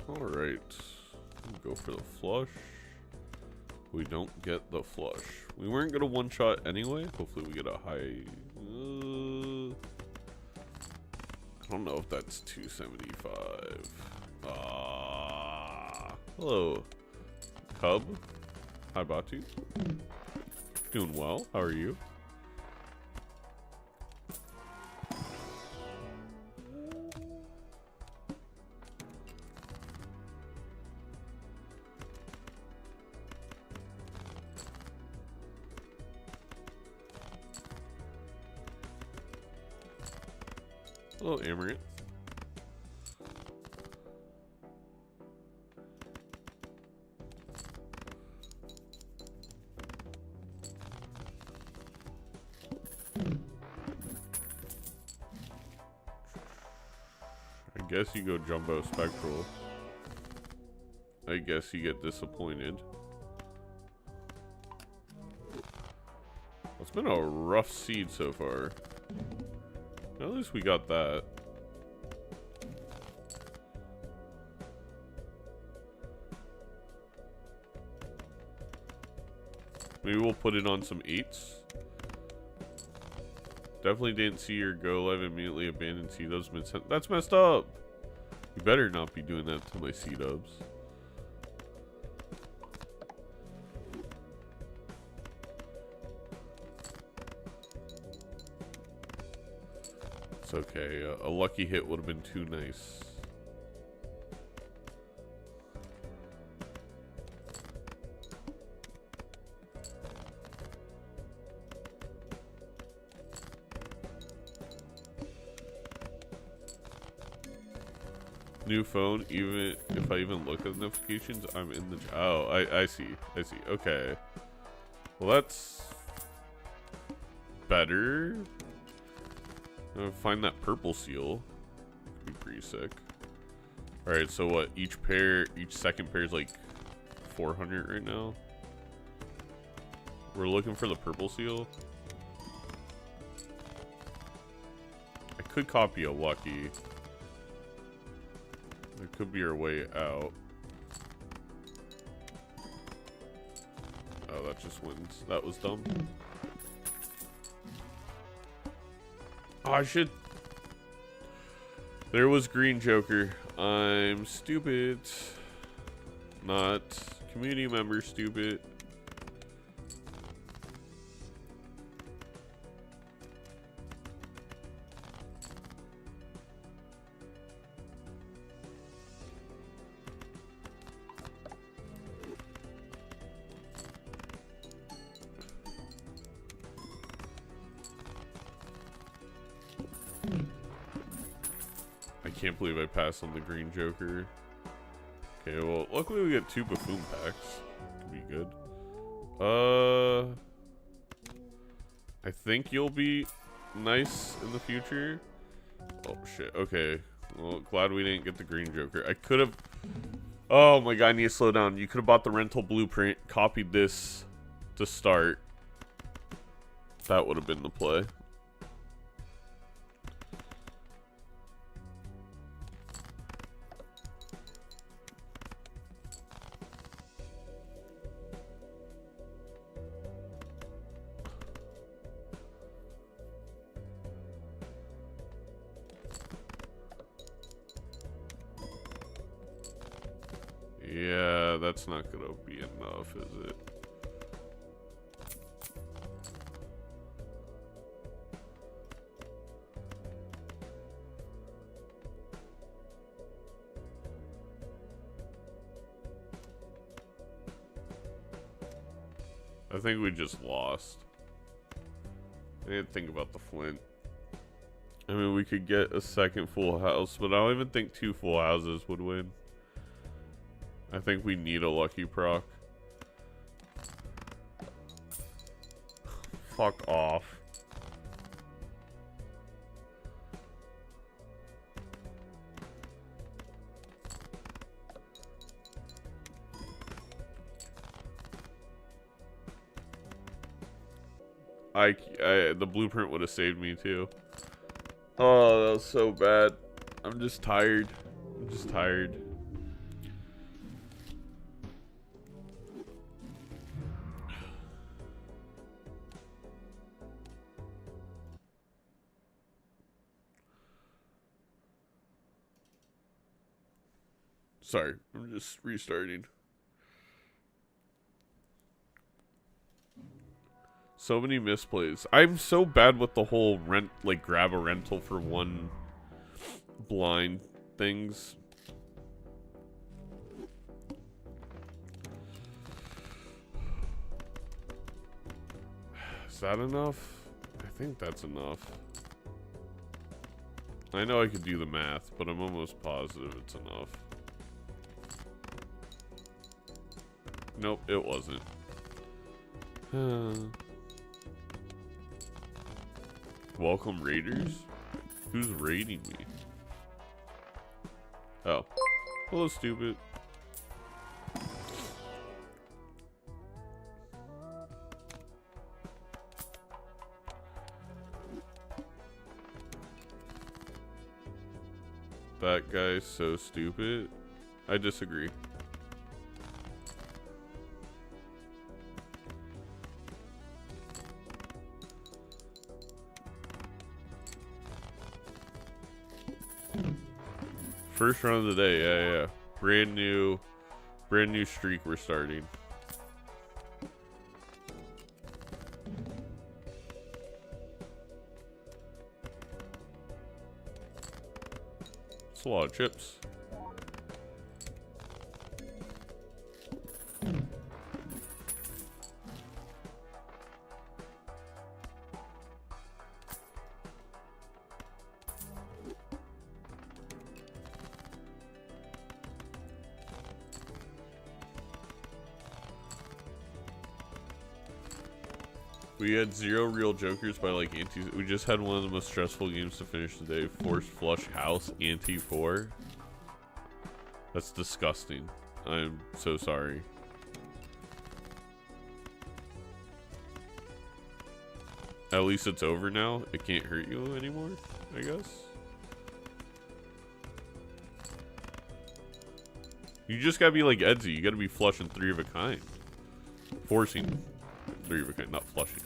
Alright. Go for the flush. We don't get the flush. We weren't going to one-shot anyway. Hopefully we get a high... I don't know if that's 275. Hello, Cub. Hi, Batu. Doing well. How are you? Hello, Amaranth. I guess you go Jumbo Spectral. I guess you get disappointed. It's been a rough seed so far. At least we got that. Maybe we'll put it on some 8s. Definitely didn't see your go live immediately abandoned C-dubs mid-sent. That's messed up. You better not be doing that to my C-dubs. It's okay. A lucky hit would have been too nice. New phone, even if I even look at the notifications, I'm in the... Oh, I see. I see. Okay. Well, that's better. Find that purple seal. Could be pretty sick. Alright, so what? Each second pair is like 400 right now. We're looking for the purple seal. I could copy a lucky. It could be our way out. Oh, that just wins. That was dumb. Oh, I should... There was green Joker. I'm stupid. Not community member stupid. I can't believe I passed on the green Joker. Okay, well, luckily we get 2 buffoon packs. Could be good. I think you'll be nice in the future. Oh shit. Okay. Well, glad we didn't get the green Joker. I could have. Oh my god, I need to slow down. You could have bought the rental blueprint, copied this to start. That would have been the play. Yeah, that's not gonna be enough, is it? I think we just lost. I didn't think about the flint. I mean, we could get a second full house, but I don't even think 2 full houses would win. I think we need a lucky proc. Fuck off. The blueprint would have saved me too. Oh, that was so bad. I'm just tired. I'm just tired. Sorry, I'm just restarting. So many misplays. I'm so bad with the whole rent, like grab a rental for one blind things. Is that enough? I think that's enough. I know I could do the math, but I'm almost positive it's enough. Nope, it wasn't. Welcome raiders? Who's raiding me? Oh. Hello, stupid. That guy's so stupid. I disagree. First run of the day, yeah. Brand new streak we're starting. It's a lot of chips. We had 0 real jokers by like anti. We just had one of the most stressful games to finish today. Forced flush house anti 4. That's disgusting. I'm so sorry. At least it's over now. It can't hurt you anymore, I guess. You just gotta be like Edsy. You gotta be flushing 3 of a kind. Forcing 3 of a kind, not flushing.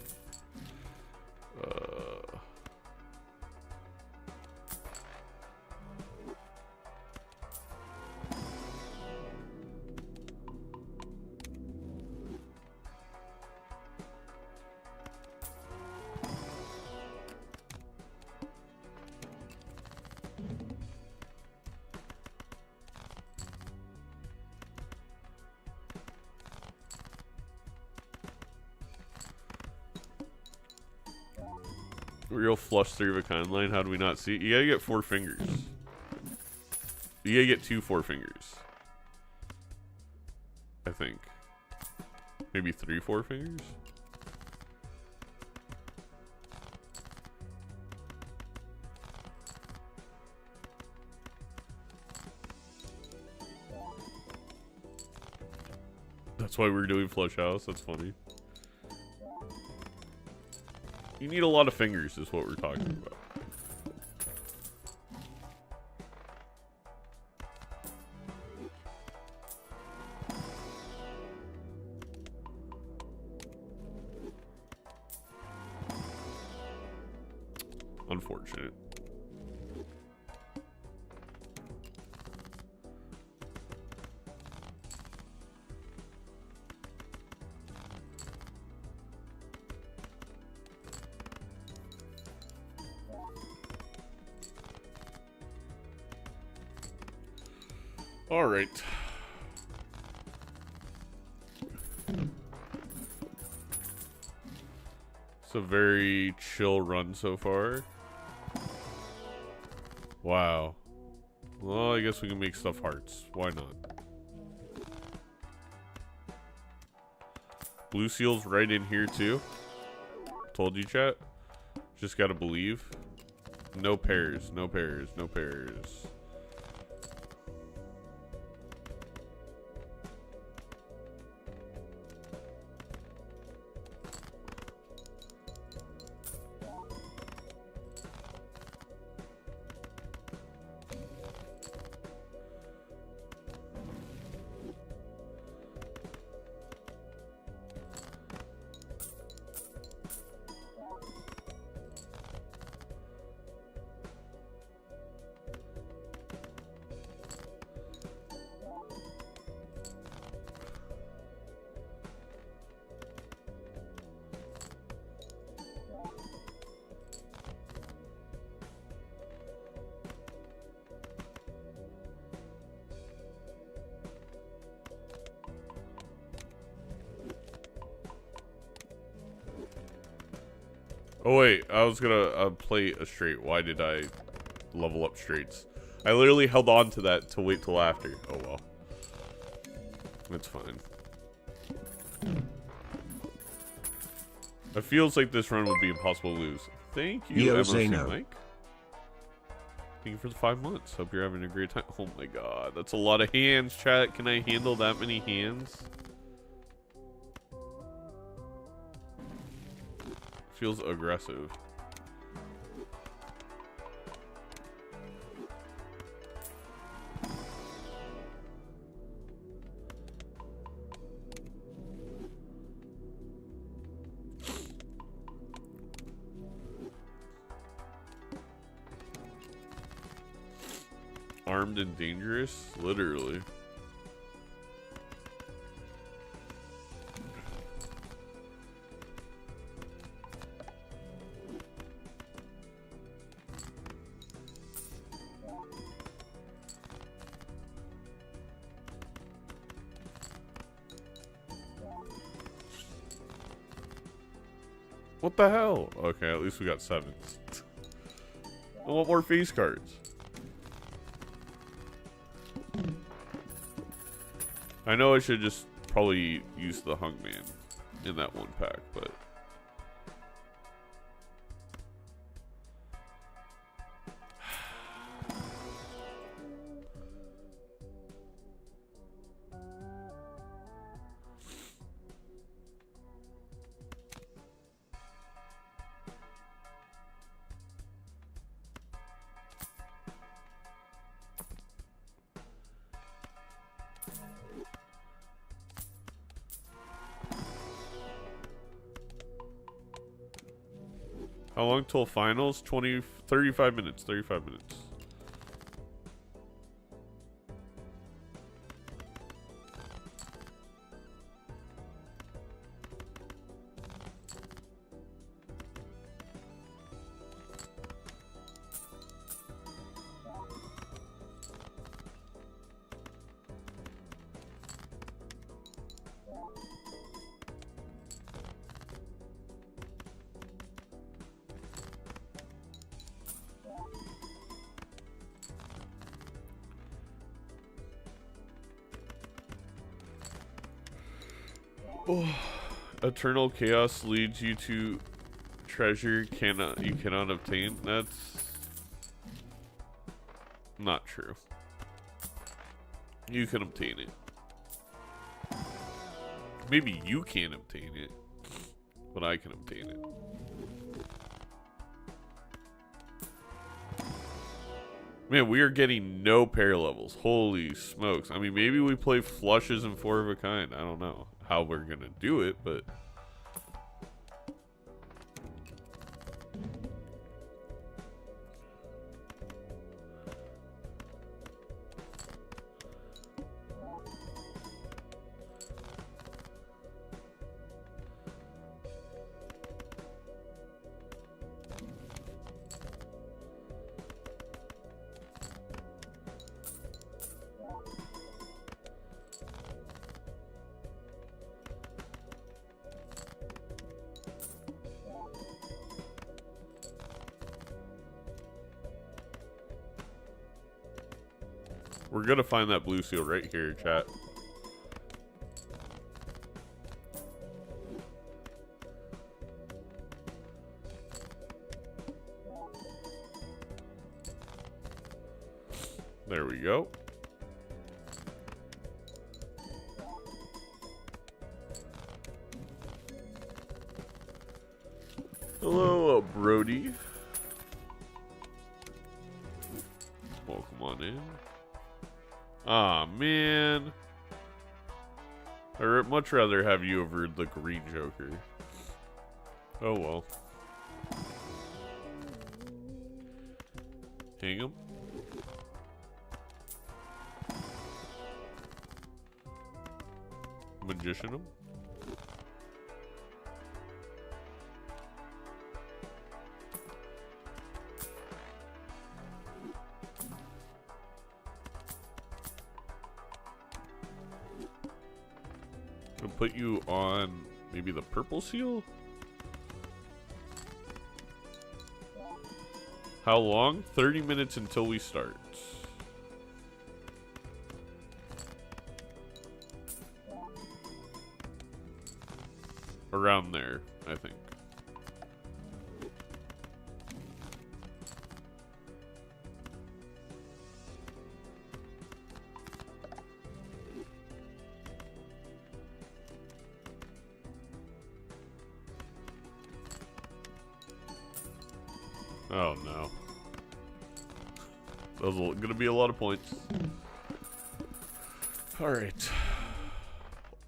Real flush 3 of a kind line. How do we not see it? You gotta get 4 fingers. You gotta get 2 4 fingers. I think. Maybe 3 4 fingers? That's why we're doing flush house. That's funny. You need a lot of fingers is what we're talking about. Unfortunate. All right. It's a very chill run so far. Wow. Well, I guess we can make stuff hearts. Why not? Blue seal's right in here too. Told you, chat. Just gotta believe. No pairs, no pairs, no pairs. Oh wait, I was gonna play a straight. Why did I level up straights? I literally held on to that to wait till after. Oh well. It's fine. It feels like this run would be impossible to lose. Thank you, MOC Mike. Thank you for the 5 months. Hope you're having a great time. Oh my god, that's a lot of hands, chat. Can I handle that many hands? Feels aggressive. Armed and dangerous? Literally. What the hell? Okay, at least we got 7s. I want more face cards. I know I should just probably use the Hungman in that one pack, but... How long till finals? 35 minutes. 35 minutes. Oh, eternal chaos leads you to treasure you cannot obtain. That's not true. You can obtain it. Maybe you can't obtain it, but I can obtain it. Man, we are getting no pair levels. Holy smokes. I mean, maybe we play flushes and 4 of a kind. I don't know how we're going to do it, but... We're gonna find that blue seal right here, chat. There we go. Hello, Brody. Welcome on in. Aw, man. I'd much rather have you over the green Joker. Oh, well. Hang him. Magician him. I'll put you on maybe the purple seal? How long? 30 minutes until we start. Around there, I think. Oh no. That was gonna be a lot of points. Alright.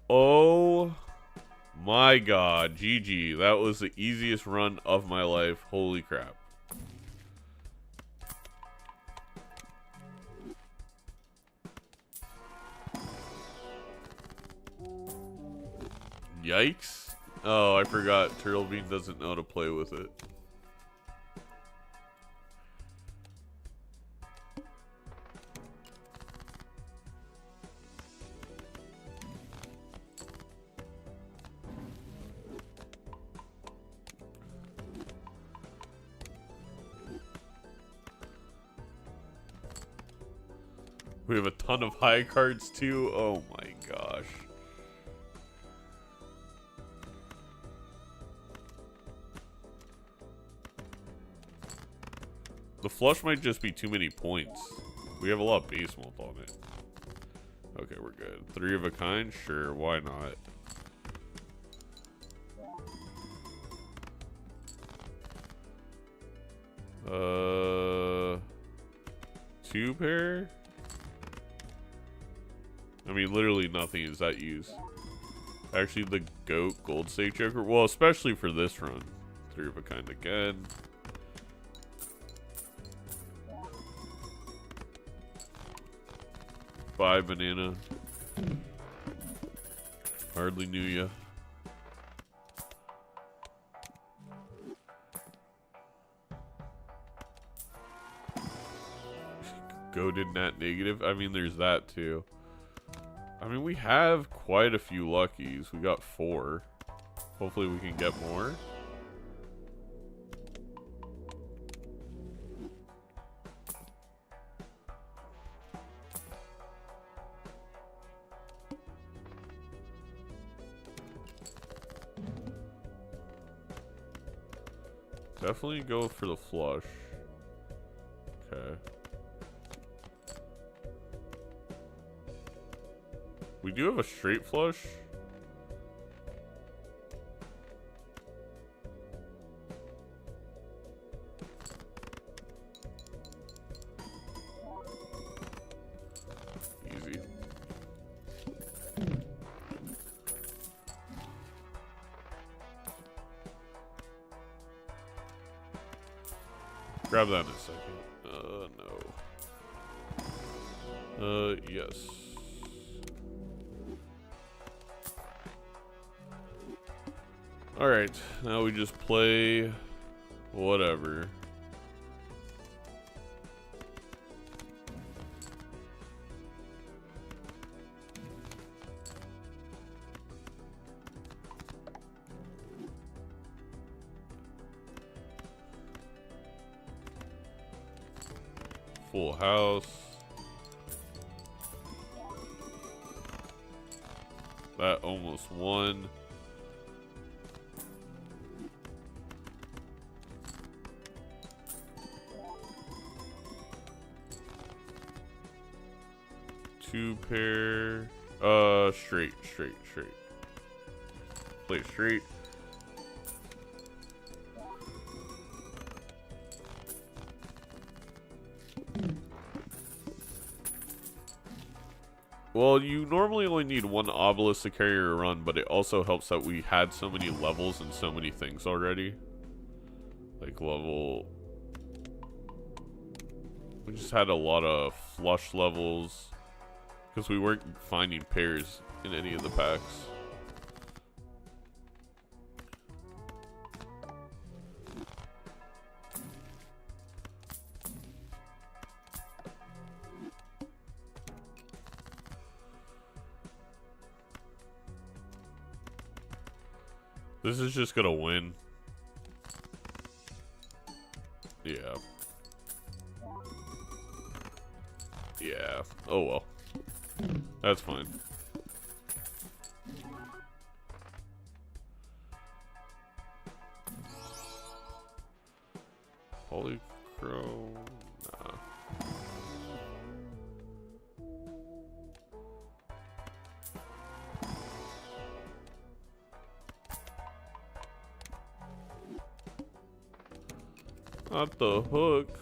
Oh my god, GG. That was the easiest run of my life. Holy crap. Yikes. Oh, I forgot. Turtle Bean doesn't know how to play with it. We have a ton of high cards too. Oh my gosh. The flush might just be too many points. We have a lot of base mult on it. Okay, we're good. 3 of a kind? Sure, why not? Uh, 2 pair? I mean, literally nothing is that use. Actually, the goat gold stake joker. Well, especially for this run. 3 of a kind again. Five banana. Hardly knew ya. Goated nat negative. I mean, there's that too. I mean, we have quite a few luckies. We got 4. Hopefully we can get more. Definitely go for the flush. Okay. We do have a straight flush. Easy. Grab that in a second. No. Yes. Alright, now we just play whatever. Full house. That almost won. Two pair. Straight. Play straight. Well, you normally only need one obelisk to carry your run, but it also helps that we had so many levels and so many things already. Like level... We just had a lot of flush levels. Because we weren't finding pairs in any of the packs. This is just gonna win. Yeah. Yeah. Oh well. That's fine. Polychrome. Nah. Not the hook.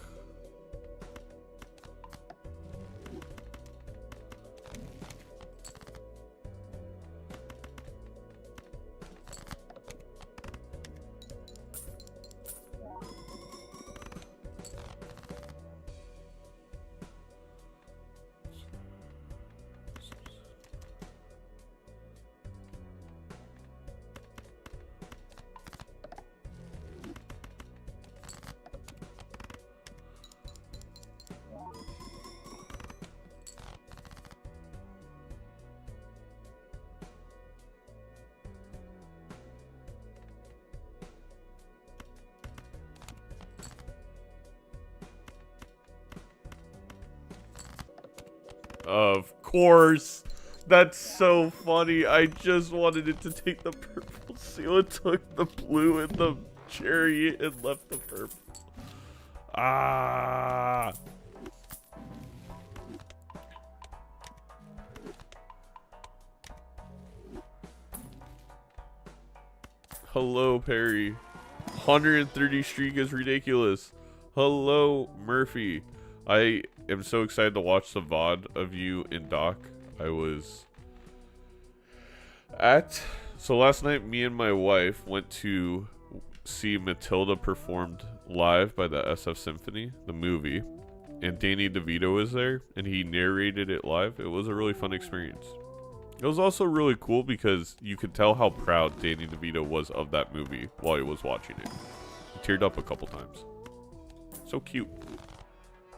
Of course. That's so funny. I just wanted it to take the purple seal. It took the blue and the cherry and left the purple. Ah. Hello, Perry. 130 streak is ridiculous. Hello, Murphy. I am so excited to watch the VOD of you in Doc. I was at... So last night, me and my wife went to see Matilda performed live by the SF Symphony, the movie. And Danny DeVito was there, and he narrated it live. It was a really fun experience. It was also really cool because you could tell how proud Danny DeVito was of that movie while he was watching it. He teared up a couple times. So cute.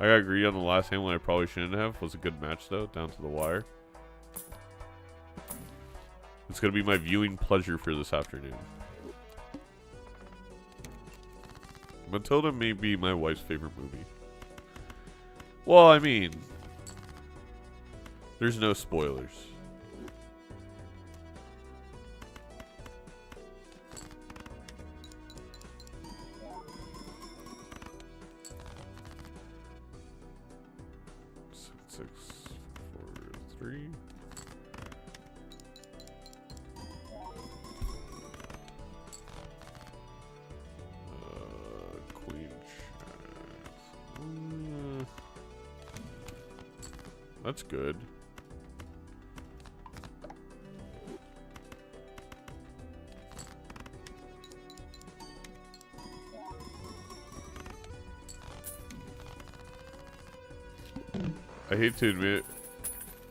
I got greedy on the last hand when I probably shouldn't have. Was a good match though, down to the wire. It's going to be my viewing pleasure for this afternoon. Matilda may be my wife's favorite movie. Well, I mean, there's no spoilers. That's good. I hate to admit it,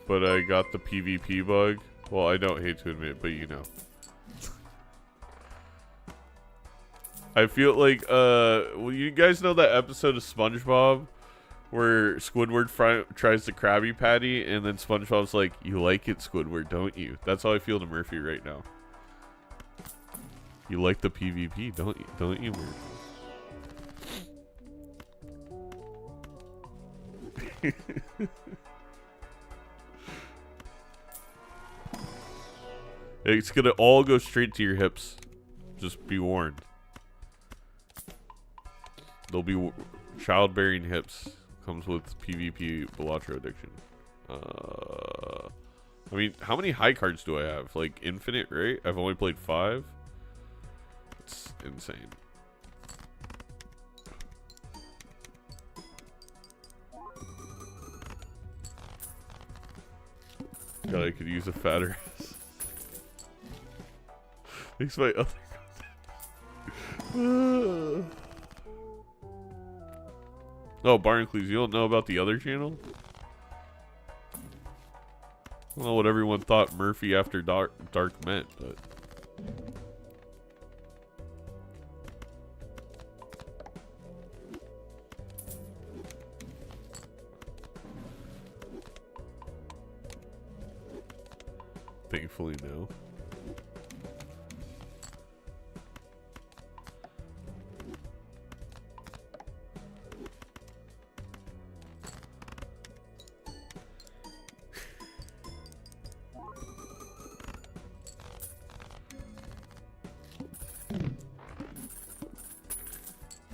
but I got the PvP bug. Well, I don't hate to admit it, but you know. I feel like, well, you guys know that episode of SpongeBob where Squidward tries the Krabby Patty, and then SpongeBob's like, "You like it, Squidward, don't you?" That's how I feel to Murphy right now. You like the PvP, don't you? Don't you, Murphy? It's gonna all go straight to your hips. Just be warned. There'll be childbearing hips. Comes with PvP Balatro addiction. I mean, how many high cards do I have? Like infinite, right? I've only played 5. It's insane. God, I could use a fatter ass. Thanks my other content. Oh, Barncleys, you don't know about the other channel? I don't know what everyone thought Murphy After Dark meant, but... Thankfully, no.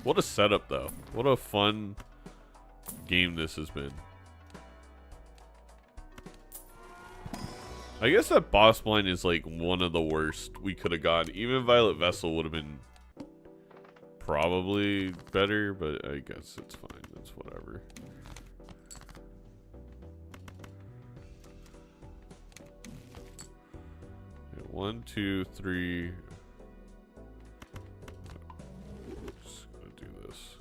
What a setup, though. What a fun game this has been. I guess that boss blind is like one of the worst we could have gotten. Even Violet Vessel would have been probably better, but I guess it's fine. It's whatever. Okay, 1, 2, 3. Just gonna do this.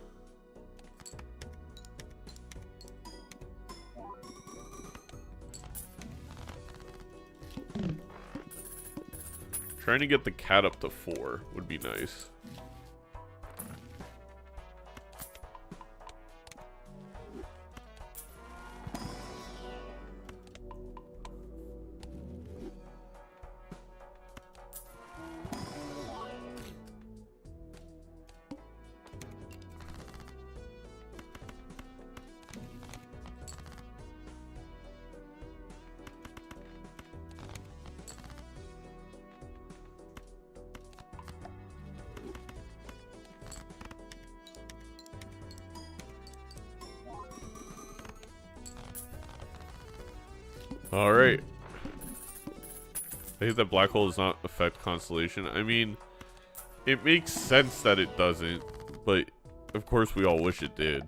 Trying to get the cat up to 4 would be nice. Alright. I hate that black hole does not affect constellation. I mean, it makes sense that it doesn't, but of course we all wish it did.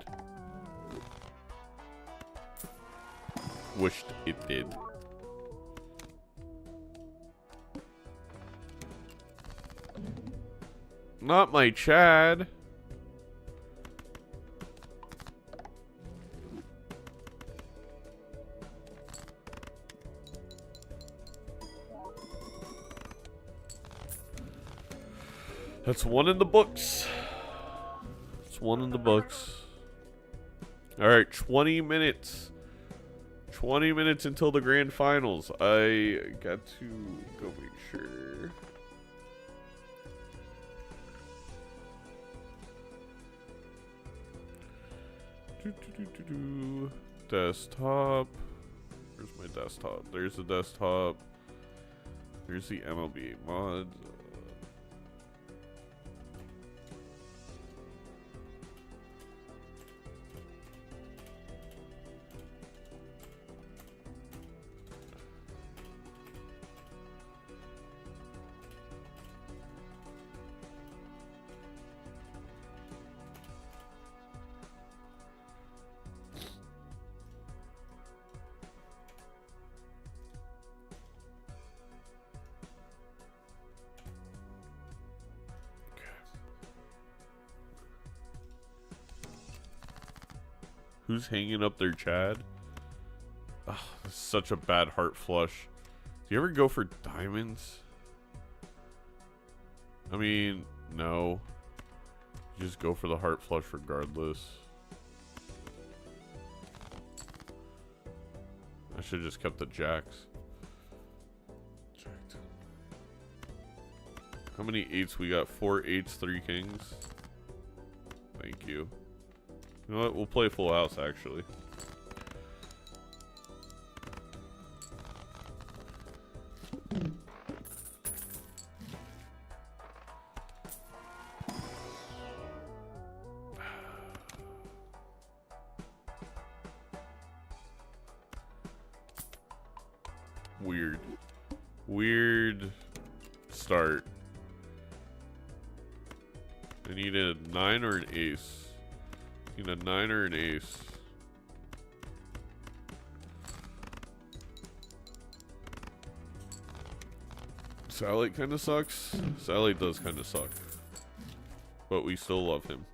Wished it did. Not my Chad. That's one in the books. It's one in the books. Alright, 20 minutes. 20 minutes until the grand finals. I got to go make sure. Desktop. Where's my desktop? There's the desktop. There's the MLB mods. Who's hanging up their Chad? Ugh, this is such a bad heart flush. Do you ever go for diamonds? I mean, no. You just go for the heart flush regardless. I should have just kept the jacks. Jacked. How many 8s we got? 4 8s, 3 kings. Thank you. You know what? We'll play full house, actually. Weird. Weird start. I need a 9 or an ace. I need a 9 or an ace. Satellite kind of sucks. Satellite does kind of suck. But we still love him.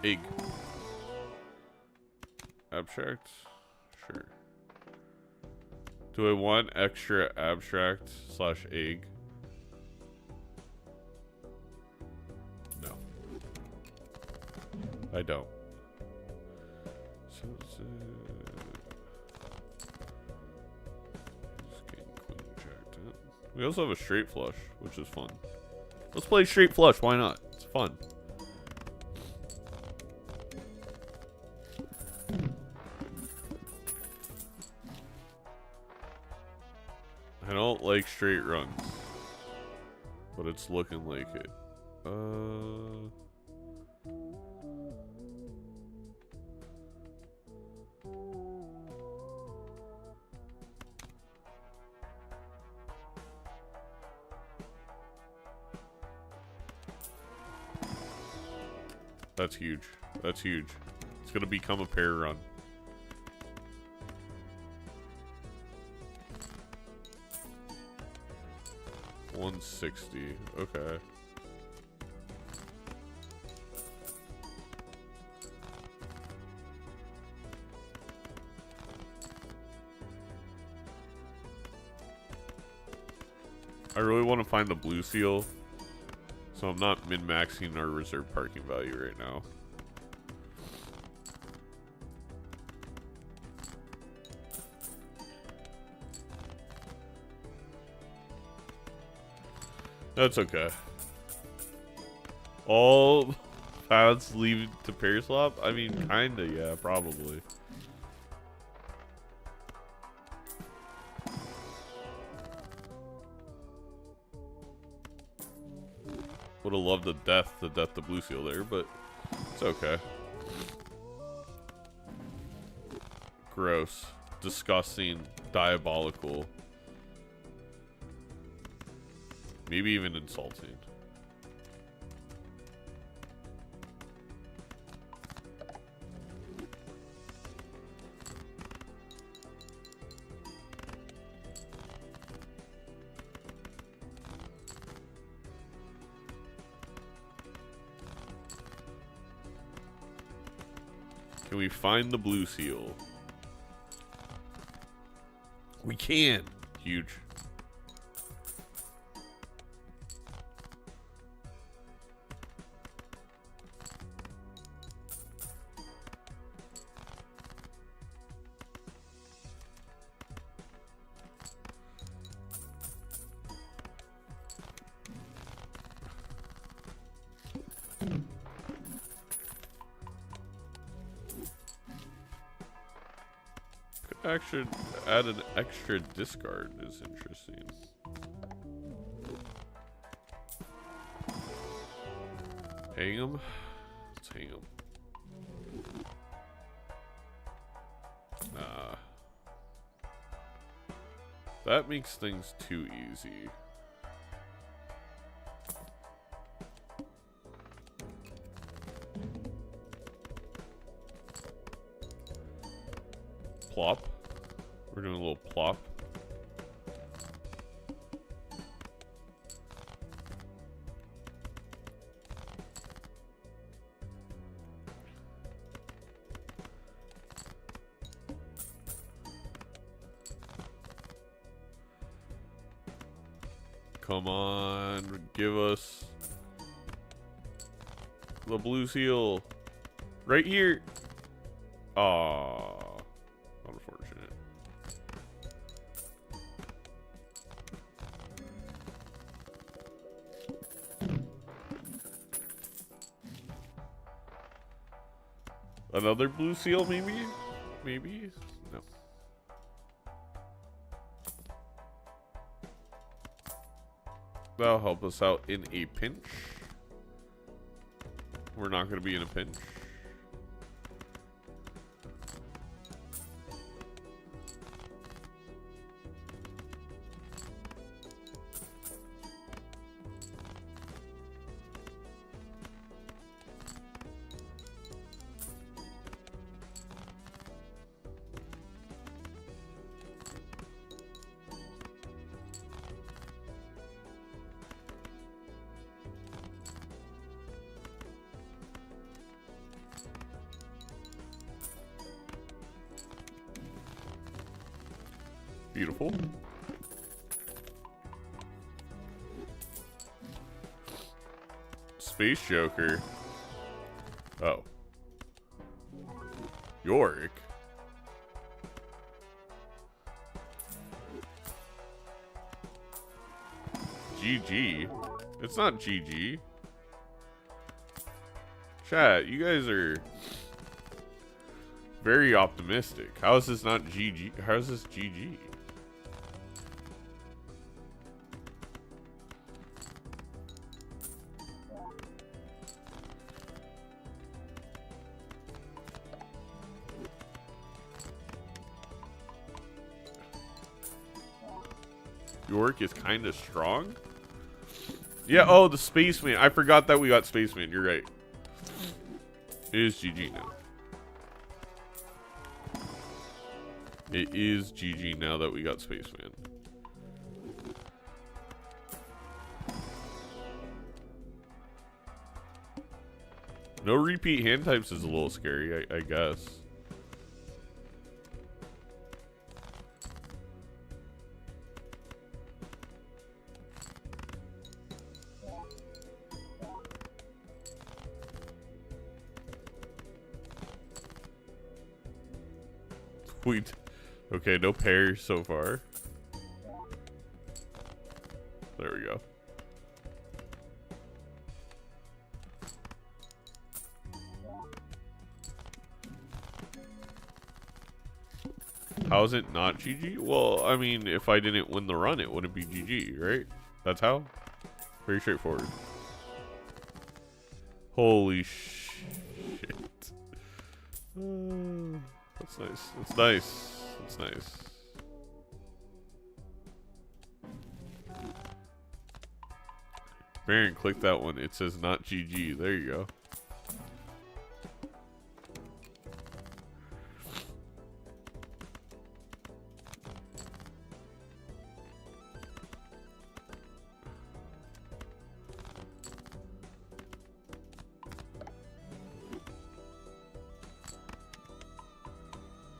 Egg. Abstract? Sure. Do I want extra abstract / egg? No. I don't. So, we also have a straight flush, which is fun. Let's play straight flush, why not? It's fun. I don't like straight runs. But it's looking like it. That's huge. That's huge. It's gonna become a pair run. $160. Okay. I really want to find the blue seal, so I'm not min-maxing our reserve parking value right now. That's okay. All paths lead to pair swap? I mean, kinda, yeah, probably. Would have loved the death to blue seal there, but it's okay. Gross. Disgusting. Diabolical. Maybe even insulting. Can we find the blue seal? We can. Huge. Actually, add an extra discard is interesting. Hang him? Let's hang him. Nah. That makes things too easy. Plop. We're doing a little plop. Come on, give us the blue seal right here. Aww. Unfortunate. Another blue seal, maybe? Maybe? No. That'll help us out in a pinch. We're not going to be in a pinch. Beautiful. Space Joker. Oh. Yorick. GG. It's not GG. Chat, you guys are very optimistic. How is this not GG? How is this GG? York is kind of strong. Yeah, oh, the Spaceman. I forgot that we got Spaceman. You're right. It is GG now. It is GG now that we got Spaceman. No repeat hand types is a little scary, I guess. Okay, no pairs so far. There we go. How is it not GG? Well, I mean, if I didn't win the run, it wouldn't be GG, right? That's how? Very straightforward. Holy shit. That's nice. That's nice. That's nice. Baron, click that one. It says not GG. There you go.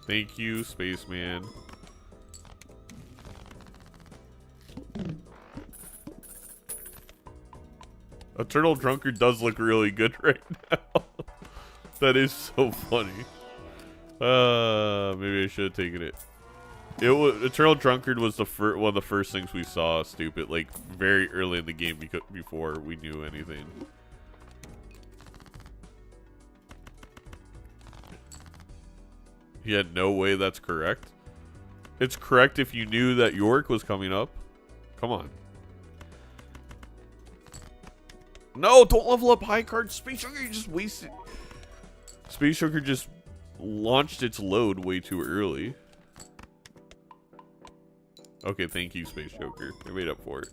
Thank you, Spaceman. Eternal Drunkard does look really good right now. That is so funny. Maybe I should have taken it. Eternal Drunkard was the one of the first things we saw. Stupid, like very early in the game before we knew anything. He had no way that's correct. It's correct if you knew that York was coming up. Come on. No, don't level up high card. Space Joker, you just wasted. Space Joker just launched its load way too early. Okay, thank you, Space Joker. I made up for it.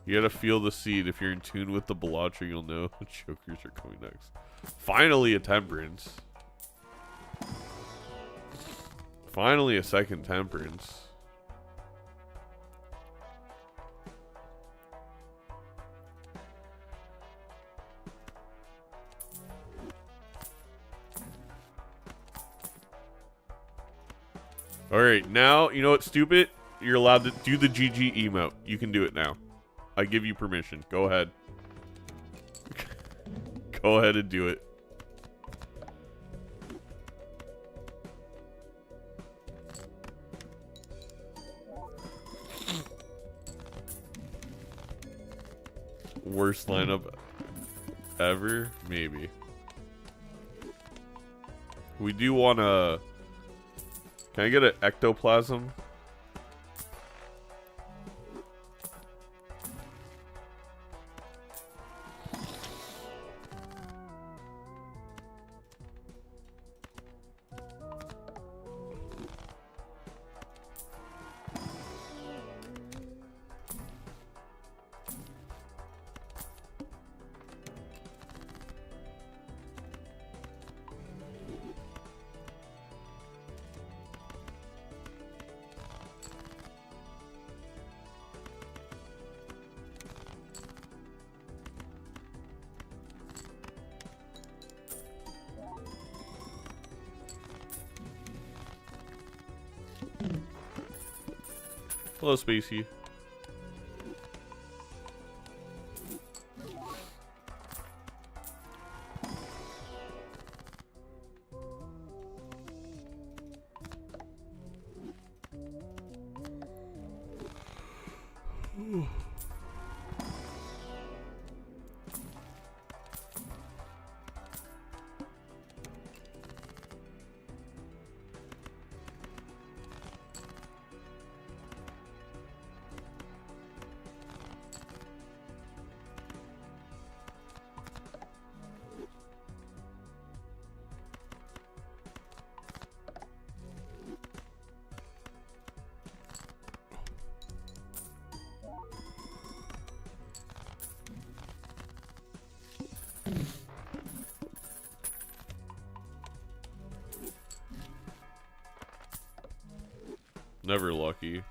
You gotta feel the seed. If you're in tune with the Balatro, you'll know Jokers are coming next. Finally a Temperance. Finally a second Temperance. Alright, now, you know what's stupid? You're allowed to do the GG emote. You can do it now. I give you permission. Go ahead. Go ahead and do it. Worst lineup ever? Maybe. We do want to... Can I get an ectoplasm? Hello, Spacey. Never lucky.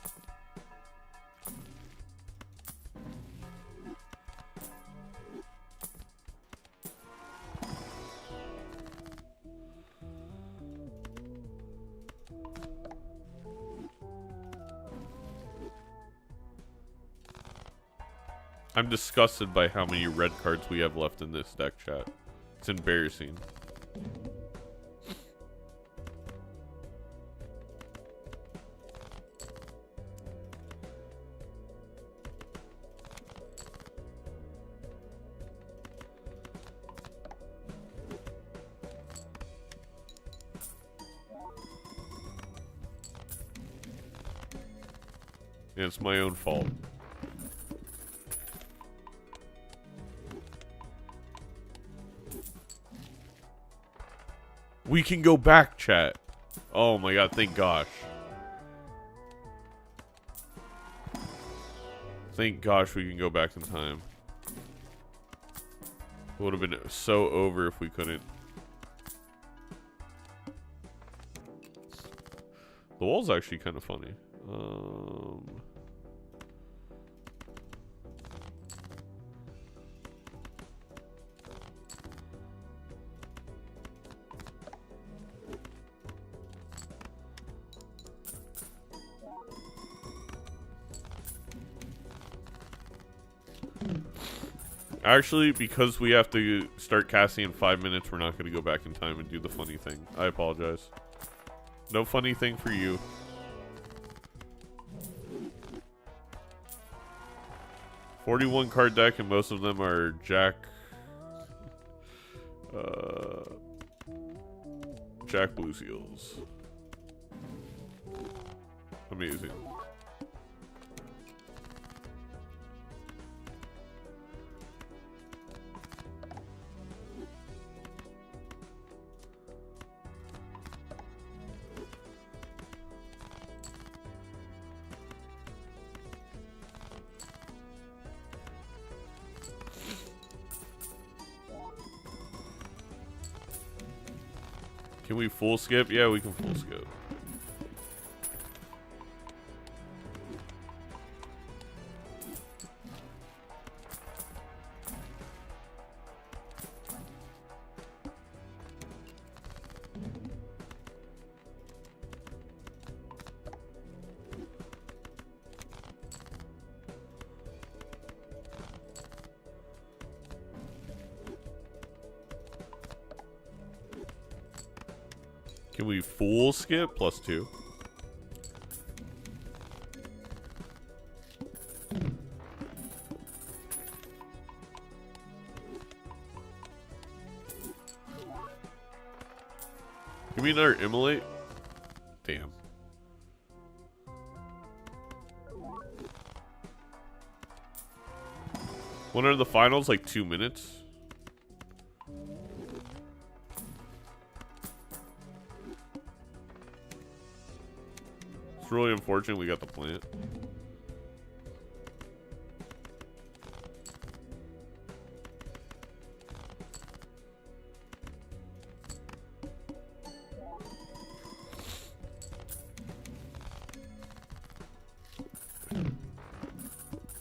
I'm disgusted by how many red cards we have left in this deck, chat. It's embarrassing. And it's my own fault. We can go back, chat. Oh my god, thank gosh. Thank gosh we can go back in time. It would have been so over if we couldn't. The wall's actually kind of funny. Actually, because we have to start casting in 5 minutes, we're not going to go back in time and do the funny thing. I apologize. No funny thing for you. $41 card deck, and most of them are Jack Blue Seals. Amazing. Can we full skip? Yeah, we can full skip. Can we full skip? +2. Give me another immolate? Damn. When are the finals? Like 2 minutes? It's really unfortunate we got the plant.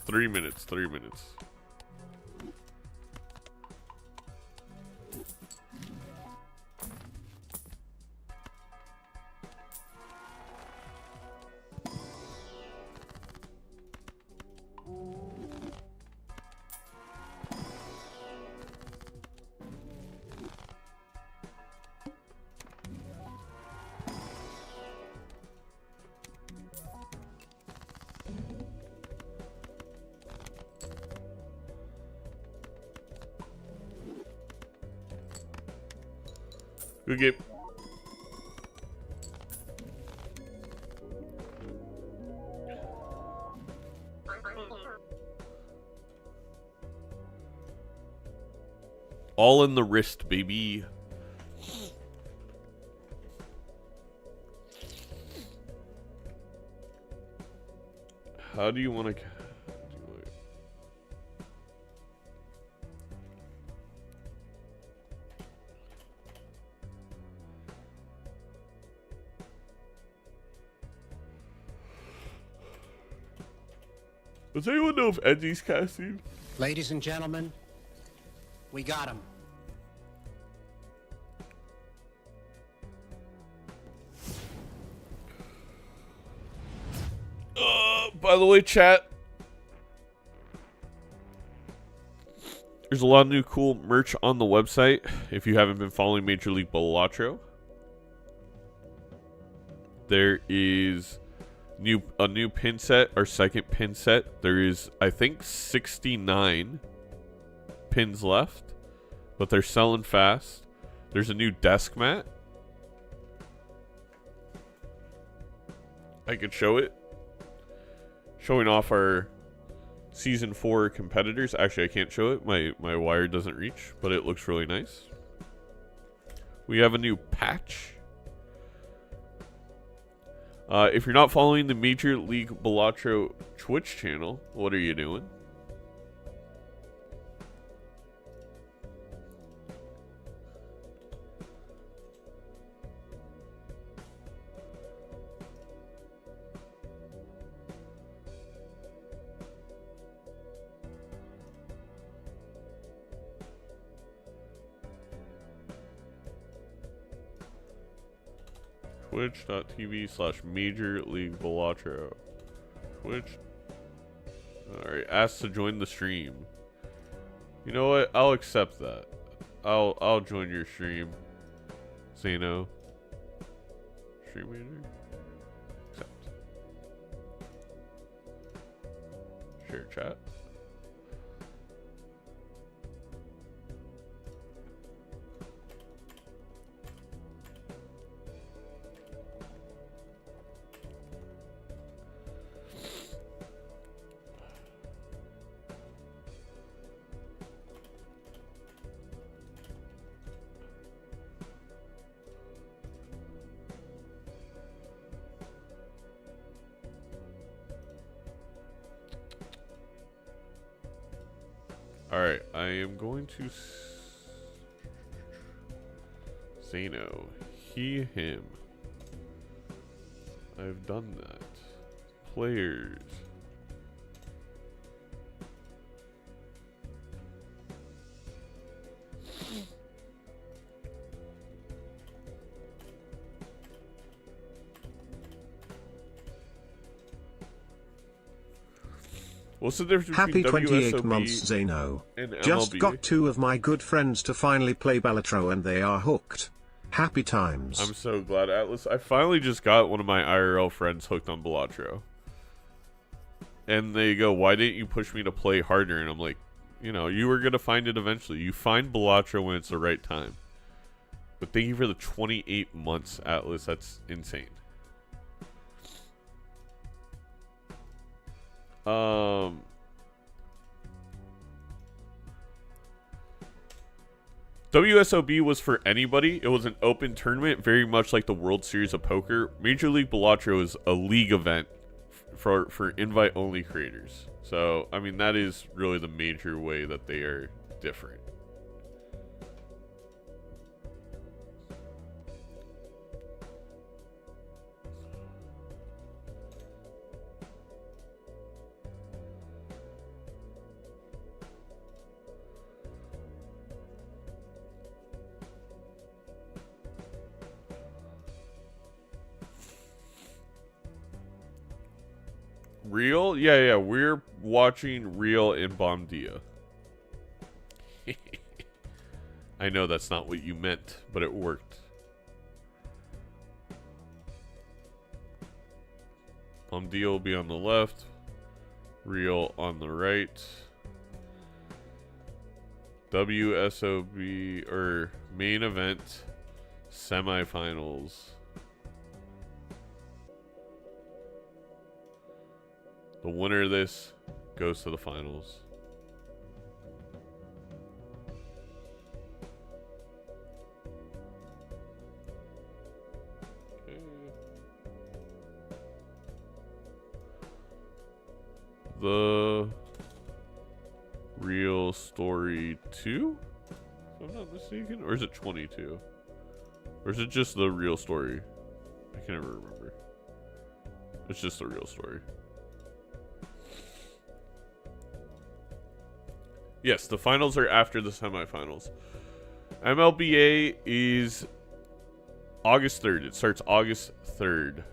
Three minutes. Good game. All in the wrist, baby. How do you want to... Does anyone know if Eddie's casting? Ladies and gentlemen, we got him. By the way, chat, there's a lot of new cool merch on the website. If you haven't been following Major League Balatro, there is a new pin set, our second pin set. There is, I think, 69 pins left, but they're selling fast. There's a new desk mat. I could show it. Showing off our Season 4 competitors. Actually, I can't show it. My wire doesn't reach, but it looks really nice. We have a new patch. If you're not following the Major League Balatro Twitch channel, what are you doing? Twitch.tv/Major League Balatro. Twitch. Alright, asked to join the stream. You know what? I'll accept that. I'll join your stream. Zeno. Stream manager. Accept. Share chat. Alright, I am going to Zeno. He, him. I've done that. Players. What's the difference between Happy 28 WSOB months, Zeno. and MLB? Just got 2 of my good friends to finally play Balatro and they are hooked. Happy times. I'm so glad, Atlas. I finally just got one of my IRL friends hooked on Balatro. And they go, why didn't you push me to play harder? And I'm like, you know, you were going to find it eventually. You find Balatro when it's the right time. But thank you for the 28 months, Atlas. That's insane. WSOB was for anybody. It was an open tournament, very much like the World Series of Poker. Major League Balatro is a league event for invite-only creators. So, I mean, that is really the major way that they are different. Real? Yeah, we're watching Real in Bomdia. I know that's not what you meant, but it worked. Bomdia will be on the left, Real on the right. WSOB, or main event, semifinals. The winner of this goes to the finals. Okay. The Real Story 2? If I'm not mistaken. Or is it 22? Or is it just the Real Story? I can never remember. It's just the Real Story. Yes, the finals are after the semifinals. MLBA is August 3rd. It starts August 3rd.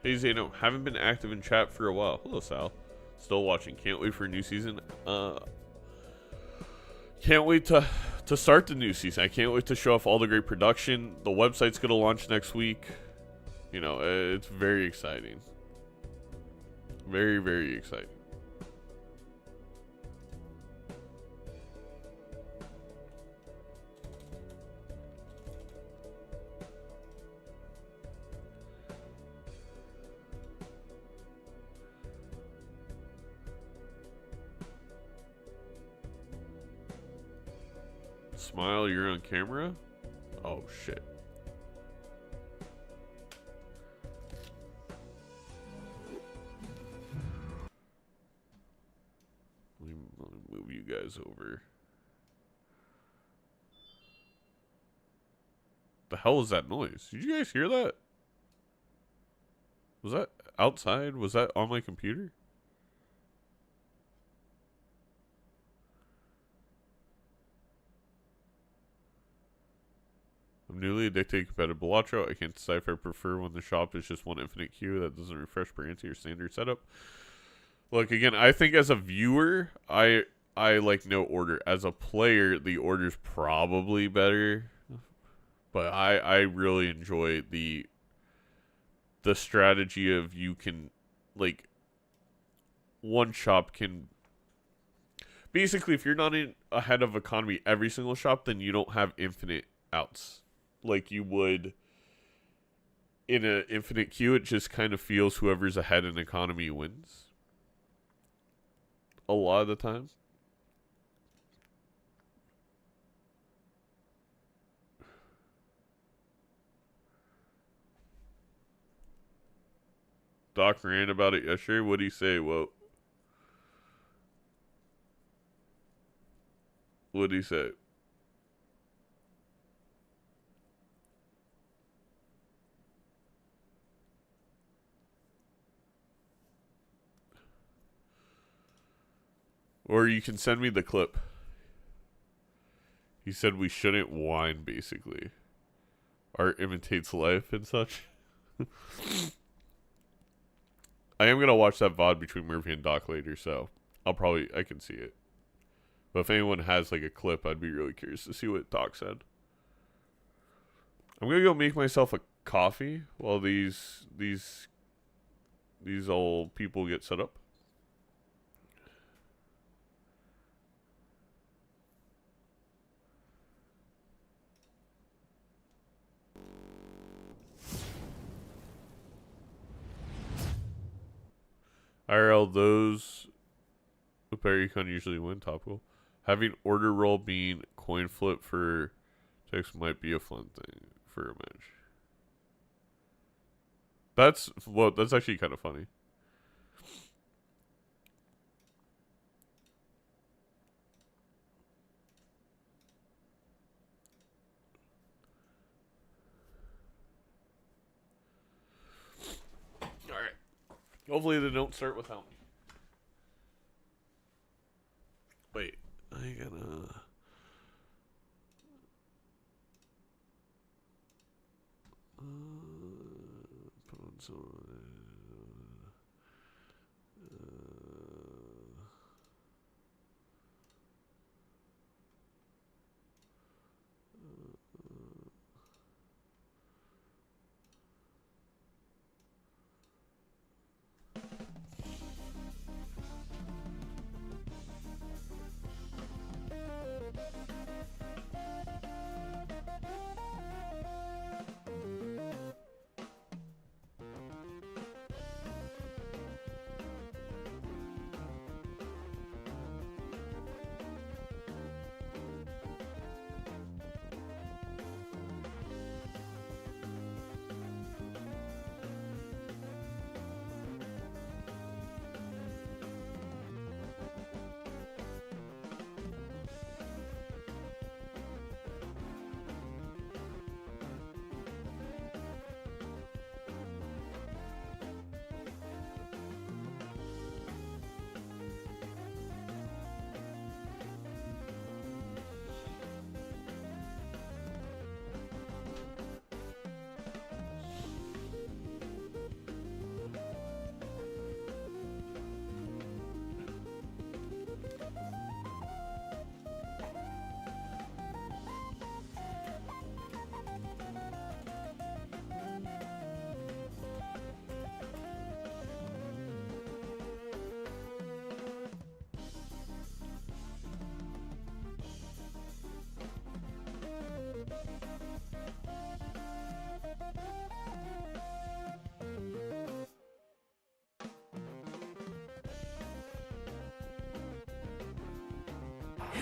Hey Zeno, haven't been active in chat for a while. Hello Sal. Still watching. Can't wait for a new season. Can't wait to start the new season. I can't wait to show off all the great production. The website's gonna launch next week. You know, it's very exciting. Very, very exciting. Smile, you're on camera? Oh, shit. Let me move you guys over. The hell was that noise? Did you guys hear that? Was that outside? Was that on my computer? I'm newly addicted to competitive Balatro. I can't decide if I prefer when the shop is just one infinite queue that doesn't refresh per answer your standard setup. Look, again, I think as a viewer, I like no order. As a player, the order's probably better. But I really enjoy the strategy of you can, like, one shop can basically, if you're not in ahead of economy every single shop, then you don't have infinite outs like you would in an infinite queue. It just kind of feels whoever's ahead in economy wins a lot of the time. Doc ran about it yesterday. What'd he say? What'd he say? Or you can send me the clip. He said we shouldn't whine, basically. Art imitates life and such. I am going to watch that VOD between Murphy and Doc later, so I can see it. But if anyone has like a clip, I'd be really curious to see what Doc said. I'm going to go make myself a coffee while these old people get set up. IRL, those with Berrycon usually win. Topical. Having order roll being coin flip for text might be a fun thing for a match. That's actually kind of funny. All right. Hopefully they don't start without me. Wait, I gotta. Put on some.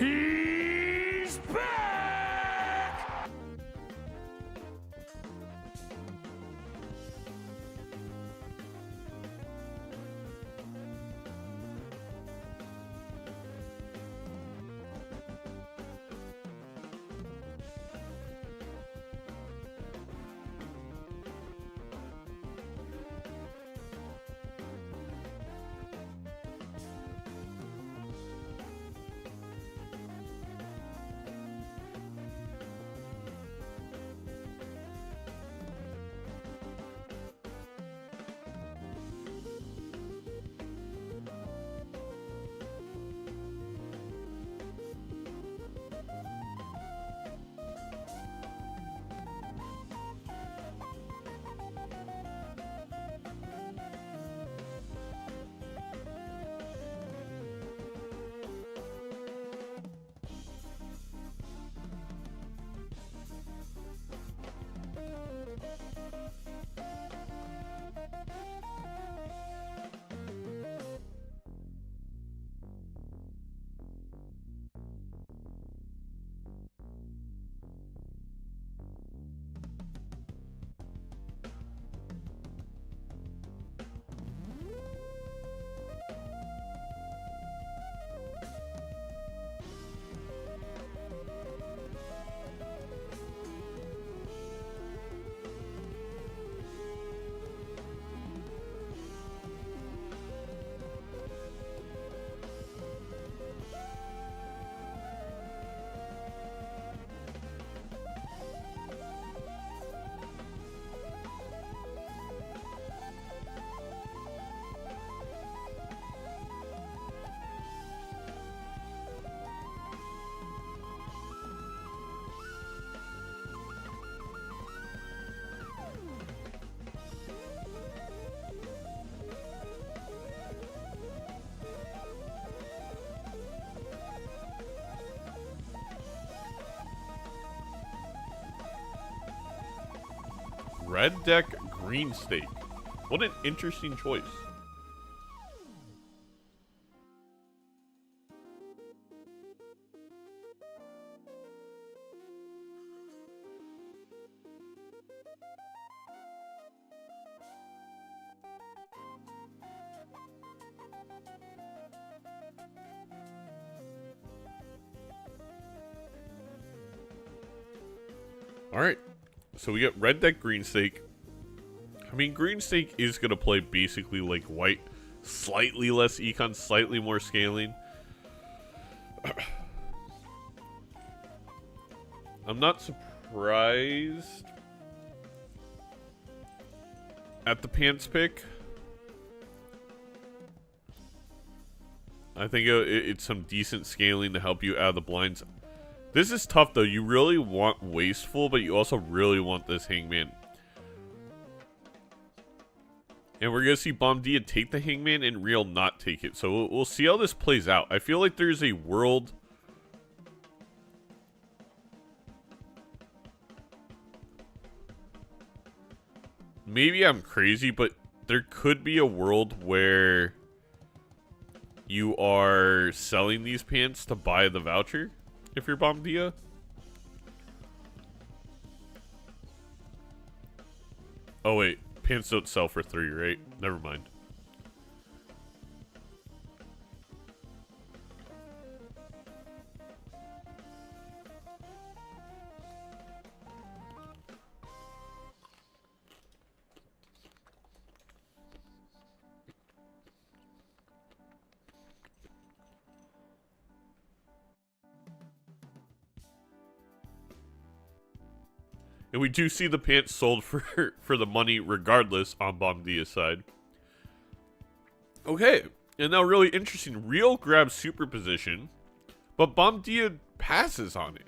He's back! Red deck, green stake. What an interesting choice. Alright, so we get red deck, green stake. I mean, green stake is going to play basically like white. Slightly less econ, slightly more scaling. I'm not surprised at the pants pick. I think it's some decent scaling to help you out of the blinds. This is tough, though. You really want Wasteful, but you also really want this Hangman. And we're going to see Bomdia take the Hangman and Real not take it. So we'll see how this plays out. I feel like there's a world... Maybe I'm crazy, but there could be a world where you are selling these pants to buy the voucher if you're Bomdia. Oh, wait. Pants don't sell for 3, right? Never mind. And we do see the pants sold for the money regardless on Bomdia's side. Okay, and now really interesting. Real grabs superposition, but Bomdia passes on it.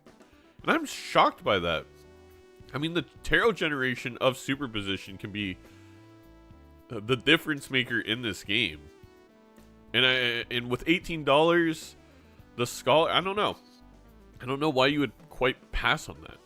And I'm shocked by that. I mean, the tarot generation of superposition can be the difference maker in this game. And with $18, the Scholar, I don't know. I don't know why you would quite pass on that.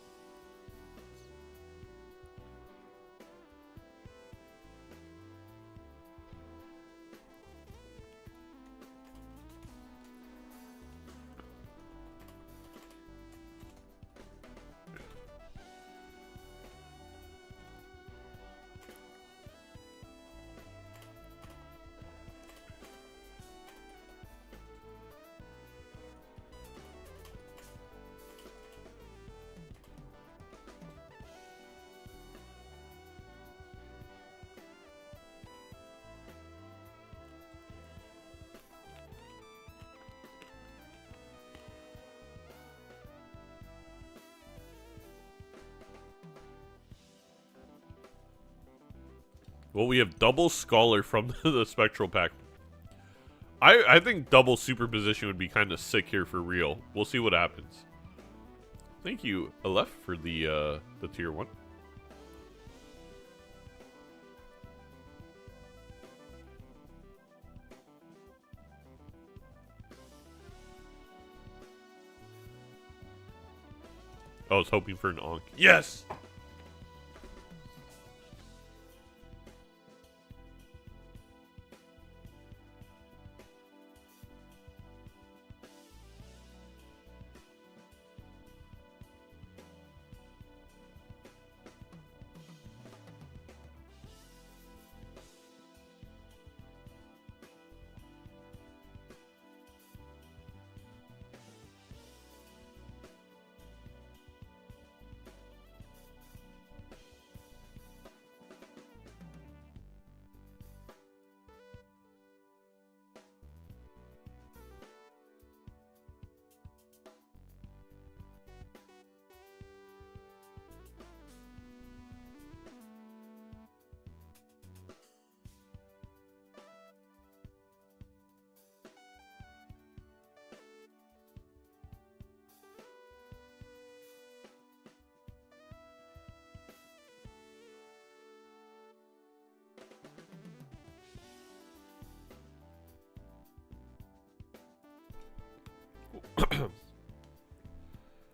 Well, we have double Scholar from the Spectral Pack. I think double Superposition would be kind of sick here for real. We'll see what happens. Thank you, Aleph, for the tier 1. I was hoping for an Onk. Yes!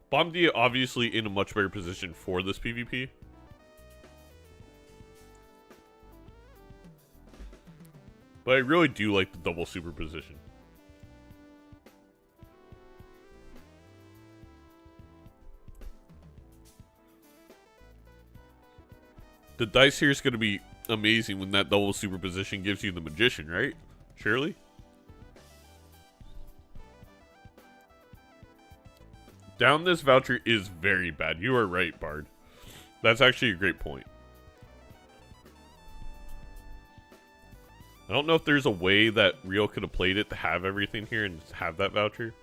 Bomb-D obviously in a much better position for this PvP. But I really do like the double superposition. The dice here is going to be amazing when that double superposition gives you the Magician, right? Surely? Down this voucher is very bad. You are right, Bard. That's actually a great point. I don't know if there's a way that Rio could have played it to have everything here and have that voucher.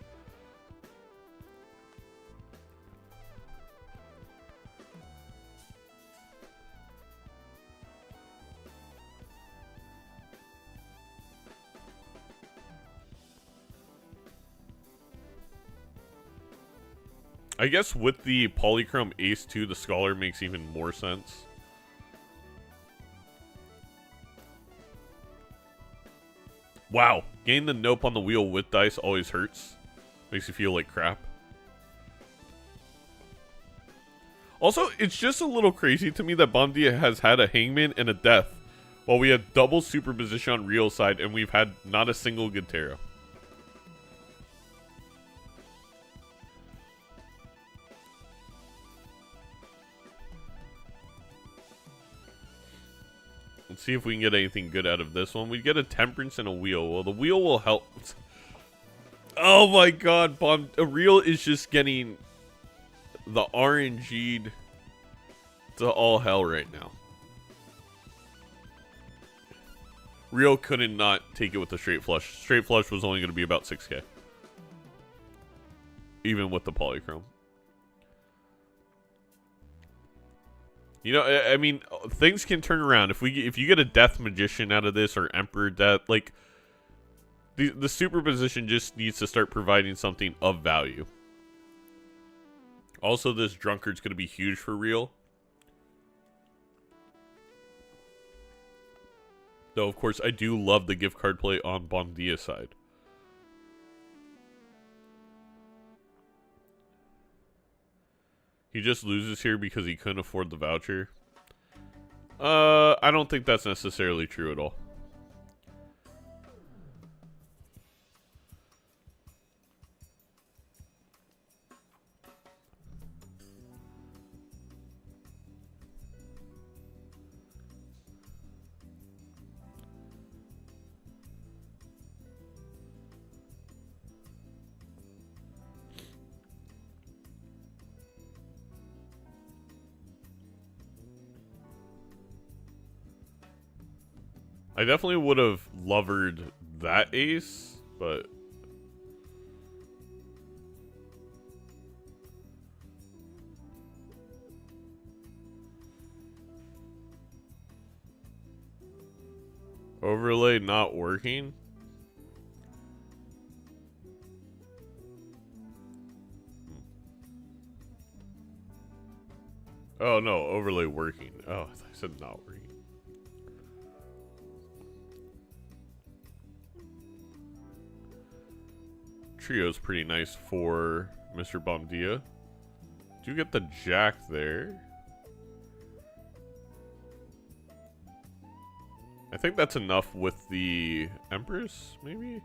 I guess with the Polychrome Ace 2, the Scholar makes even more sense. Wow, getting the nope on the wheel with dice always hurts. Makes you feel like crap. Also, it's just a little crazy to me that Bomb-D has had a Hangman and a Death, while we had double superposition on Real's side and we've had not a single good tarot. Let's see if we can get anything good out of this one. We get a Temperance and a Wheel. Well, the Wheel will help. Oh my god, Real is just getting the RNG'd to all hell right now. Real couldn't not take it with the Straight Flush. Straight Flush was only going to be about 6k. Even with the Polychrome. You know, I mean, things can turn around. If you get a Death Magician out of this or Emperor Death, like the superposition just needs to start providing something of value. Also, this Drunkard's going to be huge for Real. Though, of course, I do love the gift card play on Bomb-Dia's side. He just loses here because he couldn't afford the voucher. I don't think that's necessarily true at all. I definitely would have lovered that ace, but Overlay not working? Oh no, overlay working. Oh, I thought I said not working. Trio's pretty nice for Mr. Bomdia. Do get the jack there. I think that's enough with the Empress, maybe?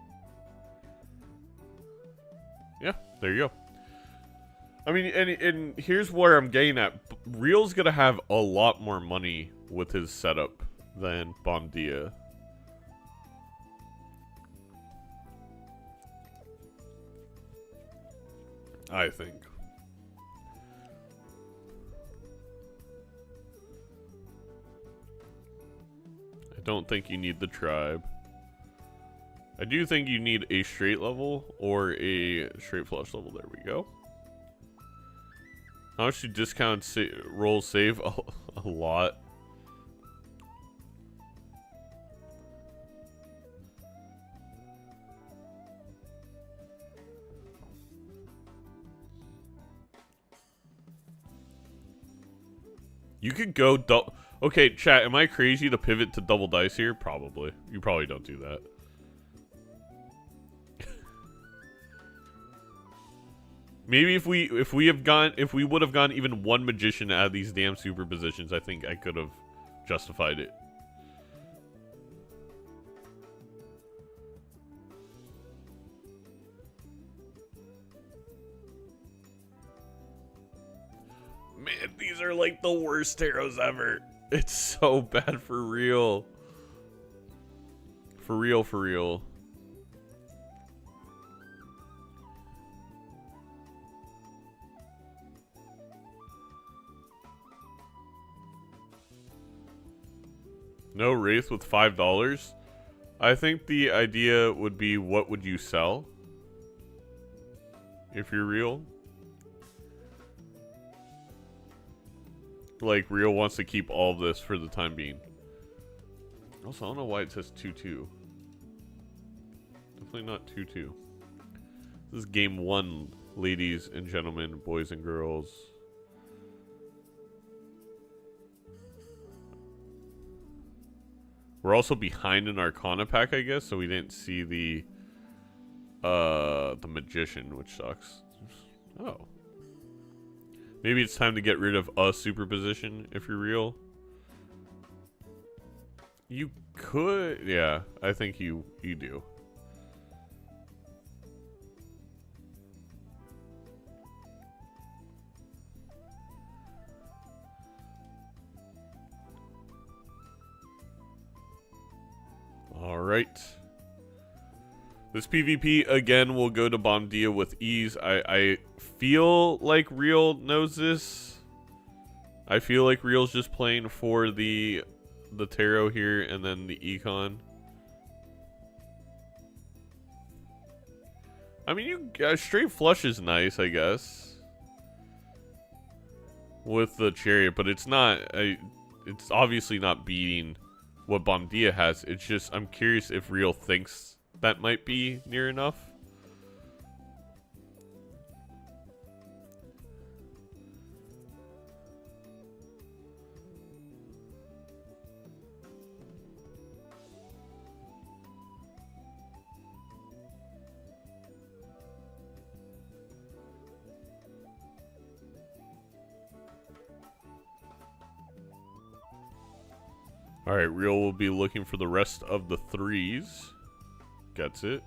Yeah, there you go. I mean, and here's where I'm getting at. Real's gonna have a lot more money with his setup than Bomdia. I think. I don't think you need the tribe. I do think you need a straight level or a straight flush level. There we go. How much do discount rolls save? A lot. You could go okay, chat, am I crazy to pivot to double dice here? Probably. You probably don't do that. Maybe if we would have gone even one magician out of these damn superpositions, I think I could have justified it. Man, these are like the worst tarots ever. It's so bad for real. For real, for real. No Wraith with $5. I think the idea would be, what would you sell? If you're real. Like, Real wants to keep all of this for the time being. Also, I don't know why it says 2-2. Definitely not 2-2. This is game 1, ladies and gentlemen, boys and girls. We're also behind an Arcana pack, I guess, so we didn't see the Magician, which sucks. Oh. Maybe it's time to get rid of a superposition if you're real. You could, yeah, I think you do. All right. This PvP again will go to Bomdia with ease. I feel like Real knows this. I feel like Real's just playing for the tarot here and then the econ. I mean, straight flush is nice, I guess, with the chariot, but it's not. It's obviously not beating what Bomdia has. It's just, I'm curious if Real thinks that might be near enough. Alright, Real will be looking for the rest of the threes. Gets it.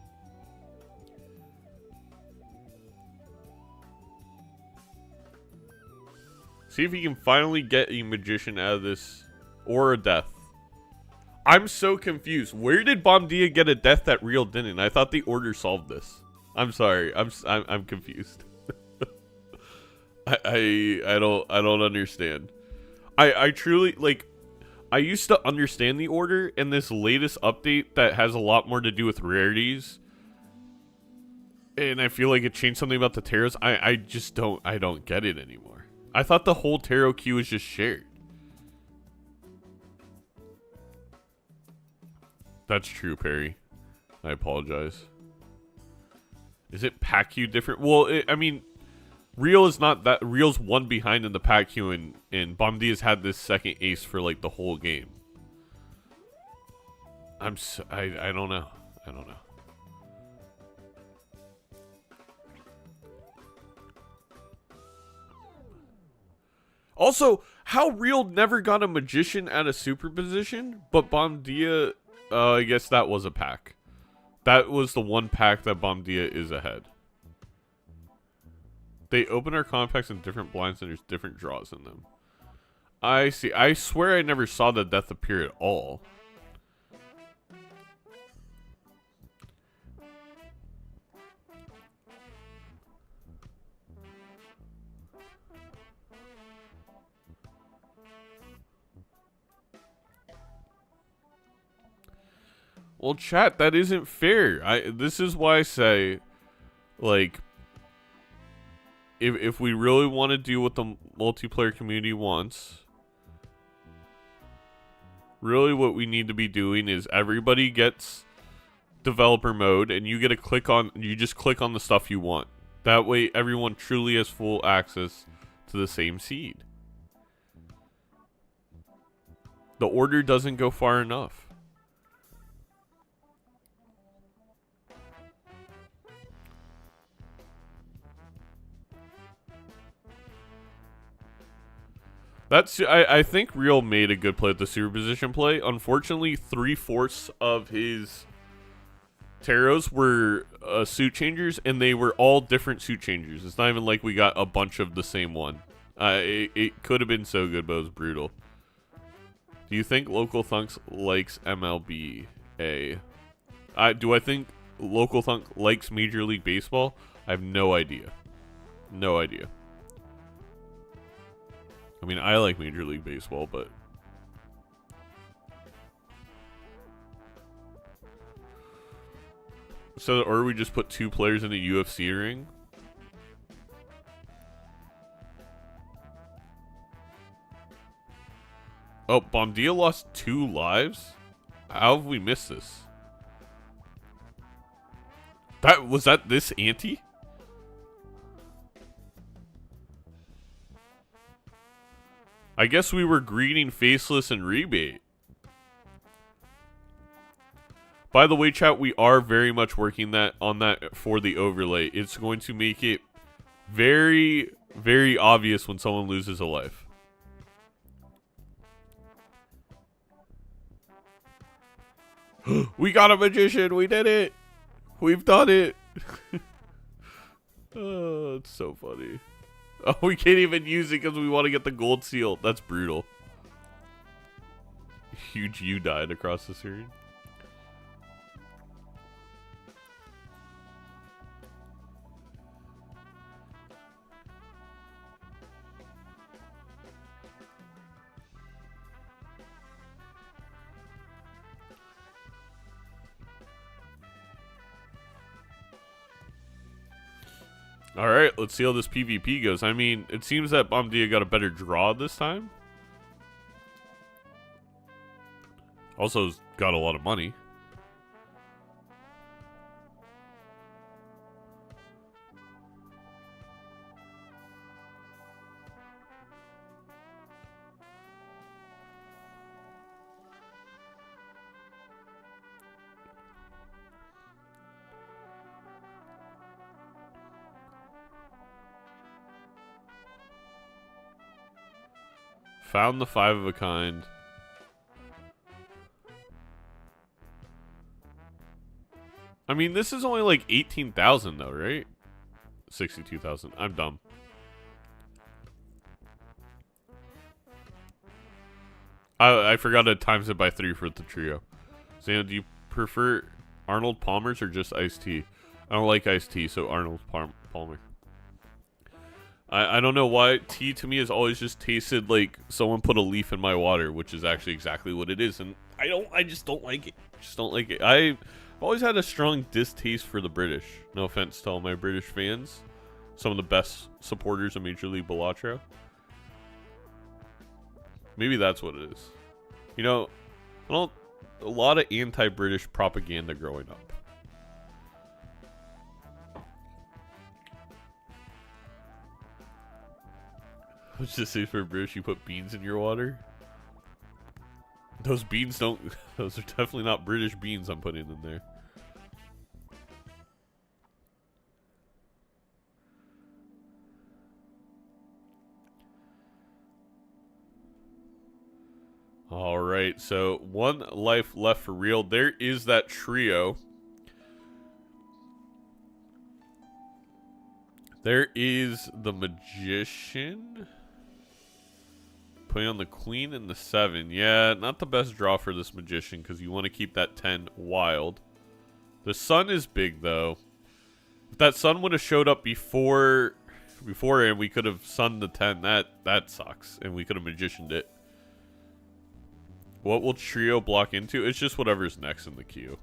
See if he can finally get a magician out of this, or a death. I'm so confused. Where did Bomdia get a death that Real didn't? I thought the order solved this. I'm sorry. I'm confused. I don't understand. I truly, like, I used to understand the order, in this latest update that has a lot more to do with rarities, and I feel like it changed something about the tarots. I just don't get it anymore. I thought the whole tarot queue was just shared. That's true, Perry. I apologize. Is it pack queue different? Well, I mean, Real is not that. Real's one behind in the pack queue, and Bomdia's had this second ace for like the whole game. I don't know. I don't know. Also, how Real never got a magician at a super position, but Bomdia, I guess that was a pack. That was the one pack that Bomdia is ahead. They open our compacts in different blinds and there's different draws in them. I see. I swear I never saw the death appear at all. Well, chat, that isn't fair. This is why I say, like, if we really want to do what the multiplayer community wants, really what we need to be doing is everybody gets developer mode, and you just click on the stuff you want. That way, everyone truly has full access to the same seed. The order doesn't go far enough. I think Real made a good play at the super position play. Unfortunately, 3/4 of his tarots were suit changers, and they were all different suit changers. It's not even like we got a bunch of the same one. It could have been so good, but it was brutal. Do you think Local Thunks likes MLB? Do I think Local Thunk likes Major League Baseball? I have no idea. No idea. I mean, I like Major League Baseball, but... So, or we just put 2 players in a UFC ring? Oh, Bomdia lost 2 lives? How have we missed this? Was that this ante? I guess we were greeting Faceless and Rebate. By the way, chat, we are very much working on that for the overlay. It's going to make it very, very obvious when someone loses a life. We got a magician. We did it. We've done it. Oh, it's so funny. Oh, we can't even use it because we want to get the gold seal. That's brutal. Huge U died across the screen. Alright, let's see how this PvP goes. I mean, it seems that Bomdia got a better draw this time. Also, got a lot of money. Found the 5 of a kind. I mean, this is only like 18,000 though, right? 62,000. I'm dumb. I forgot to times it by 3 for the trio. Xana, do you prefer Arnold Palmer's or just iced tea? I don't like iced tea, so Arnold Palmer. I don't know why tea to me has always just tasted like someone put a leaf in my water, which is actually exactly what it is, and I just don't like it. Just don't like it. I've always had a strong distaste for the British. No offense to all my British fans, some of the best supporters of Major League Balatro. Maybe that's what it is. You know, a lot of anti-British propaganda growing up. What's this say for British? You put beans in your water? Those beans don't... Those are definitely not British beans I'm putting in there. Alright, so 1 life left for real. There is that trio. There is the Magician. Putting on the Queen and the 7. Yeah, not the best draw for this Magician because you want to keep that 10 wild. The Sun is big, though. If that Sun would have showed up before and we could have sunned the 10, that sucks. And we could have Magicianed it. What will trio block into? It's just whatever's next in the queue.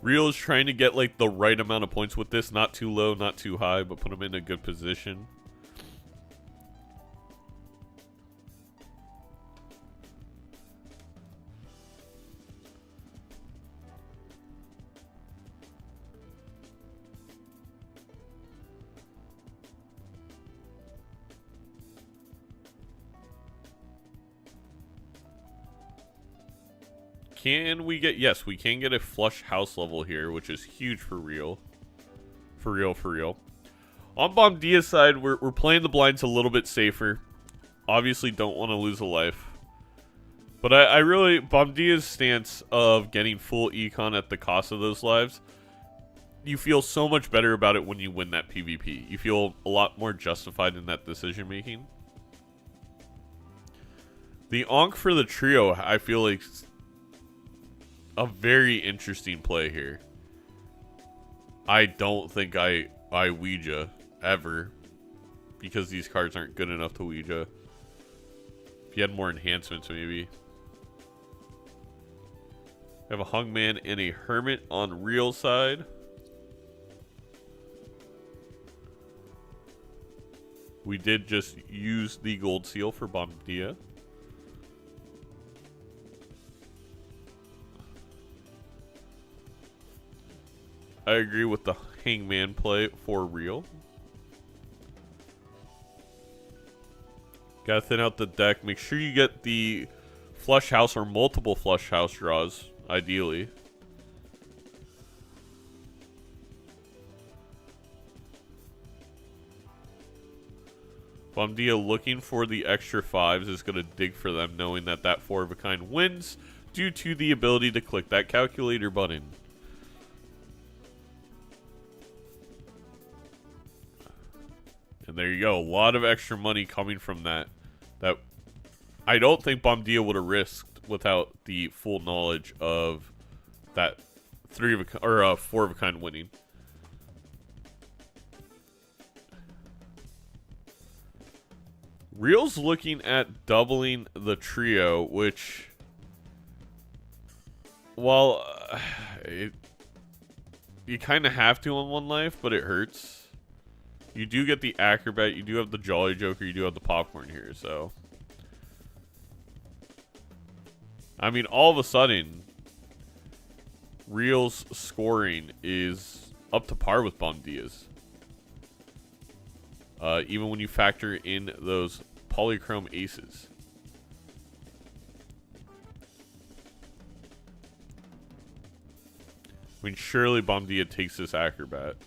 Real is trying to get like the right amount of points with this. Not too low, not too high, but put him in a good position. Can we get... Yes, we can get a flush house level here, which is huge for real. For real, for real. On Bomdia's side, we're playing the blinds a little bit safer. Obviously don't want to lose a life. But I really... Bomdia's stance of getting full econ at the cost of those lives, you feel so much better about it when you win that PvP. You feel a lot more justified in that decision making. The Ankh for the trio, I feel like... a very interesting play here. I don't think I Ouija ever, because these cards aren't good enough to Ouija. If you had more enhancements, maybe. We have a Hungman and a Hermit on real side. We did just use the gold seal for Bomdia. I agree with the Hangman play for real. Gotta thin out the deck. Make sure you get the flush house or multiple flush house draws, ideally. Bomdia looking for the extra 5s is going to dig for them, knowing that that 4 of a kind wins due to the ability to click that calculator button. And there you go. A lot of extra money coming from that. That I don't think Bomdia would have risked without the full knowledge of that 4 of a kind winning. Real's looking at doubling the trio, which, while you kind of have to on 1 life, but it hurts. You do get the Acrobat, you do have the Jolly Joker, you do have the Popcorn here, so. I mean, all of a sudden, Real's scoring is up to par with Bomdia's. Even when you factor in those Polychrome Aces. I mean, surely Bomdia takes this Acrobat.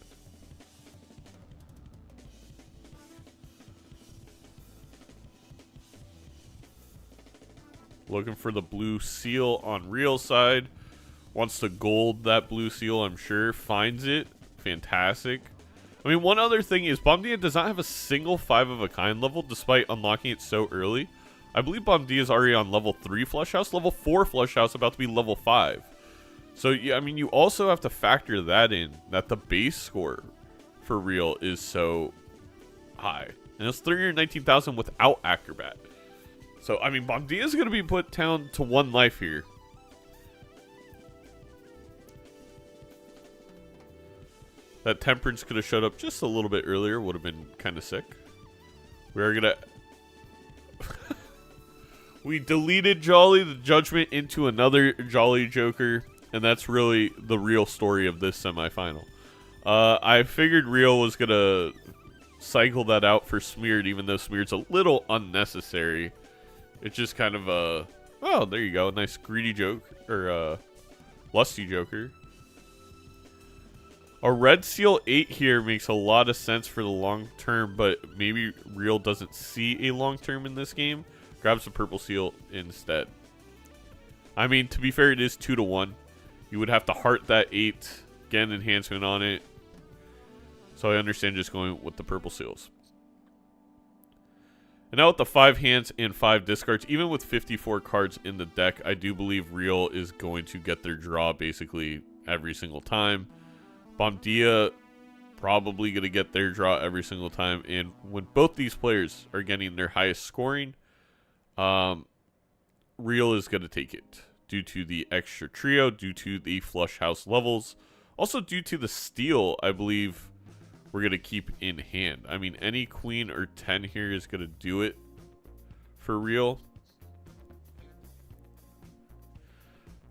Looking for the blue seal on real side. Wants to gold that blue seal, I'm sure. Finds it. Fantastic. I mean, one other thing is Bomdia does not have a single 5 of a kind level despite unlocking it so early. I believe Bomdia is already on level 3 flush house, level 4 flush house, about to be level 5. So, yeah, I mean, you also have to factor that in, that the base score for real is so high. And it's 319,000 without Acrobat. So, I mean, Bombardier is going to be put down to 1 life here. That Temperance could have showed up just a little bit earlier. Would have been kind of sick. We are going to... We deleted Jolly the Judgment into another Jolly Joker. And that's really the real story of this semifinal. I figured Real was going to cycle that out for Smeared, even though Smeared's a little unnecessary. It's just kind of a... Oh, there you go. Nice greedy joke. Or, lusty Joker. A Red Seal 8 here makes a lot of sense for the long term, but maybe Real doesn't see a long term in this game. Grabs the Purple Seal instead. I mean, to be fair, it is 2-1. You would have to heart that 8, get an enhancement on it. So I understand just going with the Purple Seals. And now with the 5 hands and 5 discards, even with 54 cards in the deck, I do believe Real is going to get their draw basically every single time. Bombardier probably going to get their draw every single time. And when both these players are getting their highest scoring, Real is going to take it. Due to the extra trio, due to the flush house levels. Also due to the steal, I believe we're going to keep in hand. I mean, any queen or 10 here is going to do it for Real.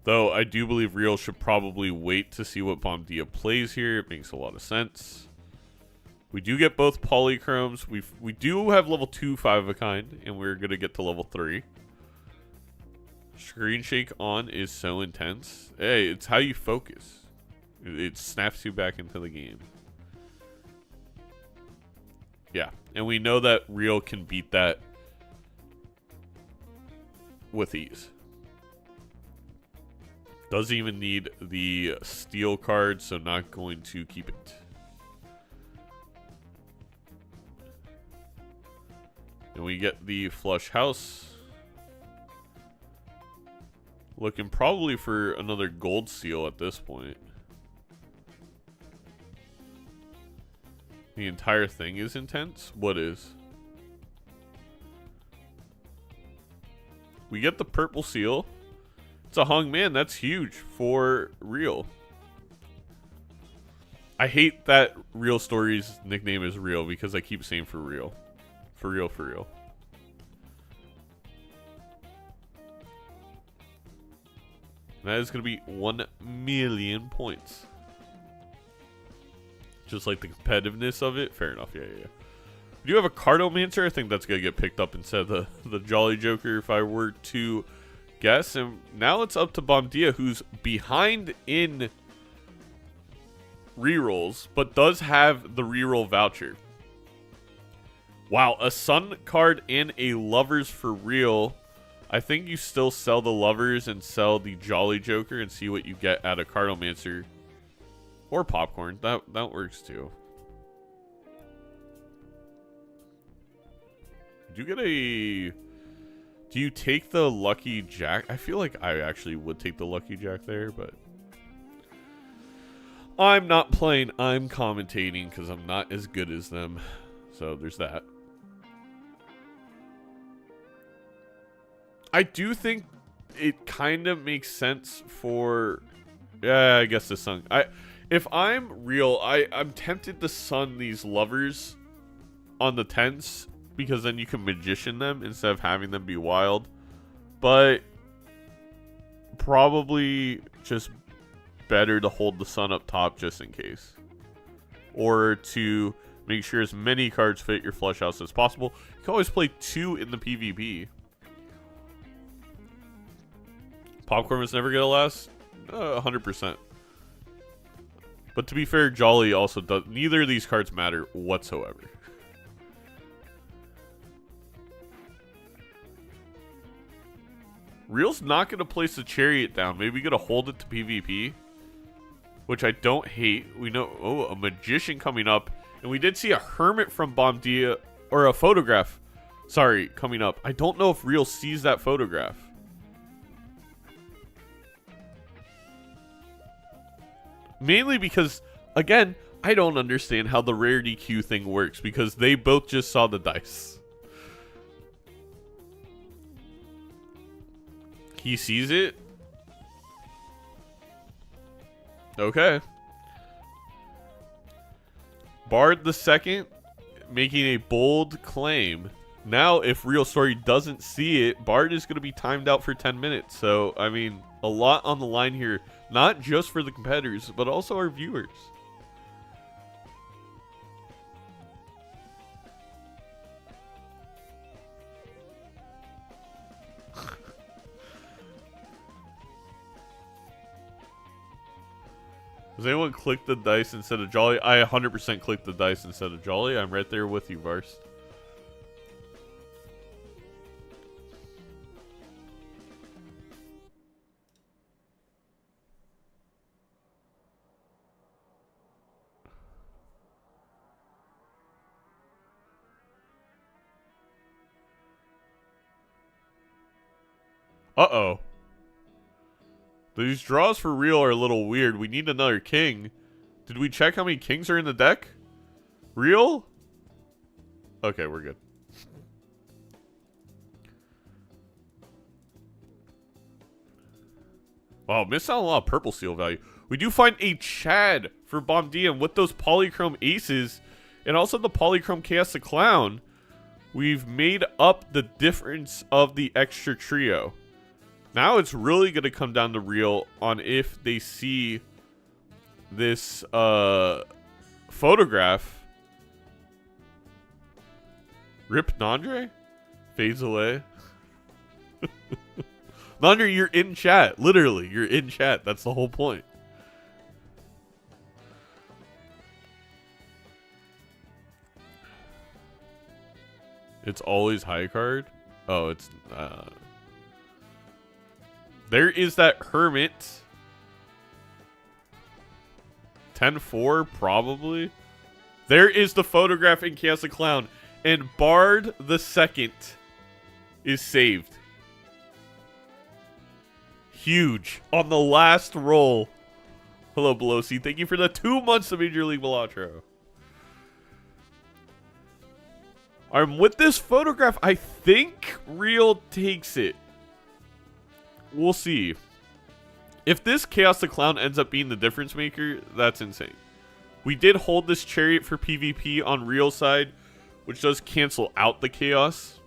Though I do believe Real should probably wait to see what Bombardier plays here. It makes a lot of sense. We do get both polychromes. We do have level 2 5 of a kind, and we're going to get to level 3. Screen shake on is so intense. Hey, it's how you focus. It snaps you back into the game. Yeah, and we know that Real can beat that with ease. Doesn't even need the steel card, so not going to keep it. And we get the flush house. Looking probably for another gold seal at this point. The entire thing is intense? What is? We get the purple seal. It's a hung man. That's huge for Real. I hate that Real Story's nickname is Real because I keep saying for real. For real, for real. That is going to be 1,000,000 points. Just like the competitiveness of it. Fair enough. Yeah. We do have a Cardomancer. I think that's going to get picked up instead of the Jolly Joker if I were to guess. And now it's up to Bombardier, who's behind in rerolls, but does have the reroll voucher. Wow, a Sun card and a Lovers for Real. I think you still sell the Lovers and sell the Jolly Joker and see what you get out of Cardomancer. Or Popcorn. That works too. Do you take the Lucky Jack? I feel like I actually would take the Lucky Jack there, but I'm not playing. I'm commentating because I'm not as good as them. So there's that. I do think it kind of makes sense for... Yeah, I guess the Sun... If I'm Real, I'm tempted to Sun these Lovers on the 10s because then you can Magician them instead of having them be wild. But probably just better to hold the Sun up top just in case. Or to make sure as many cards fit your flush house as possible. You can always play 2 in the PvP. Popcorn is never going to last? 100%. But to be fair, Jolly also does... Neither of these cards matter whatsoever. Real's not going to place the Chariot down. Maybe going to hold it to PvP. Which I don't hate. We know... Oh, a Magician coming up. And we did see a Hermit from Bombardier. Or a photograph. Sorry, coming up. I don't know if Real sees that photograph. Mainly because, again, I don't understand how the rarity queue thing works because they both just saw the dice. He sees it. Okay. Bard the second making a bold claim. Now, if Real Story doesn't see it, Bard is going to be timed out for 10 minutes. So, I mean, a lot on the line here. Not just for the competitors, but also our viewers. Does anyone click the dice instead of Jolly? I 100% clicked the dice instead of Jolly. I'm right there with you, Vars. Uh-oh. These draws for Real are a little weird. We need another king. Did we check how many kings are in the deck? Real? Okay, we're good. Wow, missed out on a lot of purple seal value. We do find a Chad for Bomb DM with those polychrome aces and also the polychrome Chaos the Clown. We've made up the difference of the extra trio. Now it's really going to come down to Real on if they see this photograph. Rip Nandre? Fades away. Nandre, you're in chat. Literally, you're in chat. That's the whole point. It's always high card? Oh, it's... There is that Hermit. 10-4, probably. There is the photograph in Chaos the Clown. And Bard the second is saved. Huge. On the last roll. Hello, Belosi. Thank you for the 2 months of Major League Balatro. With this photograph, I think Real takes it. We'll see. If this Chaos the Clown ends up being the difference maker, that's insane. We did hold this Chariot for PvP on Real side, which does cancel out the Chaos.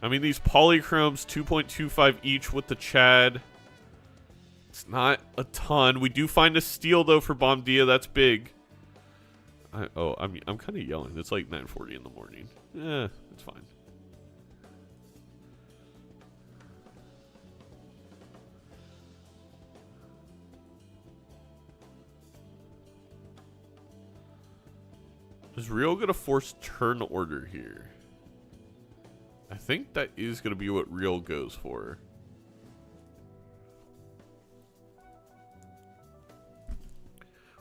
I mean, these polychromes, 2.25 each with the Chad. It's not a ton. We do find a steal, though, for Bomdia. That's big. I'm kind of yelling. It's like 9:40 in the morning. It's fine. Is Real gonna force turn order here? I think that is gonna be what Real goes for.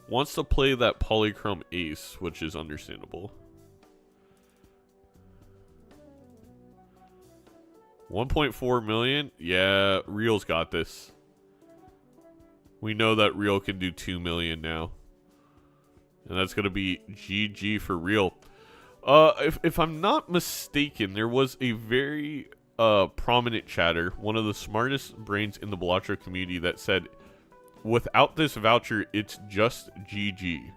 Wants to play that polychrome ace, which is understandable. 1.4 million? Yeah, Real's got this. We know that Real can do 2 million now. And that's going to be GG for Real. If I'm not mistaken, there was a very prominent chatter, one of the smartest brains in the Balatro community, that said, without this voucher, it's just GG.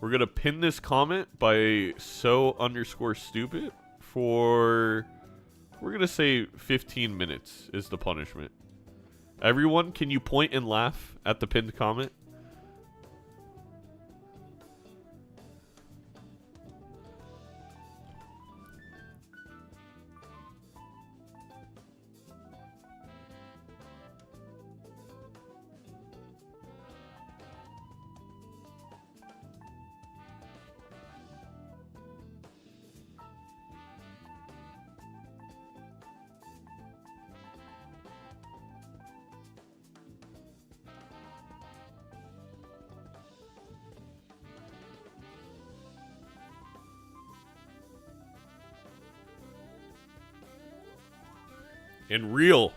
We're going to pin this comment by so_stupid for, we're going to say 15 minutes is the punishment. Everyone, can you point and laugh at the pinned comment? And Real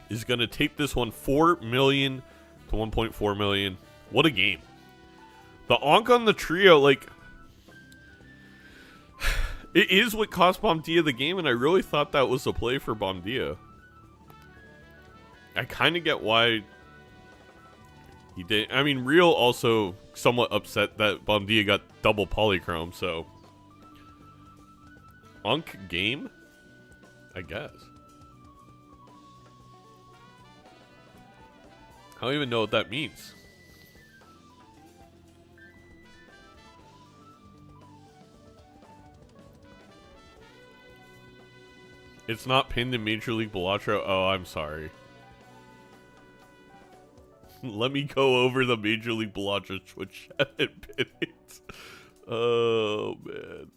is going to take this one 4 million to 1.4 million. What a game. The Onk on the trio, like, it is what cost Bomdia the game, and I really thought that was a play for Bomdia. I kind of get why he did. I mean, Real also somewhat upset that Bomdia got double polychrome, so Onk game, I guess. I don't even know what that means. It's not pinned in Major League Balatro. Oh, I'm sorry. Let me go over the Major League Balatro Twitch chat and pin it. Oh, man.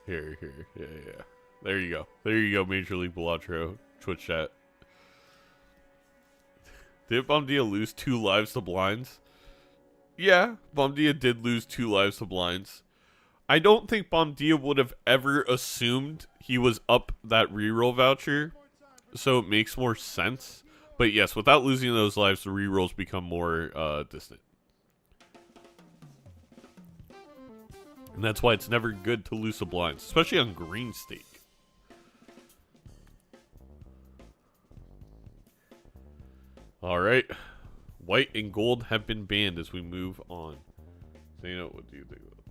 Here. Yeah. There you go, Major League Balatro Twitch chat. Did Bomdia lose 2 lives to blinds? Yeah, Bomdia did lose 2 lives to blinds. I don't think Bomdia would have ever assumed he was up that reroll voucher, so it makes more sense. But yes, without losing those lives, the rerolls become more distant. And that's why it's never good to lose to blinds, especially on green stake. Alright. White and gold have been banned as we move on. Zeno, what do you think about that?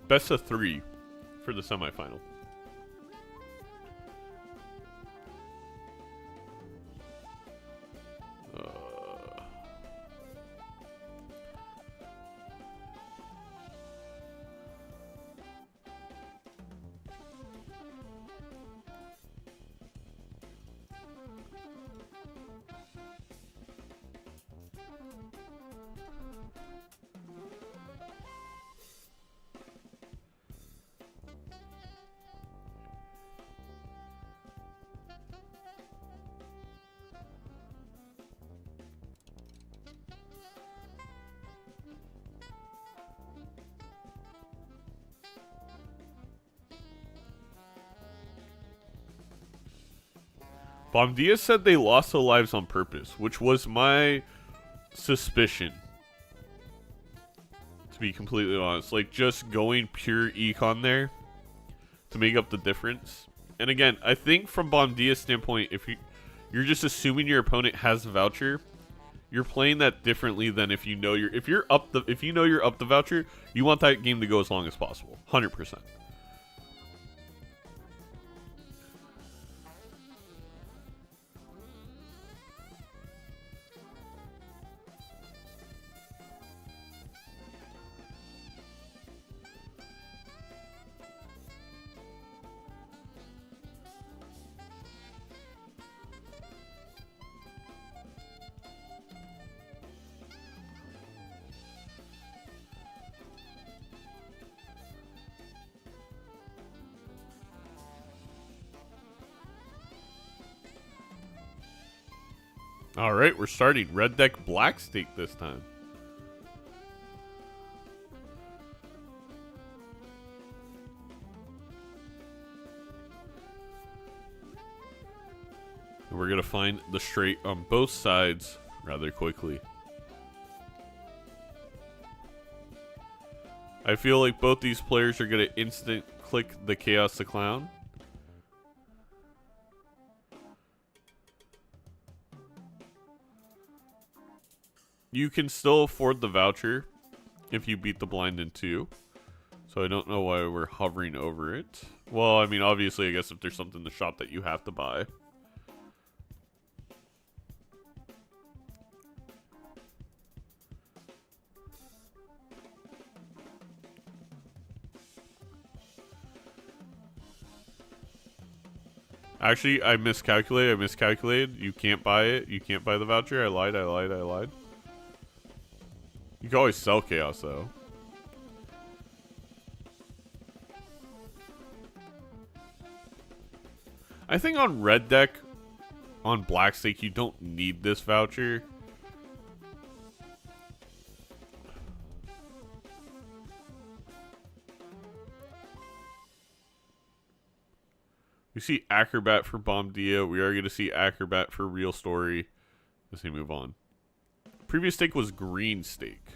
Best of 3 for the semifinal. Bomdia said they lost their lives on purpose, which was my suspicion. To be completely honest, like just going pure econ there to make up the difference. And again, I think from Bomdia's standpoint, if you're just assuming your opponent has a voucher, you're playing that differently than if you know if you're up the voucher, you want that game to go as long as possible, 100%. All right, we're starting red deck black stake this time. And we're going to find the straight on both sides rather quickly. I feel like both these players are going to instant click the Chaos the Clown. You can still afford the voucher if you beat the blind in 2. So I don't know why we're hovering over it. Well, I mean, obviously, I guess if there's something in the shop that you have to buy. Actually, I miscalculated. You can't buy it. You can't buy the voucher. I lied. You can always sell chaos, though. I think on red deck, on black stake, you don't need this voucher. We see Acrobat for Bomdia. We are going to see Acrobat for Real Story. Let's see, move on. Previous stake was green stake.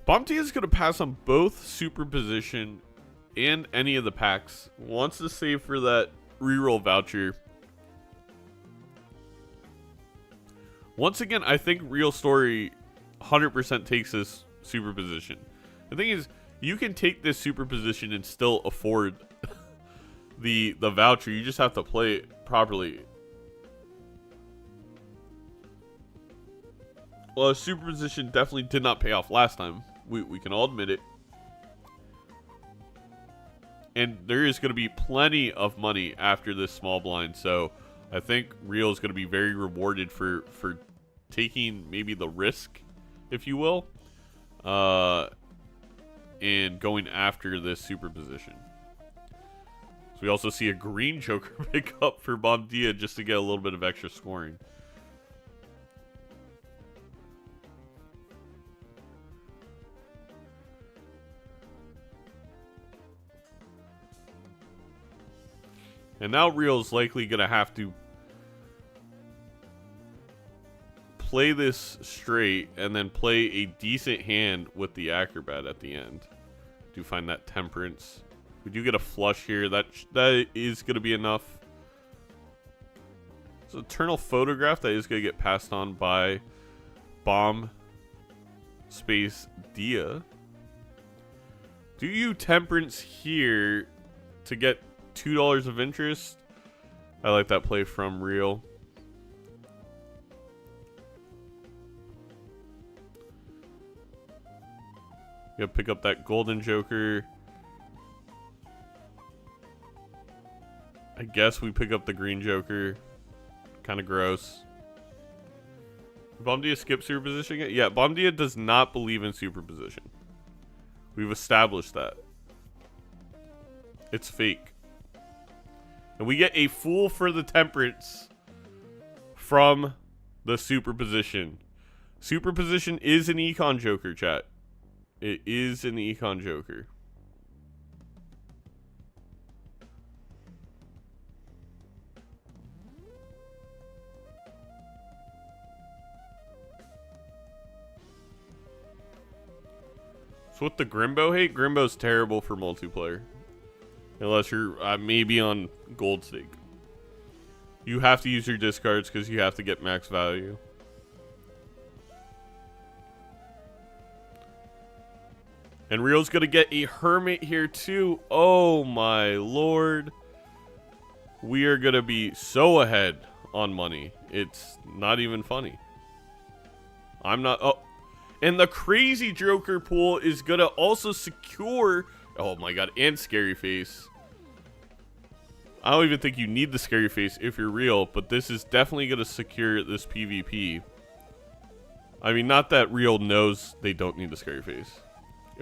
Bomtia is going to pass on both superposition and any of the packs. Wants to save for that reroll voucher. Once again, I think Real Story 100% takes this superposition. The thing is, you can take this superposition and still afford the voucher. You just have to play it properly. Well, superposition definitely did not pay off last time. We can all admit it. And there is going to be plenty of money after this small blind. So I think Real is going to be very rewarded for taking maybe the risk, if you will. And going after this superposition. So we also see a green Joker pick up for Bomdia just to get a little bit of extra scoring. And now Real's likely going to have to play this straight and then play a decent hand with the Acrobat at the end to find that Temperance. We do get a flush here. That is going to be enough. So Eternal Photograph, that is going to get passed on by Bomb Space Dia. Do you Temperance here to get $2 of interest? I like that play from Real. You gotta pick up that golden Joker. I guess we pick up the green Joker. Kind of gross. Bomdia skip superposition yet? Yeah, Bomdia does not believe in superposition. We've established that. It's fake. And we get a Fool for the Temperance from the superposition. Superposition is an Econ Joker, chat. It is an Econ Joker. So with the Grimbo hate, Grimbo's terrible for multiplayer. Unless you're maybe on gold stake. You have to use your discards because you have to get max value. And Real's going to get a Hermit here too. Oh my lord. We are going to be so ahead on money. It's not even funny. I'm not... Oh. And the crazy Joker pool is going to also secure... Oh my god, and Scary Face. I don't even think you need the Scary Face if you're Real, but this is definitely going to secure this PvP. I mean, not that Real knows they don't need the Scary Face.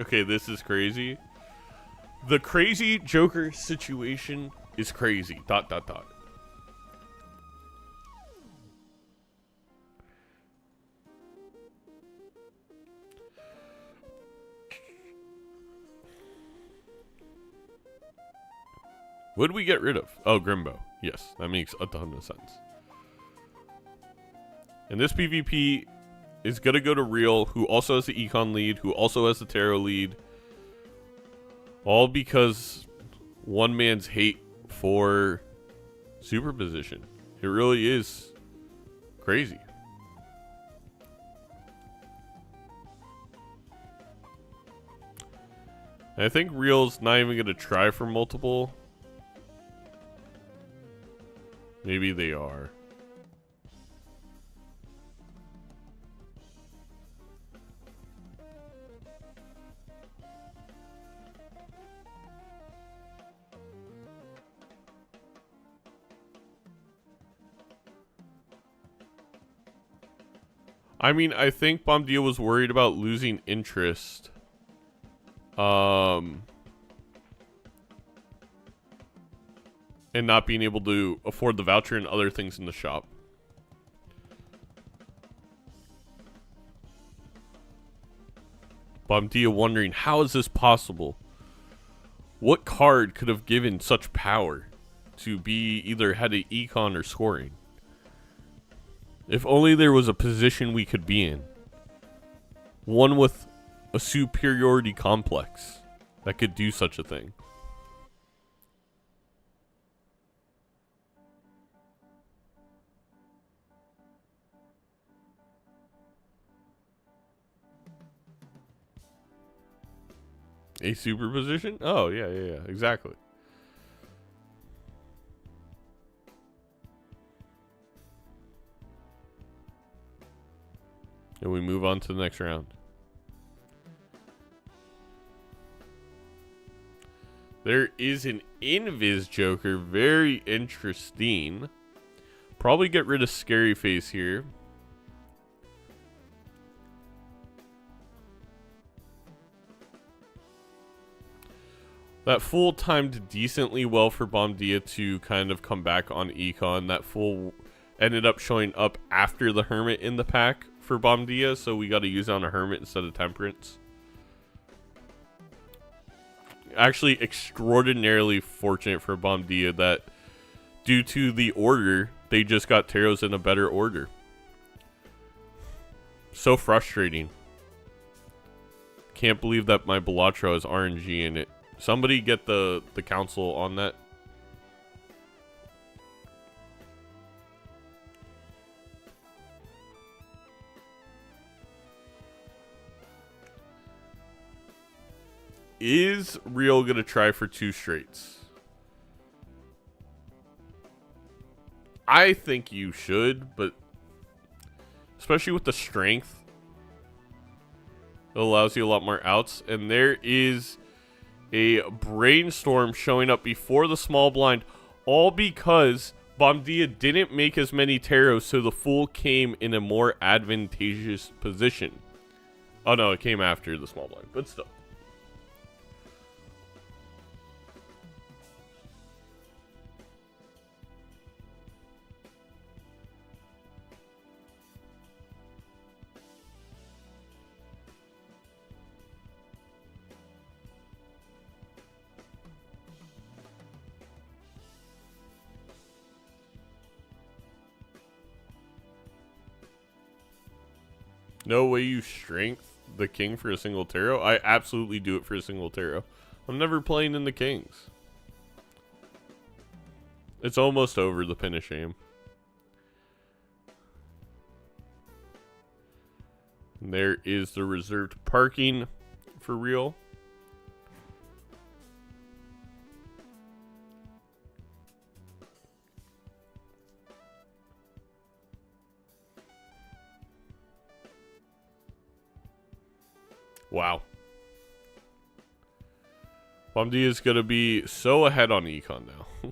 Okay, this is crazy. The crazy Joker situation is crazy. ... What did we get rid of? Oh, Grimbo. Yes, that makes a ton of sense. And this PvP is going to go to Real, who also has the Econ lead, who also has the Tarot lead. All because one man's hate for superposition. It really is crazy. And I think Real's not even going to try for multiple. Maybe they are. I mean, I think Bomdia was worried about losing interest. And not being able to afford the voucher and other things in the shop. Bomdia wondering, how is this possible? What card could have given such power to be either had an econ or scoring? If only there was a position we could be in. One with a superiority complex that could do such a thing. A superposition? Oh, yeah, exactly. And we move on to the next round. There is an Invis Joker. Very interesting. Probably get rid of Scary Face here. That full timed decently well for Bomdia to kind of come back on Econ. That full ended up showing up after the Hermit in the pack for Bomdia, so we got to use it on a Hermit instead of Temperance. Actually, extraordinarily fortunate for Bomdia that due to the order, they just got Taros in a better order. So frustrating. Can't believe that my Balatro has RNG in it. Somebody get the council on that. Is Real gonna try for 2 straights? I think you should, but especially with the strength, it allows you a lot more outs. And there is a Brainstorm showing up before the small blind, all because Bomdia didn't make as many Taros, so the Fool came in a more advantageous position. Oh no, it came after the small blind, but still. No way you strength the king for a single tarot? I absolutely do it for a single tarot. I'm never playing in the kings. It's almost over, the pin of shame. And there is the reserved parking for Real. Wow. Bomdia is going to be so ahead on Econ now.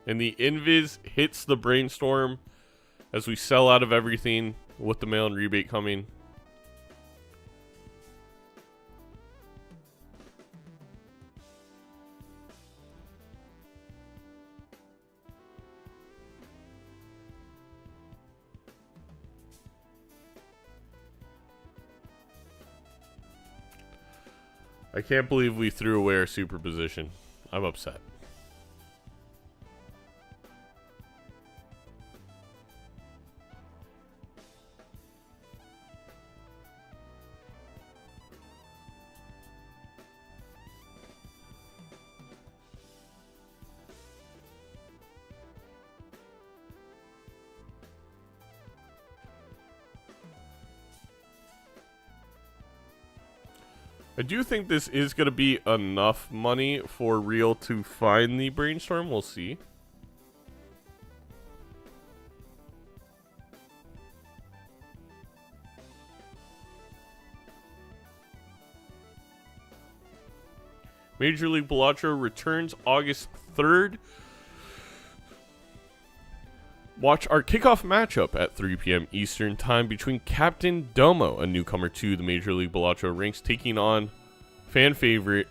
And the Invis hits the Brainstorm as we sell out of everything with the mail and rebate coming. I can't believe we threw away our superposition. I'm upset. I do think this is going to be enough money for Real to find the brainstorm. We'll see. Major League Balatro returns August 3rd. Watch our kickoff matchup at 3 p.m. Eastern Time between Captain Domo, a newcomer to the Major League Balatro ranks, taking on fan favorite,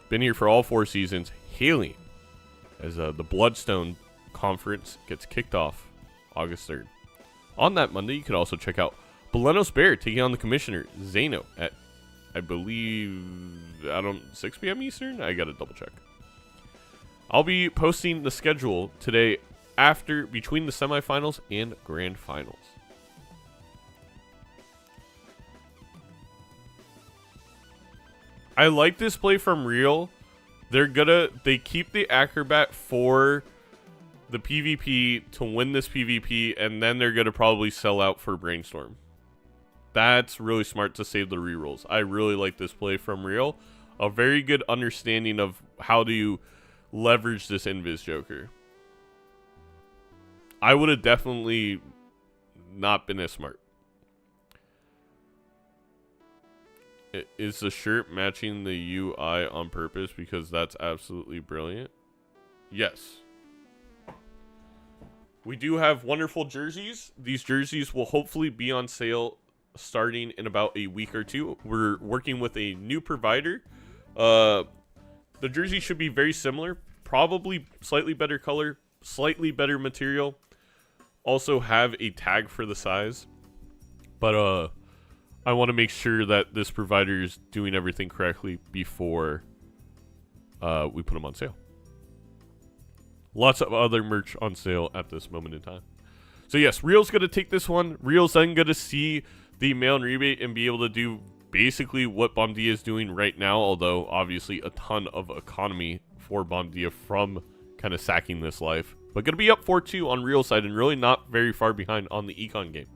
been here for all 4 seasons, Haley, as the Bloodstone Conference gets kicked off August 3rd. On that Monday, you can also check out Belenos Bear taking on the Commissioner, Zeno, at, I believe, 6 p.m. Eastern? I gotta double check. I'll be posting the schedule today between the semifinals and grand finals. I like this play from Real. They keep the Acrobat for the PvP to win this PvP, and then they're gonna probably sell out for Brainstorm. That's really smart to save the rerolls. I really like this play from Real. A very good understanding of how to leverage this Invis Joker. I would have definitely not been as smart. Is the shirt matching the UI on purpose? Because that's absolutely brilliant. Yes. We do have wonderful jerseys. These jerseys will hopefully be on sale starting in about a week or 2. We're working with a new provider. The jersey should be very similar. Probably slightly better color, slightly better material. Also have a tag for the size. But I want to make sure that this provider is doing everything correctly before we put them on sale. Lots of other merch on sale at this moment in time. So yes, Real's going to take this one. Real's then going to see the mail and rebate and be able to do basically what Bomdia is doing right now, although obviously a ton of economy for Bomdia from kind of sacking this life. But going to be up 4-2 on Real side and really not very far behind on the econ game.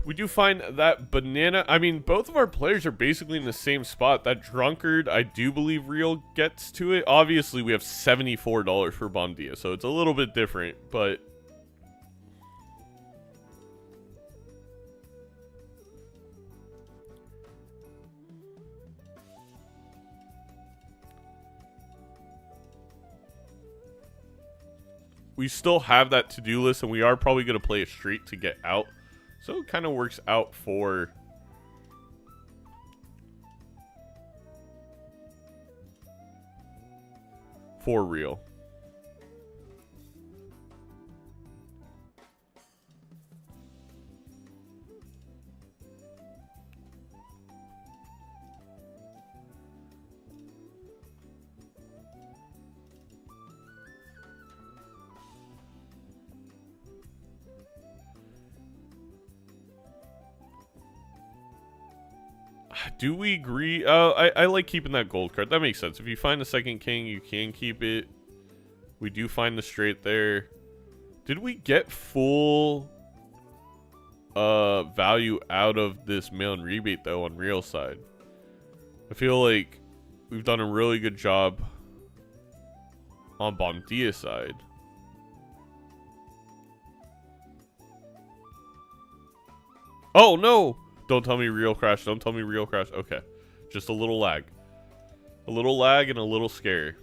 We do find that banana. I mean, both of our players are basically in the same spot. That drunkard, I do believe Real gets to it. Obviously, we have $74 for Bomdia, so it's a little bit different, but we still have that to-do list, and we are probably going to play it straight to get out. So it kind of works out for Real. Do we agree? I like keeping that gold card. That makes sense. If you find the second king, you can keep it. We do find the straight there. Did we get full value out of this mail and rebate, though, on Real side? I feel like we've done a really good job on Bomdia's side. Oh, no! Don't tell me real crash. Don't tell me real crash. Okay. Just a little lag. A little lag and a little scare.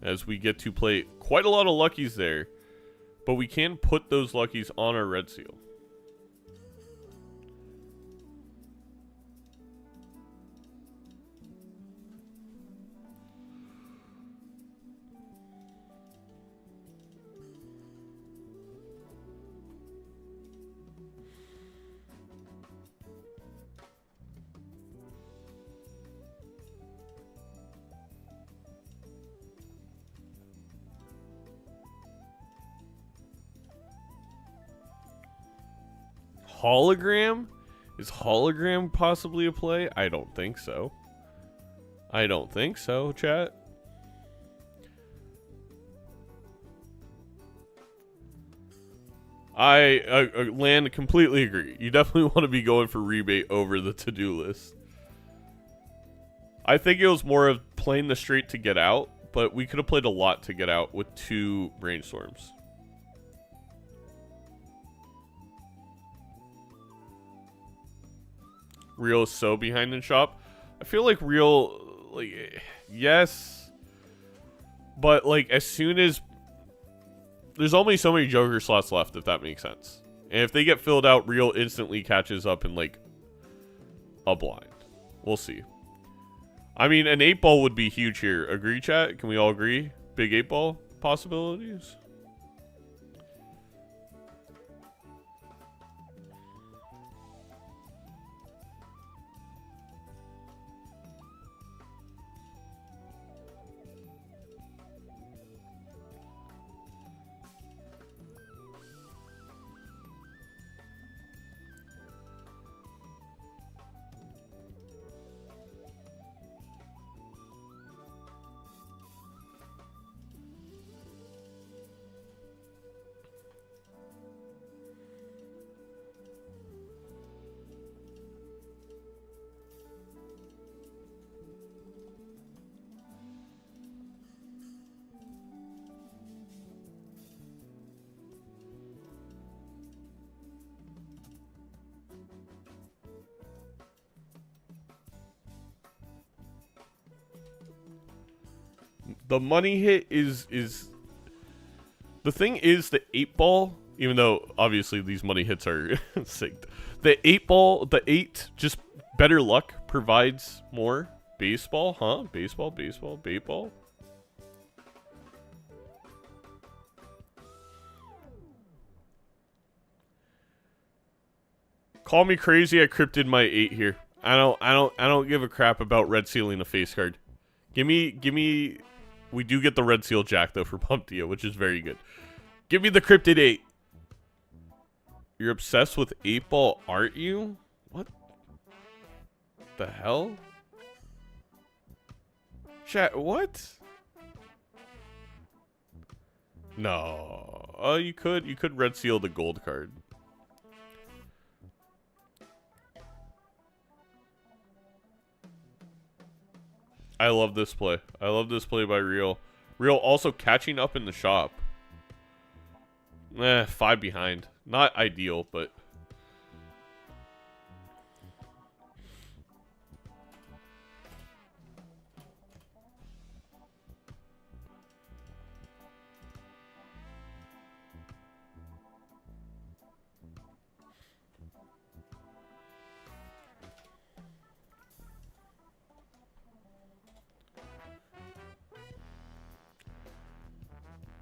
As we get to play quite a lot of luckies there. But we can put those luckies on our red seal. Hologram? Is hologram possibly a play? I don't think so. I don't think so, chat. Land, completely agree. You definitely want to be going for rebate over the to-do list. I think it was more of playing the straight to get out, but we could have played a lot to get out with 2 brainstorms. Real is so behind in shop. I feel like Real, like, yes, but like as soon as there's only so many Joker slots left, if that makes sense, and if they get filled out, Real instantly catches up in like a blind. We'll see. I mean, an 8-ball would be huge here. Agree, chat? Can we all agree? Big 8-ball possibilities. The money hit is the thing is the 8-ball, even though obviously these money hits are synced. The 8-ball, the 8, just better luck provides more. Baseball, huh? Baseball, baseball. Call me crazy, I cryptid my 8 here. I don't give a crap about red sealing a face card. Give me we do get the red seal jack though for Pumptia, which is very good. Give me the cryptid 8. You're obsessed with 8-ball, aren't you? What the hell? Chat, what? No. Oh, you could red seal the gold card. I love this play. I love this play by Real. Real also catching up in the shop. 5 behind. Not ideal, but...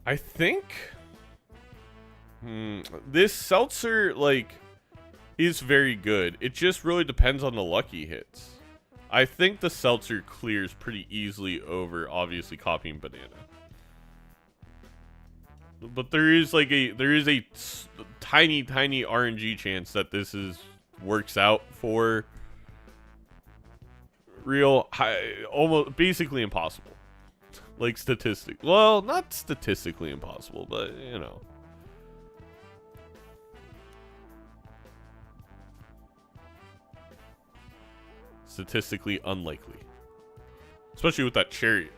I think this seltzer, like, is very good. It just really depends on the lucky hits. I think the seltzer clears pretty easily over, obviously, copying banana. But there is a tiny RNG chance that this works out for real, almost basically impossible. Like well, not statistically impossible, but you know. Statistically unlikely. Especially with that chariot.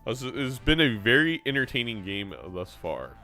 It's been a very entertaining game thus far.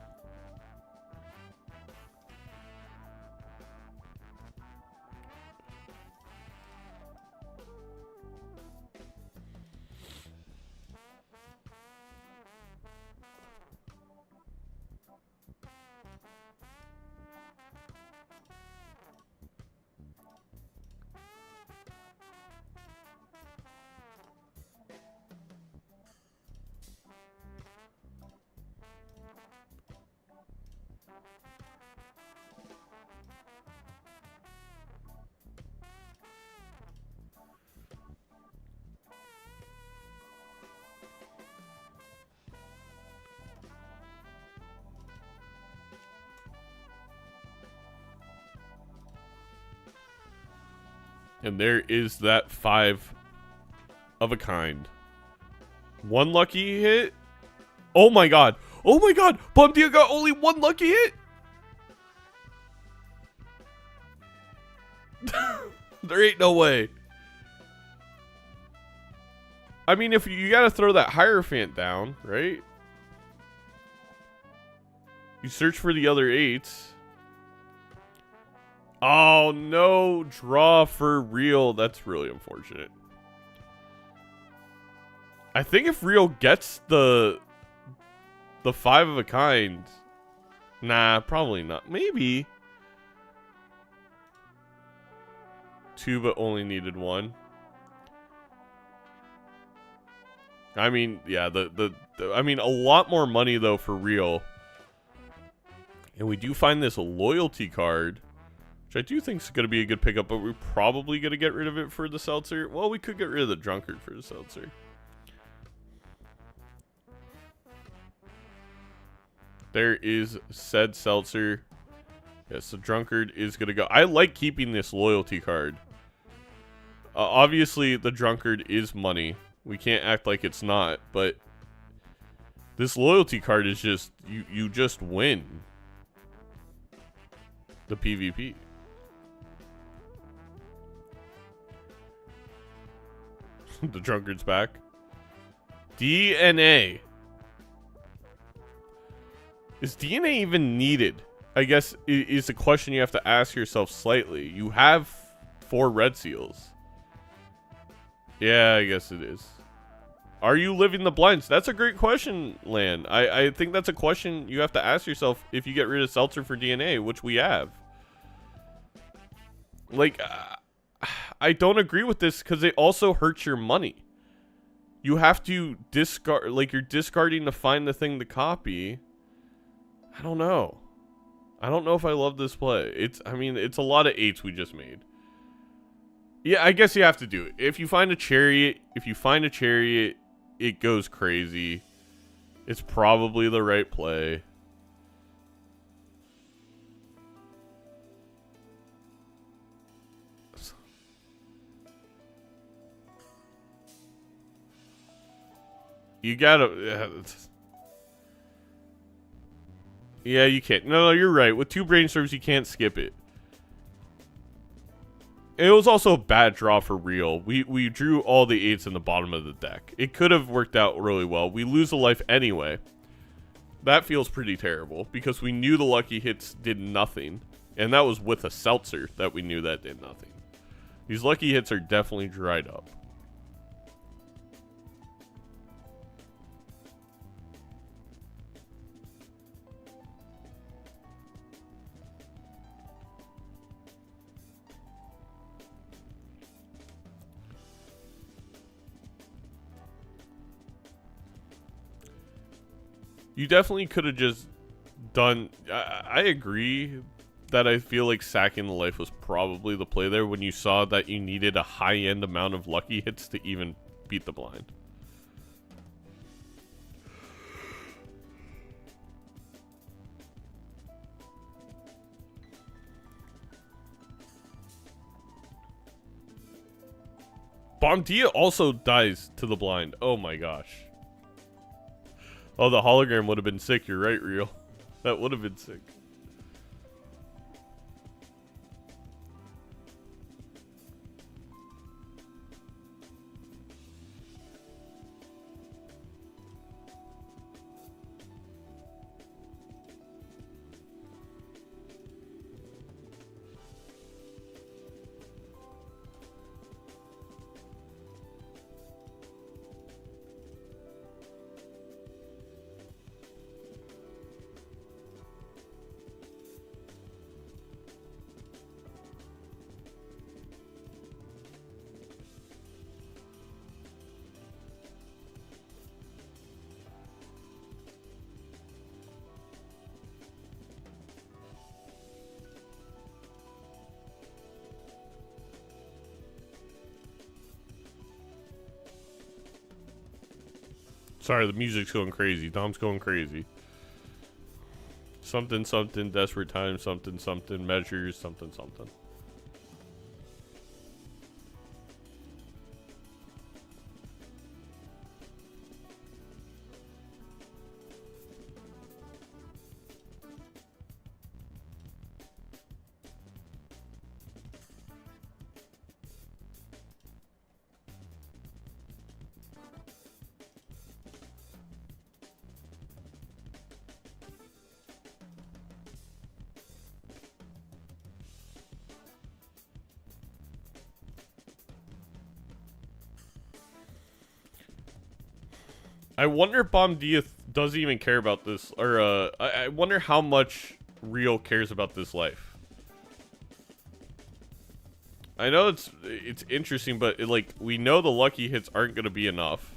And there is that 5 of a kind. One lucky hit. Oh my god. Oh my god. Bumdia got only 1 lucky hit. There ain't no way. I mean, if you gotta throw that Hierophant down, right? You search for the other 8s. Oh, no. Draw for real. That's really unfortunate. I think if real gets the 5 of a kind. Nah, probably not. Maybe. 2, but only needed 1. I mean, yeah, I mean, a lot more money, though, for real. And we do find this loyalty card, which I do think is going to be a good pickup, but we're probably going to get rid of it for the Seltzer. Well, we could get rid of the Drunkard for the Seltzer. There is said Seltzer. Yes, the Drunkard is going to go. I like keeping this loyalty card. Obviously, the Drunkard is money. We can't act like it's not, but this loyalty card is just, you just win the PvP. The Drunkard's back. DNA. Is DNA even needed? I guess is the question you have to ask yourself slightly. You have 4 red seals. Yeah, I guess it is. Are you living the blinds? That's a great question, Lan. I think that's a question you have to ask yourself if you get rid of Seltzer for DNA, which we have. Like, I don't agree with this because it also hurts your money. You have to discard, like, you're discarding to find the thing to copy. I don't know. I don't know if I love this play. I mean, it's a lot of 8s we just made. Yeah, I guess you have to do it. If you find a chariot, it goes crazy. It's probably the right play. You gotta... Yeah, you can't. No, you're right. With 2 brainstorms, you can't skip it. It was also a bad draw for real. We drew all the 8s in the bottom of the deck. It could have worked out really well. We lose a life anyway. That feels pretty terrible because we knew the lucky hits did nothing. And that was with a Seltzer that we knew that did nothing. These lucky hits are definitely dried up. You definitely could have just done... I agree that I feel like sacking the life was probably the play there when you saw that you needed a high-end amount of lucky hits to even beat the blind. Bomdia also dies to the blind. Oh my gosh. Oh, the hologram would have been sick. You're right, Real. That would have been sick. Sorry, the music's going crazy. Dom's going crazy. Something, something, desperate times, something, something, measures, something, something. I wonder if Bomdia doesn't even care about this, or I wonder how much Rio cares about this life. I know it's interesting, but like we know the lucky hits aren't gonna be enough.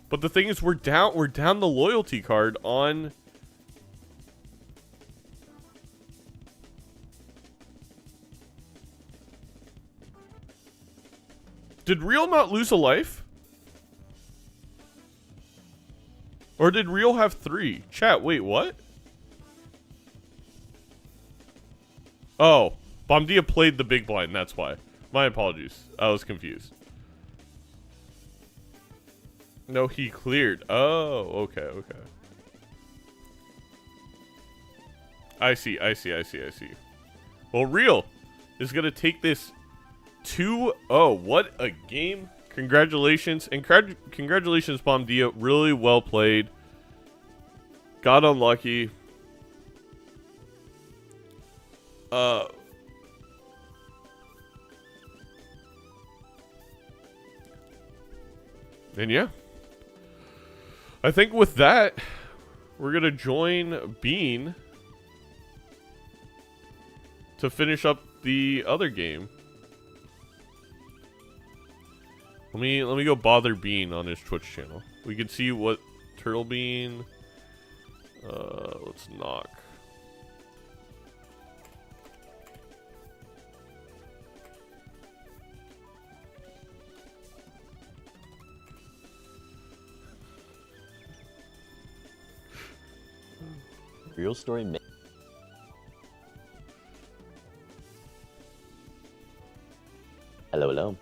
But the thing is, we're down the loyalty card on. Did Real not lose a life? Or did Real have 3? Chat, wait, what? Oh, Bomdia played the big blind, that's why. My apologies. I was confused. No, he cleared. Oh, okay, okay. I see. Well, Real is going to take this 2-0. What a game. Congratulations. And congratulations, Bomdia. Really well played. Got unlucky. And yeah. I think with that, we're going to join Bean to finish up the other game. Let me go bother Bean on his Twitch channel. We can see what Turtle Bean. Let's knock. Real story. Hello, hello.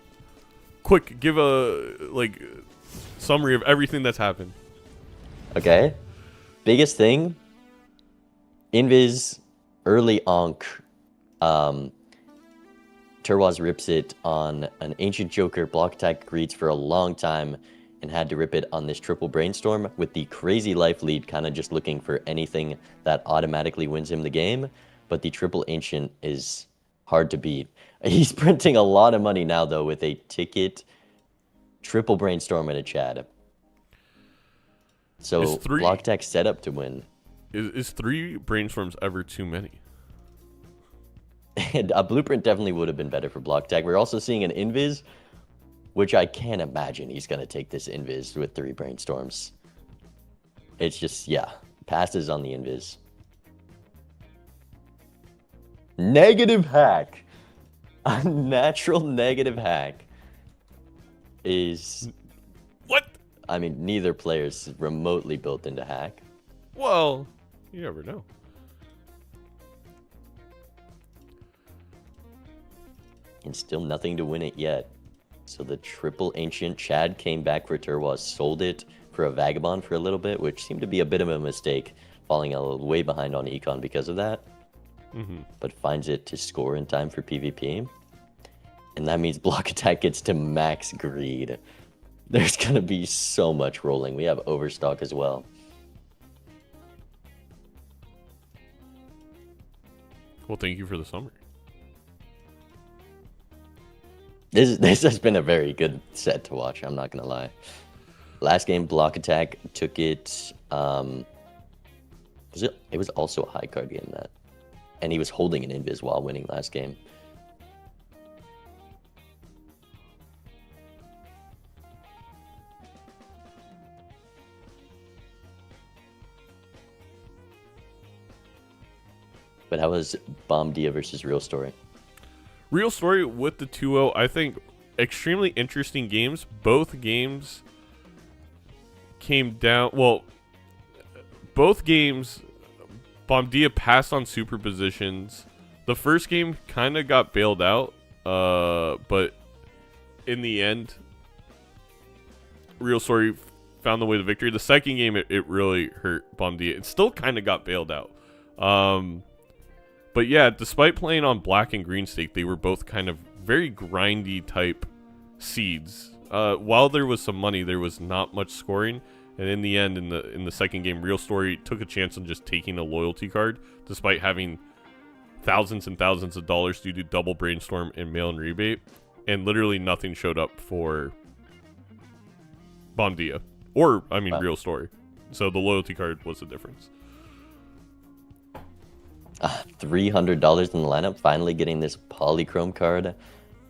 Quick, give a summary of everything that's happened. Okay. Biggest thing. Invis early Onk. Turwaz rips it on an Ancient Joker block attack greets for a long time and had to rip it on this triple brainstorm with the crazy life lead kind of just looking for anything that automatically wins him the game. But the triple Ancient is hard to beat. He's printing a lot of money now though with a ticket triple brainstorm and a Chad. So block attack set up to win. Is 3 brainstorms ever too many? And a blueprint definitely would have been better for block tag. We're also seeing an invis, which I can't imagine he's going to take this invis with 3 brainstorms. It's just, yeah, passes on the invis. Negative hack. A natural negative hack is... What? I mean, neither player's remotely built into hack. Well, you never know. And still nothing to win it yet. So the triple ancient Chad came back for Turwas, sold it for a Vagabond for a little bit, which seemed to be a bit of a mistake, falling a little way behind on Econ because of that. But finds it to score in time for PvP. And that means Block Attack gets to max greed. There's going to be so much rolling. We have Overstock as well. Well, thank you for the summary. This has been a very good set to watch, I'm not going to lie. Last game, Block Attack took it. It was also a high card game, that. And he was holding an invis while winning last game. But how was Bomb-Dia versus Real Story? Real Story with the 2-0, I think extremely interesting games. Both games came down. Well, both games, Bomb-Dia passed on superpositions. The first game kind of got bailed out, but in the end, Real Story found the way to victory. The second game, it really hurt Bomb-Dia. It still kind of got bailed out. But yeah, despite playing on black and green stake, they were both kind of very grindy type seeds. While there was some money, there was not much scoring. And in the end, in the second game, Real Story took a chance on just taking a loyalty card, despite having thousands and thousands of dollars due to double brainstorm and mail-in rebate, and literally nothing showed up for Bomb-Dia, or I mean Real Story. So the loyalty card was the difference. $300 in the lineup, finally getting this Polychrome card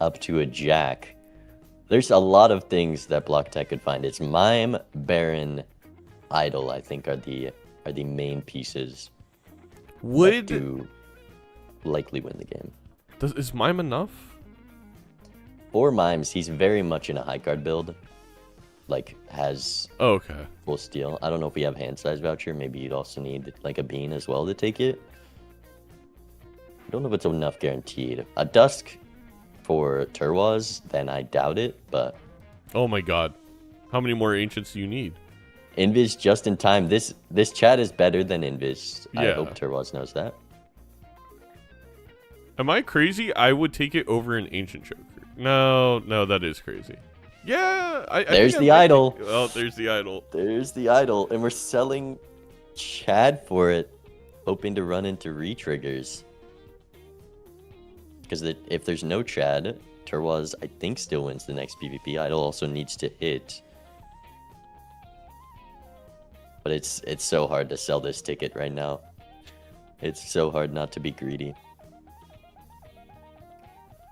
up to a Jack. There's a lot of things that Block Tech could find. It's Mime, Baron, Idol, I think are the main pieces. Would to likely win the game. Is Mime enough? For Mimes, he's very much in a high card build. Like, has okay. Full steal. I don't know if we have hand size voucher. Maybe you'd also need like a bean as well to take it. I don't know if it's enough guaranteed. A Dusk for Turwas, then I doubt it, but... Oh my god. How many more Ancients do you need? Invis just in time. This chat is better than Invis. Yeah. I hope Turwas knows that. Am I crazy? I would take it over an Ancient Joker. No, that is crazy. Yeah, there's the idol. Oh, there's the idol. There's the idol, and we're selling Chad for it, hoping to run into re-triggers. Because if there's no Chad, Turwas, I think, still wins the next PvP. Idol also needs to hit. But it's so hard to sell this ticket right now. It's so hard not to be greedy.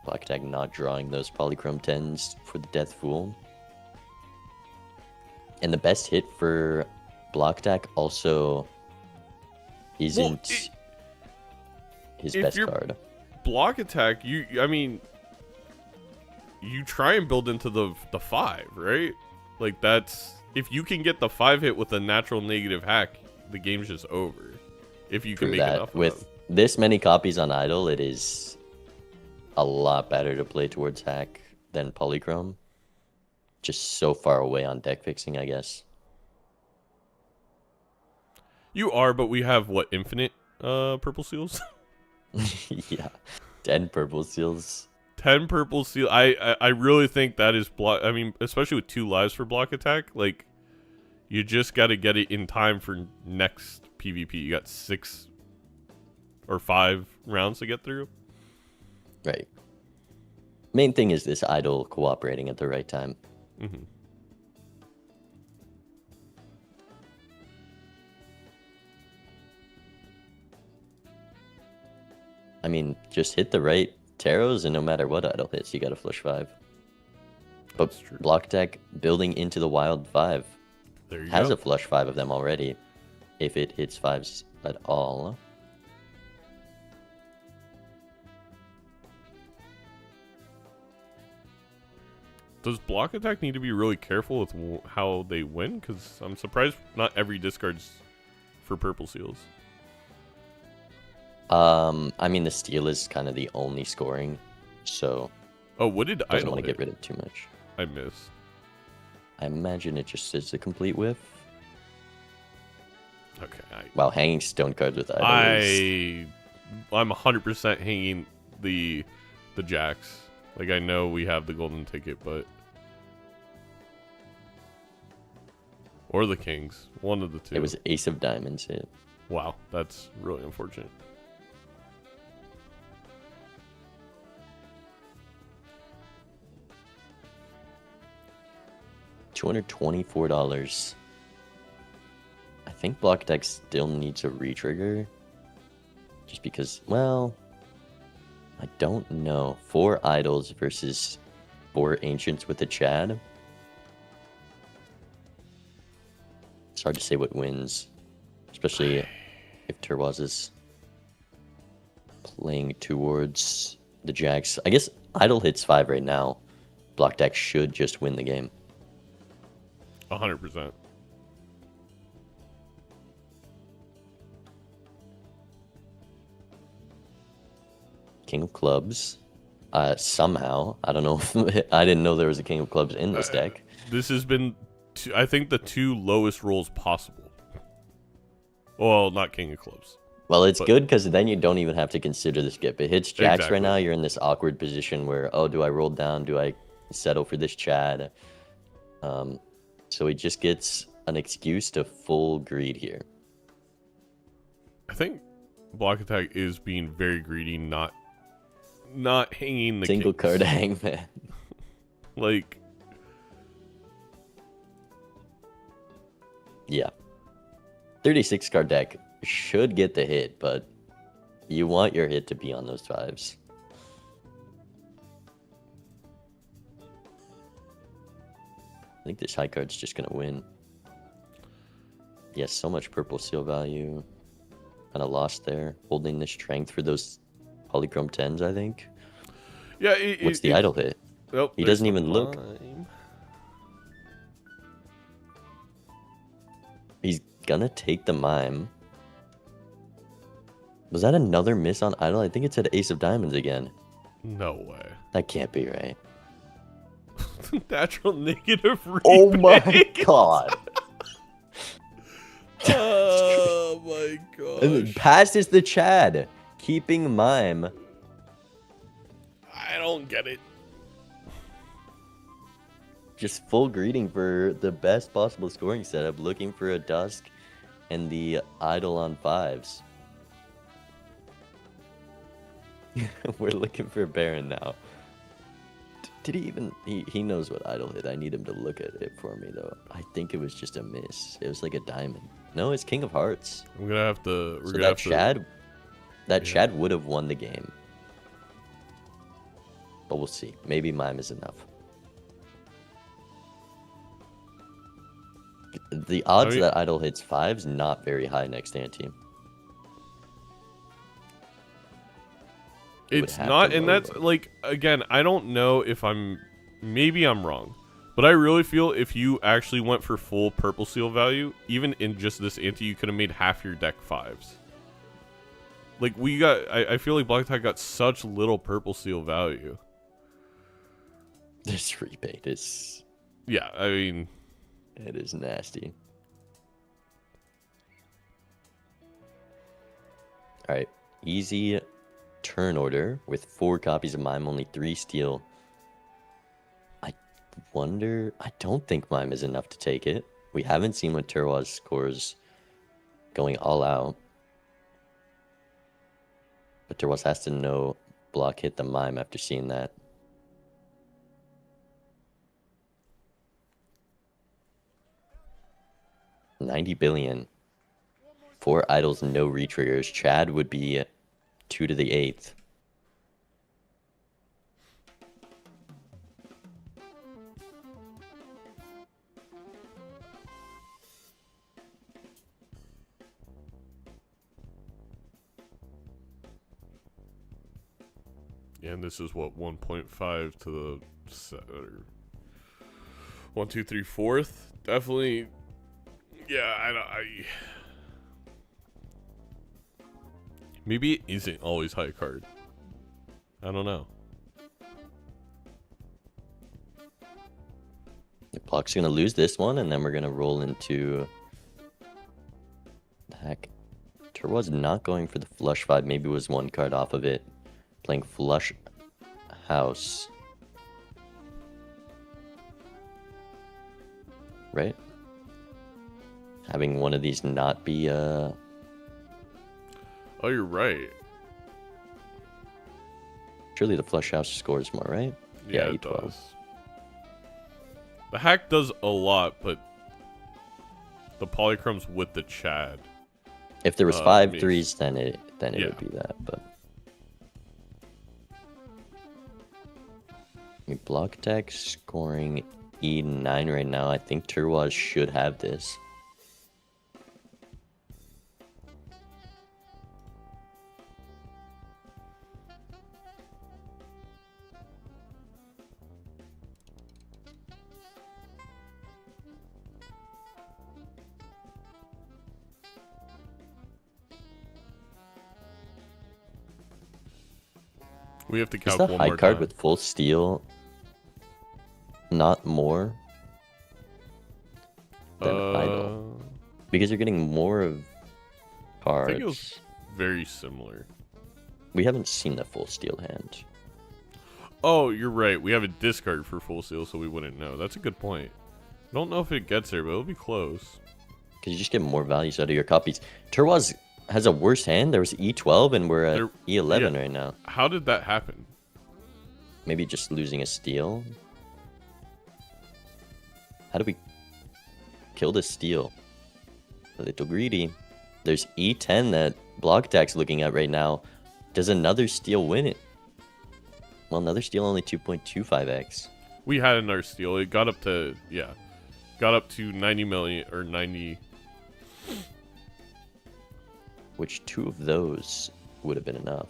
Black Attack not drawing those Polychrome 10s for the Death Fool. And the best hit for Block Attack also isn't his best card. Block Attack, I mean, you try and build into the 5, right? Like, that's... If you can get the 5 hit with a natural negative hack, the game's just over. If you can make enough with this many copies on Idol, it is a lot better to play towards hack than Polychrome. Just so far away on deck fixing, I guess. You are, but we have, what, infinite purple seals? Yeah, 10 purple seals. 10 purple seal. I really think that is block. I mean, especially with 2 lives for Block Attack, like, you just got to get it in time for next PvP. You got 6 or 5 rounds to get through. Right. Main thing is this idol cooperating at the right time. Mm-hmm. I mean, just hit the right tarots, and no matter what idol hits, you got a flush 5. But Block Attack building into the wild 5 has a flush 5 of them already, if it hits 5s at all. Does Block Attack need to be really careful with how they win? Because I'm surprised not every discard's for purple seals. I mean, the steal is kind of the only scoring, so... Oh, what did I don't Idol want to hit? get rid of too much. I missed. I imagine it just is a complete whiff. Okay. Wow, hanging stone cards with idol is... I'm 100% hanging the jacks. Like, I know we have the golden ticket, but... Or the kings. One of the two. It was ace of diamonds hit. Wow, that's really unfortunate. $224. I think block deck still needs a retrigger. Just because, well, I don't know. 4 idols versus 4 ancients with a Chad. It's hard to say what wins, especially if Turwaz is playing towards the jacks. I guess idol hits 5 right now. Block deck should just win the game. 100%. King of clubs. Somehow, I don't know if I didn't know there was a king of clubs in this deck. This has been, I think, the 2 lowest rolls possible. Well, not king of clubs. Well, it's good because then you don't even have to consider the skip. It hits jacks right now. You're in this awkward position where, oh, do I roll down? Do I settle for this Chad? So he just gets an excuse to full greed here. I think block attack is being very greedy, not hanging the single kings. Card hangman. Like, yeah, 36 card deck should get the hit, but you want your hit to be on those 5s. I think this high card's just gonna win. Yes, so much purple seal value. Kind of lost there, holding the strength for those polychrome 10s, I think. yeah. What's the idol hit? Nope, He doesn't even look. He's gonna take the mime. Was that another miss on idol? I think it said ace of diamonds again. No way. That can't be right. Natural negative rebate. Oh my god. Oh my god. And then past is the Chad. Keeping mime. I don't get it. Just full greeting for the best possible scoring setup. Looking for a dusk and the idol on 5s. We're looking for Baron now. Did he even... He knows what idol hit. I need him to look at it for me, though. I think it was just a miss. It was like a diamond. No, it's King of Hearts. I'm gonna have to... So that Chad... That Chad would have won the game. But we'll see. Maybe mime is enough. The odds that idol hits 5's not very high next ante. It's not, and that's, like, again, I don't know if maybe I'm wrong, but I really feel if you actually went for full purple seal value, even in just this ante, you could have made half your deck 5s. Like, I feel like Black Attack got such little purple seal value. This rebate is... Yeah, I mean... It is nasty. Alright, easy turn order with 4 copies of mime, only 3 steel. I wonder... I don't think mime is enough to take it. We haven't seen what Turwaz scores going all out. But Turwaz has to know block hit the mime after seeing that. $90 billion. 4 idols, no retriggers. Chad would be 2 to the 8th. Yeah, and this is what 1.5 to the 1, 2, 3, 4th. Definitely. Yeah, I maybe it isn't always high card. I don't know. Block's gonna lose this one, and then we're gonna roll into... The heck? Turbo's not going for the flush 5. Maybe it was one card off of it. Playing flush house. Right? Having one of these not be, Oh, you're right. Surely the flush house scores more, right? Yeah, it E12. does. The hack does a lot, but the polychrome's with the Chad. If there was 5 makes- threes, then it Yeah. would be that, but... Block attack scoring E9 right now. I think Turwaz should have this. We have to Is count the one high more card time. with full steal not more than idle? Because you're getting more of I cards. think it was very similar. We haven't seen the full steal hand. Oh, you're right. We have a discard for full seal, so we wouldn't know. That's a good point. I don't know if it gets there, but it'll be close. Because you just get more values out of your copies. Turwaz has a worse hand. There was E12 and we're at There- E11 yeah. right now. How did that happen? Maybe just losing a steal. How do we kill this steal? A little greedy. There's E10 that Block Attack's looking at right now. Does another steal win it? Well, another steal only 2.25x. We had another steal. It got up to, yeah. Got up to 90 million, or 90. Which 2 of those would have been enough.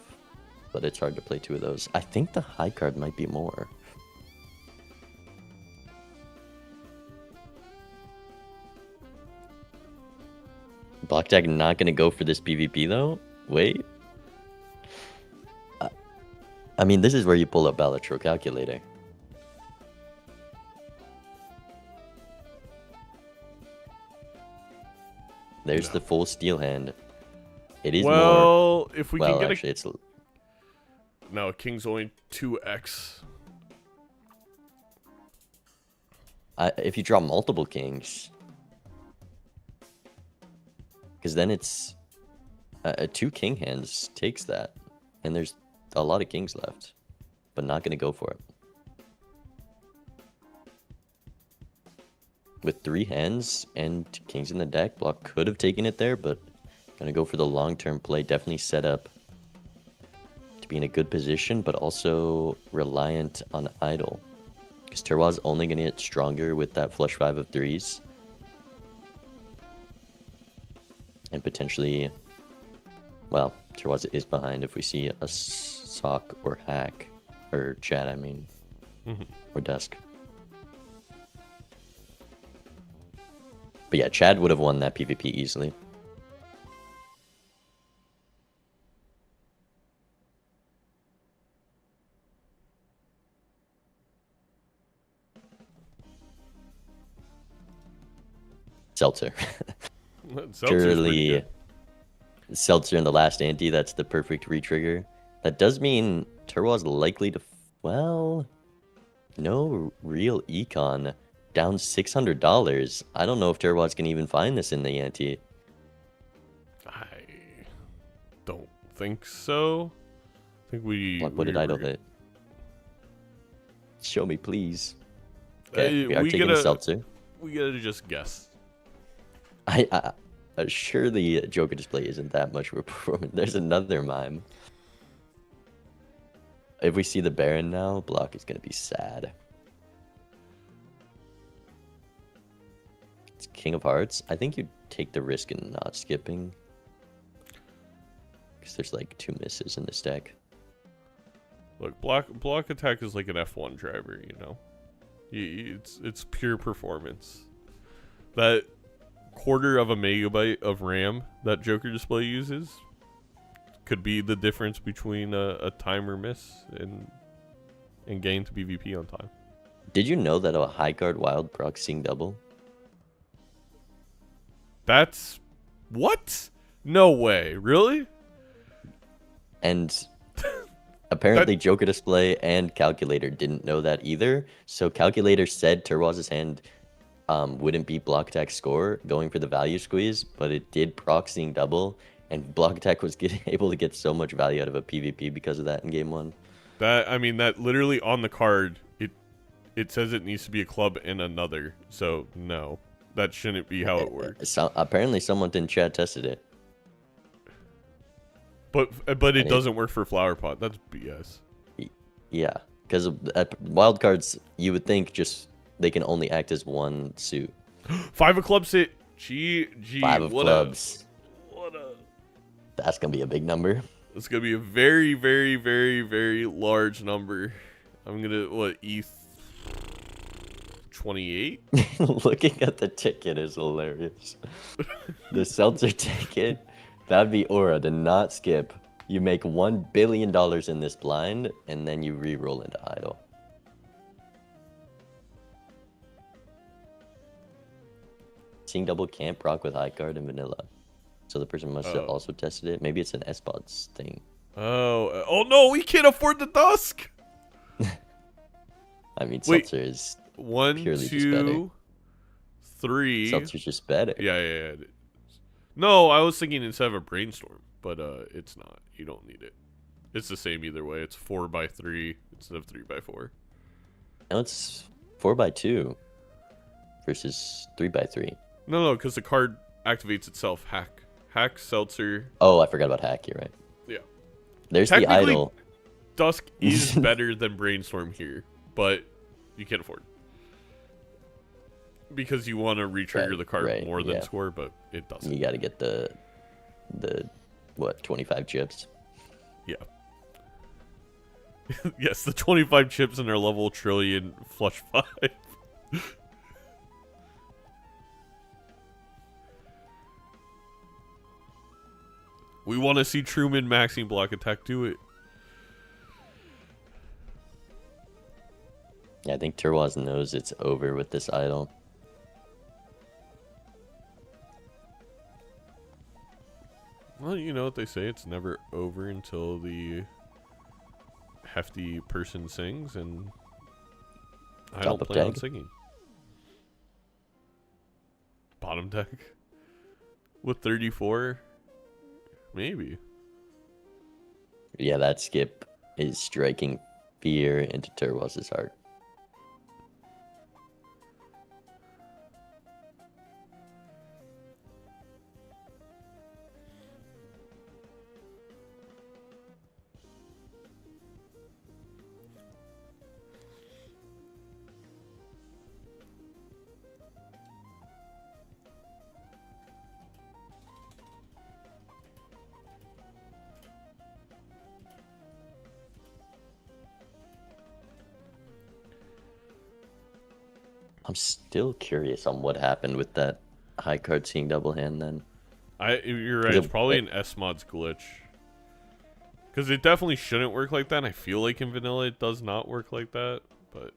But it's hard to play 2 of those. I think the high card might be more. Block Tag not going to go for this PvP though? Wait. I mean, this is where you pull up Balatro Calculator. There's No. the full steal hand. It is more. Well, if we Well, can get actually, it's a... No, King's only 2x. if you draw multiple kings, because then it's 2 king hands takes that, and there's a lot of kings left, but not gonna go for it. With 3 hands and kings in the deck, Block could have taken it there, but gonna go for the long-term play. Definitely set up to be in a good position, but also reliant on idle. Because Turwaz only gonna get stronger with that flush 5 of 3s. And potentially, well, Turwaz is behind if we see a sock or hack, or chat, I mean, or dusk. But yeah, Chad would have won that PvP easily. Seltzer. Seltzer's pretty Surely good. Seltzer in the last ante, that's the perfect retrigger. That does mean Turwaz likely to... Well, no real econ. Down $600. I don't know if Turwaz can even find this in the ante. I don't think so. I think we... What did we Idle were- hit? Show me, please. Okay, we are we taking gotta- Seltzer. We gotta just guess. I sure the Joker display isn't that much of a performance. There's another mime. If we see the Baron now, Block is gonna be sad. It's King of Hearts. I think you take the risk in not skipping. Because there's like 2 misses in this deck. Look, block attack is like an F1 driver, you know. It's pure performance. That quarter of a megabyte of RAM that Joker display uses could be the difference between a time or miss and getting to PvP on time. Did you know that a high card wild procs seeing double? That's... What? No way. Really? And apparently That... Joker Display and Calculator didn't know that either. So Calculator said Turwaz's hand wouldn't beat Block Attack's score going for the value squeeze, but it did proc seeing double, and Block Attack was able to get so much value out of a PvP because of that in game 1. I mean, that literally on the card, it says it needs to be a club and another. So, no. That shouldn't be how it works. So, apparently someone in chat tested it. But it doesn't work for Flower Pot. That's BS. Yeah, because wild cards, you would think just they can only act as one suit. 5 of clubs hit. GG. 5 of clubs. What a... That's going to be a big number. It's going to be a very, very, very, very large number. I'm going to, what, ETH 28? Looking at the ticket is hilarious. The Seltzer ticket, that'd be aura to not skip. You make $1 billion in this blind, and then you re-roll into idle. Seeing double can't proc with high card and vanilla. So the person must have also tested it. Maybe it's an S-Bots thing. Oh no, we can't afford the Dusk! I mean, Seltzer is 1, purely 2, 3. Seltzer's just better. Yeah. No, I was thinking instead of a brainstorm, but it's not. You don't need it. It's the same either way. It's 4x3 instead of 3x4. Now it's 4x2 versus 3x3. No, because the card activates itself. Hack, Seltzer. Oh, I forgot about hack. You're right. Yeah. There's the idle. Dusk is better than brainstorm here, but you can't afford it. Because you want to retrigger the card more than score, but it doesn't. You got to get the what, 25 chips? Yeah. Yes, the 25 chips in our level trillion flush 5. We want to see Truman maxing block attack. Do it. Yeah, I think Turwaz knows it's over with this idol. Well, you know what they say. It's never over until the hefty person sings, and I don't plan on singing. Bottom deck? With 34? Maybe. Yeah, that skip is striking fear into Turwaz's heart. I'm still curious on what happened with that high card seeing double hand then. You're right, it's probably an S-Mods glitch. Because it definitely shouldn't work like that. I feel like in vanilla it does not work like that, but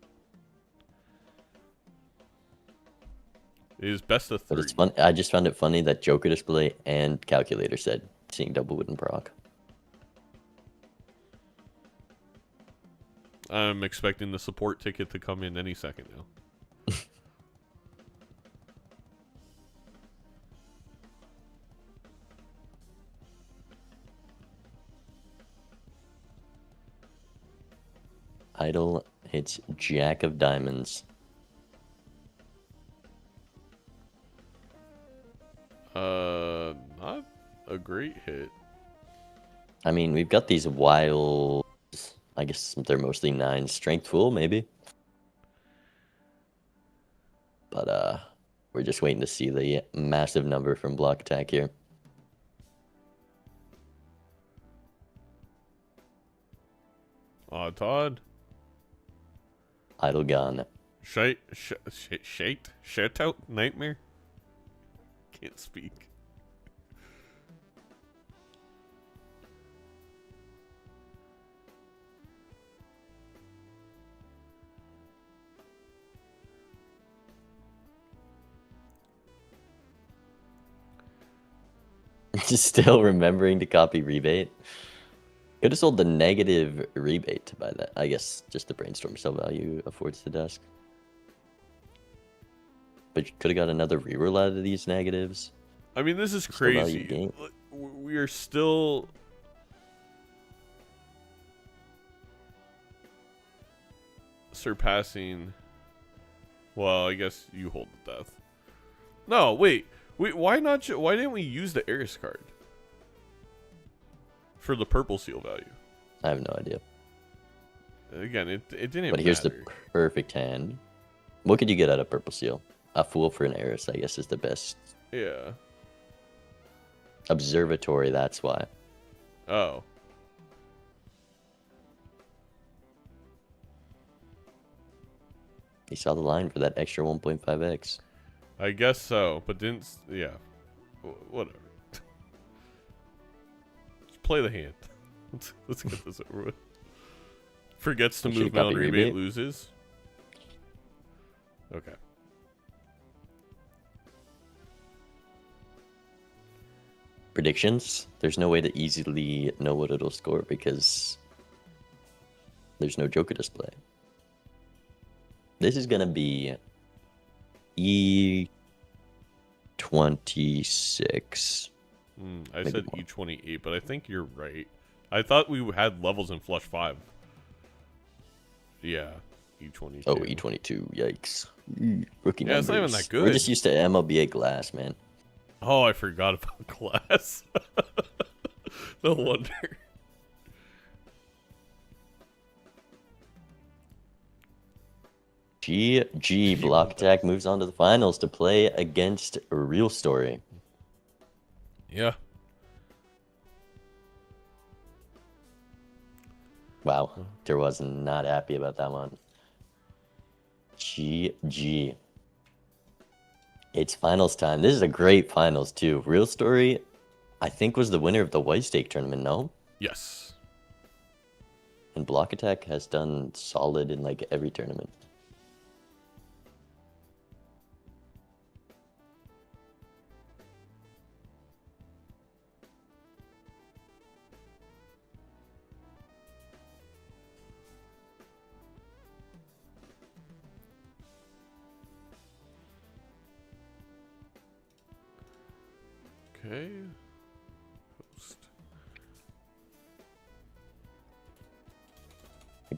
it is best of 3. But it's fun. I just found it funny that Joker Display and Calculator said seeing double wouldn't proc. I'm expecting the support ticket to come in any second now. Idol hits Jack of Diamonds. Not a great hit. I mean, we've got these wild, I guess they're mostly 9 strength full, maybe. But we're just waiting to see the massive number from block attack here. Todd. Idle gone. Shaked out nightmare. Can't speak. Just still remembering to copy rebate. Could have sold the negative rebate to buy that. I guess just the brainstorm sell value affords the desk. But you could have got another reroll out of these negatives. I mean, this is Still value crazy. gain. We are still surpassing. Well, I guess you hold the death. No, wait. Why not? Why didn't we use the Eris card for the purple seal value? I have no idea. Again, it didn't. But here's the matter. perfect hand. What could you get out of purple seal? A fool for an Eris, I guess, is the best. Yeah. Observatory, that's why. Oh. He saw the line for that extra 1.5x. I guess so, but didn't. Yeah. Whatever. Just play the hand. Let's get this over with. Forgets to You should've move down copied rebate, rebate. loses. Okay. Predictions? There's no way to easily know what it'll score because there's no Joker display. This is gonna be E26. I Maybe said more. E28, but I think you're right. I thought we had levels in Flush 5. Yeah, E22. Oh, E22. Yikes. Rookie Yeah, it's not even numbers. that good. We're just used to MLBA glass, man. Oh, I forgot about glass. No wonder. GG. Block Attack moves on to the finals to play against Real Story. Yeah. Wow. There was not happy about that one. GG. It's finals time. This is a great finals, too. Real Story, I think, was the winner of the White Stake tournament, no? Yes. And Block Attack has done solid in, like, every tournament. Okay. Host.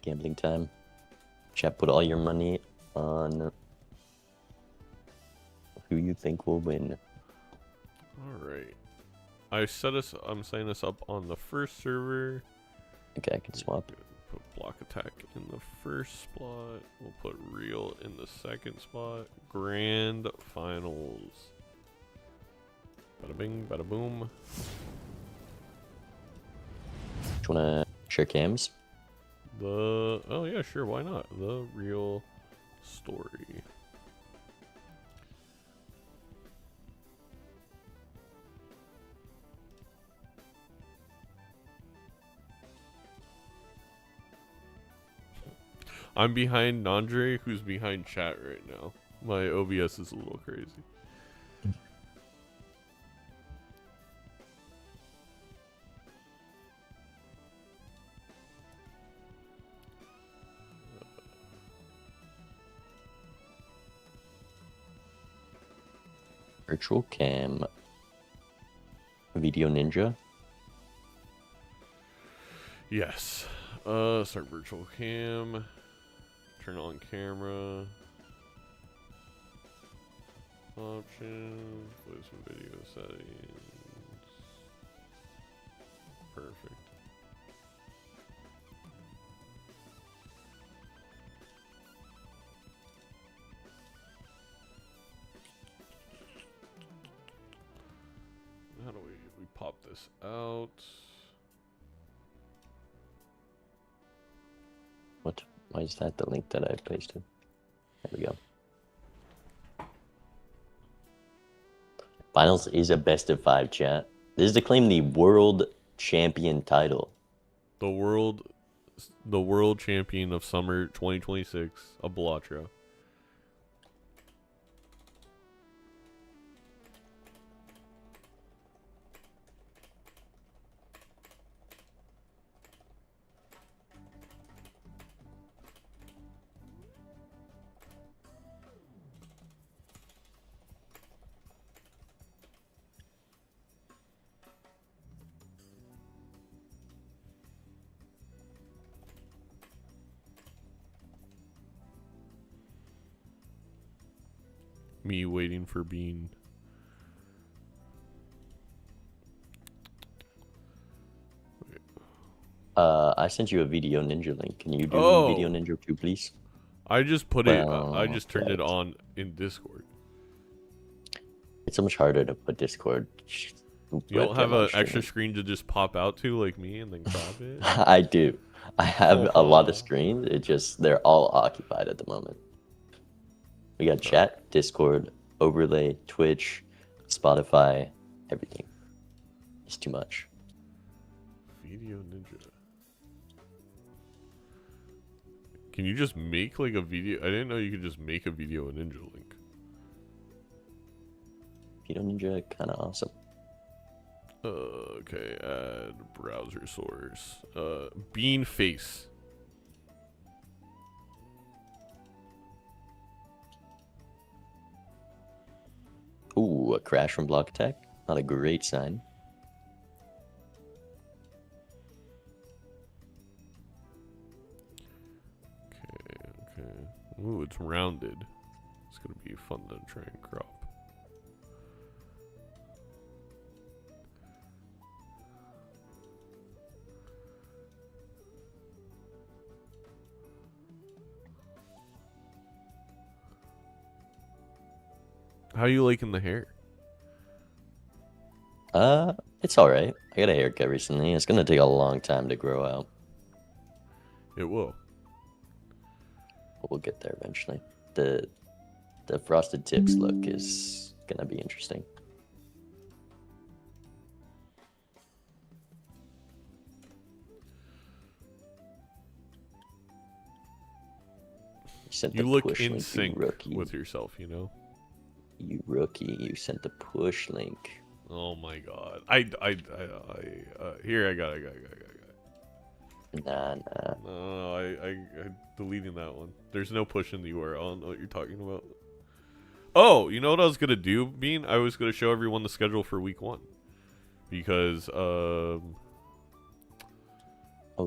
Gambling time. Chat, put all your money on who you think will win. All right. I'm setting us up on the first server. Okay, I can swap. Put Block Attack in the first spot. We'll put Real in the second spot. Grand Finals. Bada bing, bada boom. Do you want to share cams? Oh yeah, sure, why not? The Real Story. I'm behind Nandre, who's behind chat right now. My OBS is a little crazy. Virtual cam. Video Ninja. Yes. Start virtual cam. Turn on camera. Options. Play some video settings. Perfect. How do we pop this out? What? Why is that the link that I pasted? There we go. Finals is a best of 5, chat. This is to claim the world champion title. The world champion of summer 2026 of Balatro. me waiting for Bean. I sent you a Video Ninja link. Can you do Video Ninja 2, please? I just put it. I just turned it on in Discord. It's so much harder to put Discord. You don't have an extra screen to just pop out to like me and then crop it? I do. I have a lot of screens. It just, they're all occupied at the moment. We got chat, Discord, overlay, Twitch, Spotify, everything. It's too much. Video Ninja. Can you just make like a video? I didn't know you could just make a Video Ninja link. Video Ninja, kind of awesome. Okay, add browser source. Bean face. Ooh, a crash from Block Tech. Not a great sign. Okay. Ooh, it's rounded. It's gonna be fun to try and crop. How you liking the hair? It's all right. I got a haircut recently. It's gonna take a long time to grow out, It will. but we'll get there eventually. The frosted tips look is gonna be interesting. You look in sync with yourself, you know? You rookie, you sent the push link. Oh my god. Here, I got it. Nah. No, I deleting that one. There's no push in the URL. I don't know what you're talking about. Oh, you know what I was gonna do, Bean? I was gonna show everyone the schedule for week 1. Because Oh,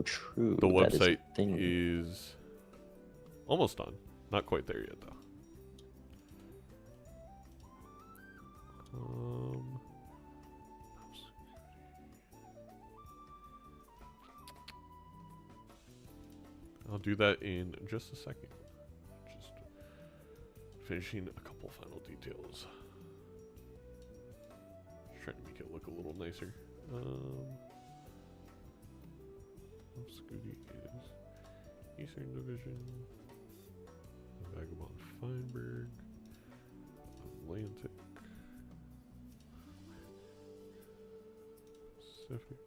true. the website is almost done. Not quite there yet, though. I'll do that in just a second. Just finishing a couple final details. Just trying to make it look a little nicer. Scooty is Eastern Division. Vagabond Feinberg. Atlantic. Pacific.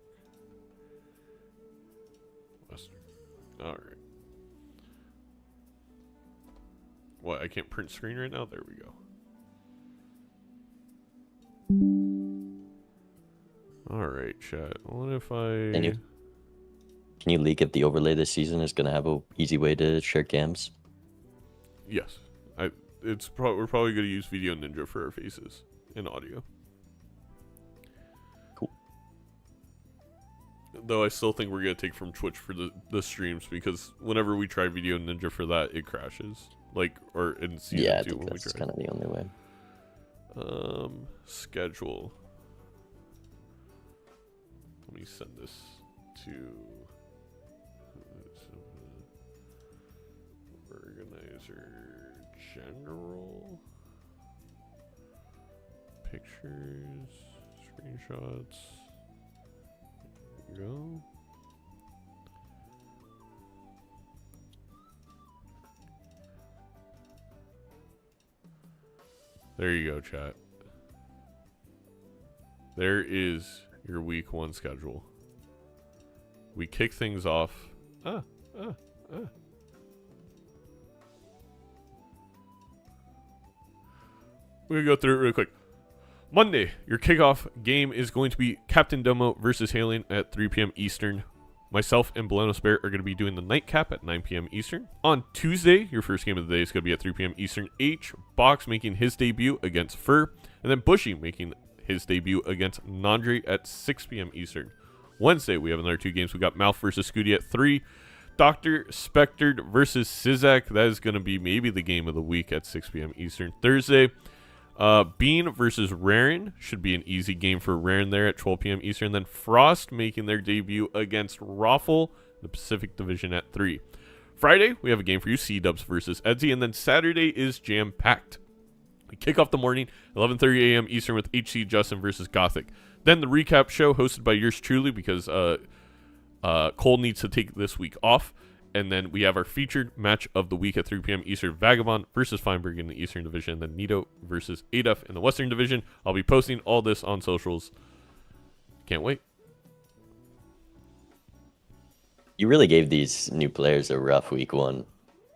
Western. Alright. What, I can't print screen right now? There we go. Alright, chat. What if I... Can you leak if the overlay this season is going to have a easy way to share cams? Yes. We're probably going to use Video Ninja for our faces and audio. Cool. Though I still think we're going to take from Twitch for the streams, because whenever we try Video Ninja for that, it crashes. Like, or in season 2 I think when that's we try. kind of the only way. Schedule. Let me send this to organizer general. Pictures, screenshots. There you go. There you go, chat. There is your week 1 schedule. We kick things off. We're going to go through it real quick. Monday, your kickoff game is going to be Captain Domo versus Halion at 3 p.m. Eastern. Myself and Bolano Spare are going to be doing the nightcap at 9 p.m. Eastern. On Tuesday, your first game of the day is going to be at 3 p.m. Eastern. Box making his debut against Fur. And then Bushy making his debut against Nandre at 6 p.m. Eastern. Wednesday, we have another 2 games. We got Mouth versus Scooty at 3. Dr. Spectred versus Sizak. That is going to be maybe the game of the week at 6 p.m. Eastern. Thursday, Bean versus Raren should be an easy game for Raren there at 12 p.m. Eastern. Then Frost making their debut against Raffle, the Pacific Division at 3. Friday, we have a game for you, C-Dubs versus Edsy. And then Saturday is jam-packed. We kick off the morning, 11:30 a.m. Eastern with HC Justin versus Gothic. Then the recap show hosted by yours truly because Cole needs to take this week off. And then we have our featured match of the week at 3 p.m. Eastern, Vagabond versus Feinberg in the Eastern Division, then Nito versus Adef in the Western Division. I'll be posting all this on socials. Can't wait. You really gave these new players a rough week 1,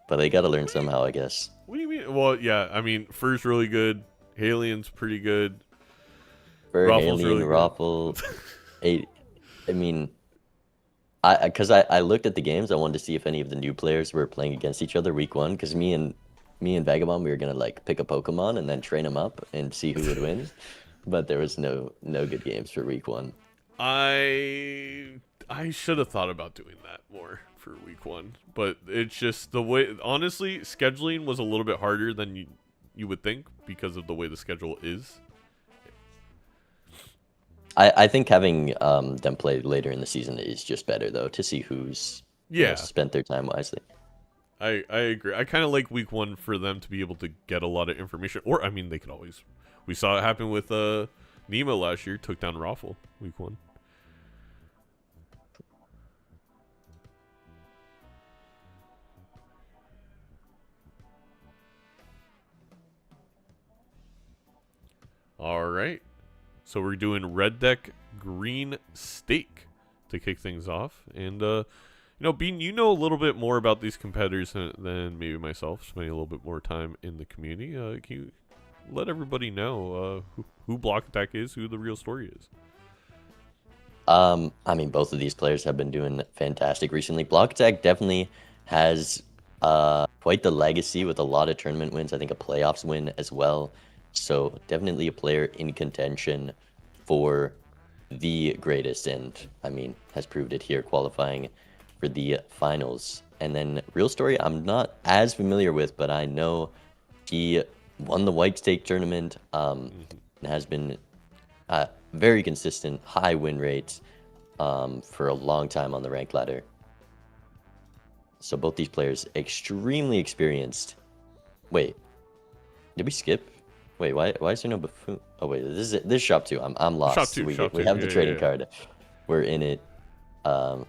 but they got to learn somehow, I guess. What do you mean? Well, yeah, I mean, Fur's really good. Halien's pretty good. Fur, Raffle's Alien, really good. Raffle. I mean, because I looked at the games, I wanted to see if any of the new players were playing against each other week 1. Because me and Vagabond, we were gonna like pick a Pokemon and then train them up and see who would win. But there was no good games for week 1. I should have thought about doing that more for week 1, but it's just the way. Honestly, scheduling was a little bit harder than you would think because of the way the schedule is. I think having them play later in the season is just better though, to see who's spent their time wisely. I agree. I kind of like week 1 for them to be able to get a lot of information, or I mean, they could always. We saw it happen with Nemo last year. Took down Raffle week 1. All right. So we're doing red deck, green stake to kick things off. And, Bean, you know a little bit more about these competitors than maybe myself, spending a little bit more time in the community. Can you let everybody know who Block Attack is, who the real story is? I mean, both of these players have been doing fantastic recently. Block Attack definitely has quite the legacy with a lot of tournament wins. I think a playoffs win as well. So definitely a player in contention for the greatest, and I mean has proved it here, qualifying for the finals. And then Real Story, I'm not as familiar with, but I know he won the White Stake tournament. And has been very consistent, high win rates for a long time on the rank ladder. So both these players extremely experienced. Wait, did we skip? Wait, why is there no buffoon? Oh wait, this is shop 2. I'm lost. Shop 2. We Shop 2. have the trading card. We're in it. And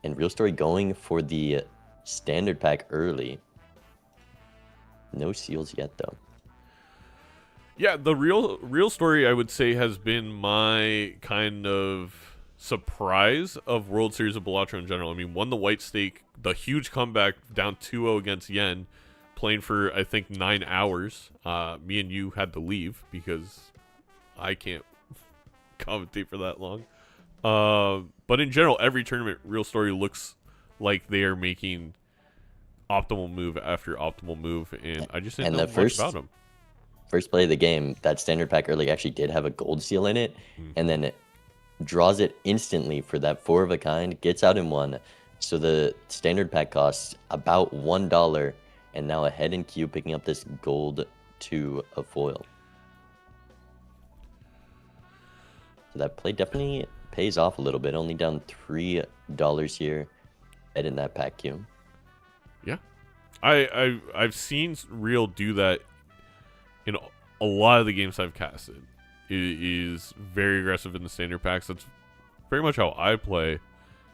Real Story going for the standard pack early. No seals yet though. Yeah, the real story I would say has been my kind of surprise of World Series of Balatro in general. I mean, won the White Stake, the huge comeback down 2-0 against Yen. Playing for, I think, 9 hours. Me and you had to leave because I can't commentate for that long. But in general, every tournament, Real Story looks like they are making optimal move after optimal move, and I just didn't know much about them. First play of the game, that standard pack early actually did have a gold seal in it, and then it draws it instantly for that 4 of a kind, gets out in 1. So the standard pack costs about $1. And now ahead in queue, picking up this gold 2 of foil. So that play definitely pays off a little bit. Only down $3 here, ahead in that pack queue. Yeah, I've seen Real do that in a lot of the games I've casted. It is very aggressive in the standard packs. That's very much how I play.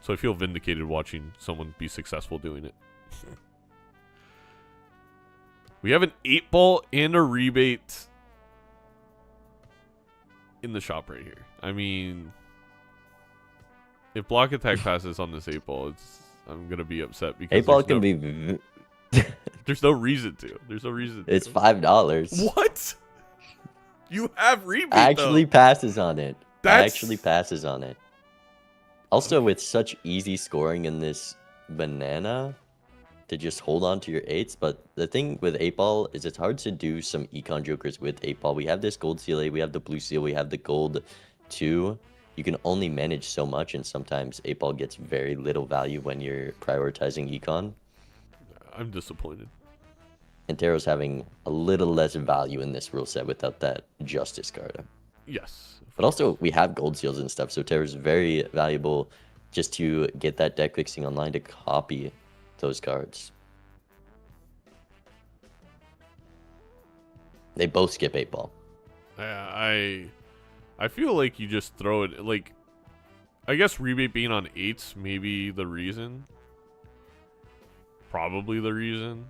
So I feel vindicated watching someone be successful doing it. We have an 8-ball and a rebate in the shop right here. I mean, if Block Attack passes on this 8-ball, I'm going to be upset because 8-ball can be... There's no reason to. There's no reason to. It's $5. What? You have rebate, Actually though. passes on it. That's... Actually passes on it. Also, with such easy scoring in this banana... to just hold on to your 8s, but the thing with 8-ball is it's hard to do some econ jokers with 8-ball. We have this gold seal 8, we have the blue seal, we have the gold 2. You can only manage so much, and sometimes 8-ball gets very little value when you're prioritizing econ. I'm disappointed. And Taro's having a little less value in this rule set without that Justice card. Yes. But also, we have gold seals and stuff, so Taro's very valuable just to get that deck fixing online to copy those cards. They both skip 8-ball. I feel like you just throw it, like, I guess rebate being on 8s maybe the reason. Probably the reason.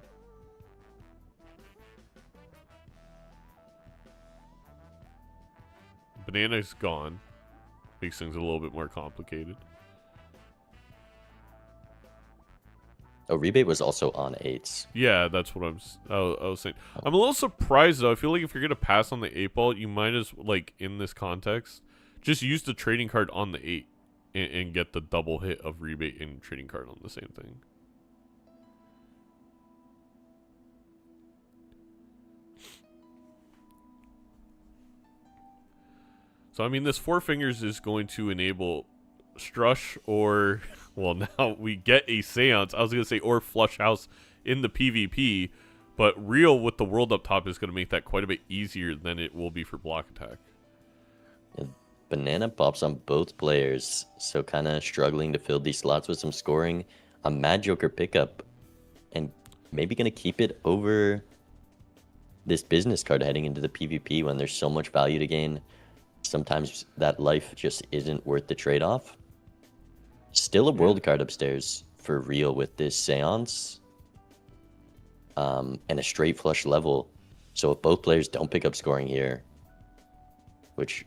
Banana's gone. Makes things a little bit more complicated. Oh, rebate was also on 8s. Yeah, that's what I was saying. I'm a little surprised though. I feel like if you're gonna pass on the 8-ball, you might as, like, in this context, just use the trading card on the 8 and get the double hit of rebate and trading card on the same thing. So I mean, this Four Fingers is going to enable Strush or, well, now we get a Seance. I was going to say or Flush House in the PvP, but Real with the World up top is going to make that quite a bit easier than it will be for block attack. Banana pops on both players, so kind of struggling to fill these slots with some scoring. A Mad Joker pickup, and maybe going to keep it over this business card heading into the PvP when there's so much value to gain. Sometimes that life just isn't worth the trade-off. Still a world card upstairs for Real with this Seance. And a straight flush level. So if both players don't pick up scoring here, which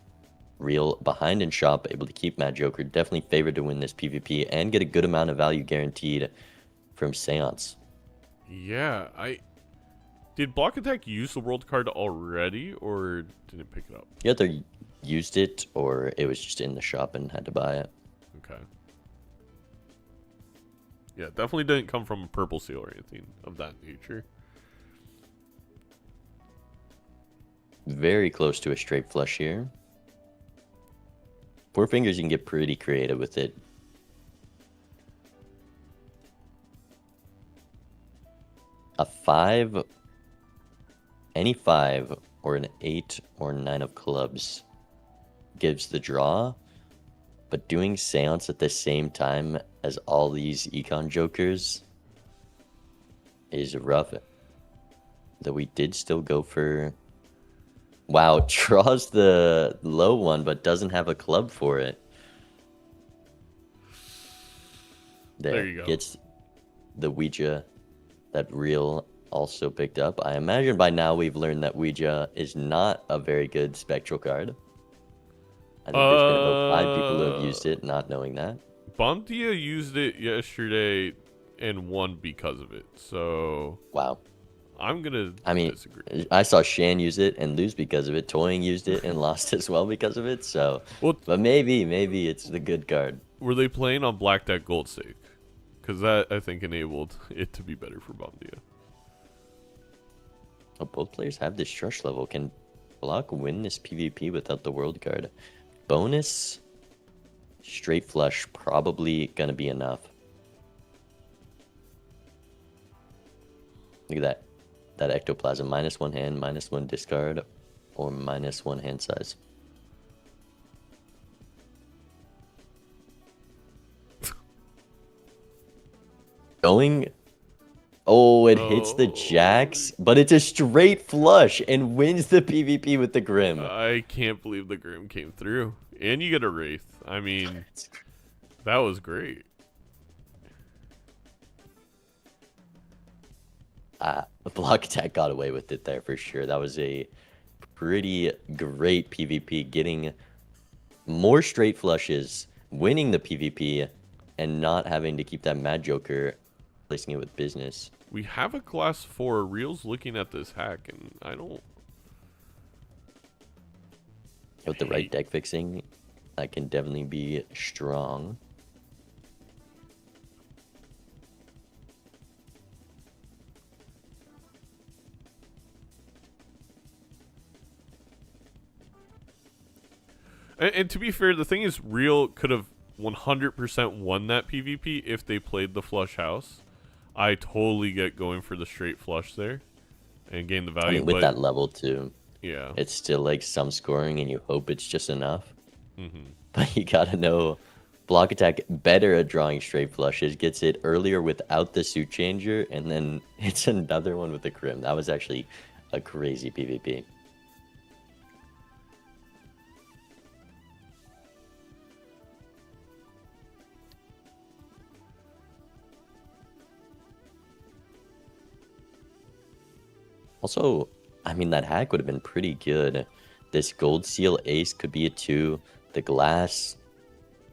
Real behind in shop, able to keep Mad Joker, definitely favored to win this PvP and get a good amount of value guaranteed from Seance. Yeah, did block attack use the world card already, or did it pick it up? You either used it or it was just in the shop and had to buy it. Okay. Yeah, definitely didn't come from a purple seal or anything of that nature. Very close to a straight flush here. Four Fingers, you can get pretty creative with it. A 5, any 5, or an 8 or 9 of clubs gives the draw, but doing Seance at the same time as all these Econ Jokers is rough. Though we did still go for... Wow, draws the low one, but doesn't have a club for it. There you go. Gets the Ouija that Real also picked up. I imagine by now we've learned that Ouija is not a very good spectral card. I think there's been about 5 people who have used it, not knowing that. Bontia used it yesterday and won because of it, so... Wow. I'm gonna disagree. I saw Shan use it and lose because of it. Toying used it and lost as well because of it. So, well, but maybe it's the good card. Were they playing on Black Deck Gold Stake? Because that, I think, enabled it to be better for Bondia. Oh, both players have this Strush level. Can Block win this PvP without the world card? Bonus, straight flush, probably gonna be enough. Look at that. That ectoplasm, -1 hand, -1 discard, or -1 hand size. Going, oh, it hits the jacks, but it's a straight flush and wins the PvP with the Grim. I can't believe the Grim came through. And you get a Wraith. I mean, that was great. Block attack got away with it there for sure. That was a pretty great PvP, getting more straight flushes, winning the PvP, and not having to keep that Mad Joker, placing it with business. We have a class 4. Real's looking at this hack, and I don't... With the right deck fixing, that can definitely be strong. And to be fair, the thing is, Real could have 100% won that PvP if they played the flush house. I totally get going for the straight flush there. and gain the I value. mean, with but that level too, yeah, it's still like some scoring, and you hope it's just enough. mm-hmm. But you gotta know, block attack better at drawing straight flushes, gets it earlier without the suit changer, and then it's another one with the crim. That was actually a crazy PvP. Also, I mean, that hack would have been pretty good. This gold seal ace could be a 2. The glass,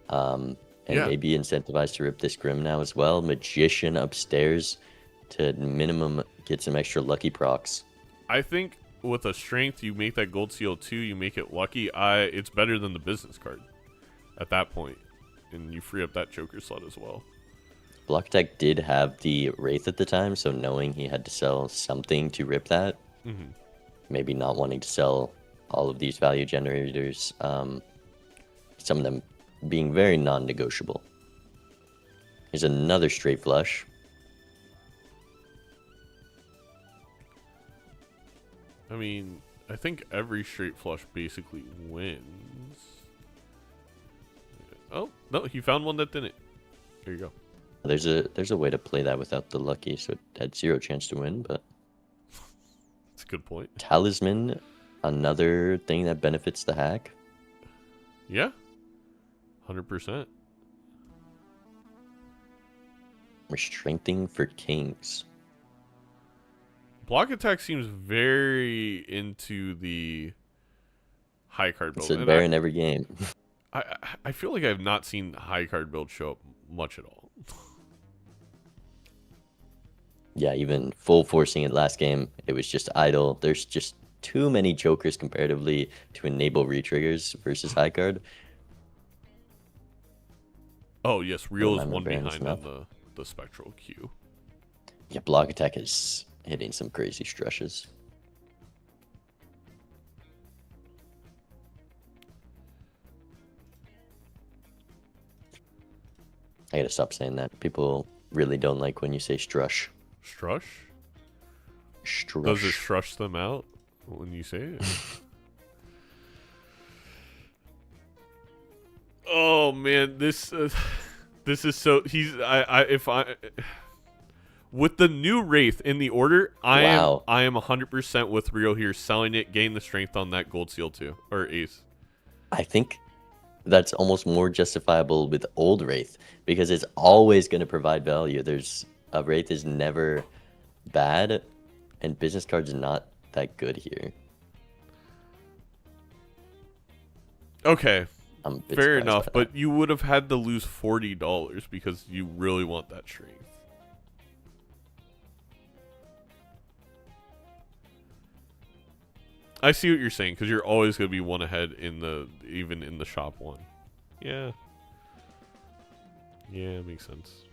and Yeah. maybe incentivized to rip this grim now as well. Magician upstairs to minimum get some extra lucky procs. I think with a strength, you make that gold seal 2, you make it lucky. It's better than the business card at that point, and you free up that Joker slot as well. Block Tech did have the Wraith at the time, so knowing he had to sell something to rip that, maybe not wanting to sell all of these value generators, some of them being very non-negotiable. Here's another straight flush. I mean, I think every straight flush basically wins. Oh, no, he found one that didn't. There you go. There's a way to play that without the lucky, so it had 0 chance to win, but That's a good point. Talisman, another thing that benefits the hack. Yeah. 100%. We're strengthening for kings. Block attack seems very into the high card build. It's a bear in every game. I feel like I have not seen high card build show up much at all. Yeah, even full forcing it last game, it was just idle. There's just too many jokers comparatively to enable retriggers versus high card. Oh yes, Real is remember one Baron's behind enough. on the spectral queue. Yeah, block attack is hitting some crazy stretches. I gotta stop saying that. People really don't like when you say strush. Strush? Strush. Does it strush them out when you say it? Oh man, this is so with the new Wraith in the order, I am 100% with Rio here, selling it, gain the strength on that gold seal too, or ace. I think that's almost more justifiable with old Wraith because it's always going to provide value. A Wraith is never bad, and business cards are not that good here. Okay, fair enough, but that. you would have had to lose $40 because you really want that strength. I see what you're saying, because you're always going to be one ahead even in the shop one. Yeah. Yeah, it makes sense.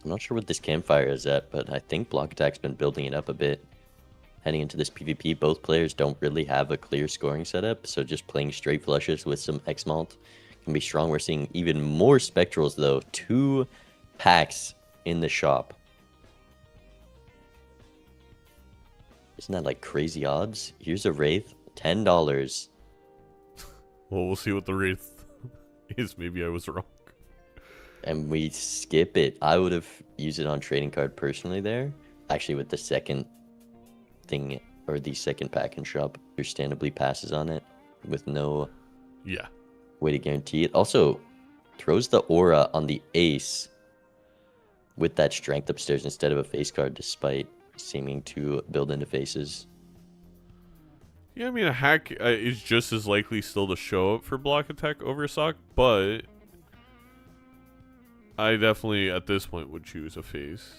I'm not sure what this campfire is at, but I think Block Attack's been building it up a bit. Heading into this PvP, both players don't really have a clear scoring setup, so just playing straight flushes with some X-Malt can be strong. We're seeing even more Spectrals, though. 2 packs in the shop. Isn't that like crazy odds? Here's a Wraith, $10. Well, we'll see what the Wraith is. Maybe I was wrong. And we skip it. I would have used it on trading card personally there. Actually, with the second thing, or the second pack in shop, understandably passes on it with no way to guarantee it. Also, throws the aura on the ace with that strength upstairs instead of a face card, despite seeming to build into faces. Yeah, I mean, a hack is just as likely still to show up for block attack over sock, but I definitely, at this point, would choose a face.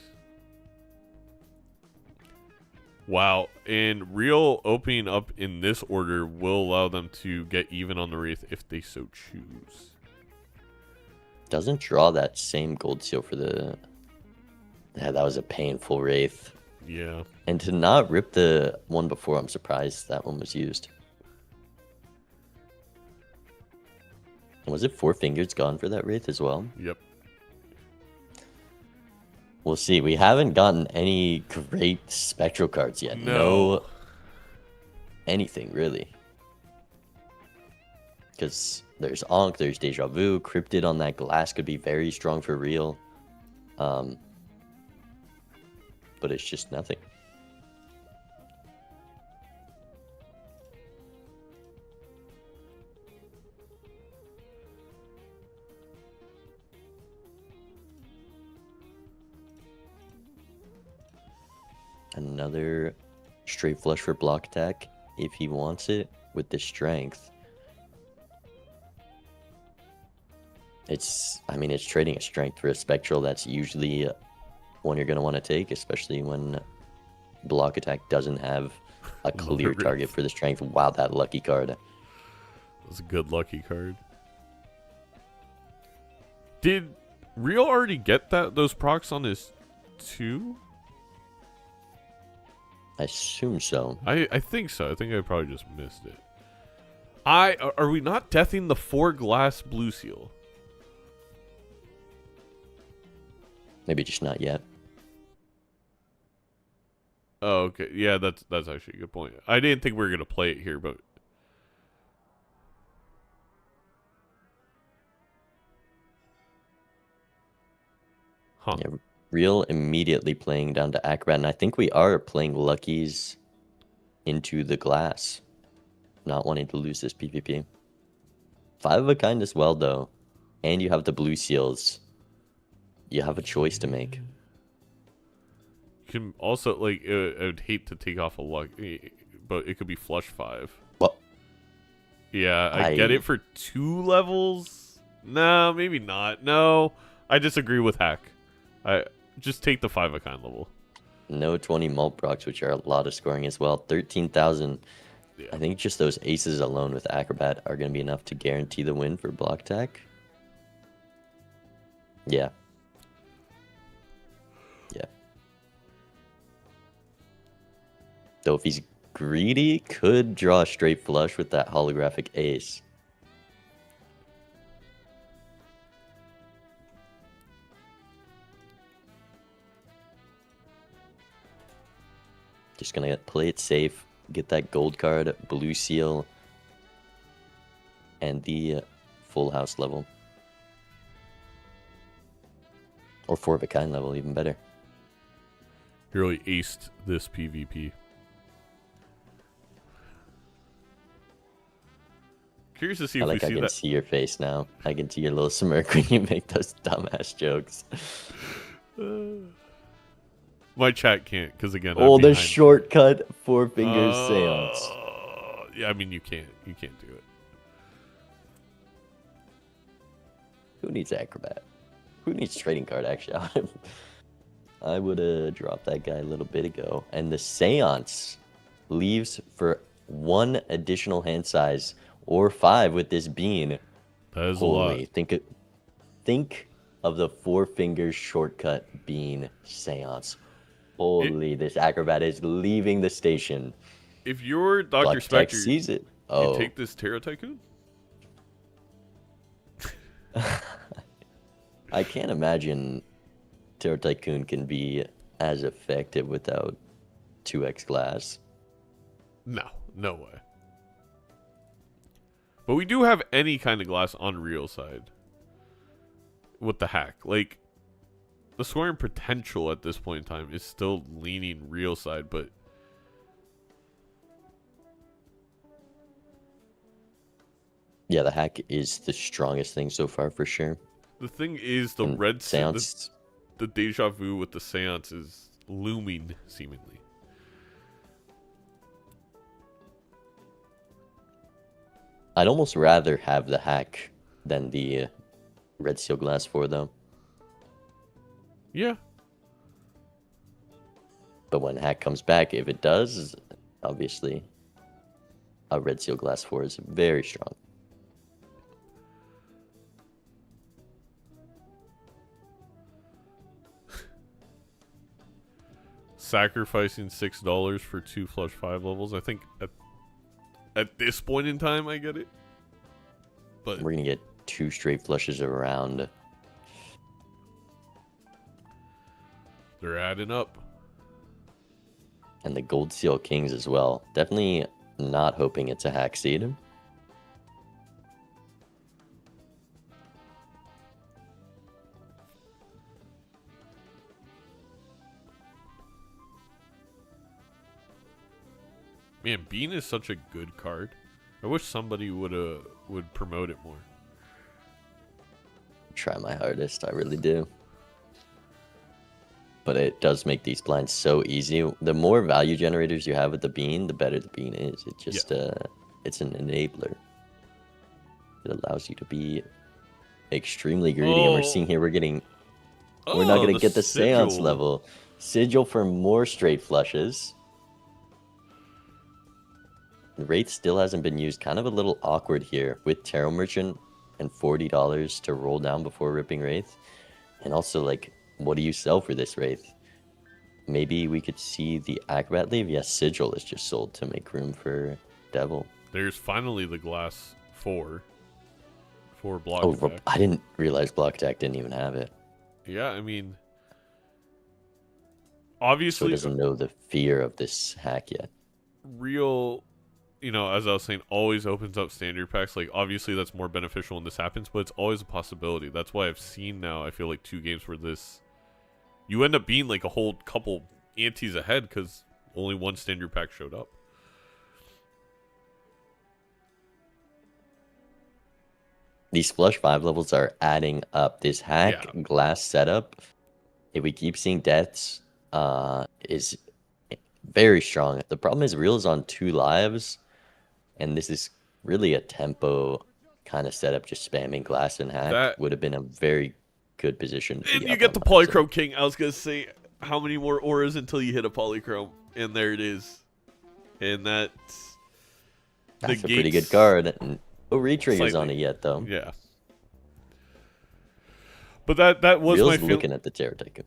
Wow, and Real opening up in this order will allow them to get even on the Wraith if they so choose. Doesn't draw that same gold seal for the... Yeah, that was a painful Wraith. Yeah. And to not rip the one before, I'm surprised that one was used. And was it 4 fingers gone for that Wraith as well? Yep. We'll see. We haven't gotten any great spectral cards yet. No anything, really. Because there's Ankh, there's Deja Vu, Cryptid on that glass could be very strong for real. But it's just nothing. Another straight flush for block attack if he wants it with the strength. I mean, it's trading a strength for a spectral. That's usually one you're going to want to take, especially when block attack doesn't have a clear target for the strength. Wow, that lucky card. That's a good lucky card. Did Real already get those procs on his 2? I assume so. I think so. I think I probably just missed it. Are we not deathing the 4 glass blue seal? Maybe just not yet. Oh, okay. Yeah, that's actually a good point. I didn't think we were gonna play it here, but Yeah, Real immediately playing down to Acrobat, and I think we are playing Luckies into the glass. Not wanting to lose this PvP. 5 of a kind as well, though. And you have the blue seals. You have a choice to make. you can also like. I would hate to take off a luck, but it could be flush 5. Well, Yeah, I get it for 2 levels. No, maybe not. No, I disagree with Hack. I just take the 5 of kind level. no 20 mult procs, which are a lot of scoring as well. 13,000. Yeah. I think just those aces alone with Acrobat are going to be enough to guarantee the win for block attack. Yeah. Yeah. Though if he's greedy, could draw a straight flush with that holographic ace. Just gonna play it safe, get that gold card, blue seal, and the full house level. Or 4 of a kind level, even better. He really aced this PvP. Curious to see if I we see can that. see your face now. I can see your little smirk when you make those dumbass jokes. My chat can't, because again. Oh, I'm the behind. shortcut 4 fingers seance. Yeah, I mean you can't do it. Who needs Acrobat? Who needs trading card, actually? I would have dropped that guy a little bit ago. And the seance leaves for 1 additional hand size, or 5 with this bean. That is a lot. Think of the 4 fingers shortcut bean seance. Holy, this Acrobat is leaving the station. If you're Dr. Black Tech Spectre, sees it. you Oh, take this Terror Tycoon? I can't imagine Terror Tycoon can be as effective without 2x glass. No way. But we do have any kind of glass on Real side with the hack. Like, the scoring potential at this point in time is still leaning Real side, but Yeah, the hack is the strongest thing so far for sure. the thing is the And red seance. the Deja Vu with the Seance is looming, seemingly. I'd almost rather have the hack than the red seal glass 4 though. Yeah. But when hack comes back, if it does, obviously a red seal glass 4 is very strong. Sacrificing $6 for 2 flush 5 levels. I think at this point in time I get it. But We're gonna get 2 straight flushes around. They're adding up. And the Gold Seal Kings as well. Definitely not hoping it's a hack seed. Man, Bean is such a good card. I wish somebody would promote it more. Try my hardest, I really do. But it does make these blinds so easy. The more value generators you have with the Bean, the better the Bean is. It just it's an enabler. It allows you to be extremely greedy. And we're seeing here we're not gonna get the seance sigil. level. Sigil for more straight flushes. Wraith still hasn't been used. Kind of a little awkward here with Tarot Merchant and $40 to roll down before ripping Wraith. And also, like, what do you sell for this Wraith? Maybe we could see the Acrobat leave. Yes, Sigil is just sold to make room for Devil. There's finally the glass 4 block Oh, attack. I didn't realize Block Attack didn't even have it. Yeah, I mean, So obviously, it doesn't know the fear of this hack yet. real, you know, as I was saying, always opens up standard packs. Like, obviously, that's more beneficial when this happens, but it's always a possibility. That's why I've seen now, I feel like 2 games where this, you end up being like a whole couple antes ahead because only 1 standard pack showed up. These flush 5 levels are adding up. This hack glass setup, if we keep seeing deaths, is very strong. The problem is Real is on 2 lives, and this is really a tempo kind of setup. Just spamming glass and hack That would have been a very good position. To And be you up get on the that side. Polychrome King. I was going to say, how many more auras until you hit a Polychrome? And there it is. And that's That's a pretty good card. And no re-triggers on slightly. it yet, though. Yeah. But that was Real's my feeling. looking at the Tarot Tycoon.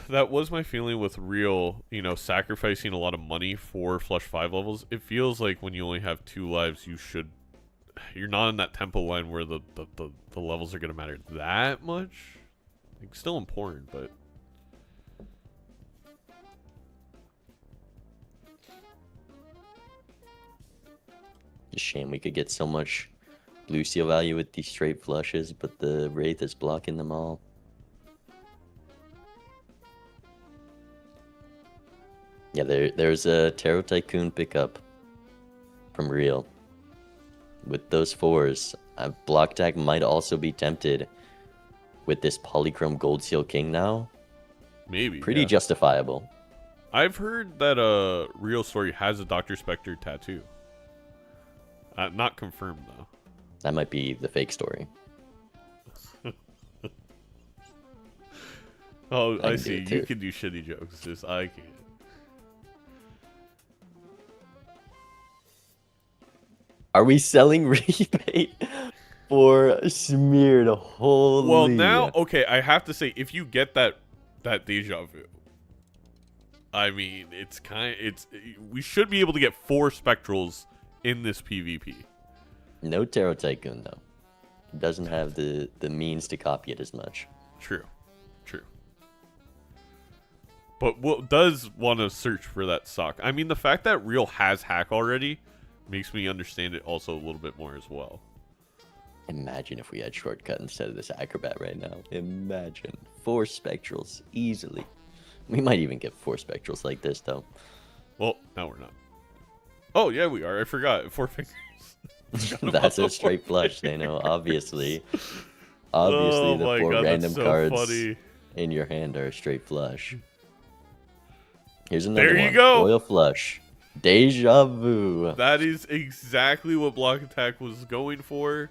That was my feeling with Real, you know, sacrificing a lot of money for flush 5 levels. It feels like when you only have 2 lives, you're not in that tempo line where the levels are going to matter that much. Like, still important, but Just shame we could get so much blue seal value with these straight flushes, but the Wraith is blocking them all. Yeah, there's a Tarot Tycoon pickup from Real. With those 4s, Block Tag might also be tempted with this Polychrome Gold Seal King now. maybe. Pretty yeah. justifiable. I've heard that Real Story has a Dr. Spectre tattoo. Not confirmed, though. That might be the fake story. Oh, I can do see. it You too. can do shitty jokes, just I can't. Are we selling rebate for smeared? Holy. Well, now, okay, I have to say, if you get that deja vu, I mean, we should be able to get 4 spectrals in this PvP. No Tarot Tycoon, though. It doesn't have the means to copy it as much. True. But does want to search for that sock. I mean, the fact that Real has hack already makes me understand it also a little bit more as well. Imagine if we had shortcut instead of this acrobat right now. Imagine. 4 spectrals easily. We might even get 4 spectrals like this, though. Well, now we're not. Oh, yeah, we are. I forgot. 4 fingers. That's a straight flush, they know. Obviously, Oh the my 4 God, random that's so cards funny. in your hand are a straight flush. Here's another There one. you go. Royal Flush. Deja Vu. That is exactly what Block Attack was going for.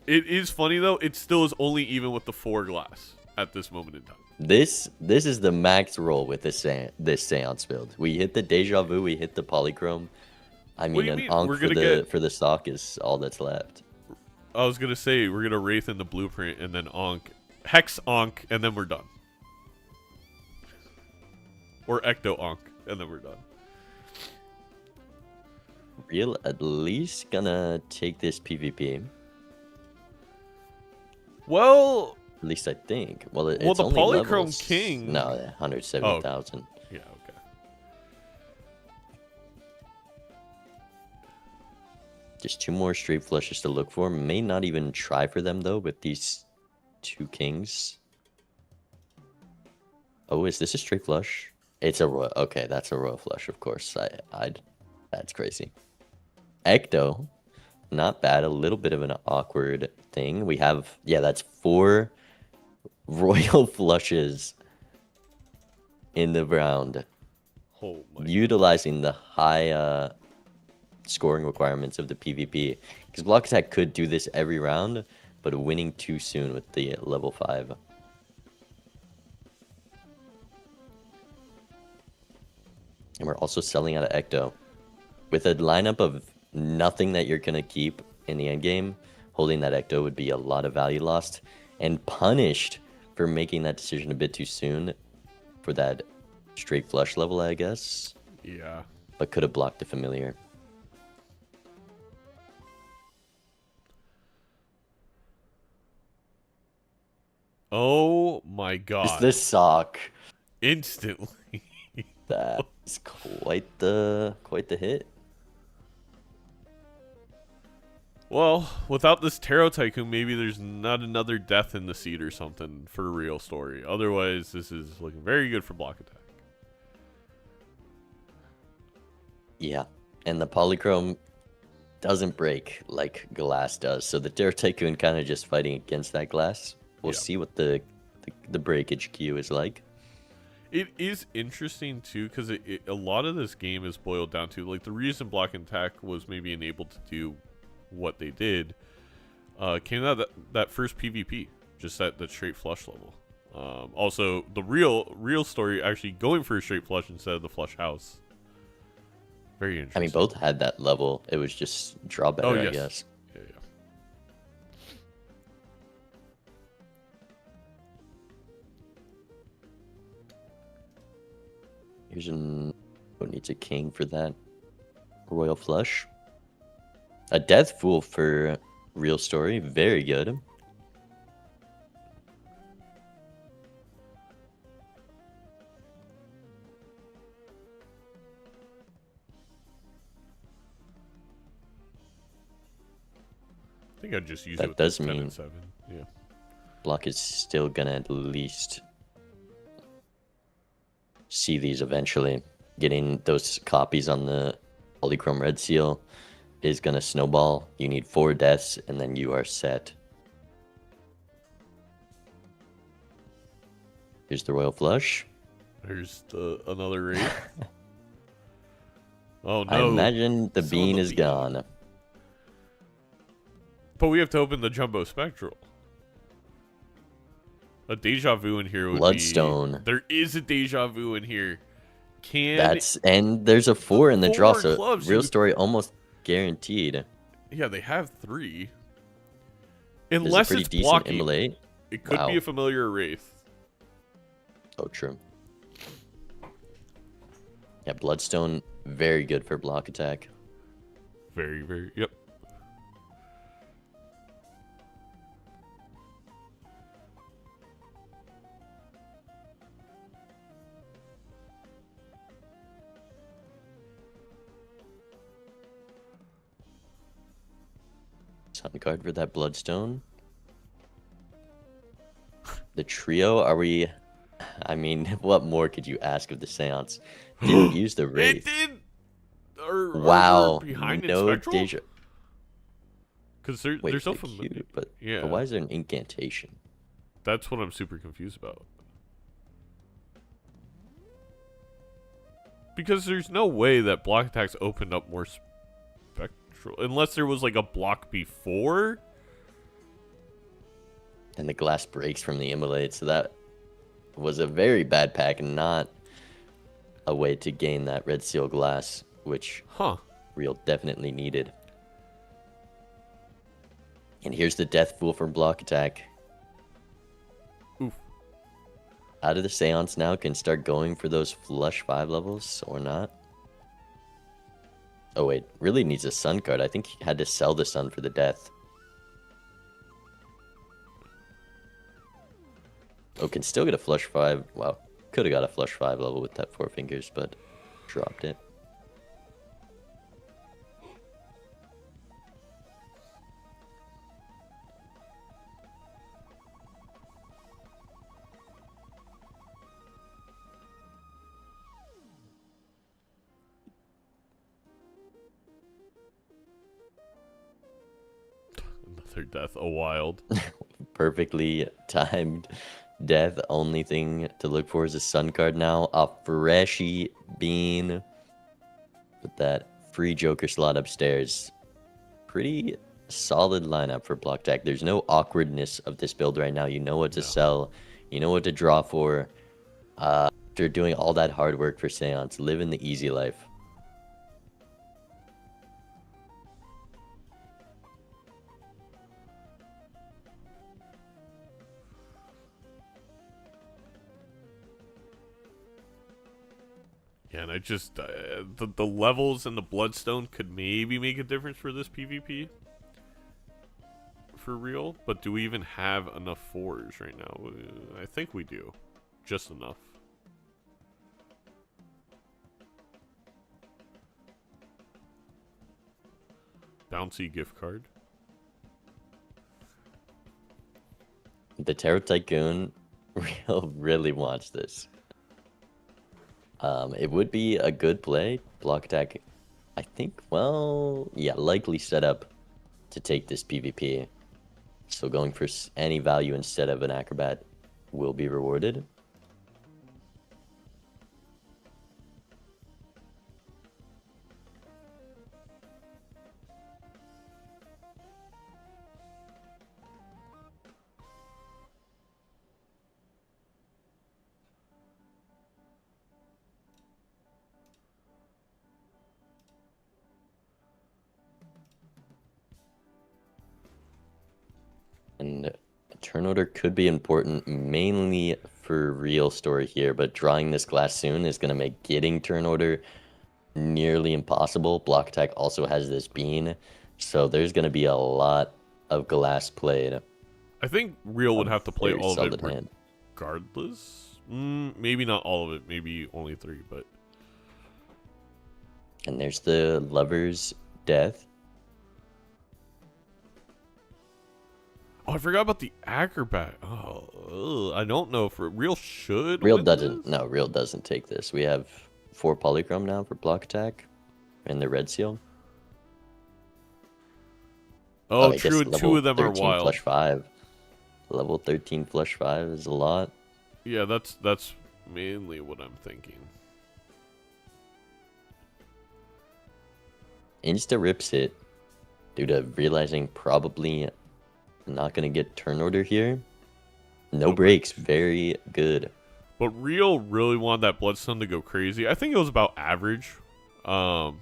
It is funny, though. It still is only even with the 4 glass at this moment in time. This is the max roll with this seance build. We hit the Deja Vu, we hit the Polychrome. I What do mean, you an mean? Ankh We're gonna for the stock is all that's left. I was going to say, we're going to Wraith in the Blueprint and then Ankh. Hex Ankh, and then we're done. Or Ecto Ankh, and then we're done. Real at least gonna take this PvP. Well, At least I think. Well, Well, it's the only Polychrome levels. King. No, 170,000. Yeah, okay. Just 2 more straight flushes to look for. May not even try for them though with these 2 kings. Oh, is this a straight flush? It's a royal. Okay, that's a royal flush, of course. That's crazy. Ecto, not bad. A little bit of an awkward thing. We have, yeah, that's 4 royal flushes in the round, Oh my. utilizing the high scoring requirements of the PvP. Because block attack could do this every round, but winning too soon with the level 5. And we're also selling out of Ecto. With a lineup of nothing that you're going to keep in the end game, holding that Ecto would be a lot of value lost. And punished for making that decision a bit too soon for that straight flush level, I guess. Yeah. But could have blocked the familiar. Oh my god. Is this sock? Instantly. That's quite the hit. Well, without this Tarot Tycoon, maybe there's not another death in the seed or something for a real story. Otherwise, this is looking very good for block attack. Yeah, and the Polychrome doesn't break like glass does, so the Tarot Tycoon kind of just fighting against that glass. We'll Yeah. see what the breakage queue is like. It is interesting too, because a lot of this game is boiled down to like the reason block and attack was maybe enabled to do what they did came out of that first PvP, just that straight flush level. Also, the real story actually going for a straight flush instead of the flush house. Very interesting. I mean, both had that level. It was just draw better, Oh, yes. I guess. Yeah. Here's an... Who needs a king for that? Royal flush. A death fool for real story. Very good. I think I'd just use That it with does 10 mean- and 7. Yeah. Block is still gonna at least see these eventually. Getting those copies on the Polychrome Red Seal is gonna snowball. You need 4 deaths and then you are set. Here's the Royal Flush. There's another raid. Oh no. I imagine the Still bean the is bean. gone. But we have to open the Jumbo Spectral. A Deja Vu in here would Bloodstone. be... There is a Deja Vu in here. And there's a 4 in the draw, 4 so clubs, real you- story almost guaranteed. Yeah, they have 3. There's Unless a pretty it's decent blocking. immolate. It could Wow. be a familiar or Wraith. Oh, true. Yeah, Bloodstone, very good for block attack. Very, very... Yep. Sun card for that Bloodstone. The trio, are we... I mean, what more could you ask of the Seance? Didn't use the It Wraith. did! Or Wow, behind in no Spectral? Deja... Because Wait, there's no the familiar... Q, but Yeah. why is there an incantation? That's what I'm super confused about. Because there's no way that block attacks opened up more spectral. Unless there was like a block before. And the glass breaks from the immolate, so that was a very bad pack and not a way to gain that red seal glass, which Huh. real definitely needed. And here's the death fool from block attack. Oof. Out of the Seance now, can start going for those flush 5 levels or not. Oh wait, really needs a sun card. I think he had to sell the sun for the death. Oh, can still get a flush 5. Wow. Could have got a flush 5 level with that 4 fingers, but dropped it. Another death. A wild. Perfectly timed death. Only thing to look for is a sun card now. A freshy bean. With that free Joker slot upstairs. Pretty solid lineup for block tech. There's no awkwardness of this build right now. You know what to sell. You know what to draw for. After doing all that hard work for Seance, living the easy life. Yeah, and I just the levels and the Bloodstone could maybe make a difference for this PvP. For real, but do we even have enough 4s right now? I think we do, just enough. Bouncy gift card. The Tarot Tycoon really wants this. It would be a good play. Block attack, I think, well, yeah, likely set up to take this PvP. So going for any value instead of an Acrobat will be rewarded. And turn order could be important mainly for real story here, but drawing this glass soon is going to make getting turn order nearly impossible. Block attack also has this bean, so there's going to be a lot of glass played. I think real would have to play Very all of it solid hand. regardless. Maybe not all of it, maybe only 3, but... And there's the Lover's Death. Oh, I forgot about the Acrobat. Oh, I don't know if real should. Real win doesn't. this? No, real doesn't take this. We have 4 polychrome now for block attack, and the red seal. Oh, I guess true. level 2 of them are 13 wild. Flush 5. Level 13 flush 5 is a lot. Yeah, that's mainly what I'm thinking. Insta rips it due to realizing probably not going to get turn order here. No breaks. Very good. But real really wanted that Bloodstone to go crazy. I think it was about average. But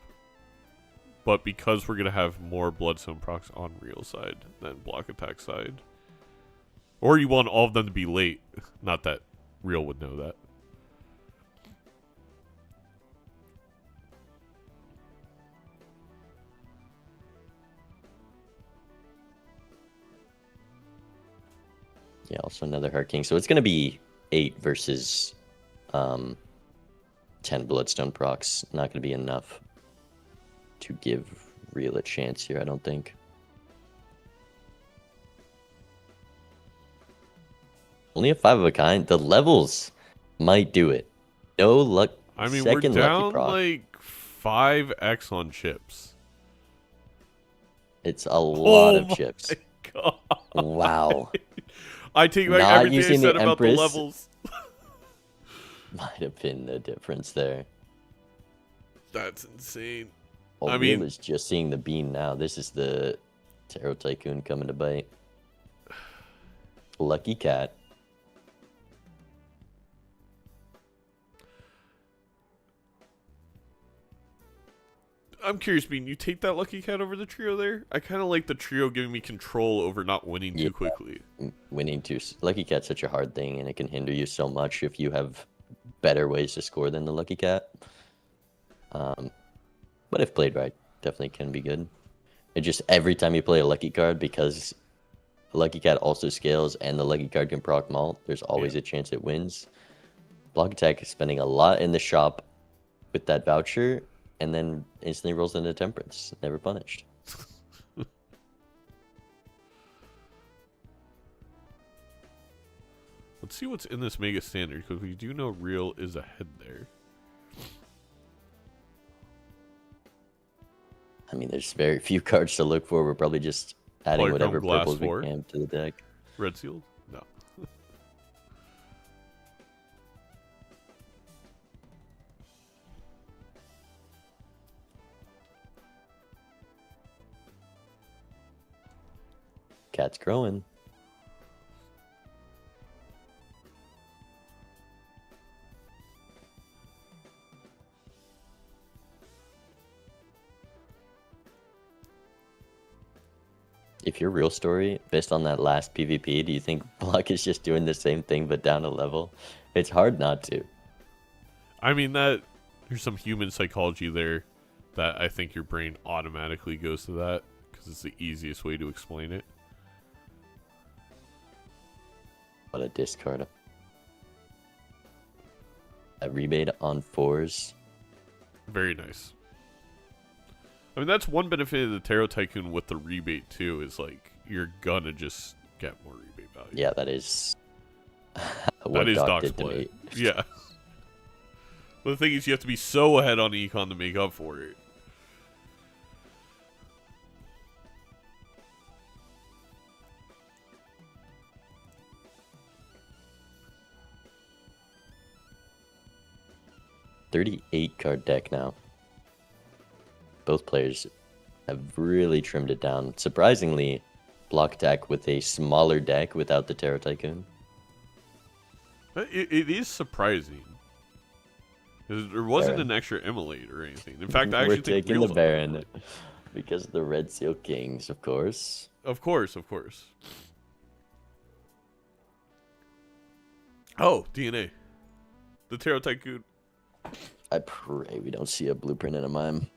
because we're gonna have more Bloodstone procs on real side than block attack side, or you want all of them to be late. Not that real would know that. Yeah, also another Heart King. So it's going to be 8 versus 10 Bloodstone procs. Not going to be enough to give real a chance here, I don't think. Only a 5 of a kind. The levels might do it. No luck. I mean, we're Second down lucky proc. like 5x on chips. It's a lot Oh of my chips. God. Wow. I take back Not everything I using the said about the Empress. levels. Might have been the difference there. That's insane. Well, I Real mean- is just seeing the bean now. This is the Tarot Tycoon coming to bite. Lucky Cat. I'm curious, Bean, you take that Lucky Cat over the trio there? I kind of like the trio giving me control over not winning Yeah. too quickly. Winning too. Lucky Cat's such a hard thing, and it can hinder you so much if you have better ways to score than the Lucky Cat. But if played right, definitely can be good. It just every time you play a lucky card, because Lucky Cat also scales and the Lucky Card can proc malt, there's always a chance it wins. Block Attack is spending a lot in the shop with that voucher, and then instantly rolls into Temperance. Never punished. Let's see what's in this Mega Standard, because we do know Real is ahead there. I mean, there's very few cards to look for. We're probably just adding Polychrome whatever Glass purples we 4. can to the deck. Red Sealed? No. Cat's growing. If your real story, based on that last PvP, do you think Block is just doing the same thing but down a level? It's hard not to. I mean, there's some human psychology there that I think your brain automatically goes to that, because it's the easiest way to explain it. What a discard. A rebate on 4s. Very nice. I mean, that's one benefit of the Tarot Tycoon with the rebate, too, is, like, you're gonna just get more rebate value. Yeah, that is... that is Doc's play. Yeah. But the thing is, you have to be so ahead on Econ to make up for it. $38 card deck now. Both players have really trimmed it down. Surprisingly, Block Attack with a smaller deck without the Tarot Tycoon. It is surprising. There wasn't an extra Immolate or anything. In fact, I actually We're think taking the Real's Baron because of the Red Seal Kings, of course. Of course, of course. Oh, DNA. The Tarot Tycoon. I pray we don't see a blueprint in a mime.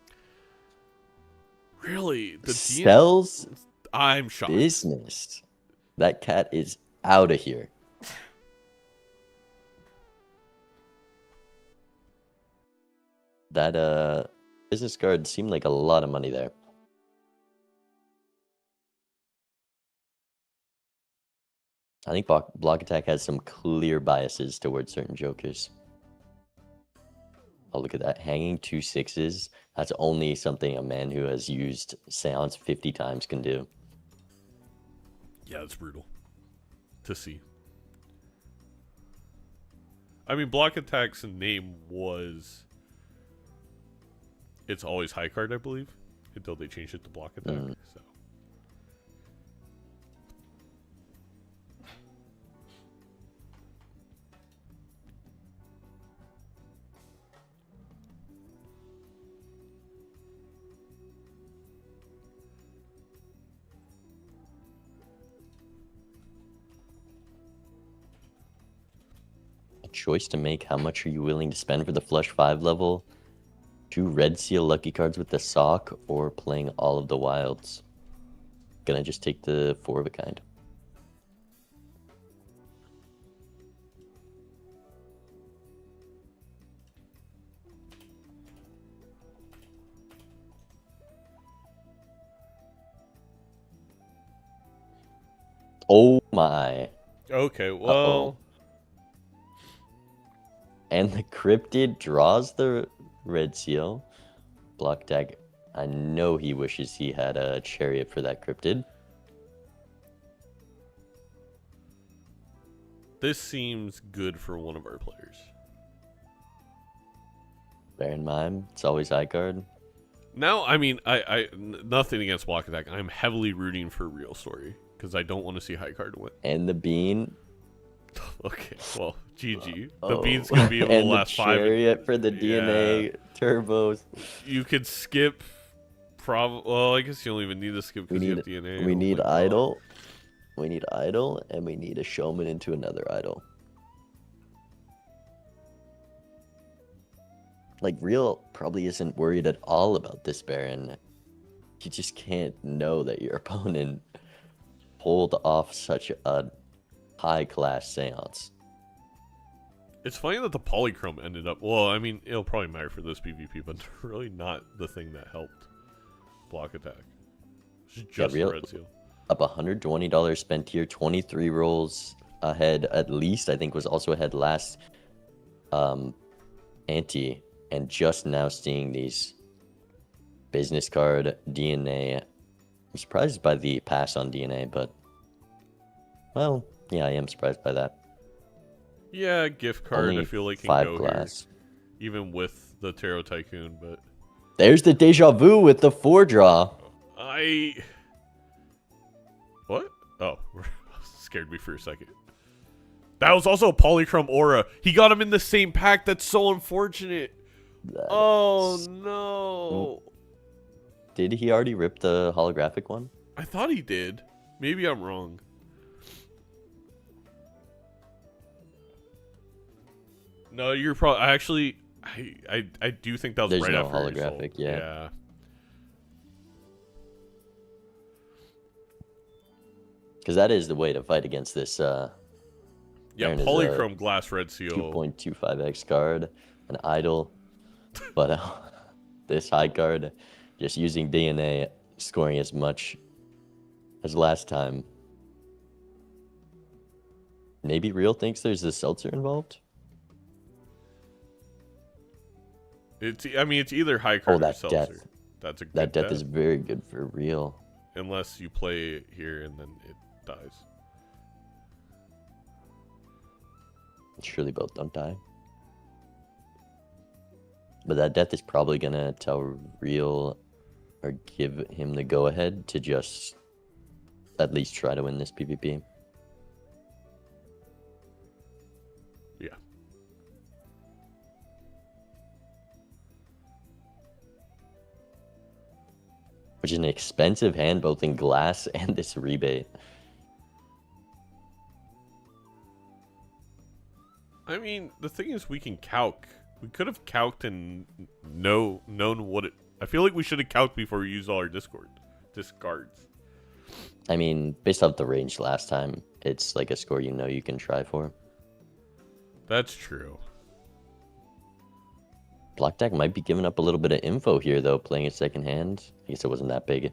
Really? The DNA? Sells I'm shocked. business. That cat is out of here. That business card seemed like a lot of money there. I think Block Attack has some clear biases towards certain jokers. Oh, look at that. Hanging 2 6s. That's only something a man who has used Seance 50 times can do. Yeah, it's brutal to see. I mean, Block Attack's name was... It's always high card, I believe, until they changed it to Block Attack. So. A choice to make. How much are you willing to spend for the flush 5 level? 2 Red Seal lucky cards with the sock, or playing all of the wilds? Gonna just take the 4 of a kind. Oh my. Okay, well... Uh-oh. And the Cryptid draws the Red Seal. Block Attack. I know he wishes he had a Chariot for that Cryptid. This seems good for one of our players. Bear in mind, it's always high card. Now, I mean, nothing against Block Attack. I'm heavily rooting for Real Story, because I don't want to see high card win. And the Bean. Okay, well, GG. The Bean's going to be able to last 5. And the Chariot for the DNA turbos. You could skip... Well, I guess you don't even need to skip because you have DNA. We need Idol. We need Idol, and we need a Showman into another Idol. Like, Real probably isn't worried at all about this Baron. You just can't know that your opponent pulled off such a high-class seance. It's funny that the polychrome ended up... Well, I mean, it'll probably matter for this PvP, but really not the thing that helped block attack. It's just the red seal. Up $120 spent here, 23 rolls ahead at least. I think was also ahead last ante, and just now seeing these business card, DNA. I'm surprised by the pass on DNA, but well, yeah, I am surprised by that. Yeah, gift card. Only I feel like can 5 go glass. Here, even with the Tarot Tycoon. But there's the deja vu with the 4 draw. What? Oh, scared me for a second. That was also a polychrome aura. He got him in the same pack. That's so unfortunate. Oh no. Did he already rip the holographic one? I thought he did. Maybe I'm wrong. No, you're probably... Actually, I do think that was There's right no after holographic, yeah. Because that is the way to fight against this. Yeah, polychrome glass red seal. 2.25x card, an idol. But this high card, just using DNA, scoring as much as last time. Maybe Real thinks there's a seltzer involved? I mean, it's either high card or seltzer. Death. That's a good That death is very good for Real. Unless you play it here and then it dies. Surely both don't die. But that death is probably going to tell Real or give him the go-ahead to just at least try to win this PvP. Yeah. Which is an expensive hand, both in glass and this rebate. I mean, the thing is, we can calc. We could have calced and known what it... I feel like we should have calced before we used all our discards. I mean, based off the range last time, it's like a score you know you can try for. That's true. Block deck might be giving up a little bit of info here, though, playing a second hand. I guess it wasn't that big.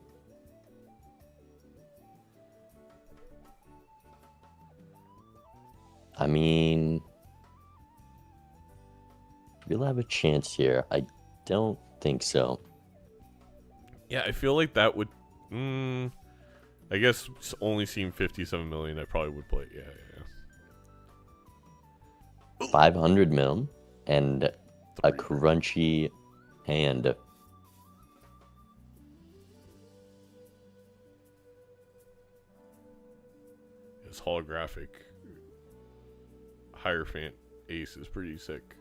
I mean, we'll have a chance here. I don't think so. Yeah, I feel like that would... I guess only seeing 57 million, I probably would play. Yeah. 500 mil and a crunchy hand. His holographic Hierophant ace is pretty sick.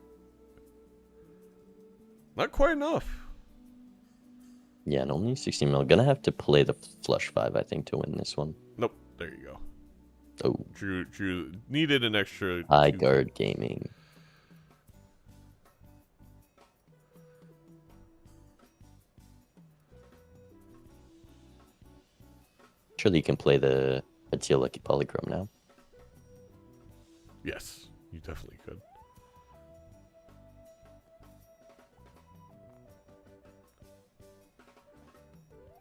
Not quite enough. Yeah, and only 60 mil. Gonna have to play the flush 5, I think, to win this one. Nope. There you go. Oh. Drew needed an extra... High guard gaming. Surely you can play the Teal Lucky Polychrome now. Yes, you definitely could.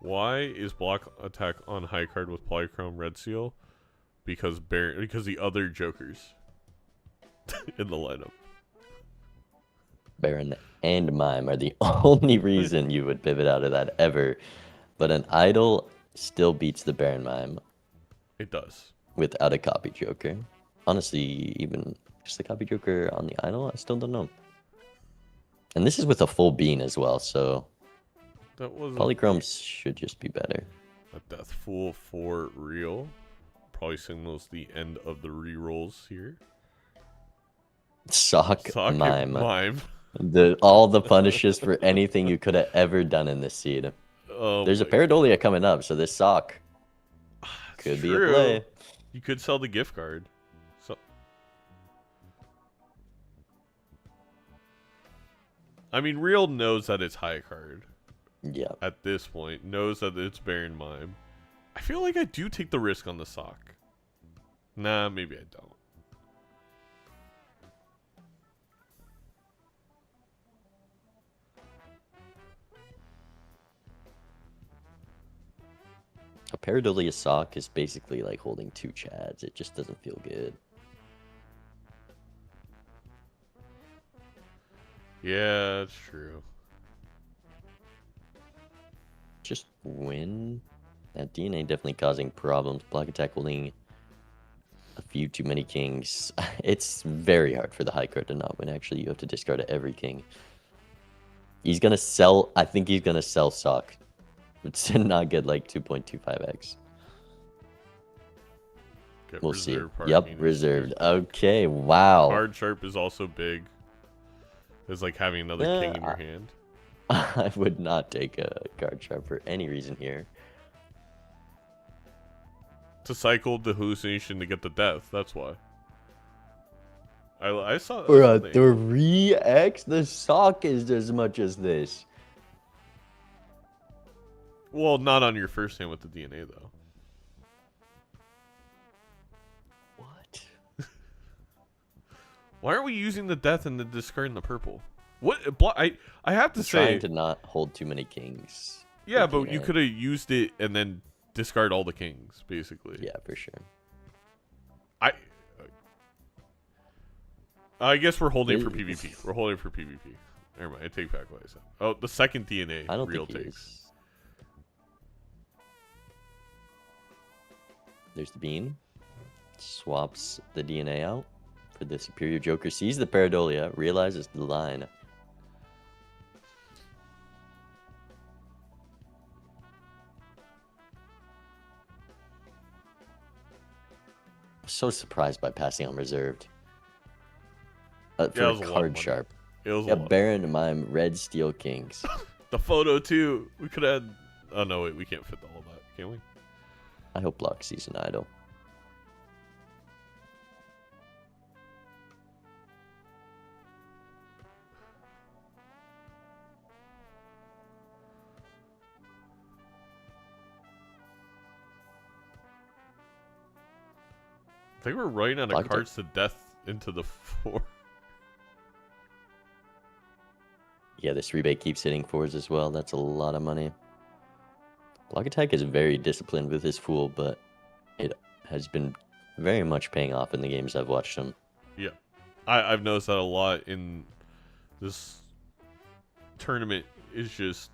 Why is block attack on high card with Polychrome Red Seal? Because the other Jokers in the lineup. Baron and Mime are the only reason you would pivot out of that ever. But an Idol still beats the Baron Mime. It does. Without a copy Joker. Honestly, even just the copy Joker on the Idol, I still don't know. And this is with a full bean as well, so... That was Polychromes should just be better. A Death Fool for real. Probably signals the end of the rerolls here. Sock Mime. Mime. All the punishes for anything you could have ever done in this seed. Oh, there's a Paradolia coming up, so this sock could be a play. You could sell the gift card. So, I mean, Real knows that it's high card. Yeah. At this point, knows that it's Baron Mime. I feel like I do take the risk on the sock. Nah, maybe I don't. A pareidolia sock is basically like holding 2 chads. It just doesn't feel good. Yeah, that's true. Just win. That DNA definitely causing problems. Block attack holding a few too many kings. It's very hard for the high card to not win. Actually, you have to discard every king. He's gonna sell. I think he's gonna sell sock. To not get like 2.25x. We'll see. Yep, reserved. Okay, wow. Card sharp is also big. It's like having another king in your hand. I would not take a card sharp for any reason here. To cycle the hallucination to get the death. That's why. I saw. For a 3x, the sock is as much as this. Well, not on your first hand with the DNA though. What? Why aren't we using the death and the discarding the purple? What? I have to say. Trying to not hold too many kings. Yeah, but you could have used it and then discard all the kings, basically. Yeah, for sure. I guess we're holding for PvP. We're holding for PvP. Never mind. I take back what I said. Oh, the second DNA. I don't real think takes. There's the bean. Swaps the DNA out for the superior joker. Sees the pareidolia. Realizes the line. So surprised by passing on reserved. For a card sharp. Yeah, Baron Mime, red steel kings. The photo too. We could add. Oh no, wait, we can't fit all that, can we? I hope Block sees an idol. I think we're running out of cards to death into the 4. Yeah, this rebate keeps hitting 4s as well. That's a lot of money. Block attack is very disciplined with his Fool, but it has been very much paying off in the games I've watched him. Yeah. I've noticed that a lot in this tournament is just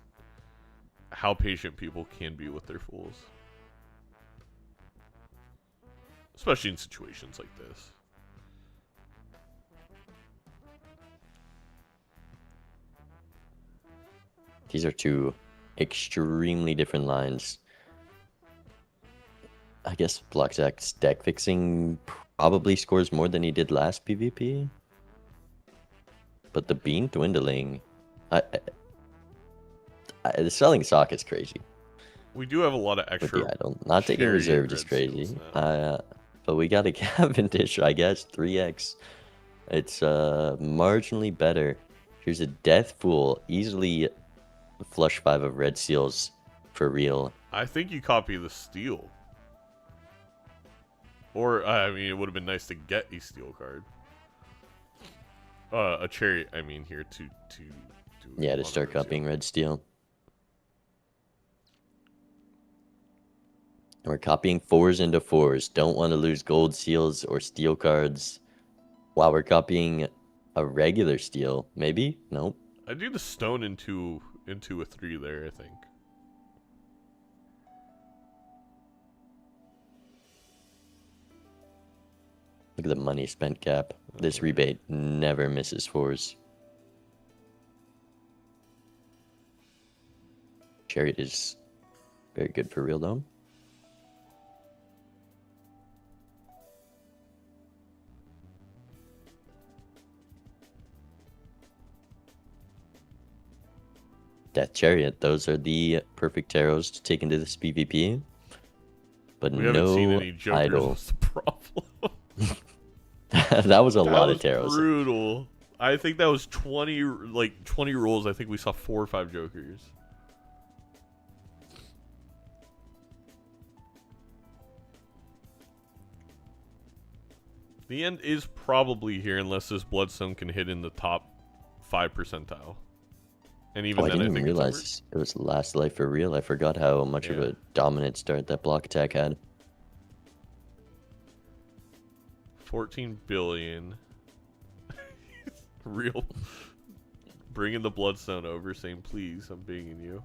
how patient people can be with their Fools. Especially in situations like this. These are 2 extremely different lines. I guess Block attack's deck fixing probably scores more than he did last PvP. But the bean dwindling, the selling sock is crazy. We do have a lot of extra. With the idol. Not taking reserved is crazy. But we got a Cavendish, I guess, 3x. It's marginally better. Here's a Death Fool, easily flush 5 of red seals for real. I think you copy the steel. Or, I mean, it would have been nice to get a steel card. A chariot, I mean, here to yeah, to start copying red steel. And we're copying 4s into 4s. Don't want to lose gold seals or steel cards. Wow, we're copying a regular steel. Maybe? Nope. I do the stone into a 3 there, I think. Look at the money spent cap. This rebate never misses 4s. Chariot is very good for real though. Death Chariot, those are the perfect tarots to take into this PvP. But we haven't seen any jokers. Idol. What's the problem? That was a lot of tarots. Brutal. I think that was 20 rolls. I think we saw 4 or 5 jokers. The end is probably here unless this Bloodstone can hit in the top 5 percentile. And even I then, didn't I even think realize it was last life for real. I forgot how much of a dominant start that block attack had. 14 billion. Real. Bringing the Bloodstone over, saying, please, I'm begging you.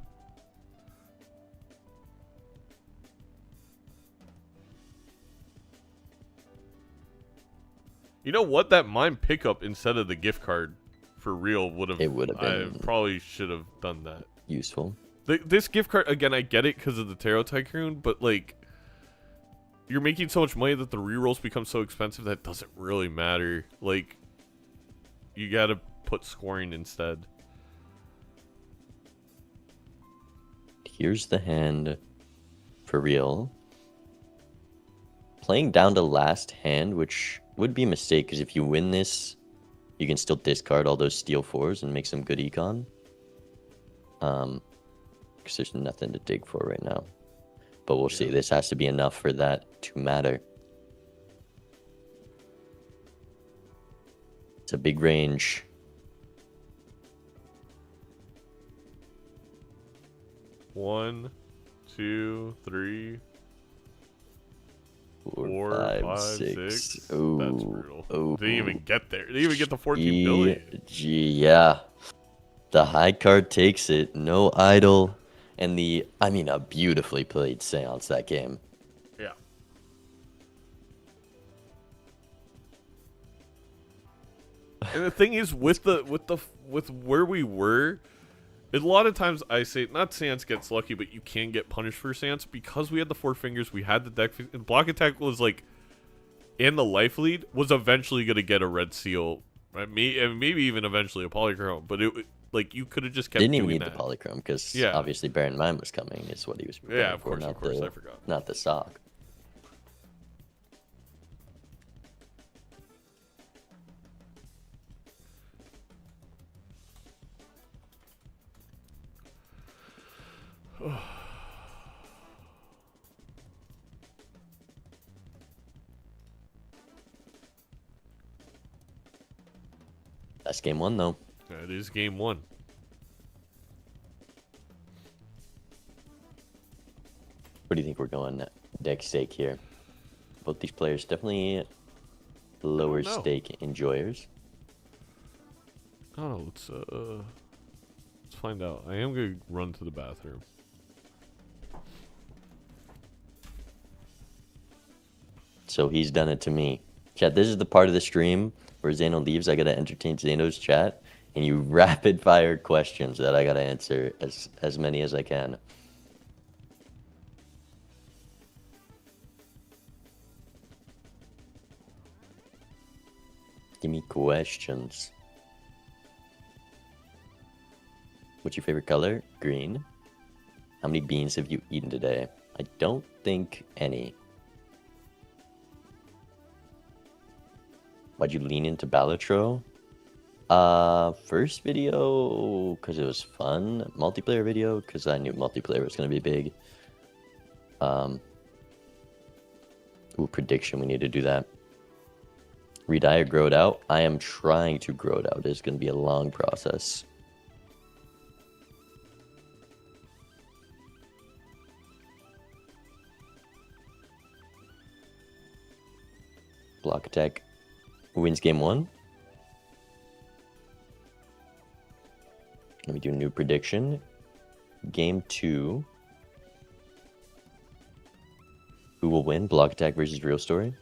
You know what? That mine pickup instead of the gift card for real would have. It would have been. I probably should have done that. Useful. This gift card, again, I get it because of the Tarot Tycoon, but like, you're making so much money that the rerolls become so expensive that it doesn't really matter. Like, you gotta put scoring instead. Here's the hand for real. Playing down to last hand, which would be a mistake because if you win this, you can still discard all those steel 4s and make some good econ. Because there's nothing to dig for right now. But we'll see. This has to be enough for that to matter. It's a big range. One, two, three, Four, five, five, six. six. Ooh, That's brutal. ooh. They didn't even get there. They didn't even get the 14 billion. Gee, yeah. The high card takes it. No idol. And a beautifully played seance that game. Yeah. And the thing is, with where we were, a lot of times I say not Sans gets lucky, but you can get punished for Sans because we had the 4 fingers, we had the deck, and block attack was like, and the life lead was eventually gonna get a red seal, right? And maybe even eventually a polychrome, but it like you could have just kept. Didn't even doing need that. the polychrome because Yeah. obviously Baron Mine was coming. Is what he was. Yeah, of for, course, not I forgot. Not the sock. That's game 1 though. That is game 1. What do you think we're going deck stake here? Both these players definitely lower know. stake enjoyers. Oh, let's find out. I am gonna run to the bathroom. So he's done it to me. Chat, this is the part of the stream where Zano leaves. I gotta entertain Zano's chat, and you rapid fire questions that I gotta answer as many as I can. Give me questions. What's your favorite color? Green. How many beans have you eaten today? I don't think any. Why'd you lean into Balatro? First video, because it was fun. Multiplayer video, because I knew multiplayer was going to be big. Ooh, prediction, we need to do that. Redye or grow it out? I am trying to grow it out. It's going to be a long process. Block attack wins game 1. Let me do a new prediction. Game 2. Who will win? Block attack versus real story?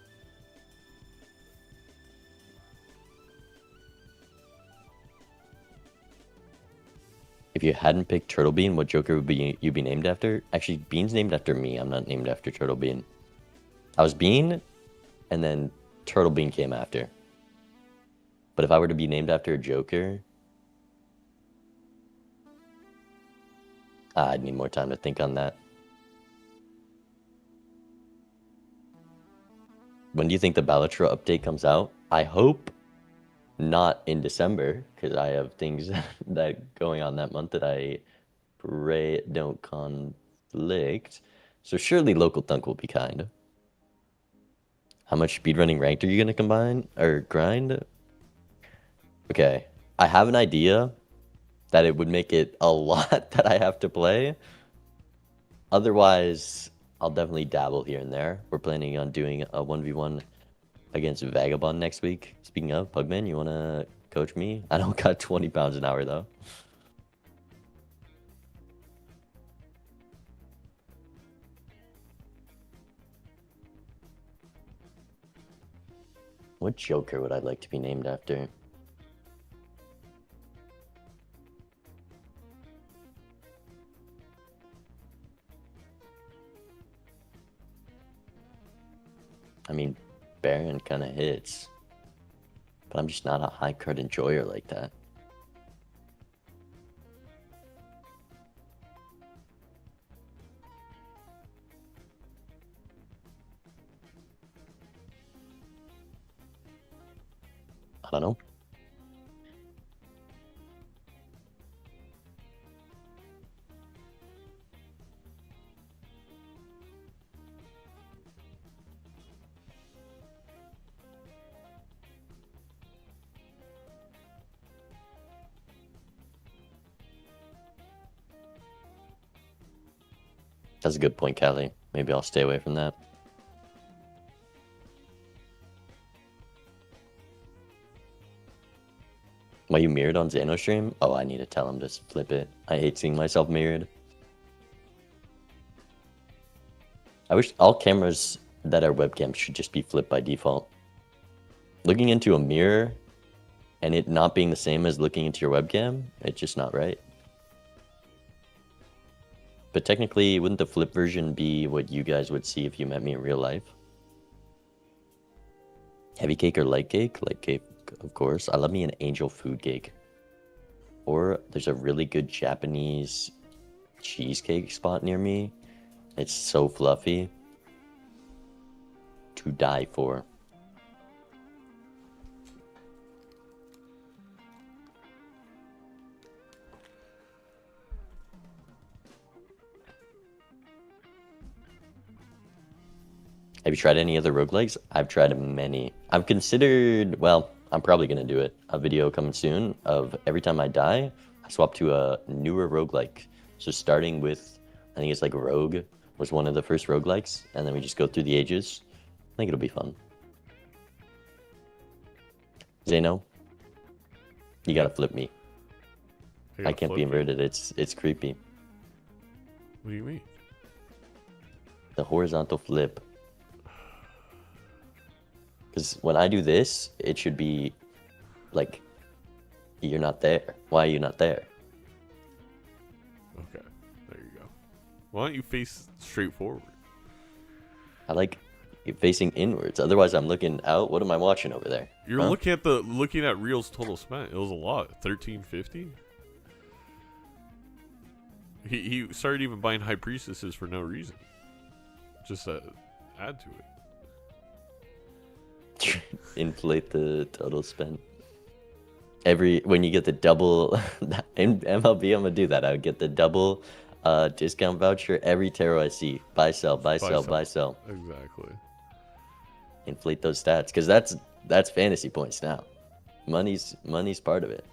If you hadn't picked Turtle Bean, what Joker would you be named after? Actually, Bean's named after me. I'm not named after Turtle Bean. I was Bean, and then Turtle Bean came after. But if I were to be named after a Joker, I'd need more time to think on that. When do you think the Balatro update comes out? I hope not in December, because I have things that going on that month that I pray don't conflict. So surely Local Thunk will be kind. How much speedrunning ranked are you gonna combine or grind? Okay, I have an idea that it would make it a lot that I have to play. Otherwise, I'll definitely dabble here and there. We're planning on doing a 1v1 against Vagabond next week. Speaking of, Pugman, you wanna coach me? I don't got 20 pounds an hour though. What Joker would I like to be named after? I mean, Baron kind of hits, but I'm just not a high card enjoyer like that. I don't know. That's a good point, Callie. Maybe I'll stay away from that. Why you mirrored on Xano stream? Oh, I need to tell him to flip it. I hate seeing myself mirrored. I wish all cameras that are webcams should just be flipped by default. Looking into a mirror and it not being the same as looking into your webcam, it's just not right. But technically, wouldn't the flip version be what you guys would see if you met me in real life? Heavy cake or light cake? Light cake, of course. I love me an angel food cake. Or there's a really good Japanese cheesecake spot near me. It's so fluffy. To die for. Have you tried any other roguelikes? I've tried many. I've considered, well, I'm probably going to do it. A video coming soon of every time I die, I swap to a newer roguelike. So starting with, I think it's like Rogue was one of the first roguelikes, and then we just go through the ages. I think it'll be fun. Xano, you gotta flip me. I can't be inverted. It's creepy. What do you mean? The horizontal flip. Because when I do this, it should be like, you're not there. Why are you not there? Okay, there you go. Why don't you face straight forward? I like facing inwards. Otherwise, I'm looking out. What am I watching over there? You're looking at Real's total spent. It was a lot. 1350. He started even buying high priestesses for no reason. Just to add to it. Inflate the total spend. When you get the double in MLB, I'm gonna do that. I would get the double discount voucher every tarot I see. Buy, sell, buy, sell, buy, sell. Exactly. Inflate those stats, because that's fantasy points now. Money's part of it.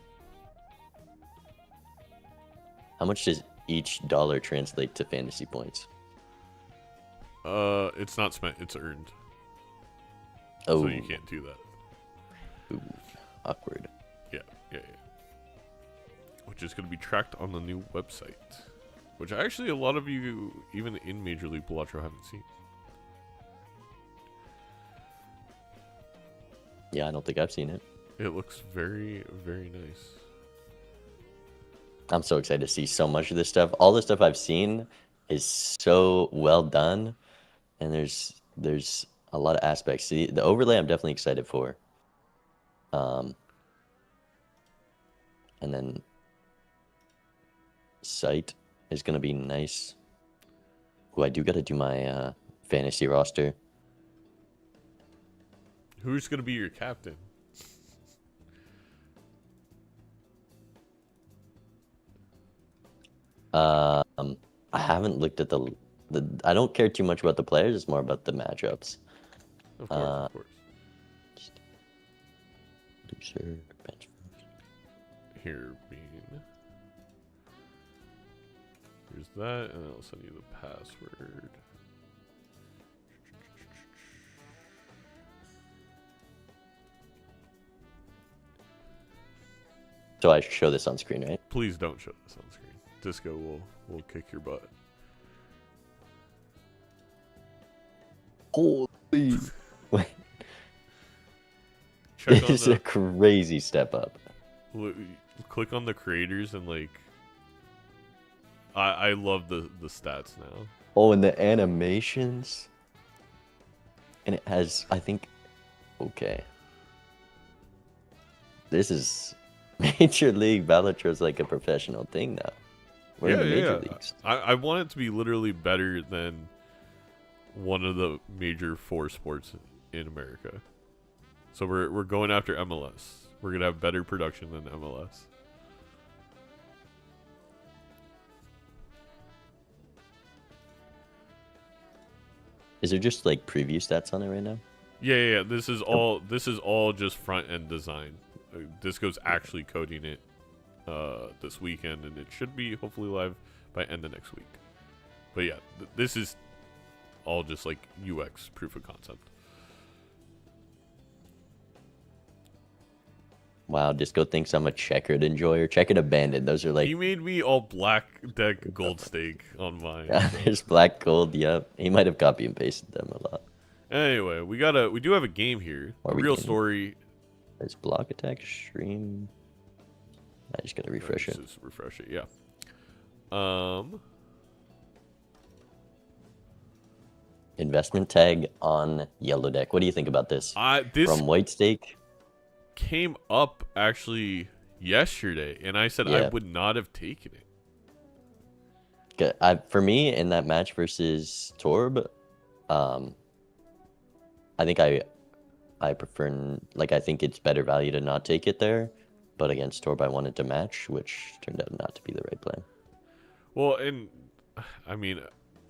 How much does each dollar translate to fantasy points? It's not spent, it's earned. Oh. So you can't do that. Ooh, awkward. Yeah. Which is going to be tracked on the new website. Which actually a lot of you, even in Major League Balatro, haven't seen. Yeah, I don't think I've seen it. It looks very, very nice. I'm so excited to see so much of this stuff. All the stuff I've seen is so well done. And there's a lot of aspects. See, the overlay I'm definitely excited for. And then site is going to be nice. Oh, I do got to do my fantasy roster. Who's going to be your captain? I haven't looked at the I don't care too much about the players. It's more about the matchups. Of course, of course. Loser, bench. Here, Bean. Here's that, and I'll send you the password. So I show this on screen, right? Please don't show this on screen. Disco will kick your butt. Holy! Wait, Check on this is a crazy step up. click on the creators and like. I love the stats now. Oh, and the animations. And it has, I think, okay. This is Major League Balatro is like a professional thing now. We're in the major leagues. I want it to be literally better than one of the major 4 sports in America. So we're going after MLS. We're gonna have better production than MLS. Is there just like preview stats on it right now? Yeah. This is all just front end design. Disco's actually coding it this weekend, and it should be hopefully live by end of next week. But yeah, this is all just like UX proof of concept. Wow, Disco thinks I'm a checkered enjoyer. Checkered abandoned. Those are like. He made me all black deck gold stake on mine. Yeah, there's black gold. Yep, he might have copy and pasted them a lot. Anyway, we do have a game here. Are we Real gaming? story. There's block attack stream. I just gotta refresh it. Just refresh it. Yeah. Investment tag on yellow deck. What do you think about this? This From white stake. came up actually yesterday, and I said I Yeah. would not have taken it. For me, in that match versus Torb, I think I prefer, like, I think it's better value to not take it there. But against Torb, I wanted to match, which turned out not to be the right play. Well, and I mean,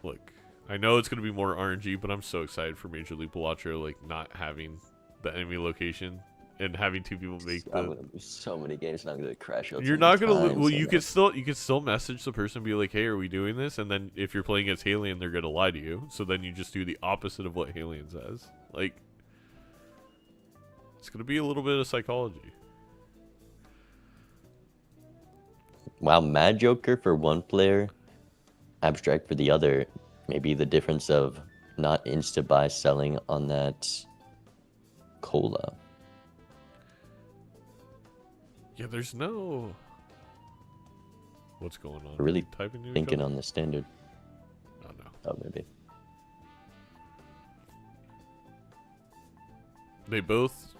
look, I know it's gonna be more RNG, but I'm so excited for Major League Balatro, like not having the enemy location and having 2 people make I'm the. gonna lose so many games, and I'm gonna crash out. You're so not many gonna. times, Well, and you could still message the person and be like, "Hey, are we doing this?" And then if you're playing against Halien, they're gonna lie to you. So then you just do the opposite of what Halien says. Like, it's gonna be a little bit of psychology. Wow, Mad Joker for one player, Abstract for the other. Maybe the difference of not insta buy selling on that cola. Yeah, there's no. What's going on? We're really typing to each thinking other? on the standard. Oh no. Oh, maybe. They both.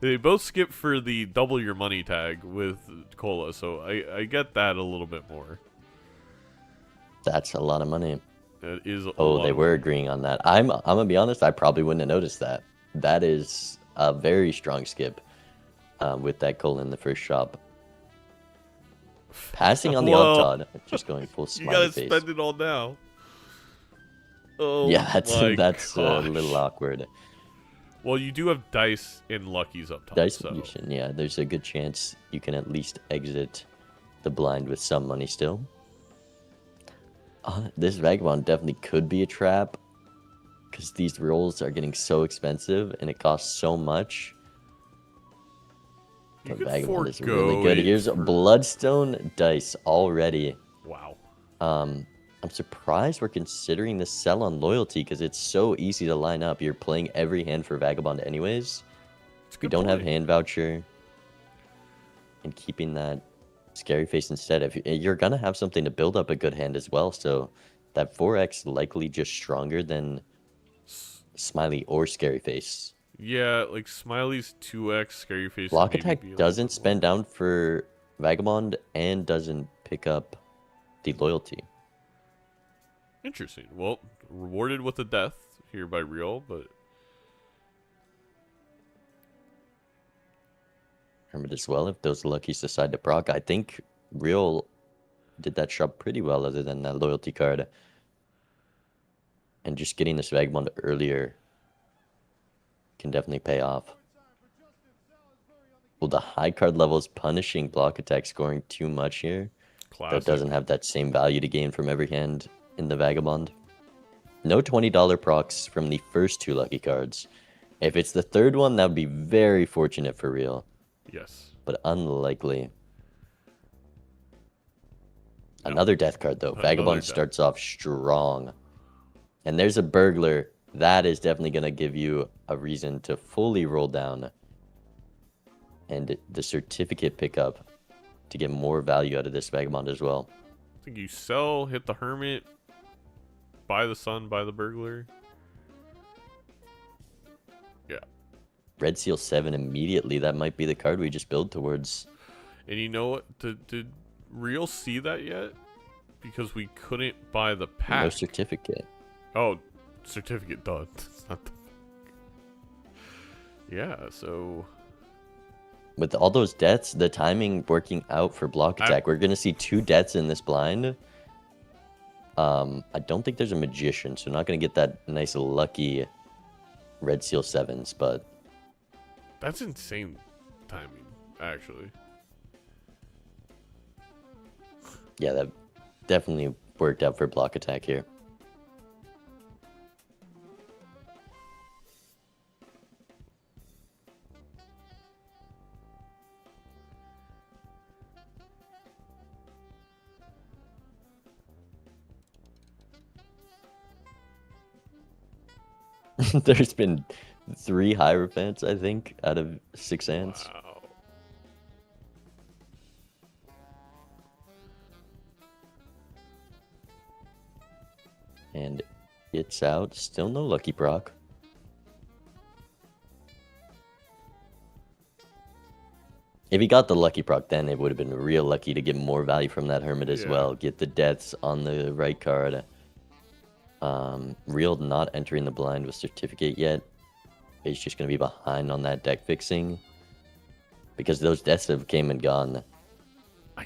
They both skip for the double your money tag with cola, so I get that a little bit more. That's a lot of money. It is. Oh, they were agreeing on that. I'm gonna be honest. I probably wouldn't have noticed that. That is a very strong skip with that cola in the first shop. Passing on the odd just going full You smiley gotta face. spend it all now. Oh, Yeah, that's my a gosh. little awkward. Well, you do have dice and luckies up top. Dice so. solution, yeah. There's a good chance you can at least exit the blind with some money still. This Vagabond definitely could be a trap because these rolls are getting so expensive and it costs so much. You But could Vagabond is forego really good. it Here's a for- Bloodstone dice already. Wow. I'm surprised we're considering the sell on loyalty because it's so easy to line up. You're playing every hand for Vagabond anyways. It's a We good don't have point. hand voucher. And keeping that scary face instead. If you're gonna have something to build up a good hand as well, so that 4x likely just stronger than Smiley or scary face. Yeah, like Smiley's 2x, Scary Face. Block maybe attack be a little doesn't bit spend down for Vagabond and doesn't pick up the loyalty. more. Interesting. Well, rewarded with a death here by Real, but Hermit as well, if those luckies decide to proc. I think Real did that shop pretty well other than that loyalty card. And just getting this Vagabond earlier can definitely pay off. Well, the high card level is punishing block attack scoring too much here. Classic. That doesn't have that same value to gain from every hand in the Vagabond. No $20 procs from the first 2 lucky cards. If it's the third one, that would be very fortunate for real. Yes. But unlikely. No. Another death card, though. Another Vagabond death. starts off strong. And there's a burglar. That is definitely going to give you a reason to fully roll down. And the certificate pickup to get more value out of this Vagabond as well. I think you sell, hit the Hermit, buy the Sun, buy the Burglar. Yeah. Red Seal 7 immediately. That might be the card we just build towards. And you know what? Did Real see that yet? Because we couldn't buy the pack. No certificate. Oh, certificate done. It's not the... Yeah, so... With all those deaths, the timing working out for block attack. We're going to see 2 deaths in this blind. I don't think there's a Magician, so not going to get that nice lucky Red Seal 7s, but... That's insane timing, actually. Yeah, that definitely worked out for block attack here. There's been 3 Hierophants, I think, out of 6 hands. Wow. And it's out. Still no lucky proc. If he got the lucky proc, then it would have been real lucky to get more value from that Hermit as well. Get the deaths on the right card. Real not entering the blind with certificate yet. He's just going to be behind on that deck fixing. Because those deaths have came and gone.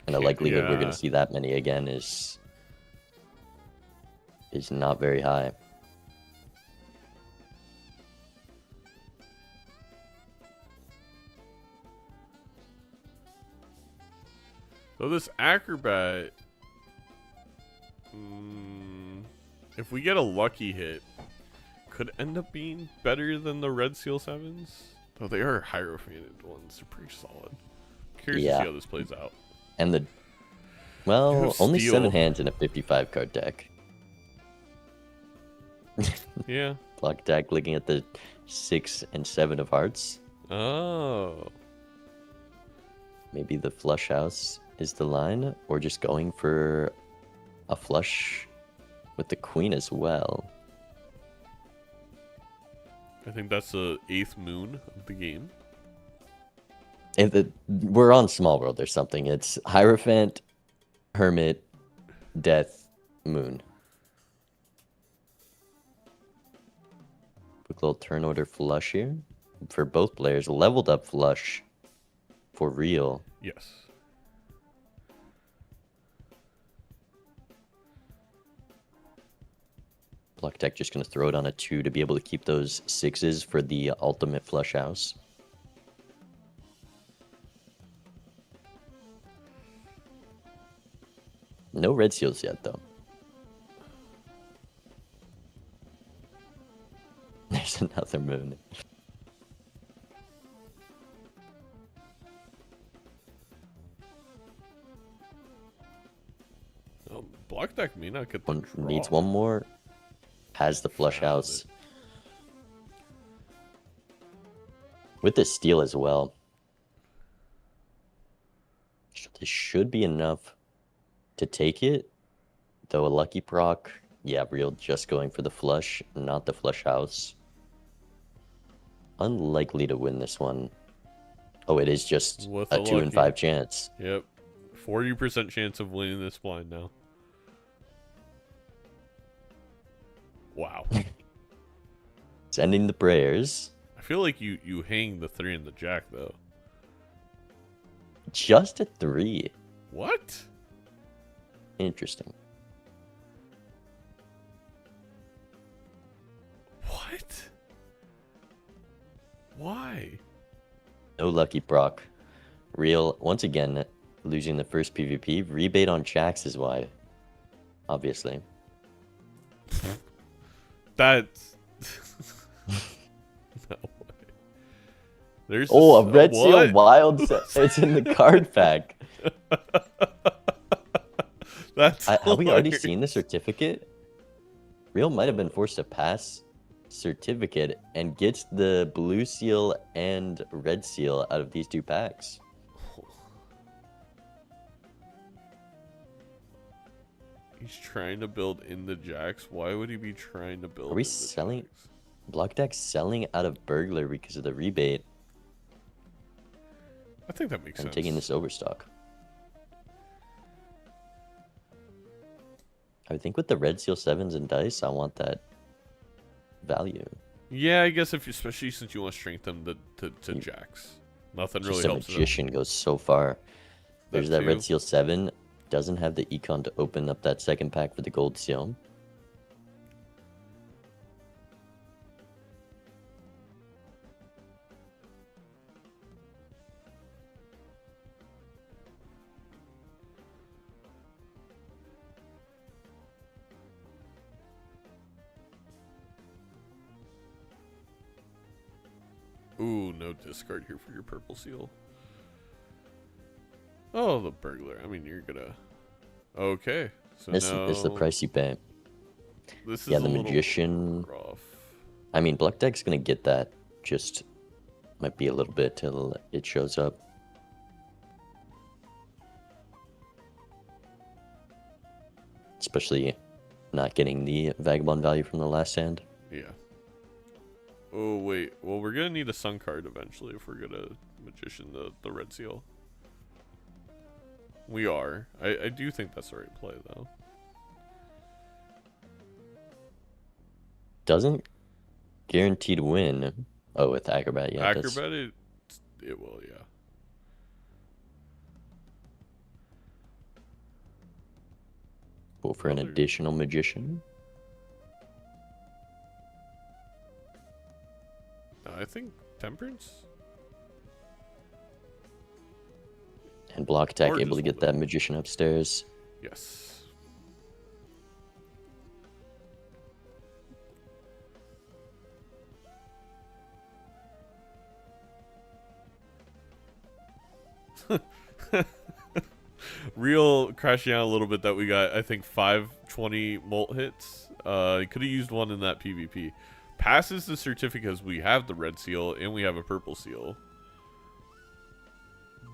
And the likelihood we're going to see that many again is not very high. So this Acrobat, if we get a lucky hit, could end up being better than the Red Seal 7s. Though they are Hierophanted ones. They're pretty solid. Curious to see how this plays out. And well, only Steel. 7 hands in a 55 card deck. Yeah. Block attack looking at the 6 and 7 of hearts. Oh. Maybe the flush house is the line, or just going for a flush with the queen as well. I think that's the 8th moon of the game. We're on Small World or something. It's Hierophant, Hermit, Death, Moon. Quick little turn order flush here for both players. Leveled up flush for real. Yes. Block deck just going to throw it on a 2 to be able to keep those 6s for the ultimate flush house. No red seals yet, though. There's another moon. Block deck may not get the draw. Needs one more. Has the flush house. With the steal as well. This should be enough to take it. Though a lucky proc. Yeah, real just going for the flush, not the flush house. Unlikely to win this one. Oh, it is just With a 2 in 5 chance. Yep. 40% chance of winning this blind now. Wow. Sending the prayers. I feel like you hang the 3 and the Jack, though. Just a 3. What? Interesting. What? Why? No lucky Brock. Real, once again, losing the first PvP. Rebate on Jax is why. Obviously. That's... No way. There's Oh, a red seal what? wild set. It's in the card pack. That's Have we already hilarious. seen the certificate? Real might have been forced to pass certificate and gets the blue seal and red seal out of these two packs. He's trying to build in the Jax. Why would he be trying to build? Are we in the selling? Jax? Block deck selling out of burglar because of the rebate. I think that makes I'm sense. taking this overstock. I think with the red seal 7s and dice, I want that value. Yeah, I guess if you, especially since you want to strengthen to Jax, nothing Just really a helps. magician goes so far. There's that too. red seal 7. Doesn't have the econ to open up that second pack for the gold seal. Ooh, no discard here for your purple seal. Oh, the burglar. I mean, you're gonna. Okay, so This now is the price you pay. this is Yeah, a the little magician. rough. I mean, Black Deck's gonna get that. Just might be a little bit till it shows up. Especially not getting the vagabond value from the last hand. Yeah. Oh wait. Well, we're gonna need a sun card eventually if we're gonna magician the red seal. We are. I do think that's the right play though. Doesn't guaranteed win. Oh, with acrobat, yeah. Acrobat, it will, yeah. Go for an additional magician. I think temperance. And block attack Or able just to get hold that magician upstairs. Yes. Real crashing out a little bit that we got, I think, 520 molt hits. Could have used one in that PvP. Passes the certificate as we have the red seal and we have a purple seal.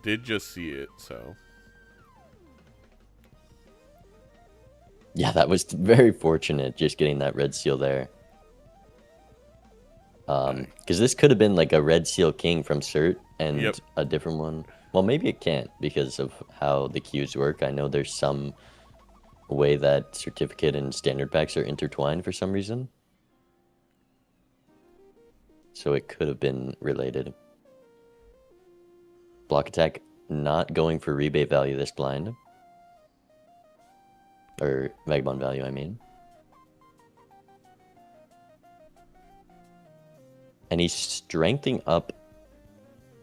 Did just see it, so. Yeah, that was very fortunate just getting that red seal there. Because this could have been like a red seal king from cert and Yep. a different one. Well, maybe it can't because of how the queues work. I know there's some way that certificate and standard packs are intertwined for some reason. So it could have been related. Block attack not going for rebate value this blind. Or vagabond value, I mean. And he's strengthening up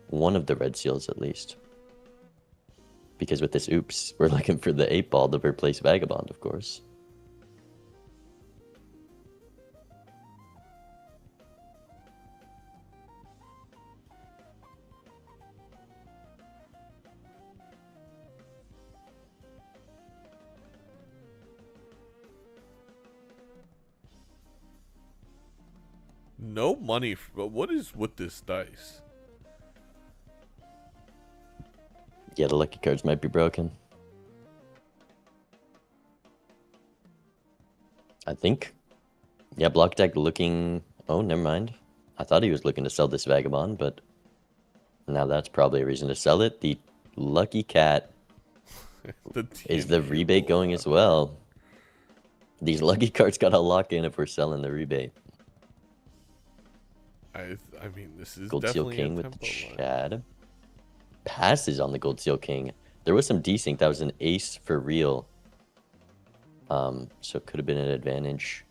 one of the red seals at least. Because with this oops, we're looking for the 8-ball to replace vagabond, of course. No money, but what is with this dice? Yeah, the lucky cards might be broken. I think. Yeah, block deck looking... Oh, never mind. I thought he was looking to sell this vagabond, but now that's probably a reason to sell it. The lucky cat is the rebate going as well. These lucky cards gotta lock in if we're selling the rebate. I mean, this is Gold Seal definitely King a with tempo line. Chad. Passes on the Gold Seal King. There was some desync. That was an ace for real. So it could have been an advantage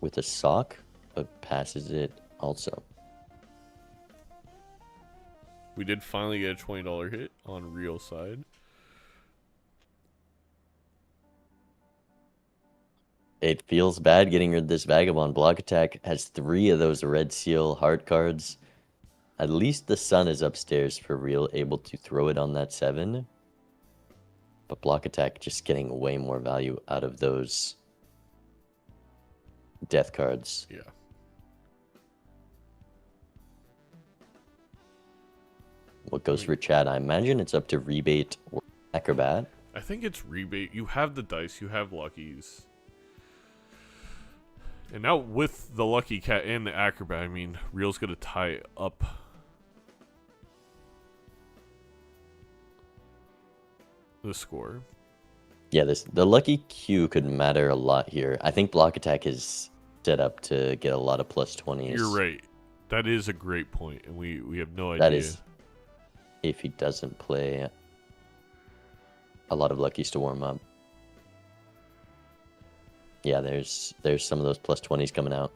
with a sock, but passes it also. We did finally get a $20 hit on real side. It feels bad getting rid of this Vagabond. Block Attack has 3 of those Red Seal heart cards. At least the Sun is upstairs for real, able to throw it on that 7. But Block Attack just getting way more value out of those death cards. Yeah. What goes for Chad? I imagine it's up to Rebate or Acrobat. I think it's rebate. You have the dice. You have luckies. And now with the Lucky Cat and the Acrobat, I mean, Real's going to tie up. The score. Yeah, the Lucky Q could matter a lot here. I think Block Attack is set up to get a lot of plus 20s. You're right. That is a great point, and we have no idea. That is if he doesn't play a lot of Luckies to warm up. Yeah, there's some of those plus 20s coming out.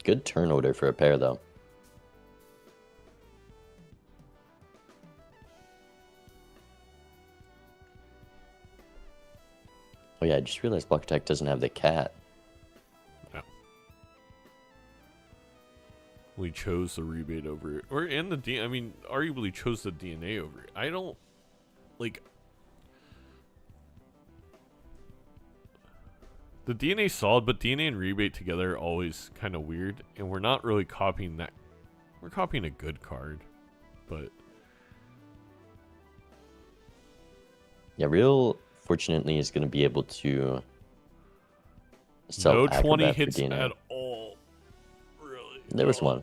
Good turn order for a pair, though. Oh yeah, I just realized Block Attack doesn't have the cat. No. We chose the rebate over it. And the I mean, arguably chose the DNA over it. I don't... Like... The DNA is solid, but DNA and rebate together are always kind of weird. And we're not really copying that. We're copying a good card. But... Yeah, Real, fortunately, is going to be able to sell no Acrobat 20 for hits DNA. at all. Really. There was one.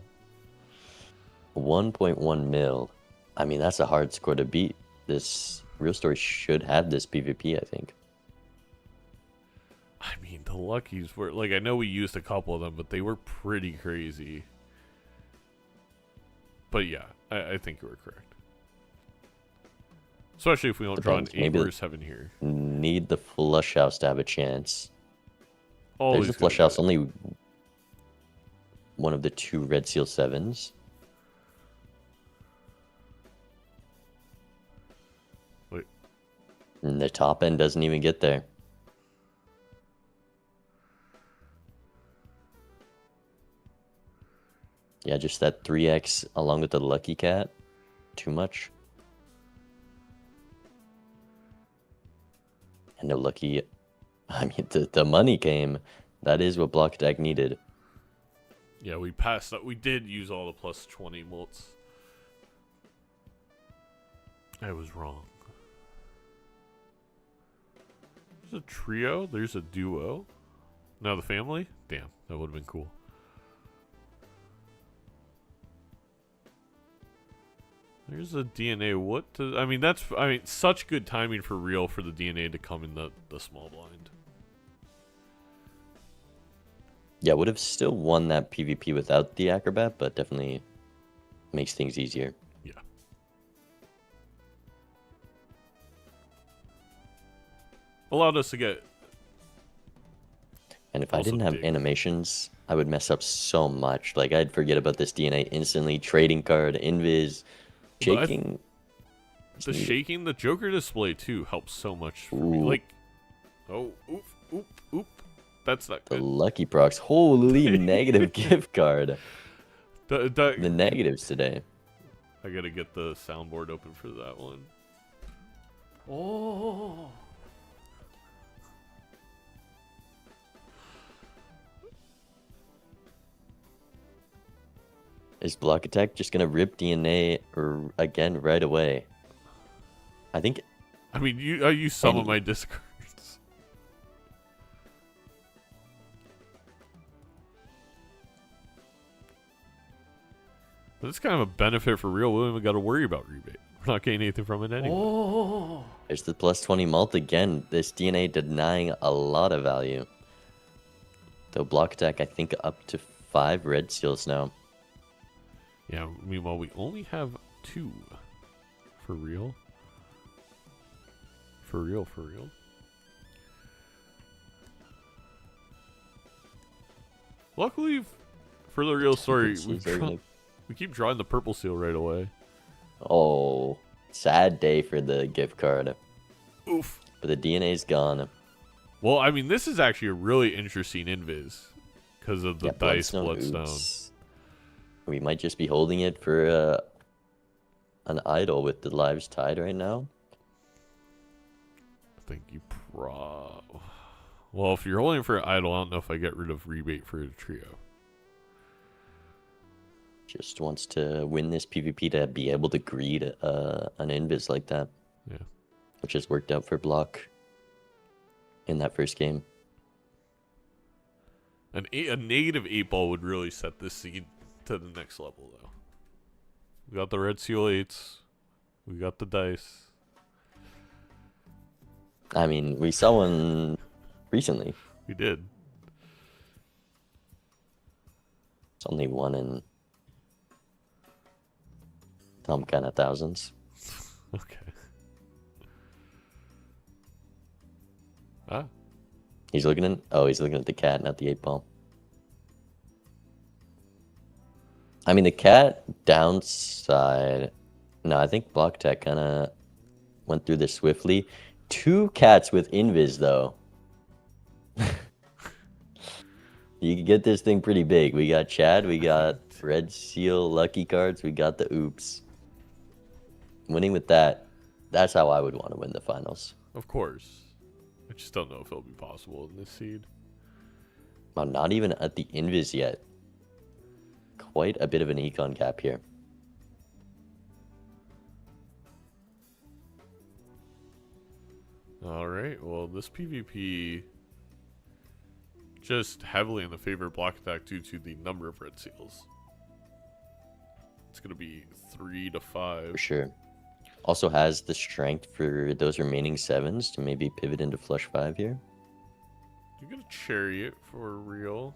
1.1 mil. I mean, that's a hard score to beat. This Real Story should have this PvP, I think. I mean, the luckies were... Like, I know we used a couple of them, but they were pretty crazy. But yeah, I think you were correct. Especially if we don't draw an 8 or 7 here. Need the flush house to have a chance. Always There's a flush house, only one of the 2 Red Seal 7s. Wait. And the top end doesn't even get there. Yeah, just that 3x along with the Lucky Cat. Too much. And no Lucky... I mean, the money came. That is what Block Attack needed. Yeah, we passed that. We did use all the plus 20 mults. I was wrong. There's a trio. There's a duo. Now the family? Damn, that would have been cool. There's a DNA. What? I mean, that's... I mean, such good timing for Real for the DNA to come in the small blind. Yeah, would have still won that PvP without the Acrobat, but definitely makes things easier. Yeah. Allowed us to get... And if I didn't have animations, I would mess up so much. Like, I'd forget about this DNA instantly. Trading card, invis, shaking. The shaking, the Joker display, too, helps so much for me. Like, oh, oop, oop, oop. That's not good. The Lucky Procs. Holy negative gift card. The negatives today. I gotta get the soundboard open for that one. Oh. Is Block Attack just gonna rip DNA again right away? I think. I mean, I use some of my discards. But it's kind of a benefit for Real. We don't even got to worry about rebate. We're not getting anything from it anyway. Oh. There's the plus 20 mult again. This DNA denying a lot of value. Though Block Attack, I think, up to 5 red seals now. Yeah, meanwhile, we only have 2 for Real. For real. Luckily, for the Real Story, we keep drawing the purple seal right away. Oh, sad day for the gift card. Oof. But the DNA's gone. Well, I mean, this is actually a really interesting invis because of the Yeah, dice Bloodstone. oops. We might just be holding it for an idol with the lives tied right now. I think you Well, if you're holding for an idol, I don't know if I get rid of rebate for a trio. Just wants to win this PvP to be able to greed an invis like that. Yeah. Which has worked out for Block in that first game. A negative 8-ball would really set this seed to the next level, though. We got the Red Seal 8s. We got the dice. I mean, we saw one recently. We did. It's only one in some kind of thousands. Okay. Ah. He's looking at he's looking at the cat, not the 8-ball. I mean, the cat downside. No, I think Block Tech kind of went through this swiftly. 2 cats with invis though. You can get this thing pretty big. We got Chad, we got Red Seal lucky cards, we got the oops. Winning with that, that's how I would want to win the finals. Of course. I just don't know if it'll be possible in this seed. Wow, not even at the invis yet. Quite a bit of an econ gap here. Alright, well, this PvP just heavily in the favor of Block Attack due to the number of red seals. It's going to be 3 to 5. For sure. Also has the strength for those remaining 7s to maybe pivot into flush 5 here. You get a chariot for real.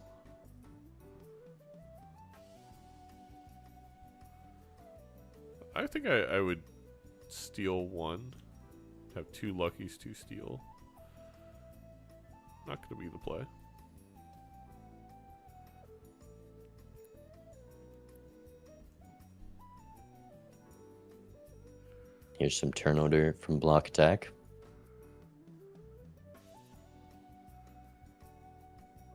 I think I would steal 1. Have 2 luckies, 2 steal. Not going to be the play. Here's some turn order from Block Attack.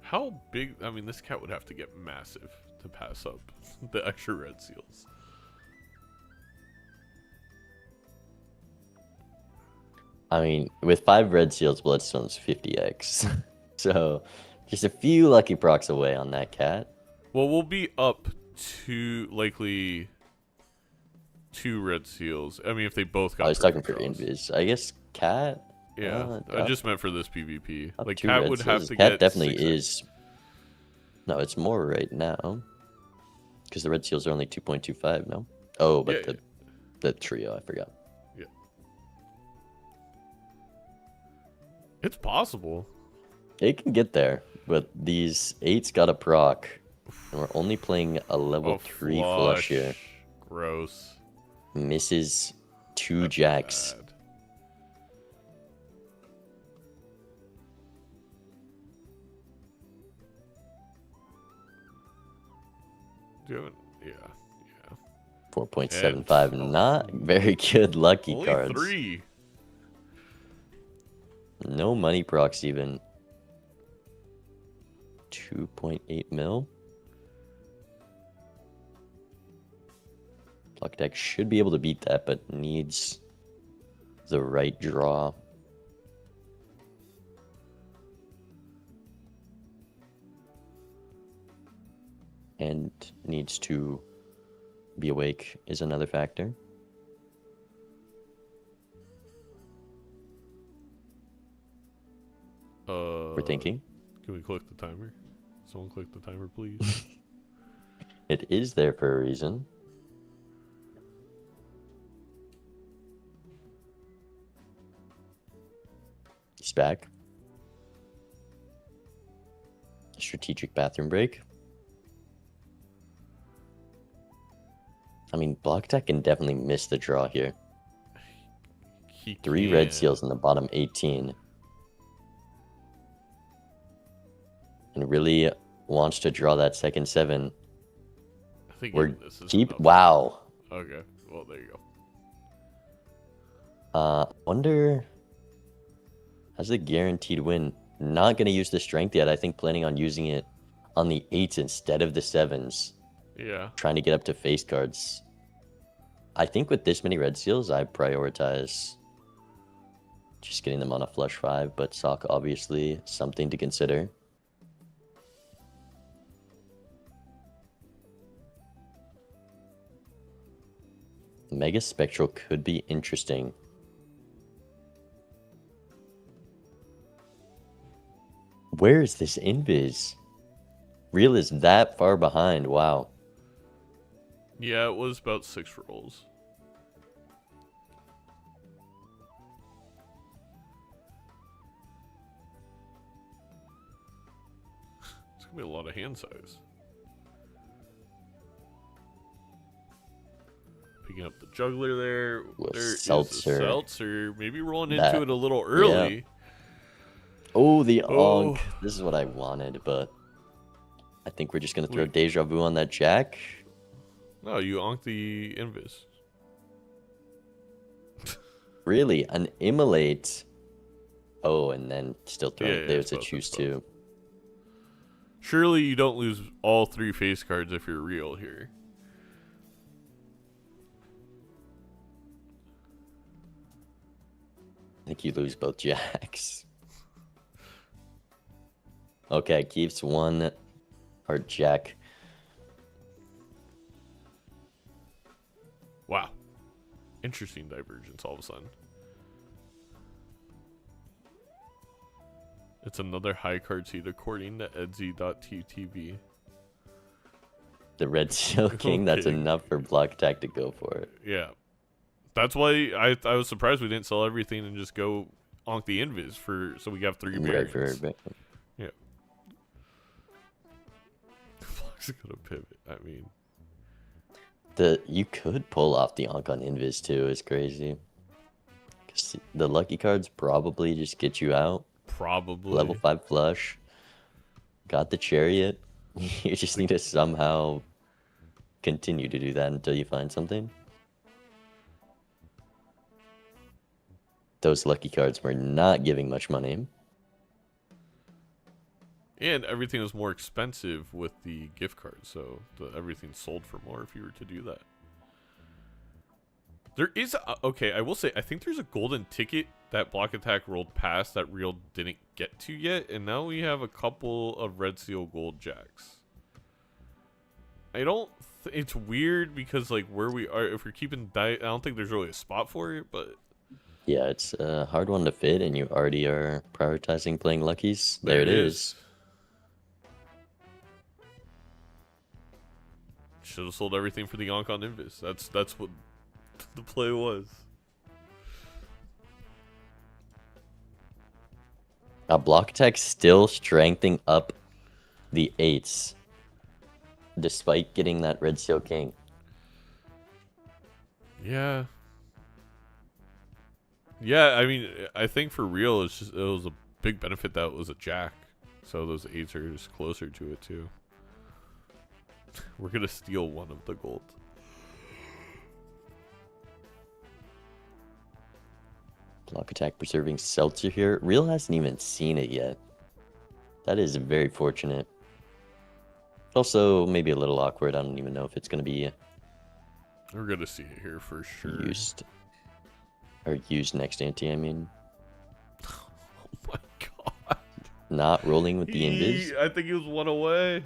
How big? I mean, this cat would have to get massive to pass up the extra red seals. I mean, with 5 red seals, Bloodstone's 50x. So, just a few lucky procs away on that cat. Well, we'll be up to likely 2 red seals. I mean, if they both got. I was talking for draws. invis. I guess cat. Yeah, I just meant for this PvP. Up Like 2 cat red would have seals. to Cat get. definitely 6x. is. No, it's more right now. Because the red seals are only 2.25. No. Oh, but Yeah, the trio, I forgot. Yeah. It's possible. It can get there, but these 8s got a proc, and we're only playing a level Oh, 3 flush here. Gross. Misses 2 That's jacks. bad. Yeah. 4.75, And- not very good lucky Only cards. 3. No money procs even. 2.8 mil. Pluck deck should be able to beat that, but needs the right draw. And needs to be awake is another factor. We're thinking. Can we click the timer? Someone click the timer, please. It is there for a reason. He's back. Strategic bathroom break. I mean, Block Tech can definitely miss the draw here. He 3 red can. seals in the bottom 18. And really wants to draw that second 7. I think We're even this is keep. enough. Wow. Okay. Well, there you go. Wonder. Has a guaranteed win. Not gonna use the strength yet. I think planning on using it on the 8s instead of the 7s. Yeah. Trying to get up to face cards. I think with this many red seals, I prioritize just getting them on a flush 5, but sock obviously something to consider. Mega Spectral could be interesting. Where is this invis? Real is that far behind. Wow. Yeah, it was about 6 rolls. It's gonna be a lot of hand size. Picking up the juggler there. With There is a seltzer. seltzer. Maybe rolling That- into it a little early. yeah. Oh, the Oh. onk. This is what I wanted, but I think we're just going to throw Wait. Deja Vu on that jack. No, you onked the invis. Really? An immolate. Oh, and then still throwing. Yeah, There's a both, choose both. two. Surely you don't lose all 3 face cards if you're real here. I think you lose both jacks. Okay, keeps one heart jack. Wow. Interesting divergence all of a sudden. It's another high card seed according to edzy.ttv. The red seal king, that's Okay. enough for block attack to go for it. Yeah. That's why I was surprised we didn't sell everything and just go onk the invis for so we have 3 Right, variants. right. Yeah. Block's gonna pivot. I mean, You could pull off the onk on invis too. It's crazy. 'Cause the lucky cards probably just get you out. probably. Level 5 flush. Got the chariot. You just need to somehow continue to do that until you find something. Those lucky cards were not giving much money. And everything was more expensive with the gift card, so everything sold for more if you were to do that. There is okay, I will say I think there's a golden ticket that block attack rolled past that Real didn't get to yet, and now we have a couple of red seal gold jacks. I don't it's weird because like where we are, if we're keeping I don't think there's really a spot for it, but Yeah, it's a hard one to fit, and you already are prioritizing playing luckies. There it is. Should have sold everything for the Onk on Invis. That's what the play was. Block attack still strengthening up the 8s, despite getting that red seal king. Yeah. Yeah, I mean, I think for Real, it was a big benefit that it was a jack. So those 8s are just closer to it, too. We're going to steal one of the gold. Block attack preserving seltzer here. Real hasn't even seen it yet. That is very fortunate. Also, maybe a little awkward. I don't even know if it's going to be We're going to see it here for sure. used. Or used next ante, I mean. Oh my god. Not rolling with the invis. I think he was one away.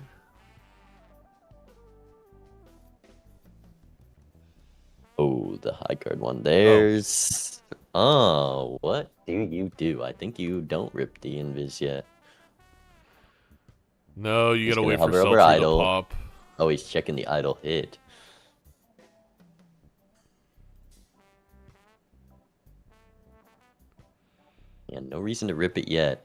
Oh, the high card one. There's... Oh, what do you do? I think you don't rip the invis yet. No, you He's got to gonna wait for hover over Seltzer to idle. pop. Oh, he's checking the idle hit. Yeah, no reason to rip it yet.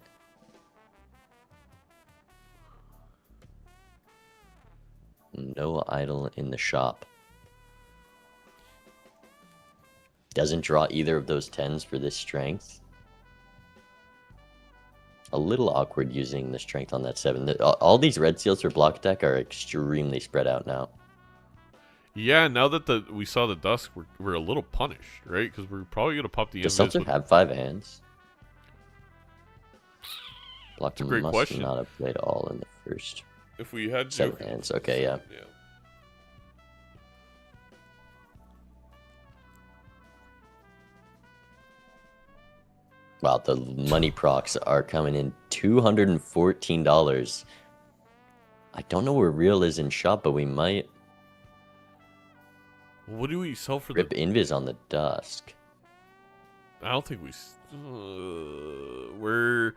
No idle in the shop. Doesn't draw either of those 10s for this strength. A little awkward using the strength on that 7. All these red seals for block attack are extremely spread out now. Yeah, now that we saw the dusk, we're a little punished, right? Because we're probably gonna pop the Does invis. Seltzer have 5 hands? Blocked a great must question. not have played all in the first If we had 7 Joker, hands. Okay, yeah. yeah. Wow, the money procs are coming in $214. I don't know where real is in shop, but we might What do we sell for rip the? invis on the dusk. I don't think we. We're.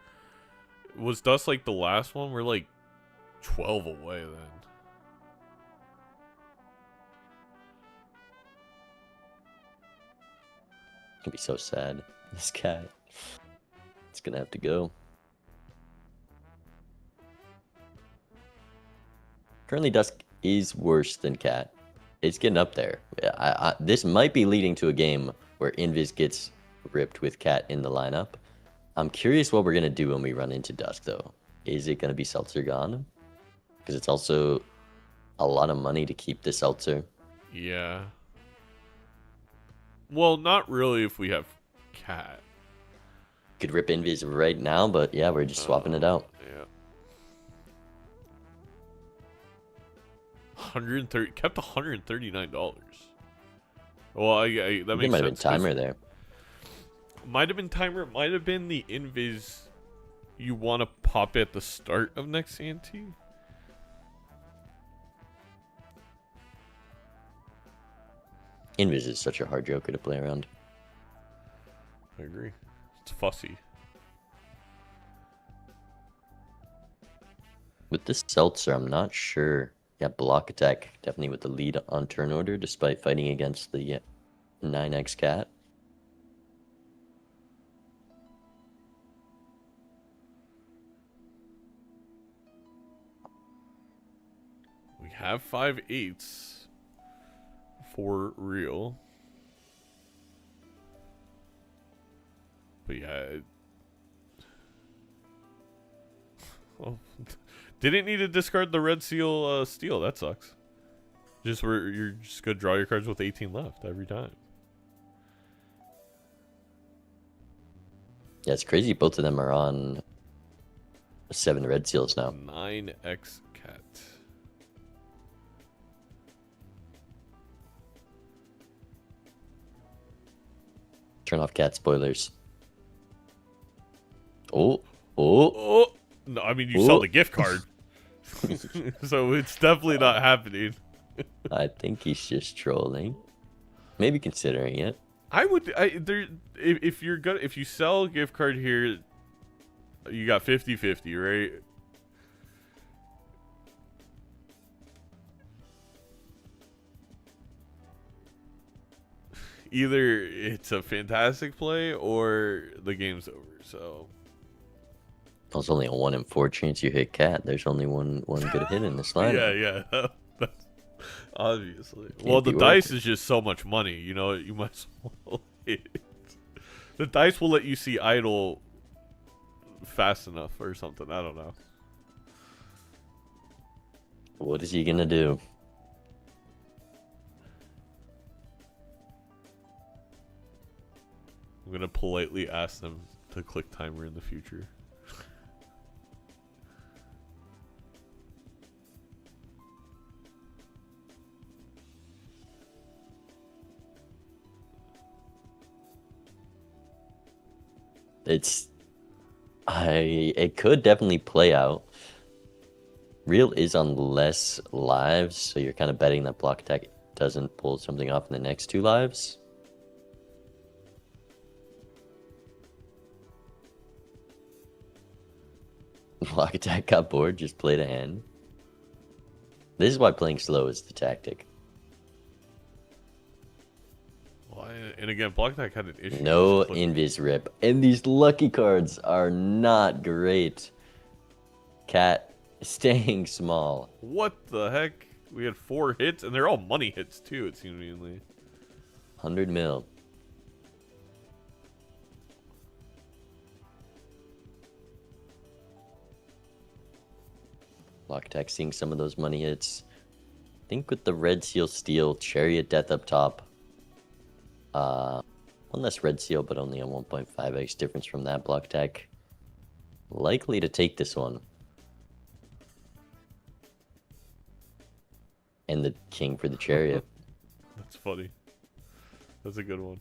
Was dust like the last one? We're like 12 away then. It'd be so sad. This cat. It's gonna have to go. Currently, Dusk is worse than Cat. It's getting up there. This might be leading to a game where Invis gets ripped with Cat in the lineup. I'm curious what we're gonna do when we run into Dusk, though. Is it gonna be Seltzer gone? Because it's also a lot of money to keep the Seltzer. Yeah. Well, not really if we have Cat. Could rip Invis right now, but yeah, we're just swapping it out. Yeah. 130 kept $139. Well, that makes There might have been sense. timer there. Might have been timer. Might have been the invis you want to pop at the start of next ante. Invis is such a hard joker to play around. I agree. It's fussy. With this Seltzer, I'm not sure. Yeah, block attack definitely with the lead on turn order, despite fighting against the 9x cat. We have 5/8 for real. But yeah. Well, didn't need to discard the red seal steel. That sucks. You're just gonna draw your cards with 18 left every time. Yeah, it's crazy. Both of them are on 7 red seals now. 9x cat. Turn off cat spoilers. Oh. Oh no! I mean, you Oh. sell the gift card, so it's definitely not happening. I think he's just trolling. Maybe considering it. If you're gonna, if you sell a gift card here, you got 50-50, right? Either it's a fantastic play or the game's over. So There's only a 1 in 4 chance you hit cat. There's only one good hit in this lineup. yeah. That's obviously. Can't Well, the be dice working. is just so much money. You know, you might as well hit it. The dice will let you see idle fast enough or something. I don't know. What is he gonna do? I'm gonna politely ask them to click timer in the future. It could definitely play out. Real is on less lives, so you're kind of betting that block attack doesn't pull something off in the next 2 lives. Block attack got bored, just played a hand. This is why playing slow is the tactic. Well, and again, block attack had an issue. No Just clicking. invis rip. And these lucky cards are not great. Cat staying small. What the heck? We had 4 hits, and they're all money hits too. It seemingly. 100 mil. Block attack seeing some of those money hits. think with the Red Seal Steel, Chariot Death up top. One less Red Seal, but only a 1.5x difference from that block tech. Likely to take this one. And the king for the Chariot. That's funny. That's a good one.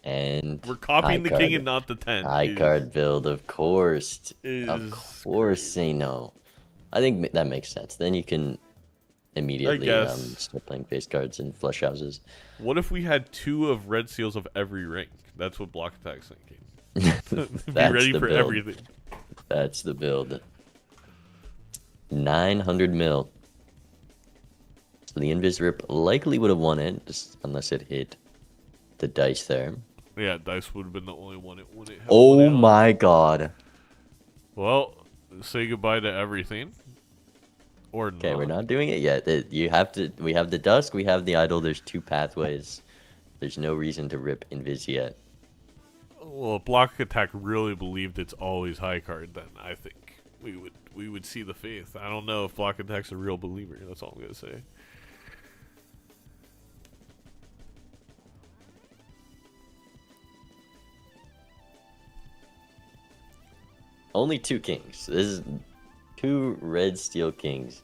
And we're copying the card. king and not the 10. High card build, of course. Of course crazy. they know. I think that makes sense. Then you can immediately start playing face cards and flush houses. What if we had 2 of red seals of every rank? That's what block attack's thinking. Be ready for build. everything. That's the build. 900 mil. So the Invis Rip likely would have won it, just unless it hit the dice there. Yeah, dice would have been the only one it wouldn't have. Oh my god. Well, say goodbye to everything. Or Okay, not. we're not doing it yet. You have to. We have the Dusk, we have the Idol. There's 2 pathways. There's no reason to rip Invis yet. Well, if block attack really believed it's always high card, then I think we would see the faith. I don't know if block attack's a real believer. That's all I'm gonna say. Only 2 kings. This is 2 red steel kings.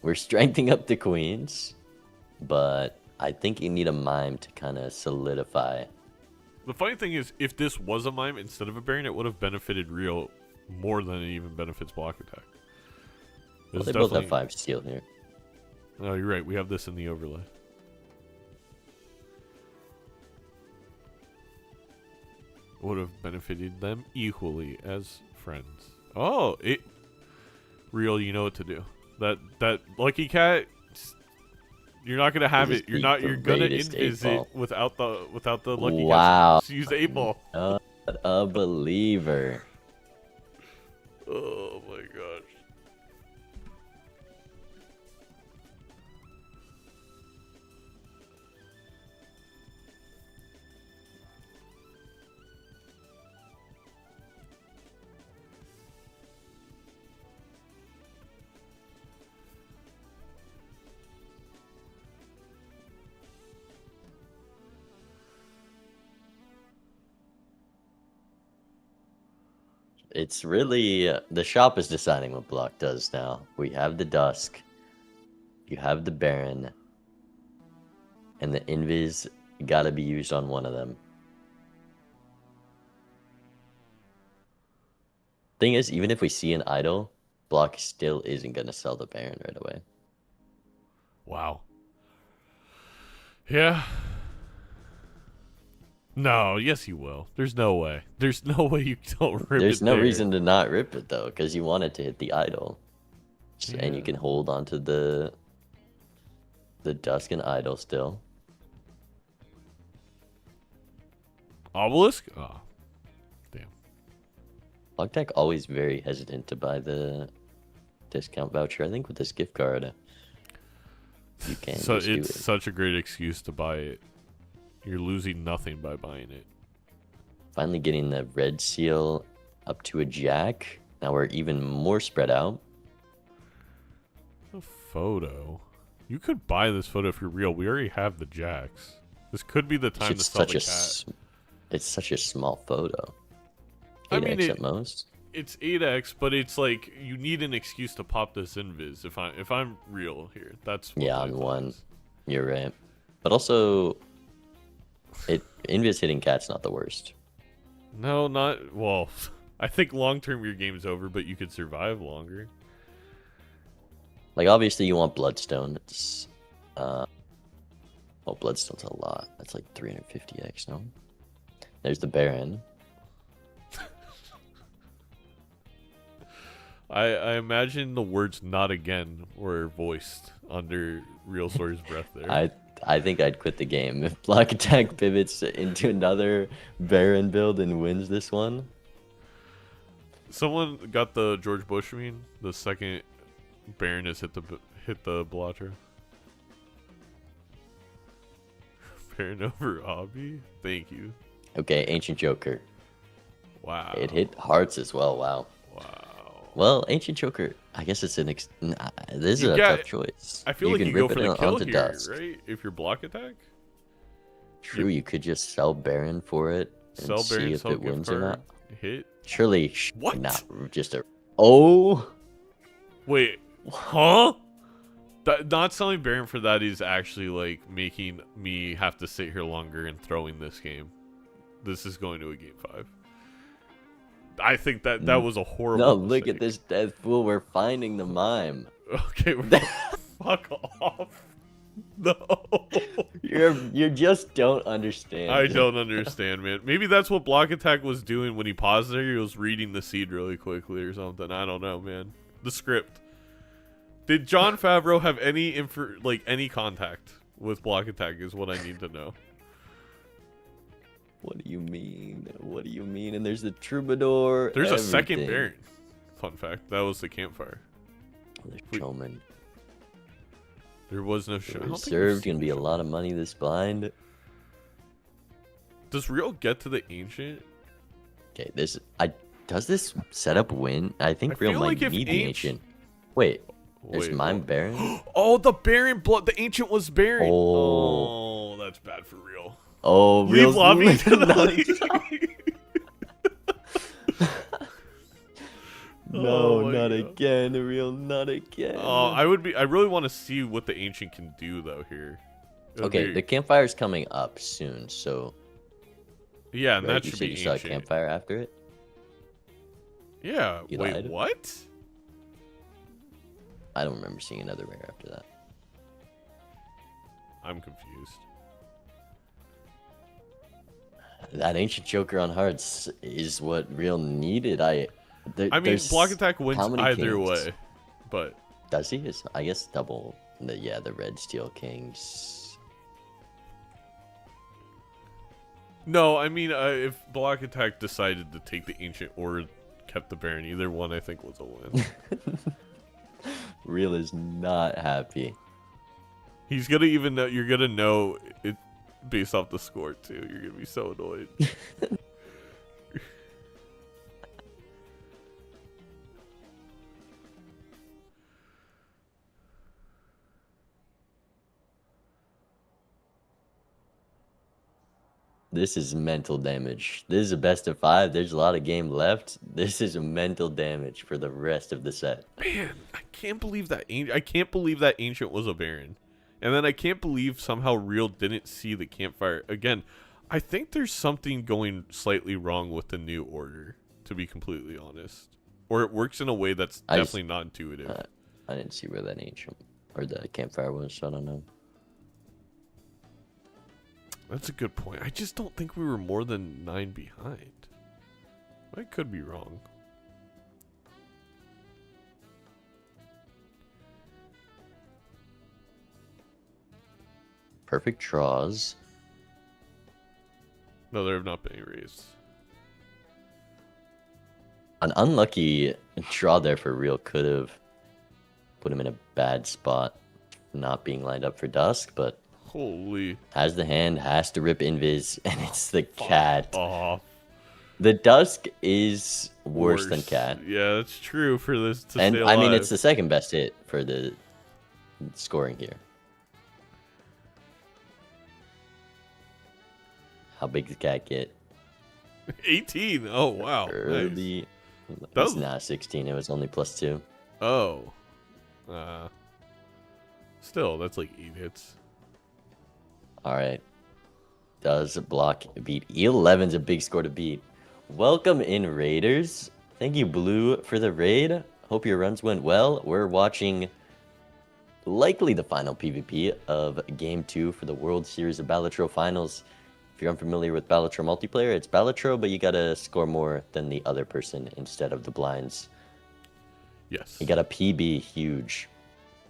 We're strengthening up the queens, but I think you need a mime to kind of solidify. The funny thing is, if this was a mime instead of a baron, it would have benefited real more than it even benefits block attack. Well, they both have 5 steel here. Oh, you're right. We have this in the overlay. Would have benefited them equally as friends. Oh, real. You know what to do. That lucky cat. You're not gonna have it. You're gonna invis it without the lucky cat. Just use 8-ball. A believer. Oh my gosh. It's really the shop is deciding what block does now. We have the Dusk, you have the Baron, and the Invis gotta be used on one of them. Thing is, even if we see an idol, block still isn't gonna sell the Baron right away. Wow. Yeah. No, yes you will. There's no way. There's no way you don't rip it. There's no reason to not rip it though, because you want it to hit the idol. Yeah. And you can hold onto the Dusk and idol still. Obelisk? Oh. Damn. Block Tech always very hesitant to buy the discount voucher. I think with this gift card, you can. So just do it's it. such a great excuse to buy it. You're losing nothing by buying it. Finally getting the red seal up to a jack. Now we're even more spread out. A photo. You could buy this photo if you're real. We already have the jacks. This could be the time to sell the cat. It's such a small photo. 8x I mean, at most. It's 8x, but it's like you need an excuse to pop this invis. If I'm real here, that's what on one. You're right, but also, invis hitting cat's not the worst. No, not well. I think long term your game's over, but you could survive longer. Like obviously you want Bloodstone. It's Bloodstone's a lot. That's like 350x. No. There's the Baron. I imagine the words "not again" were voiced under Real Story's breath there. I think I'd quit the game if Block Attack pivots into another Baron build and wins this one. Someone got the George Bush meme. The second Baron has hit the Balatro. Baron over Obby. Thank you. Okay, Ancient Joker. Wow. It hit hearts as well. Wow. Wow. Well, Ancient Joker, I guess it's this is You a got- tough choice. I feel like can you go rip for it the kill onto here, Dusk. right? If you're block attack, True, you could just sell Baron for it and sell see Baron, if sell it gift wins or card, not. hit. Surely, What? not just a. Oh, Wait, huh? Not selling Baron for that is actually like making me have to sit here longer and throwing this game. This is going to a game 5. I think that was a horrible. no! Look mistake. at this death fool. We're finding the mime. Okay, fuck off. No. You just don't understand. I don't understand, man. Maybe that's what Block Attack was doing when he paused there. He was reading the seed really quickly or something. I don't know, man. The script. Did Jon Favreau have any contact with Block Attack is what I need to know. What do you mean? What do you mean? And there's the Troubadour. There's a second everything. Baron. Fun fact. That was the campfire. There's Choman. There was no show. Reserved gonna be a lot of money this blind. Does Real get to the Ancient? Okay, does this setup win? I think I Real feel might like if need the Ancient. Wait, there's Wait, Mime what? Baron? Oh, the Baron blood. The Ancient was Baron. Oh. Oh, that's bad for Real. Oh, Leave Real's lobby. No, Oh my not God. again, Real, not again. I really want to see what the Ancient can do though here. It'll Okay, be- the campfire's coming up soon, so yeah, and right, that you should said be you saw a Ancient. campfire after it? Yeah. You Wait, lied. what? I don't remember seeing another rare after that. I'm confused. That Ancient Joker on Hearts is what Real needed. I mean, there's Block Attack wins how many either kings? way, but Does he? I guess double. The Red Steel Kings. no. I mean, if Block Attack decided to take the Ancient or kept the Baron, either one I think was a win. Real is not happy. He's gonna even know. You're gonna know it based off the score too. You're gonna be so annoyed. This is mental damage. This is a best of 5. There's a lot of game left. This is mental damage for the rest of the set. Man, I can't believe that. I can't believe that Ancient was a Baron, and then I can't believe somehow Real didn't see the campfire again. I think there's something going slightly wrong with the new order, to be completely honest, or it works in a way that's definitely not intuitive. I didn't see where that ancient or the campfire was, so I don't know. That's a good point. I just don't think we were more than 9 behind. I could be wrong. Perfect draws. No, there have not been any raised. An unlucky draw there for Real could have put him in a bad spot, not being lined up for Dusk, but Holy. has the hand, has to rip Invis, and it's the cat. Oh, The Dusk is worse than cat. Yeah, that's true for this to And stay I mean, alive. it's the second best hit for the scoring here. How big did the cat get? 18. Oh, wow. Nice. Early. That was- Nah, 16. It was only +2. Oh. Still, that's like 8 hits. All right. Does block beat E11's a big score to beat. Welcome in, Raiders. Thank you, Blue, for the raid. Hope your runs went well. We're watching likely the final PvP of Game 2 for the World Series of Balatro Finals. If you're unfamiliar with Balatro Multiplayer, it's Balatro, but you gotta score more than the other person instead of the blinds. Yes. You got a PB huge.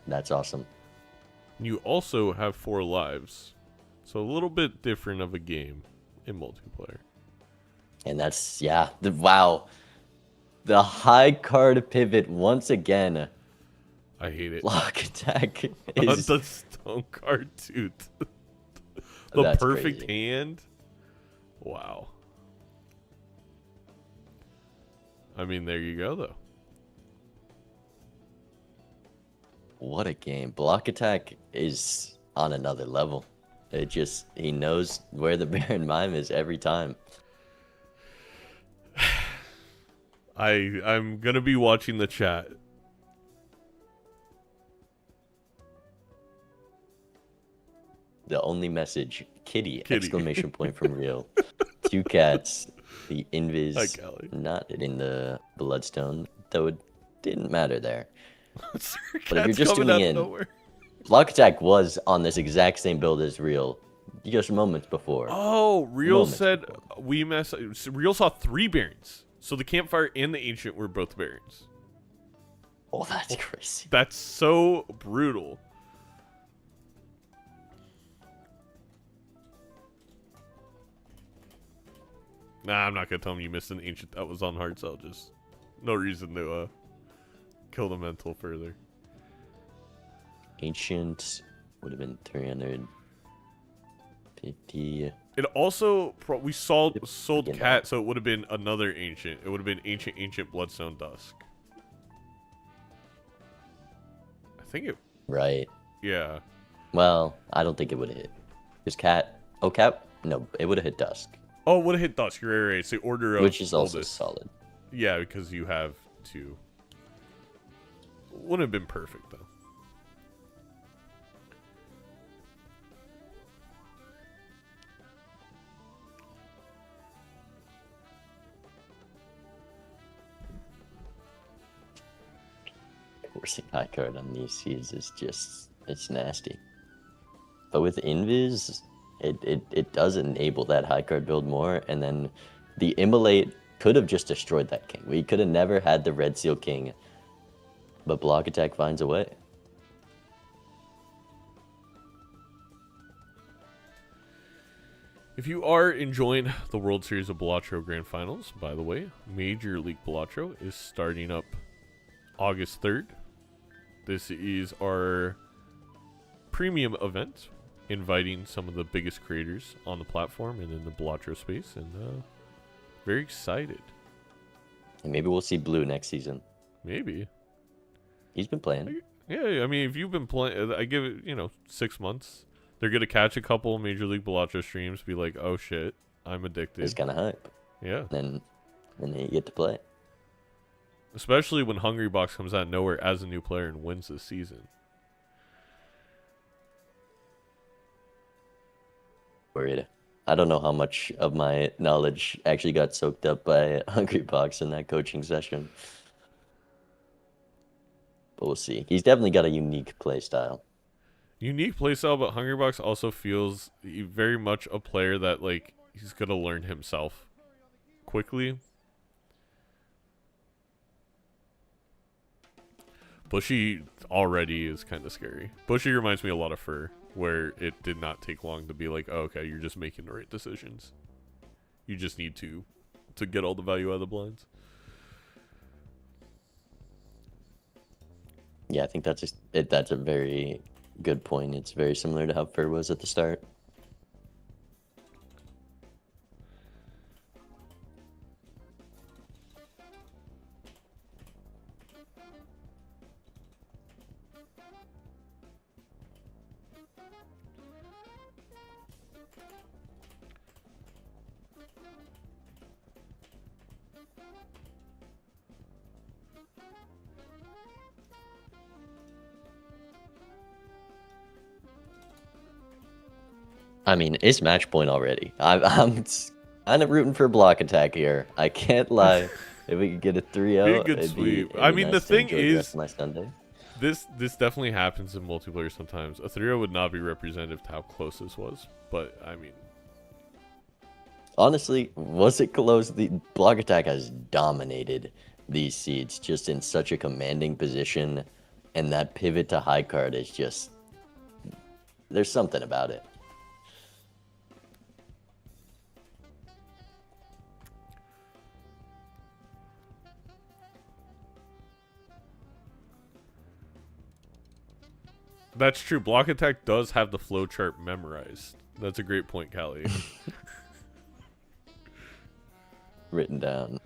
That's awesome. You also have 4 lives. So a little bit different of a game in multiplayer. And that's, yeah, wow. The high card pivot once again. I hate it. Block attack is... The stone card tooth. The That's perfect crazy. hand. Wow. I mean, there you go, though. What a game. Block attack is on another level. He knows where the Baron Mime is every time. I'm gonna be watching the chat. The only message, kitty, Kitty. exclamation point from Real. 2 cats, the Hi, invis, Callie. not hitting the bloodstone, though it didn't matter there. Sir But if Cat's you're just coming tuning out of in, nowhere. Block Attack was on this exact same build as Real just moments before. Oh, Real Moments said before. Real saw 3 Barons. So the Campfire and the Ancient were both Barons. Oh, that's crazy. That's so brutal. Nah, I'm not gonna tell him you missed an Ancient that was on hard cell. Just no reason to kill the mental further. Ancient would have been 350. It also we sold Again, Cat, so it would have been another Ancient. It would have been Ancient Bloodstone Dusk. I think it. Right. Yeah. Well, I don't think it would have hit. Because Cat. Oh, Cat. No, it would have hit Dusk. Oh, it would have hit Dusk. You're right. It's the order of Which is also oldest. solid. Yeah, because you have 2. Wouldn't have been perfect though. Forcing high card on these seeds is just, it's nasty. But with Invis, it does enable that high card build more, and then the Immolate could have just destroyed that king. We could have never had the Red Seal King, but Block Attack finds a way. If you are enjoying the World Series of Balatro Grand Finals, by the way, Major League Balatro is starting up August 3rd. This is our premium event, inviting some of the biggest creators on the platform and in the Balatro space, and very excited. And maybe we'll see Blue next season. Maybe. He's been playing. Yeah, I mean, if you've been playing, I give it, 6 months. They're going to catch a couple Major League Balatro streams, be like, oh shit, I'm addicted. It's kind of hype. Yeah. Then you get to play. Especially when Hungry Box comes out of nowhere as a new player and wins this season. Worried. I don't know how much of my knowledge actually got soaked up by Hungry Box in that coaching session. But we'll see. He's definitely got a unique play style. Unique playstyle, but Hungrybox also feels very much a player that, like, he's going to learn himself quickly. Bushy already is kind of scary. Bushy reminds me a lot of Fur, where it did not take long to be like, oh, okay, you're just making the right decisions. You just need to get all the value out of the blinds. Yeah, I think that's a very good point. It's very similar to how Fur was at the start. I mean, it's match point already. I'm kind of rooting for Block Attack here. I can't lie. If we could get a 3-0, Be a good sweep. I mean, the thing is, my Sunday. this definitely happens in multiplayer sometimes. A 3-0 would not be representative to how close this was, but I mean, honestly, was it close? The Block Attack has dominated these seeds just in such a commanding position, and that pivot to high card is just, there's something about it. that's true. Block Attack does have the flowchart memorized. That's a great point, Callie. Written down.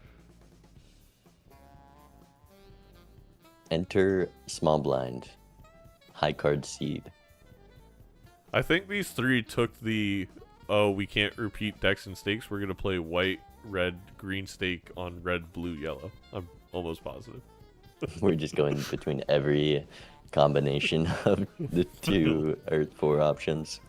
Enter small blind. high card seed. I think these three took the, oh, we can't repeat decks and stakes. We're going to play white, red, green stake on red, blue, yellow. I'm almost positive. We're just going between every combination of the 2 or 4 options.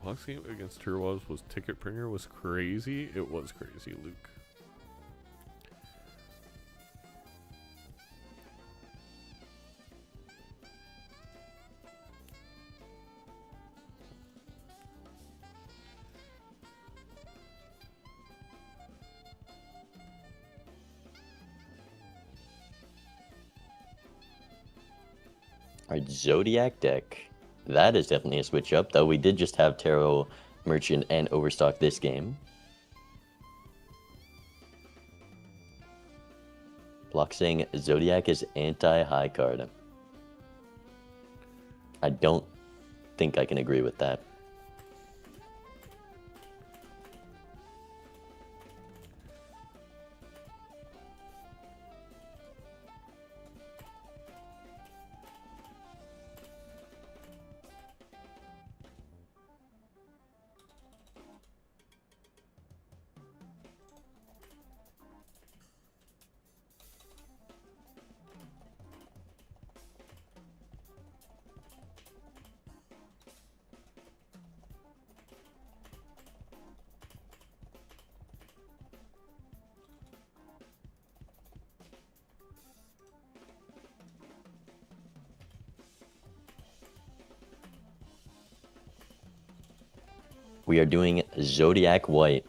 Last game against Turwas was Ticket Printer was crazy. It was crazy, Luke. Our Zodiac deck. That is definitely a switch up, though we did just have Tarot, Merchant, and Overstock this game. Block saying Zodiac is anti-high card. I don't think I can agree with that. We are doing Zodiac White.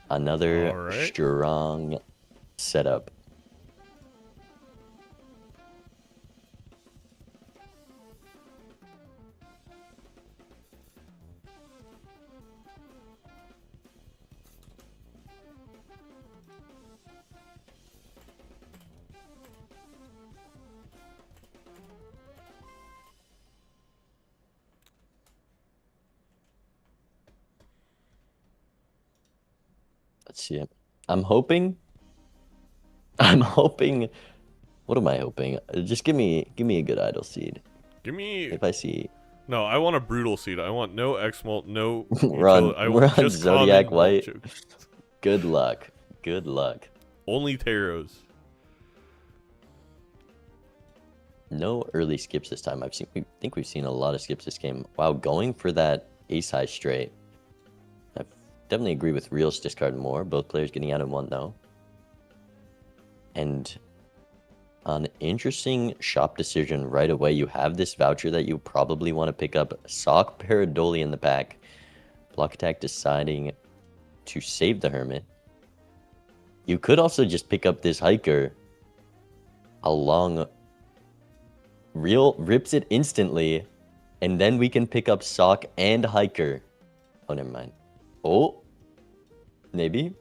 Another strong setup. Let's see it. I'm hoping. What am I hoping? Just give me a good idle seed. Give me. If I see. No, I want a brutal seed. I want no X mult, no. we're on just Zodiac common White. mult. Good luck. Good luck. Only tarots. No early skips this time. I think we've seen a lot of skips this game. Wow, going for that ace high straight. I definitely agree with Real's discard more. Both players getting out in one though. And an interesting shop decision right away. You have this voucher that you probably want to pick up. Sock Paradoli in the pack. Block attack deciding to save the Hermit. You could also just pick up this hiker along. Real rips it instantly, and then we can pick up Sock and hiker. Oh, never mind. Oh, maybe.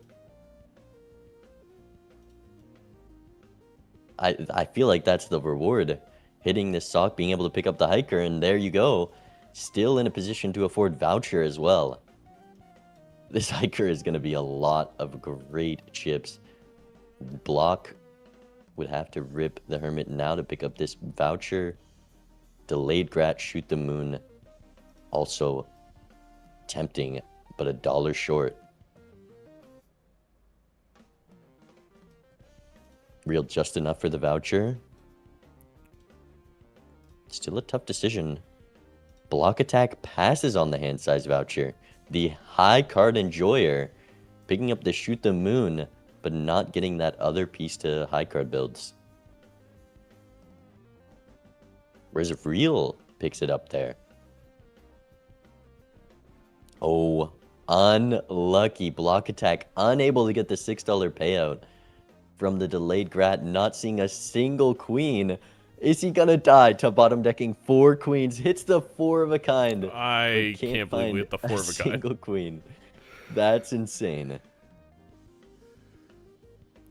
I feel like that's the reward. Hitting this Sock, being able to pick up the hiker, and there you go. Still in a position to afford voucher as well. This hiker is going to be a lot of great chips. Block would have to rip the Hermit now to pick up this voucher. Delayed Grat, shoot the moon. Also tempting, but $1 short. Real just enough for the voucher. Still a tough decision. Block attack passes on the hand size voucher. The high card enjoyer picking up the shoot the moon, but not getting that other piece to high card builds. Whereas Real picks it up there. Oh, unlucky. Block attack, unable to get the $6 payout from the delayed Grat, not seeing a single queen. Is he gonna die? To bottom decking 4 queens, hits the 4 of a kind. I can't believe we hit the 4 of a kind. Single queen. That's insane.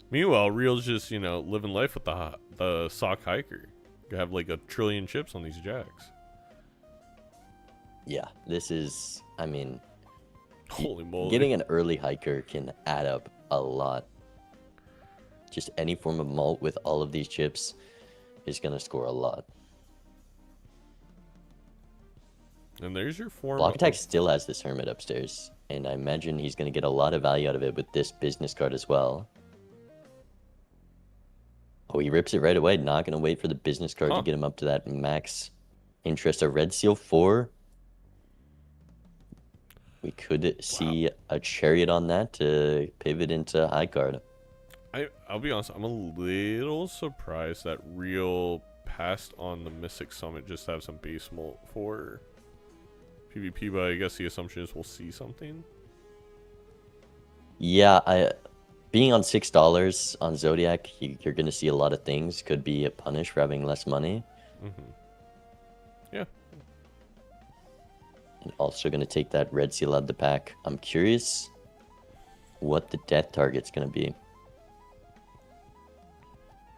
Meanwhile, Real's just, living life with the Sock hiker. You have like 1 trillion chips on these jacks. Yeah, this is, I mean, holy moly. Getting an early hiker can add up a lot. Just any form of malt with all of these chips is going to score a lot. And there's your form. Block Attack still has this Hermit upstairs, and I imagine he's going to get a lot of value out of it with this business card as well. Oh, he rips it right away. Not going to wait for the business card to get him up to that max interest. A Red Seal 4. We could see a Chariot on that to pivot into high card. I'll be honest, I'm a little surprised that Real passed on the Mystic Summit just to have some base mult for PvP, but I guess the assumption is we'll see something. Yeah, being on $6 on Zodiac, you're going to see a lot of things. Could be a punish for having less money. Yeah. And also going to take that Red Seal out of the pack. I'm curious what the death target's going to be.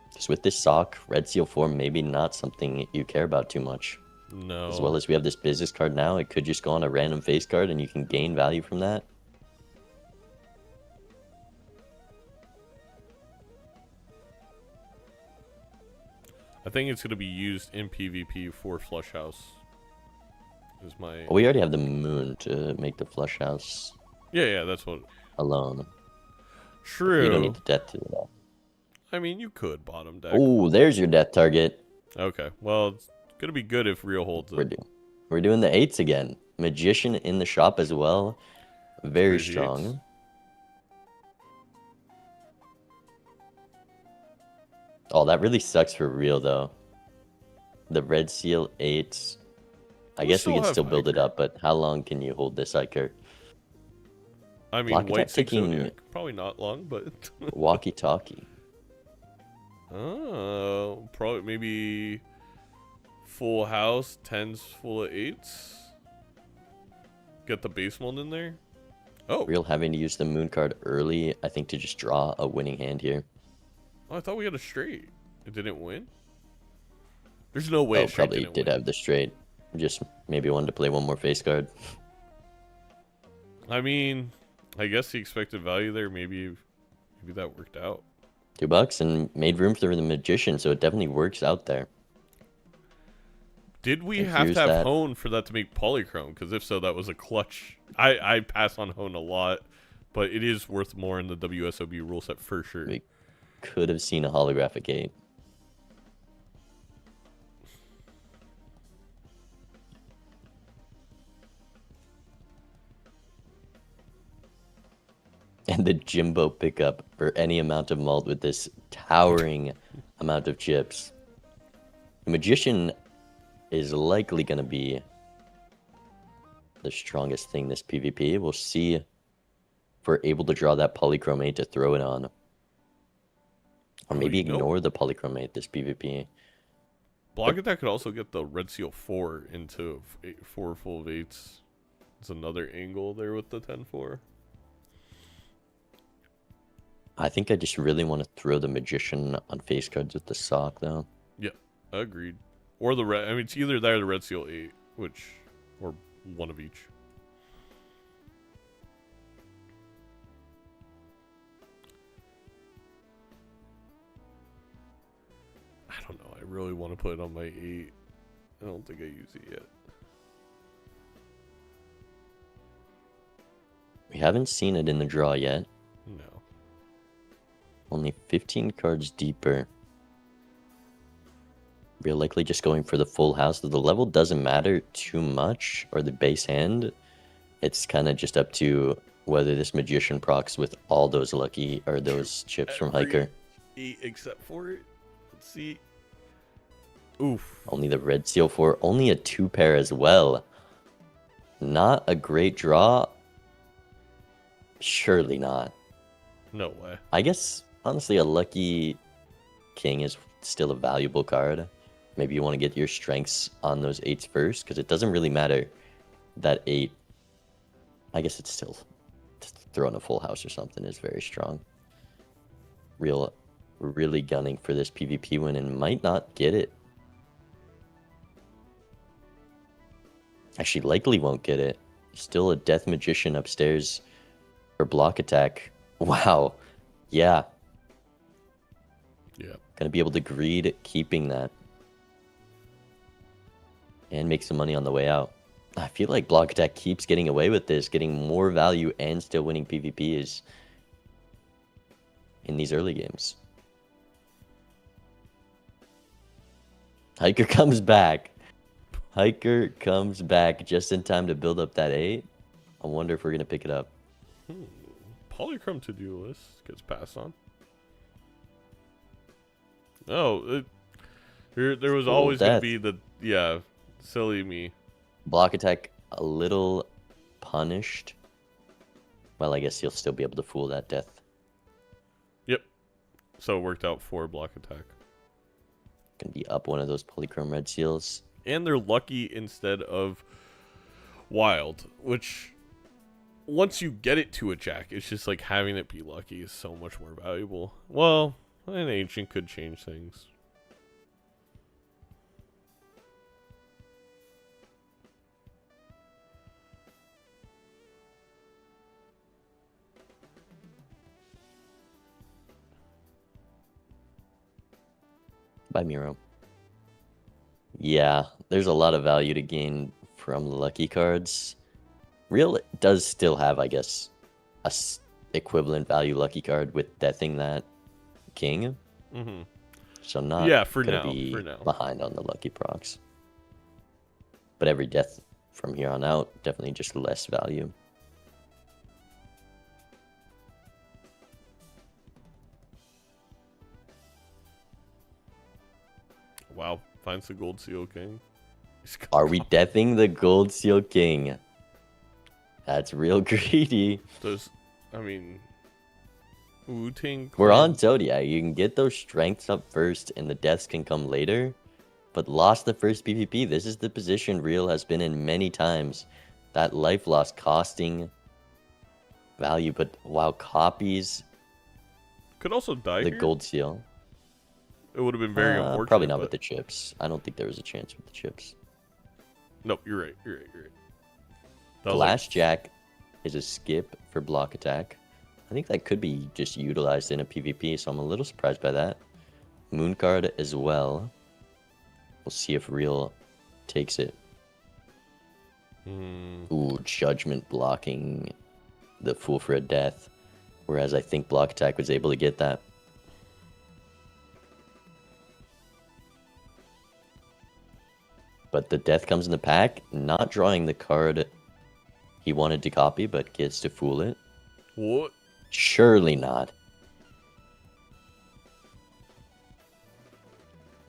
Because with this sock, Red Seal 4 maybe not something you care about too much. No. As well as we have this business card now, it could just go on a random face card and you can gain value from that. I think it's going to be used in PvP for Flush House. Is my... We already have the moon to make the Flush House. Yeah, that's what... Alone. True. You don't need the death to that. I mean, you could bottom deck. Oh, there's your death target. Okay, well, it's going to be good if Real holds it. We're doing the 8s again. Magician in the shop as well. Very Crazy strong. 8s. Oh, that really sucks for Real, though. The Red Seal 8s. I guess we can still build it up, but how long can you hold this hiker? I mean, White Six Zodiac, probably not long, but... Walkie-talkie. Oh, probably maybe full house, 10s full of 8s. Get the base mold in there. Oh. Real having to use the moon card early, I think, to just draw a winning hand here. Oh, I thought we had a straight. It didn't win? There's no way. Oh, probably did have the straight. Just maybe wanted to play one more face card. I mean, I guess the expected value there, maybe that worked out. $2 and made room for the Magician, so it definitely works out there. Did we have to have Hone for that to make Polychrome? Because if so, that was a clutch. I pass on Hone a lot, but it is worth more in the WSOB rule set for sure. We could have seen a holographic 8. And the Jimbo pickup for any amount of malt with this towering amount of chips. The Magician is likely going to be the strongest thing this PvP. We'll see if we're able to draw that Polychrome 8 to throw it on. Or maybe ignore the Polychrome 8 this PvP. Block Attack could also get the Red Seal 4 into 4 full of 8s. It's another angle there with the 10-4. I think I just really want to throw the Magician on face cards with the sock, though. Yeah, agreed. Or the red. I mean, it's either that or the Red Seal 8, or one of each. I don't know. I really want to put it on my 8. I don't think I use it yet. We haven't seen it in the draw yet. No. Only 15 cards deeper. We're likely just going for the full house. The level doesn't matter too much, or the base hand. It's kind of just up to whether this Magician procs with all those lucky, or those chips from Hiker. 8 except for it. Let's see. Oof. Only the Red Seal 4. Only a 2 pair as well. Not a great draw. Surely not. No way. I guess, honestly, a Lucky King is still a valuable card. Maybe you want to get your strengths on those 8s first, because it doesn't really matter that 8. I guess it's still throwing a full house or something is very strong. Really gunning for this PvP win and might not get it. Actually, likely won't get it. Still a Death Magician upstairs for block attack. Wow. Yeah. Gonna be able to greed keeping that. And make some money on the way out. I feel like Block Attack keeps getting away with this, getting more value and still winning PvPs in these early games. Hiker comes back. Hiker comes back just in time to build up that 8. I wonder if we're going to pick it up. Polychrome to-do list gets passed on. Oh, there was always going to be the, yeah, silly me. Block Attack a little punished. Well, I guess he'll still be able to fool that death. Yep. So it worked out for Block Attack. Gonna be up one of those Polychrome Red Seals. And they're lucky instead of wild, which once you get it to a jack, it's just like having it be lucky is so much more valuable. Well, an ancient could change things. By Miro. Yeah, there's a lot of value to gain from the lucky cards. Real does still have, I guess, a equivalent value lucky card with deathing that king. Mm-hmm. So not gonna be behind on the lucky procs. But every death from here on out, definitely just less value. Wow, finds the Gold Seal King. Are we deathing the Gold Seal King? That's real greedy. I mean, Wu-Ting. We're on Zodiac. You can get those strengths up first and the deaths can come later. But lost the first PvP. This is the position Real has been in many times. That life loss costing value. But wow, copies. Could also die the here. Gold Seal. It would have been very unfortunate. Probably not with the chips. I don't think there was a chance with the chips. Nope, you're right. You're right. You're right. Glass Jack is a skip for Block Attack. I think that could be just utilized in a PvP, so I'm a little surprised by that. Moon card as well. We'll see if Real takes it. Ooh, Judgment blocking the Fool for a death. Whereas I think Block Attack was able to get that. But the death comes in the pack, not drawing the card he wanted to copy, but gets to fool it. What? Surely not.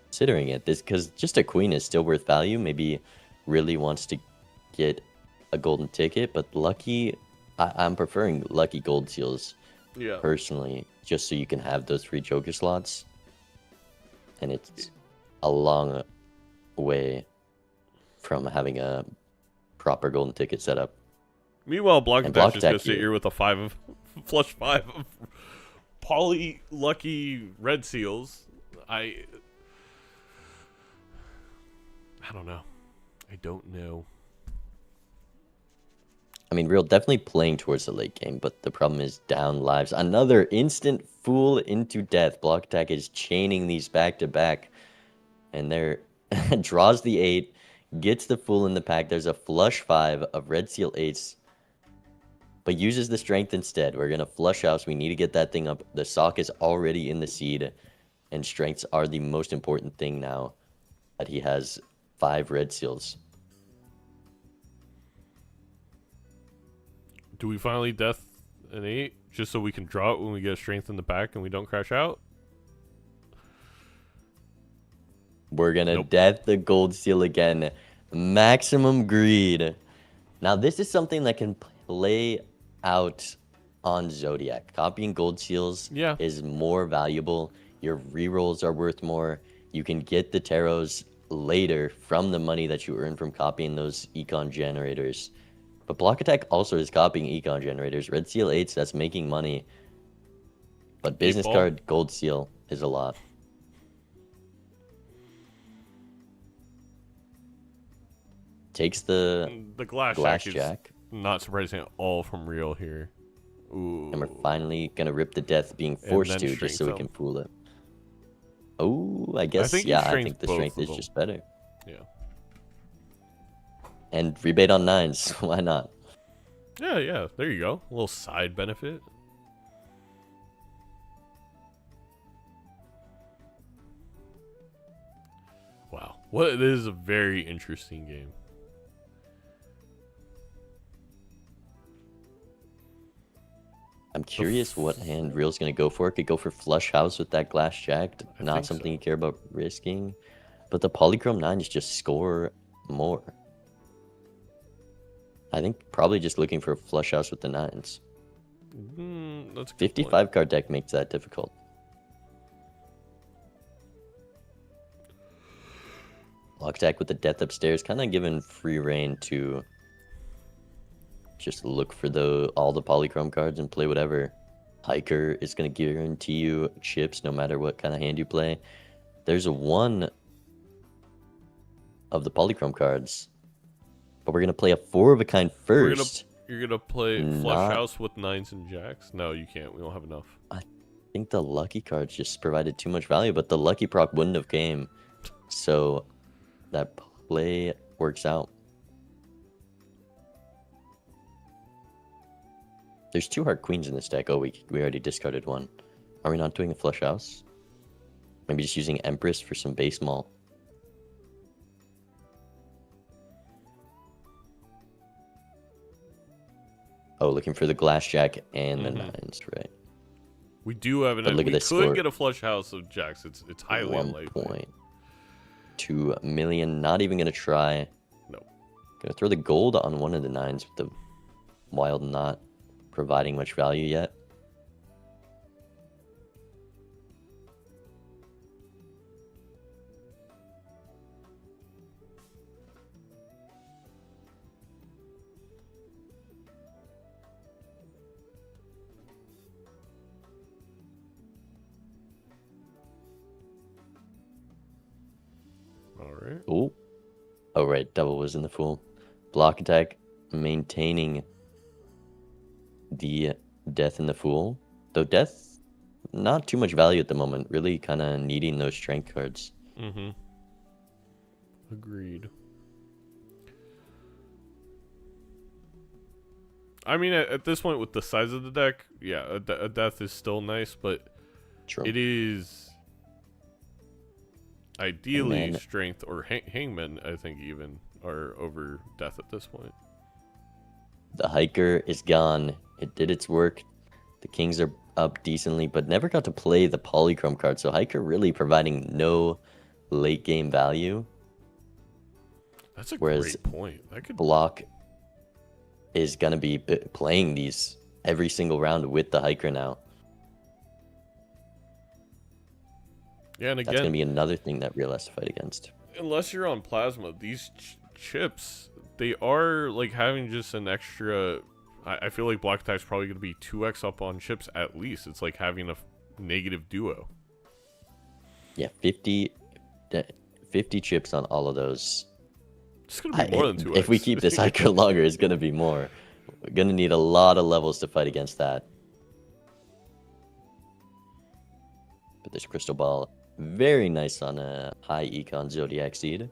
Considering it, this because just a queen is still worth value. Maybe really wants to get a golden ticket, but lucky, I'm preferring lucky gold seals. Yeah. Personally, just so you can have those free Joker slots, and it's a long way from having a proper golden ticket setup. Meanwhile, Block Attack just gonna sit here with a flush 5 of poly lucky red seals. I don't know. I don't know. I mean, Real definitely playing towards the late game, but the problem is down lives. Another instant fool into death. Block Attack is chaining these back to back, and there draws the 8, gets the fool in the pack. There's a flush 5 of red seal 8s, but uses the strength instead. We're gonna flush out, so we need to get that thing up. The sock is already in the seed, and strengths are the most important thing now that he has 5 red seals. Do we finally death an 8 just so we can draw it when we get a strength in the back and we don't crash out? We're gonna death the gold seal again. Maximum greed. Now this is something that can play out on Zodiac. Copying gold seals is more valuable. Your rerolls are worth more. You can get the tarots later from the money that you earn from copying those econ generators. But Block Attack also is copying econ generators. Red seal 8s, that's making money. But business card gold seal is a lot. Takes the glass jack. Not surprising at all from Real here. Ooh. And we're finally gonna rip the death being forced to, just so we can fool it. Oh, I I guess, think you yeah, I strength think the both strength of is them. just better. Yeah. And rebate on 9s, why not? Yeah, yeah. There you go. A little side benefit. Wow. Well, it is a very interesting game. I'm curious what hand Real's going to go for. It could go for flush house with that glass jack. I Not think something so. you care about risking. But the polychrome 9s just score more. I think probably just looking for a flush house with the 9s. That's a good 55 point. card deck makes that difficult. Block attack with the death upstairs, kind of given free reign to just look for all the polychrome cards and play whatever. Hiker is going to guarantee you chips no matter what kind of hand you play. There's one of the polychrome cards, but we're going to play a 4 of a kind first. You're gonna play flush Not- house with 9s and jacks? No, you can't. We don't have enough. I think the lucky cards just provided too much value, but the lucky proc wouldn't have came. So that play works out. There's 2 heart queens in this deck. Oh, we already discarded one. Are we not doing a flush house? Maybe just using Empress for some base maul. Oh, looking for the glass jack and the 9s, right? We do have an. But look at We this could score. get a flush house of jacks. It's highly unlikely. 1.2 million. Not even gonna try. No. Gonna throw the gold on one of the 9s with the wild not providing much value yet. All right. Oh, right. Double was in the Fool. Block attack, maintaining the Death in the Fool. Though Death, not too much value at the moment. Really kind of needing those strength cards. Mm-hmm. Agreed. I mean, at this point, with the size of the deck, yeah, a death is still nice, but True. it is ideally Hangman. strength or hangman. I think even are over death at this point. The Hiker is gone. It did its work. The Kings are up decently, but never got to play the Polychrome card. So Hiker really providing no late game value. That's a Whereas great point. That could Block is going to be playing these every single round with the Hiker now. yeah, and That's going to again, be another thing that Real has to fight against. unless you're on plasma, these chips, they are like having just an extra. I feel like block attack's probably going to be 2x up on chips at least. It's like having a negative duo. Yeah, 50 chips on all of those. It's going to be more than 2x. If we keep this Hiker longer, it's going to be more. We're going to need a lot of levels to fight against that. But this Crystal Ball, very nice on a high econ Zodiac Seed.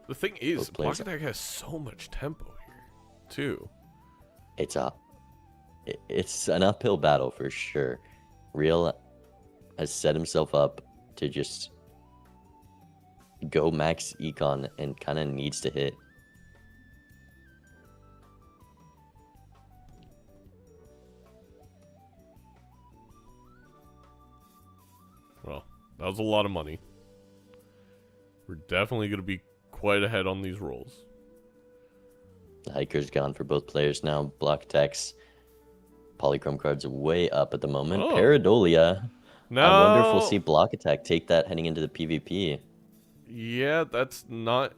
The thing is, Both block players- attack has so much tempo here, too. It's an uphill battle for sure. Real has set himself up to just go max econ and kind of needs to hit. Well, that was a lot of money. We're definitely going to be quite ahead on these rolls. The Hiker's gone for both players now. Block attacks. Polychrome cards way up at the moment. Oh. Paradolia. No. I wonder if we'll see block attack take that heading into the PvP. Yeah, that's not...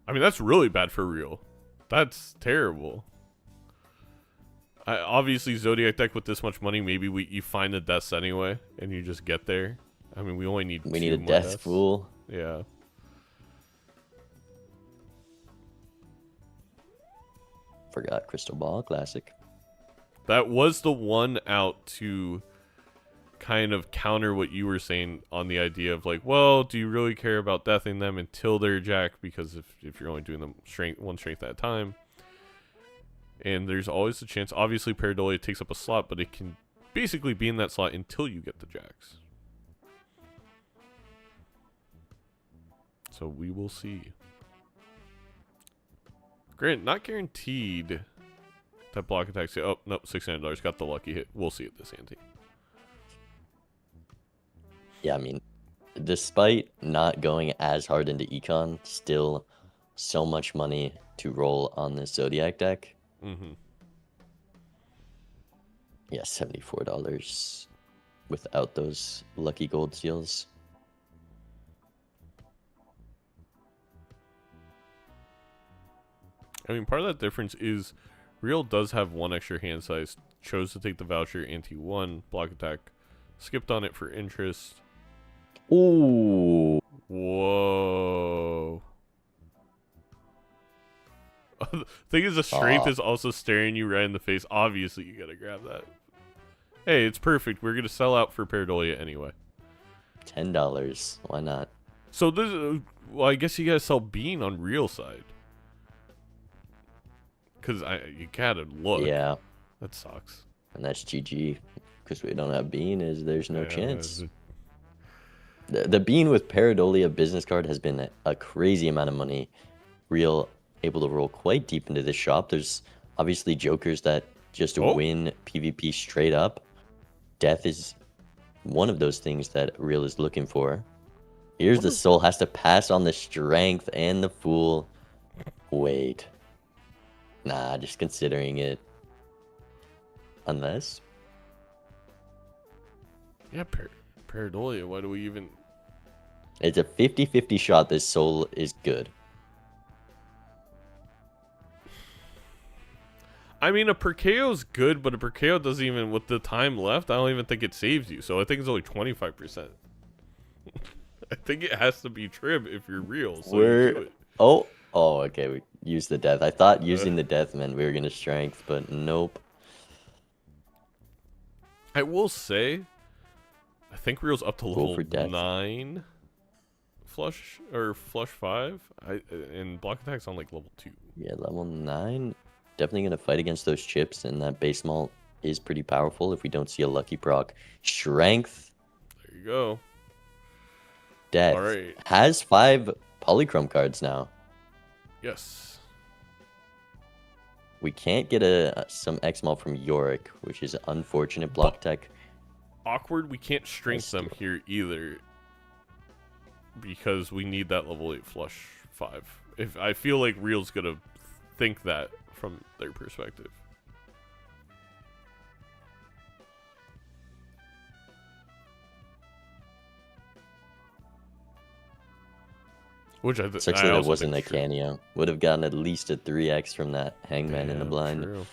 I mean, that's really bad for real. That's terrible. Obviously, Zodiac deck with this much money, maybe you find the deaths anyway, and you just get there. I mean, we only need We two need a more Death deaths. Fool. Yeah. Forgot Crystal Ball Classic. That was the one out to kind of counter what you were saying on the idea of like, well, do you really care about deathing them until they're jack? Because if you're only doing them one strength at a time. And there's always a chance. Obviously, Pareidolia takes up a slot, but it can basically be in that slot until you get the jacks. So we will see. Granted, not guaranteed that block attacks. Oh, nope, $600. Got the lucky hit. We'll see at this ante. Yeah, I mean, despite not going as hard into econ, still so much money to roll on this Zodiac deck. Mm-hmm. Yeah, $74 without those lucky gold seals. I mean, part of that difference is Real does have one extra hand size. Chose to take the voucher, ante-1, block attack. Skipped on it for interest. Ooh. Whoa. The thing is, the strength is also staring you right in the face. Obviously, you gotta grab that. Hey, it's perfect. We're gonna sell out for Pareidolia anyway. $10. Why not? So this, well, I guess you gotta sell Bean on Real side. Cause you gotta look. Yeah. That sucks. And that's GG. Because we don't have Bean, there's no chance. The Bean with Pareidolia business card has been a crazy amount of money. Real able to roll quite deep into this shop. There's obviously jokers that just win PvP straight up. Death is one of those things that Real is looking for. Here's the soul, has to pass on the strength and the fool. Wait. Nah, just considering it. Unless. Yeah, Pareidolia, why do we even... It's a 50-50 shot this soul is good. I mean, a Perkeo's good, but a Perkeo doesn't even, with the time left, I don't even think it saves you. So I think it's only 25%. I think it has to be Trib if you're Real. So you do it. Oh, okay. We used the death. I thought using the death meant we were going to strength, but nope. I will say, I think Real's up to level 9 flush, or flush 5. And block attack's on like level 2. Yeah, level 9. Definitely going to fight against those chips, and that base malt is pretty powerful if we don't see a lucky proc. Strength. There you go. Death. All right. Has 5 polychrome cards now. Yes. We can't get some X-Malt from Yorick, which is unfortunate. Block tech. Awkward. We can't strength them here either. Because we need that level 8 flush 5. If I feel like Real's going to think that from their perspective. Which I Sucks that it wasn't a Canio. Would have gotten at least a 3x from that Hangman in the blind. True.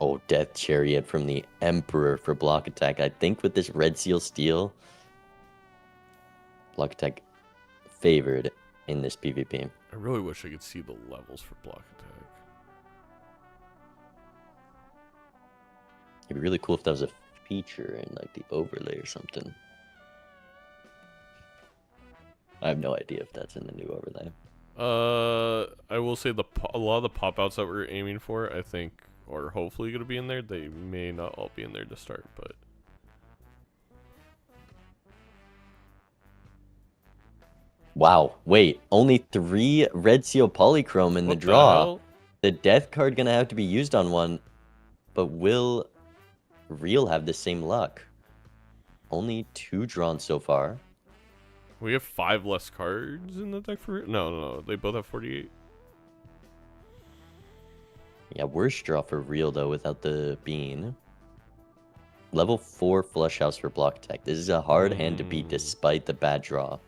Oh, Death Chariot from the Emperor for block attack. I think with this Red Seal Steel, block attack favored in this PvP. I really wish I could see the levels for block attack. It'd be really cool if that was a feature in like the overlay or something. I have no idea if that's in the new overlay. I will say a lot of the pop outs that we're aiming for, I think, are hopefully going to be in there. They may not all be in there to start, but wow, wait, only 3 Red Seal Polychrome in the draw. The Death card gonna have to be used on one, but will Real have the same luck? Only 2 drawn so far. We have 5 less cards in the deck for it? No, they both have 48. Yeah, worse draw for Real though without the Bean. Level 4 Flush House for block tech. This is a hard hand to beat despite the bad draw.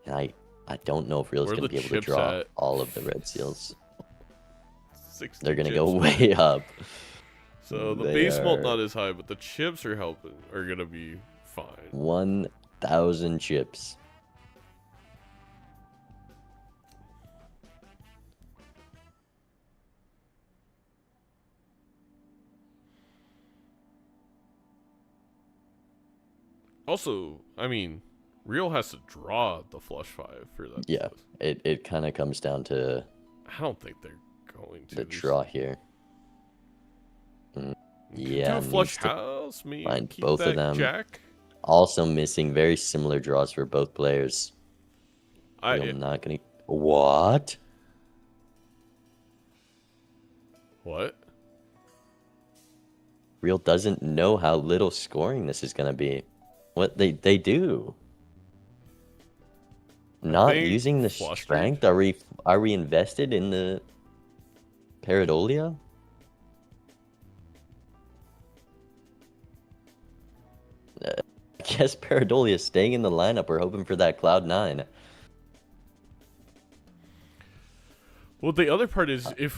And I don't know if Real's going to be able to draw all of the red seals. They're going to go way up. So the base malt not as high, but the chips are going to be fine. 1,000 chips. Also, I mean, Real has to draw the flush 5 for that. Yeah, it kind of comes down to I don't think they're going to. the draw here. Yeah, do a flush needs to house. Maybe find keep both that of them. Jack. Also missing very similar draws for both players. I'm not gonna. What? What? Real doesn't know how little scoring this is gonna be. What they do? Not using the flustered. strength. Are we invested in the Paradolia? I guess Paradolia is staying in the lineup. We're hoping for that Cloud 9. Well, the other part is I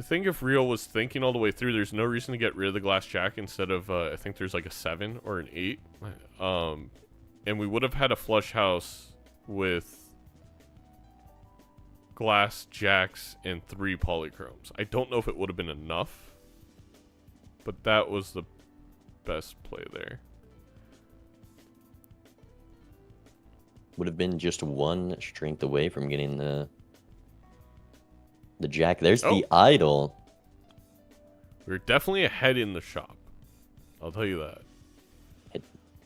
think if Real was thinking all the way through, there's no reason to get rid of the glass jack instead of I think there's like a 7 or an 8, and we would have had a flush house with glass jacks and 3 polychromes. I don't know if it would have been enough, but that was the best play there. Would have been just one strength away from getting the jack. There's the idol. We're definitely ahead in the shop. I'll tell you that.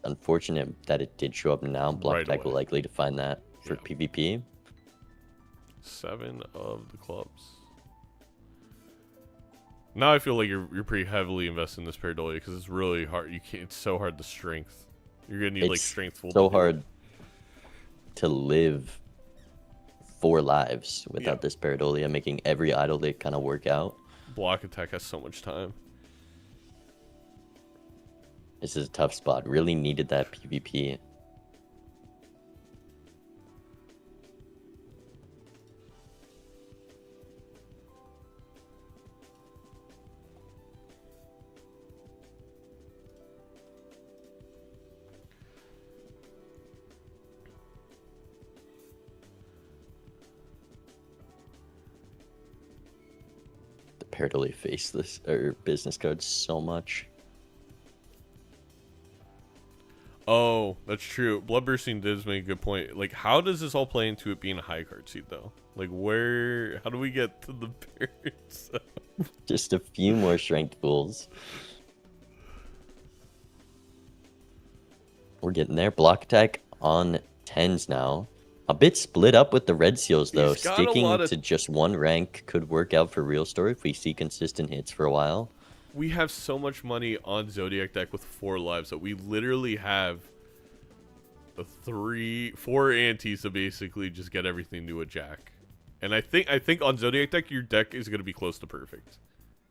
Unfortunate that it did show up now. Block deck will likely to find that for PvP. 7 of the clubs. Now I feel like you're pretty heavily invested in this Paradolia because it's really hard. You can't. It's so hard to strength. You're gonna need like strength full. So hard to live 4 lives without this Paradolia, making every idol they kind of work out. Block attack has so much time. This is a tough spot. Really needed that PvP. Paradolia faceless or business cards so much. Oh, that's true. Bloodbursting does make a good point. Like, how does this all play into it being a high card seed, though? Like, how do we get to the parents? Just a few more strength pools. We're getting there. Block attack on 10s now. A bit split up with the red seals, though. Sticking to just one rank could work out for Real Story if we see consistent hits for a while. We have so much money on Zodiac deck with 4 lives that we literally have 4 antes to basically just get everything to a jack. And I think on Zodiac deck your deck is going to be close to perfect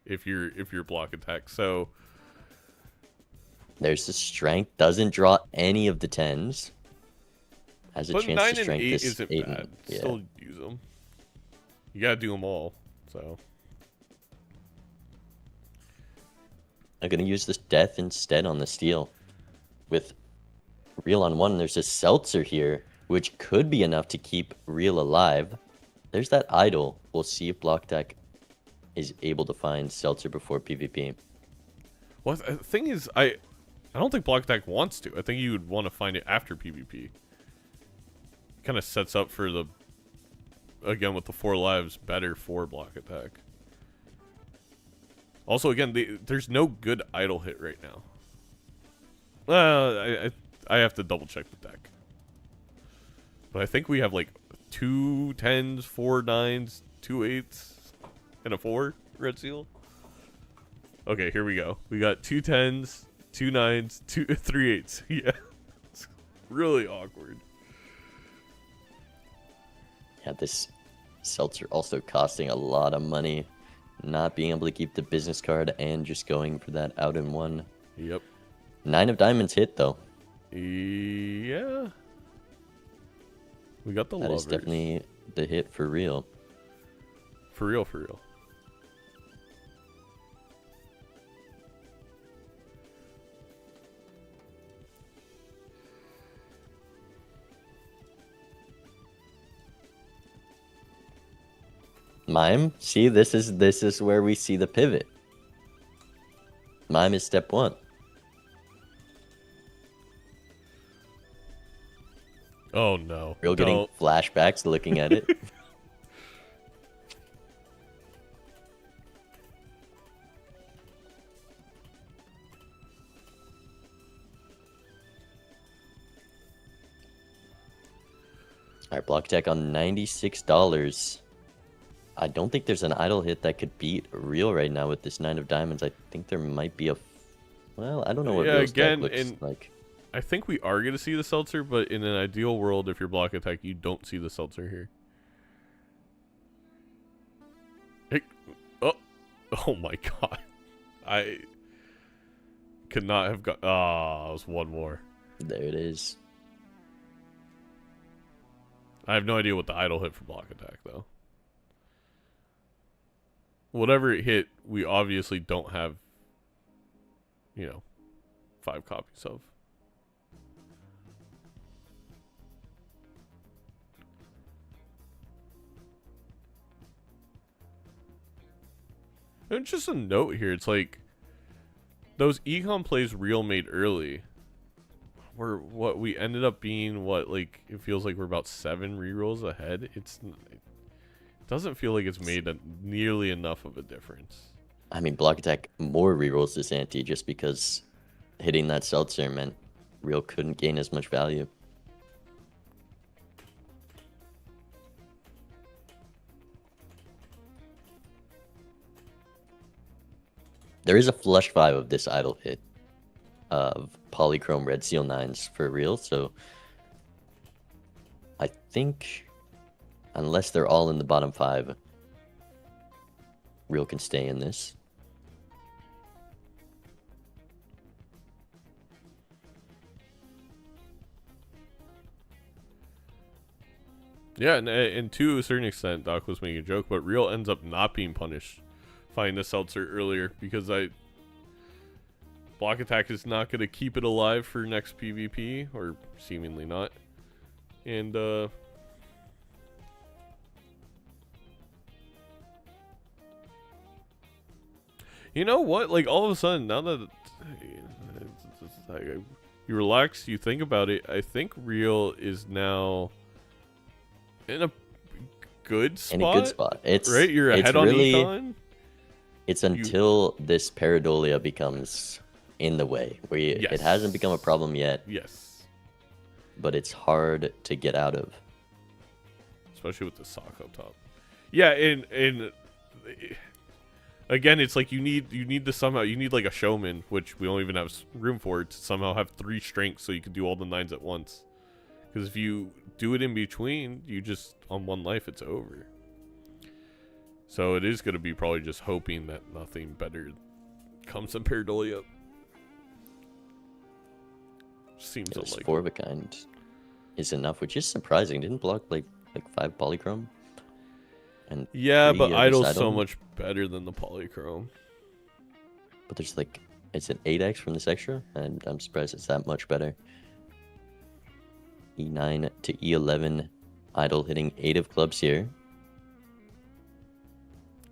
if you're block attack. So there's the strength. Doesn't draw any of the 10s. Has a but chance 9 to and 8 this isn't 8 bad. Yeah. Still use them. You gotta do them all. So I'm gonna use this death instead on the steel. With Real on 1, there's a Seltzer here, which could be enough to keep Real alive. There's that idol. We'll see if Block Deck is able to find Seltzer before PvP. well, the thing is, I don't think Block Deck wants to. I think you would want to find it after PvP. Kind of sets up for the, again with the 4 lives, better for block attack. Also, again, there's no good idle hit right now. I have to double check the deck, but I think we have like 2 10s, 4 9s, 2 8s, and a 4 red seal. Okay, here we go. We got 2 10s, 2 9s, 3 8s. Yeah, it's really awkward. Yeah, this Seltzer also costing a lot of money. Not being able to keep the business card and just going for that out in 1. Yep. 9 of diamonds hit, though. Yeah. We got the lovers. That is definitely the hit for Real. For real, for real. Mime, see, this is where we see the pivot. Mime is step 1. Oh no. Real getting Don't. flashbacks looking at it. All right, block tech on $96. I don't think there's an idle hit that could beat Real right now with this 9 of diamonds. I think there might be a... Well, I don't know what Real's deck looks like. I think we are going to see the Seltzer, but in an ideal world, if you're block attack, you don't see the Seltzer here. Hey. Oh my god. I could not have got... Ah, it was one more. There it is. I have no idea what the idle hit for block attack, though. Whatever it hit, we obviously don't have, 5 copies of. And just a note here, it's like, those econ plays Real made early were what we ended up being, it feels like we're about 7 rerolls ahead. It doesn't feel like it's made nearly enough of a difference. I mean, block attack more rerolls this ante just because hitting that Seltzer meant Real couldn't gain as much value. There is a flush 5 of this idle hit of Polychrome Red Seal 9s for Real, so I think unless they're all in the bottom 5, Real can stay in this. Yeah, and to a certain extent, Doc was making a joke, but Real ends up not being punished finding the Seltzer earlier because block attack is not going to keep it alive for next PvP, or seemingly not. And you know what? Like, all of a sudden, now that you relax, you think about it, I think Real is now in a good spot. In a good spot. It's right. You're ahead on econ. It's until this Pareidolia becomes in the way. It hasn't become a problem yet. Yes. But it's hard to get out of. Especially with the sock up top. Yeah, and again, it's like you need like a showman, which we don't even have room for, to somehow have 3 strengths so you can do all the 9s at once. Because if you do it in between, you just, on 1 life, it's over. So it is going to be probably just hoping that nothing better comes in Pareidolia. Seems unlikely. 4 of a kind is enough, which is surprising. Didn't block like 5 Polychrome? And yeah, but Idol's so much better than the Polychrome. But there's it's an 8x from this extra, and I'm surprised it's that much better. E9 to E11, Idol hitting 8 of clubs here.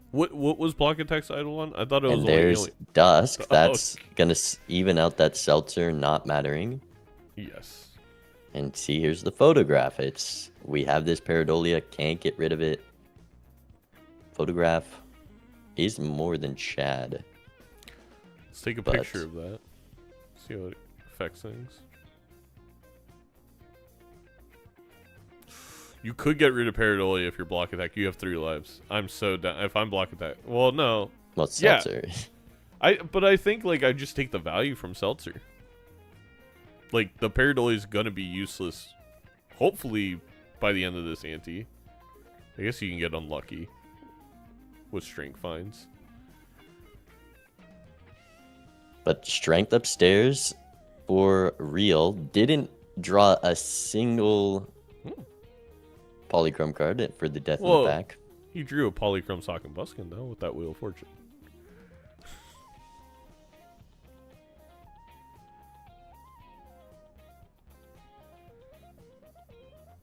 What was block attack's idle on? I thought it was. And there's Dusk. That's gonna even out that Seltzer not mattering. Yes. And see, here's the photograph. We have this Pareidolia, can't get rid of it. Photograph is more than Chad. Let's take a picture of that. See how it affects things. You could get rid of Pareidolia if you're block attack. You have 3 lives. I'm so down. If I'm block attack, well, no. Well, Seltzer. But I think I just take the value from Seltzer. Like, the Pareidolia is gonna be useless. Hopefully, by the end of this ante. I guess you can get unlucky with strength finds. But strength upstairs for Real didn't draw a single Polychrome card for the death in the back. He drew a Polychrome Sock and Buskin, though, with that Wheel of Fortune.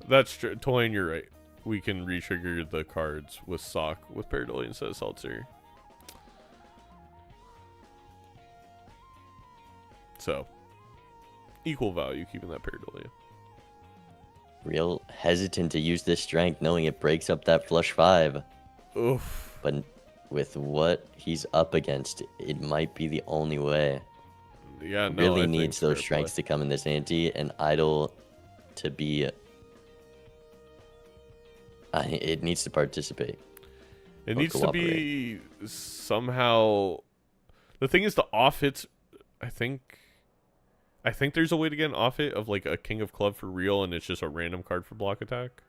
That's true. Toyin, you're right. We can re-trigger the cards with Sock with Pareidolia instead of Seltzer. So, equal value keeping that Pareidolia. Real hesitant to use this strength, knowing it breaks up that flush 5. Oof. But with what he's up against, it might be the only way. Yeah, no, Really I needs think those strengths to come in this ante, and idle to be. It needs to participate. It or needs to cooperate. be somehow. The thing is, the off hits. I think there's a way to get an off hit of like a king of club for real, and it's just a random card for block attack.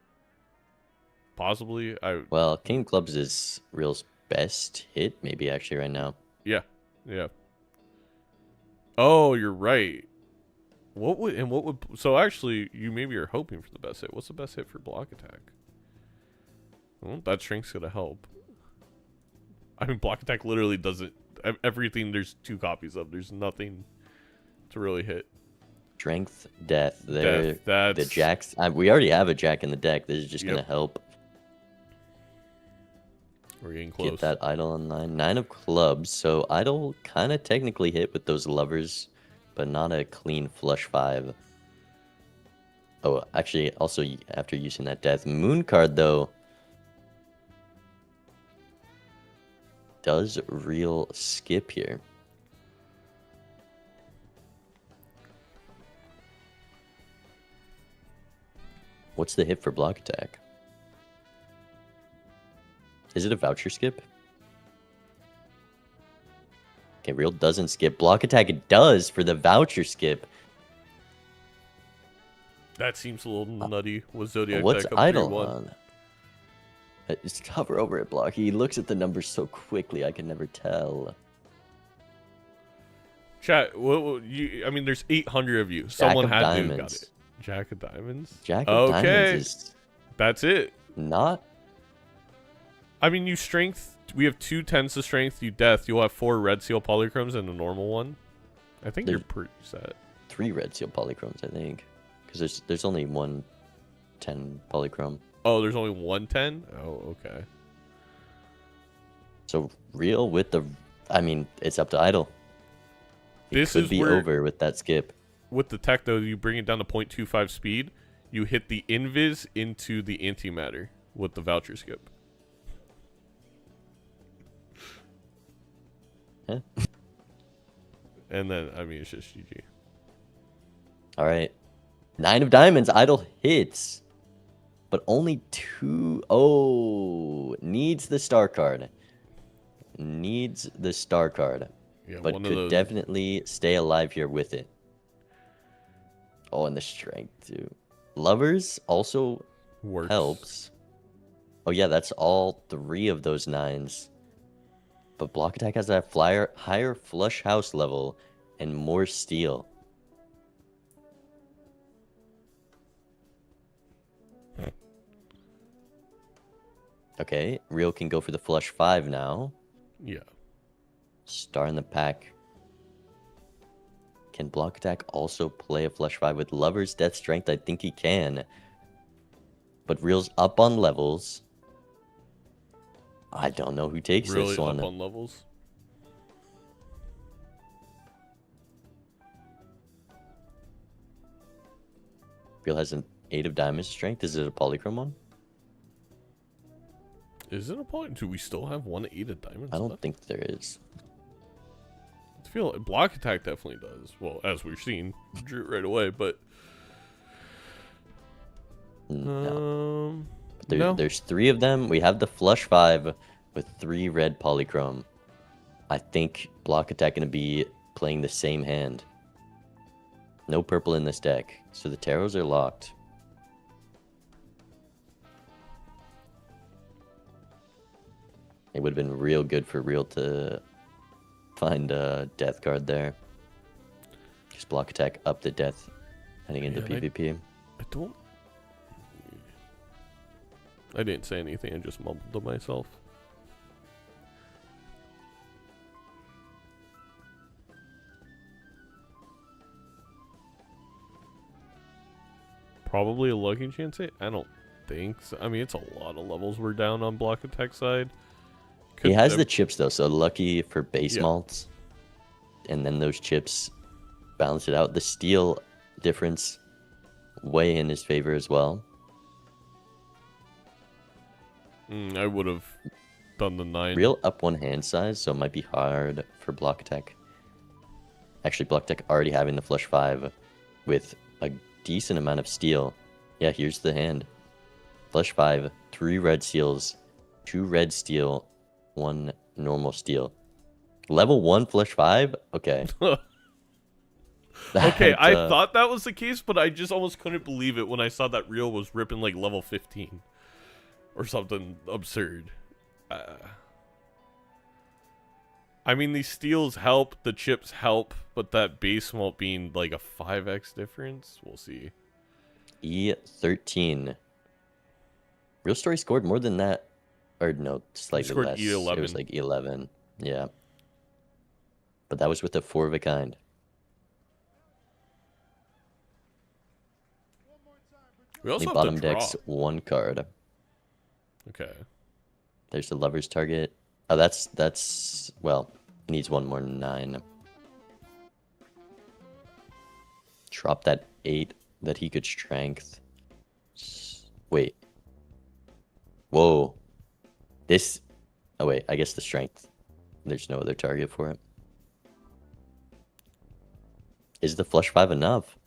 Possibly, Well, king of clubs is real's best hit, maybe actually right now. Yeah. Oh, you're right. What would so actually you maybe are hoping for the best hit. What's the best hit for block attack? Well, that strength's gonna help. I mean, block attack literally doesn't everything. There's 2 copies of. There's nothing to really hit. Strength, death. There, Death, the jacks. We already have a jack in the deck. This is just gonna help. We're getting close. Get that idle on 9. 9 of clubs. So idle kind of technically hit with those lovers, but not a clean flush 5. Oh, actually, also after using that death moon card though, does real skip here. What's the hit for block attack? Is it a voucher skip? Okay, real doesn't skip. Block attack it does for the voucher skip. That seems a little nutty. Was Zodiac What's deck up idle 3-1? on? Just hover over it, block. He looks at the numbers so quickly, I can never tell. Chat. I mean, there's 800 of you. Someone of had to have got diamonds. it. Jack of diamonds. Jack of Okay. diamonds is That's it. not. I mean, you strength. We have 2 10s to strength. You death. You'll have 4 red seal polychromes and a normal one. I think you're pretty set. 3 red seal polychromes, I think. Because there's only 1 10 polychrome. Oh, there's only 1 10? Oh, okay. So real with the, I mean, it's up to idle. It This could is be where- over with that skip. With the tech, though, you bring it down to 0.25 speed. You hit the invis into the antimatter with the voucher skip. Huh? And then, I mean, it's just GG. All right. 9 of diamonds, idle hits. But only 2. Oh, needs the star card. Needs the star card. Yeah, But one of could those. definitely stay alive here with it. Oh, and the strength too. Lovers also Works. helps. Oh yeah, that's all 3 of those 9s. But block attack has that higher flush house level and more steel. Okay, real can go for the flush 5 now. Yeah. Star in the pack. Can block attack also play a flush 5 with lovers death strength? I think he can. But real's up on levels. I don't know who takes Really this up one. on levels. Real has an 8 of diamonds strength. Is it a polychrome one? Is it a point? Do we still have 1 8 of diamonds? I don't left? think there is. I feel like block attack definitely does. Well, as we've seen, drew it right away. But No. no. There's 3 of them. We have the flush 5 with 3 red polychrome. I think block attack gonna be playing the same hand. No purple in this deck, so the tarots are locked. It would have been real good for real to find a death card there. Just block attack up the death heading into Man, PvP. I don't. I didn't say anything. I just mumbled to myself. Probably a lucky chance. I don't think so. I mean, it's a lot of levels we're down on block attack side. He has the chips though, so lucky for base Yeah. malts. And then those chips balance it out. The steel difference way in his favor as well. I would have done the 9. Real up one hand size, so it might be hard for block attack. Actually, block attack already having the flush 5 with a decent amount of steel. Yeah, here's the hand. Flush 5, 3 red seals, 2 red steel, 1 normal steel. Level 1 flush 5? Okay. Okay, I thought that was the case, but I just almost couldn't believe it when I saw that Real was ripping like level 15 or something absurd. I mean, these steals help, the chips help, but that base won't be like a 5x difference. We'll see. E13. Real Story scored more than that. Or no, slightly scored less. E11. It was like E11. Yeah. But that was with a 4 of a kind. We also The have bottom to draw. deck's 1 card. Okay. There's the lover's target. Oh, that's well, needs 1 more 9. Drop that 8 that he could strength. Wait. Whoa. This. Oh, wait. I guess the strength. There's no other target for it. Is the flush 5 enough?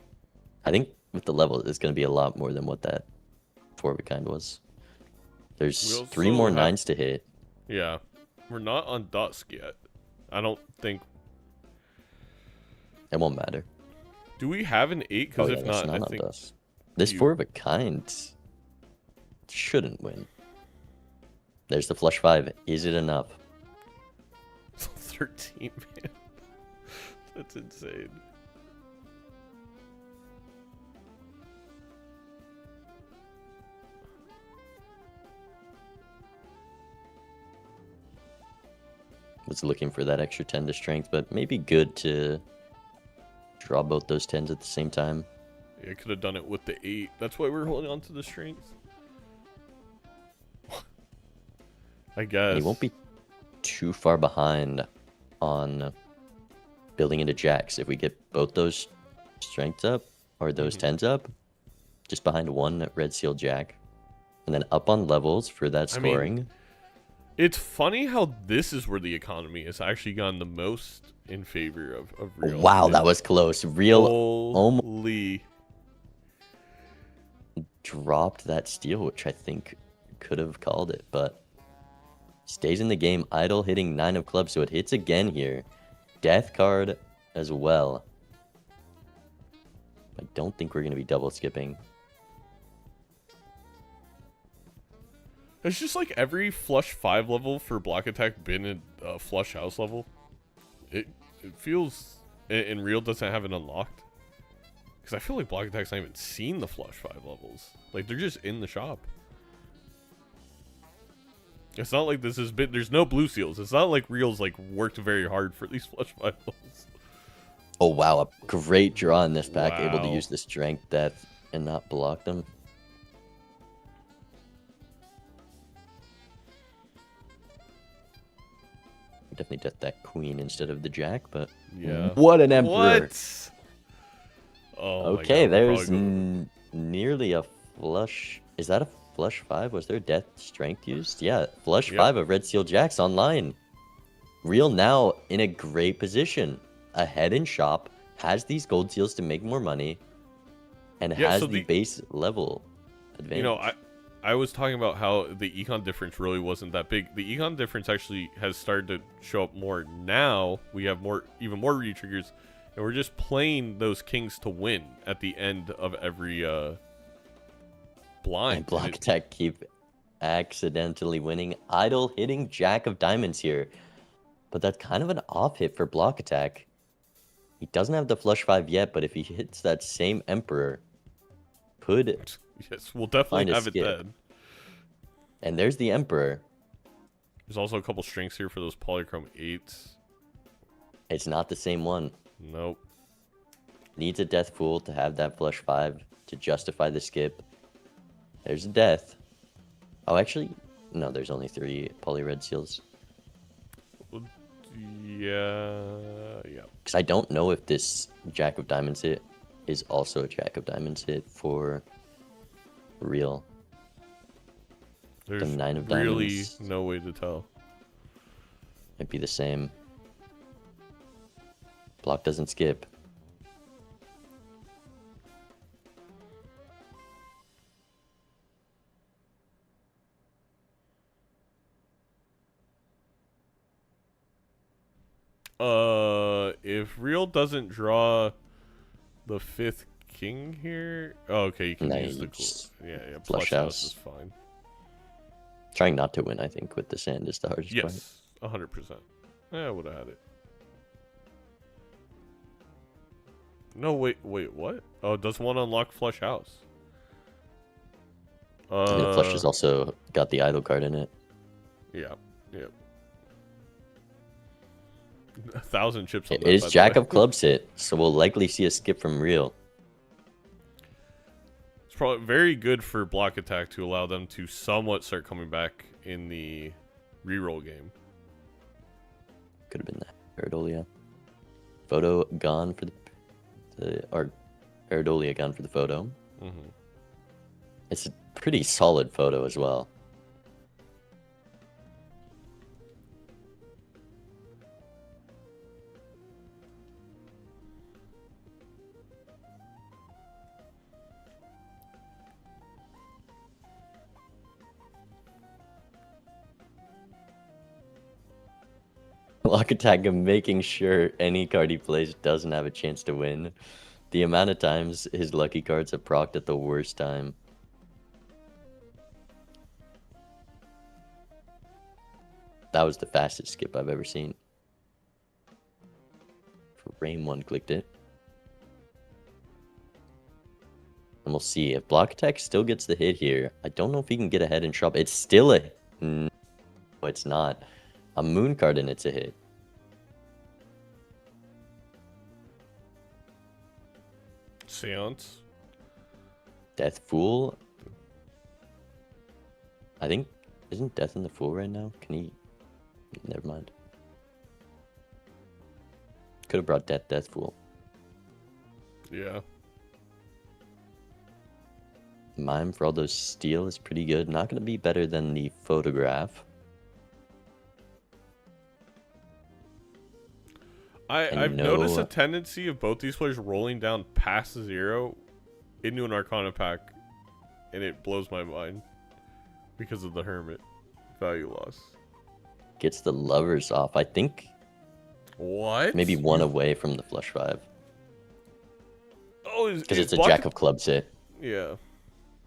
I think with the level, it's going to be a lot more than what that 4 of a kind was. There's 3 more 9s to hit. Yeah. We're not on Dusk yet. I don't think. It won't matter. Do we have an 8? Because Oh, yeah, if it's not, I on think. Dusk. This 4 of a kind shouldn't win. There's the flush 5. Is it enough? 13, man. That's insane. Was looking for that extra 10 to strength, but maybe good to draw both those 10s at the same time. Yeah, I could have done it with the 8. That's why we're holding on to the strength. I guess. And he won't be too far behind on building into jacks. If we get both those strengths up, or those 10s up, just behind 1 red seal jack. And then up on levels for that scoring. I mean, it's funny how this is where the economy has actually gone the most in favor of Real. Wow, that was close. Real Holy. Dropped that steal, which I think could have called it, but stays in the game. Idle hitting 9 of clubs, so it hits again here. Death card as well. I don't think we're going to be double skipping. It's just like every flush 5 level for block attack been a flush house level. It feels, and Real doesn't have it unlocked. Because I feel like block attack's not even seen the flush 5 levels. Like, they're just in the shop. It's not like this has been, there's no blue seals. It's not like Real's like worked very hard for these flush 5 levels. Oh wow, a great draw in this pack, able to Wow. use the strength death and not block them. Definitely death that queen instead of the jack, but Yeah. what an emperor! What? Oh Okay, my God, we're there's probably nearly a flush. Is that a flush 5? Was there death strength used? Yeah, flush Yep. 5 of red seal jacks online. Real now in a great position, ahead in shop, has these gold seals to make more money, and Yeah, has so the base level advantage. You know, I was talking about how the econ difference really wasn't that big. The econ difference actually has started to show up more now. We have even more re-triggers, and we're just playing those kings to win at the end of every blind. And block And attack keep accidentally winning. Idle hitting jack of diamonds here, but that's kind of an off hit for block attack. He doesn't have the flush 5 yet, but if he hits that same emperor, could. Yes, we'll Find definitely a have it skip. then. And there's the emperor. There's also a couple strings here for those polychrome 8s. It's not the same one. Nope. Needs a death fool to have that flush 5 to justify the skip. There's a death. Oh, actually, no, there's only 3 poly red seals. Yeah. Because I don't know if this jack of diamonds hit is also a jack of diamonds hit for Real. There's 9 of really diamonds. no way to tell. Might be the same. Block doesn't skip. If real doesn't draw the 5th king here, oh, okay, you can use the Nice. yeah, Flush house is house. fine. Trying not to win, I think, with the sand is the hardest part. Yes, 100%. I would have had it. No, wait, what? Oh, does one unlock flush house? I mean, flush has also got the idle card in it. Yeah, yeah. 1,000 chips on It that, is by the Jack way. of Clubs hit, so we'll likely see a skip from real. It's probably very good for block attack to allow them to somewhat start coming back in the reroll game. Could have been that. Paradolia. Photo gone for or Paradolia gone for the photo. Mm-hmm. It's a pretty solid photo as well. Block attack of making sure any card he plays doesn't have a chance to win. The amount of times his lucky cards have procced at the worst time. That was the fastest skip I've ever seen. Frame 1 clicked it. And we'll see if block attack still gets the hit here. I don't know if he can get ahead and shop. It's still a... No, it's not. A moon card and it's a hit. Seance. Death Fool. I think... Isn't Death in the Fool right now? Can he... Never mind. Could have brought Death Fool. Yeah. Mime for all those steel is pretty good. Not going to be better than the photograph. I've noticed a tendency of both these players rolling down past 0 into an Arcana pack, and it blows my mind because of the Hermit value loss. Gets the lovers off. I think What? maybe one away from the flush 5. Oh, because it's a Jack of Clubs hit. Yeah.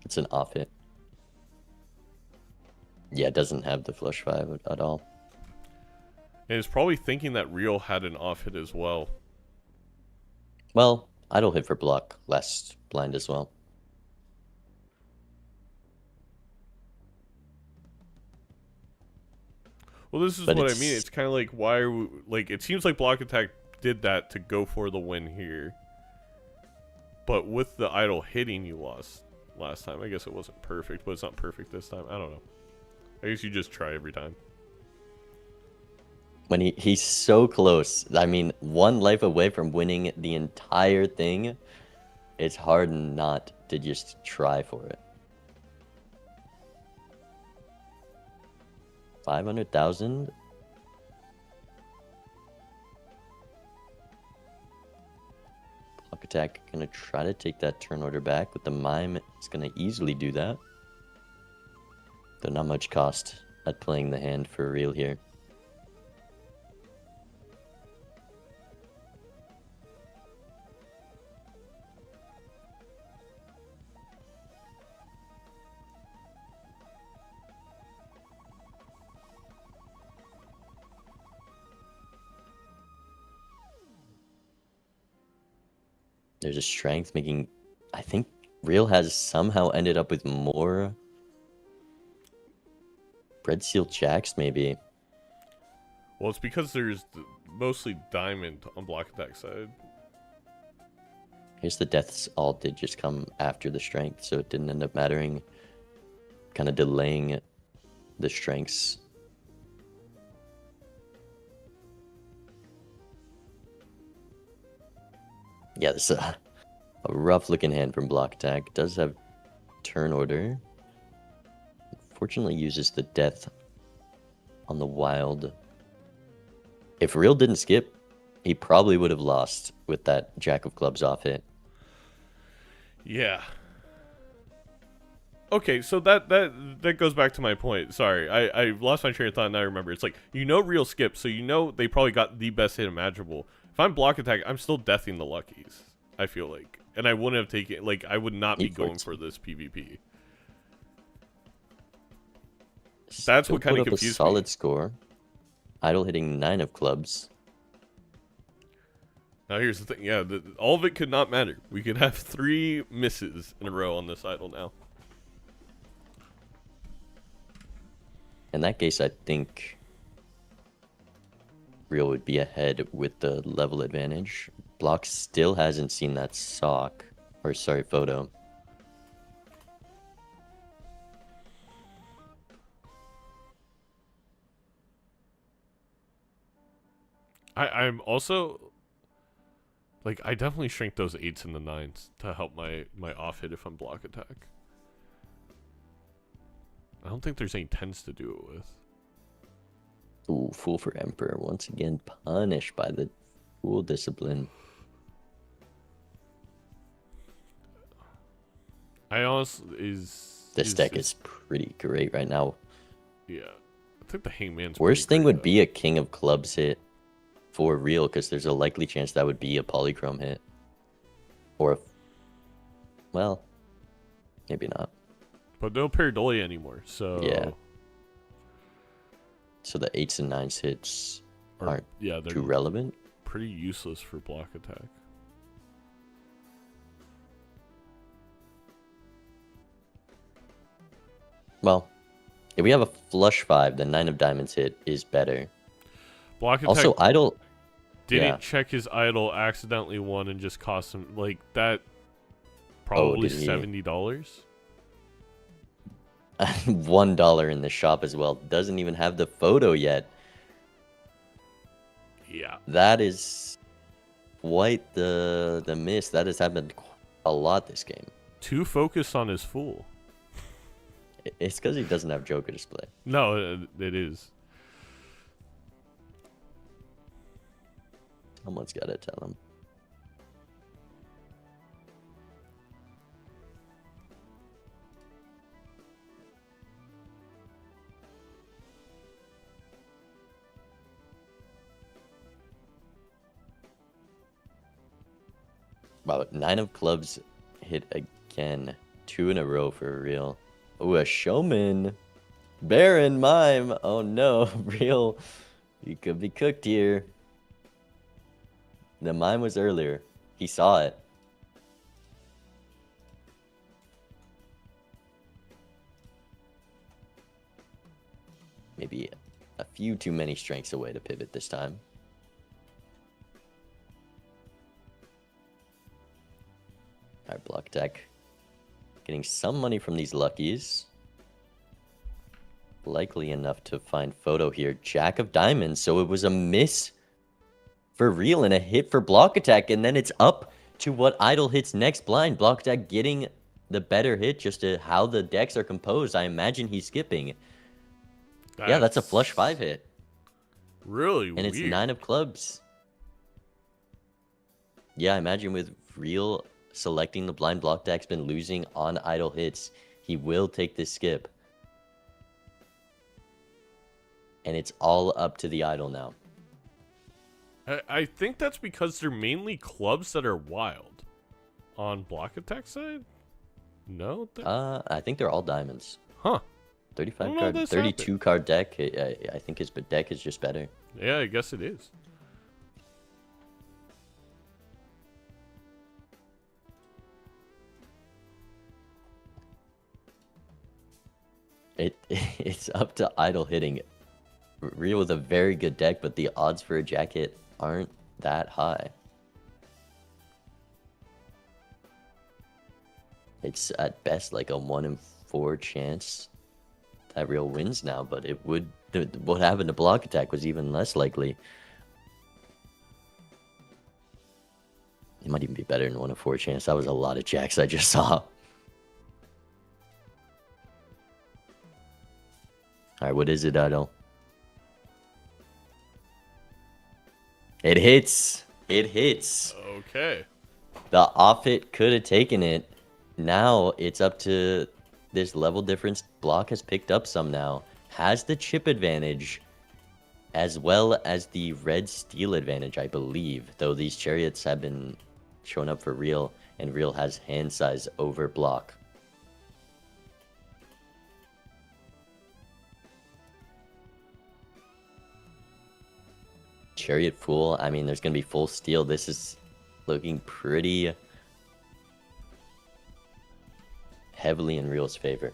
It's an off hit. Yeah, it doesn't have the flush 5 at all. And it's probably thinking that Real had an off hit as well. Well, idle hit for block. Last blind as well. Well, this is But what I mean. It's kind of like, why are we, like, it seems like Block Attack did that to go for the win here. But with the idle hitting, you lost last time. I guess it wasn't perfect, but it's not perfect this time. I don't know. I guess you just try every time. When he's so close. I mean, 1 life away from winning the entire thing. It's hard not to just try for it. 500,000. Block attack gonna try to take that turn order back with the mime. It's gonna easily do that. Though not much cost at playing the hand for real here. There's a strength making... I think Real has somehow ended up with more... Bread Seal Jacks, maybe. Well, it's because there's mostly diamond on Block Attack side. Here's the deaths all did just come after the strength, so it didn't end up mattering. Kind of delaying the strengths. Yeah, this is a rough looking hand from Block Attack. It does have turn order. Fortunately uses the death on the wild. If Real didn't skip, he probably would have lost with that Jack of Clubs off hit. Yeah. Okay, so that goes back to my point. Sorry, I lost my train of thought and I remember. It's like, Real skip, so they probably got the best hit imaginable. If I'm block attack, I'm still deathing the luckies, I feel like. And I wouldn't have taken, like, I would not be going for this PvP. That's what kind of confused me. A solid score. Idle hitting 9 of clubs. Now here's the thing, yeah, all of it could not matter. We could have 3 misses in a row on this idle now. In that case, I think Real would be ahead with the level advantage. Block still hasn't seen that sock, or sorry, photo. I'm also, like, I definitely shrink those 8s and the 9s to help my off hit if I'm block attack. I don't think there's any 10s to do it with. Ooh, Fool for Emperor. Once again, punished by the Fool discipline. I honestly This deck is pretty great right now. Yeah. I think the Hangman's Worst thing would though. be a King of Clubs hit for Real, because there's a likely chance that would be a Polychrome hit. Or, well, maybe not. But no Pareidolia anymore, so... Yeah. So the 8s and 9s hits aren't too relevant. Pretty useless for block attack. Well, if we have a flush 5, the 9 of diamonds hit is better. Block attack Also, idle didn't check his idle, accidentally won, and just cost him, like, that probably $70. $1 in the shop as well. Doesn't even have the photo yet. Yeah. That is quite the miss. That has happened a lot this game. Too focused on his Fool. It's because he doesn't have Joker display. No, it is. Someone's got to tell him. Wow, 9 of clubs hit again. 2 in a row for Real. Ooh, a showman. Baron mime. Oh no, Real. You could be cooked here. The mime was earlier. He saw it. Maybe a few too many strengths away to pivot this time. Alright, block deck. Getting some money from these luckies. Likely enough to find photo here. Jack of diamonds, so it was a miss for Real and a hit for block attack, and then it's up to what idle hits next blind. Block attack getting the better hit just to how the decks are composed. I imagine he's skipping. Yeah, that's a flush 5 hit. Really and weird. It's 9 of clubs. Yeah, I imagine with Real selecting the blind, block deck's been losing on idle hits. He will take this skip. And it's all up to the idle now. I think that's because they're mainly clubs that are wild. On block attack side? No? I think they're all diamonds. Huh. 35 card, 32 card deck. I think his deck is just better. Yeah, I guess it is. It's up to idle hitting. Real with a very good deck, but the odds for a jack hit aren't that high. It's at best like a 1 in 4 chance that Real wins now, but it would. What happened to block attack was even less likely. It might even be better than 1 in 4 chance. That was a lot of jacks I just saw. Alright, what is it, Idol? It hits. It hits. Okay. The off-hit could have taken it. Now it's up to this level difference. Block has picked up some now. Has the chip advantage as well as the red steel advantage, I believe. Though these chariots have been shown up for real, and real has hand size over block. Chariot full. I mean, there's going to be full steel. This is looking pretty heavily in real's favor.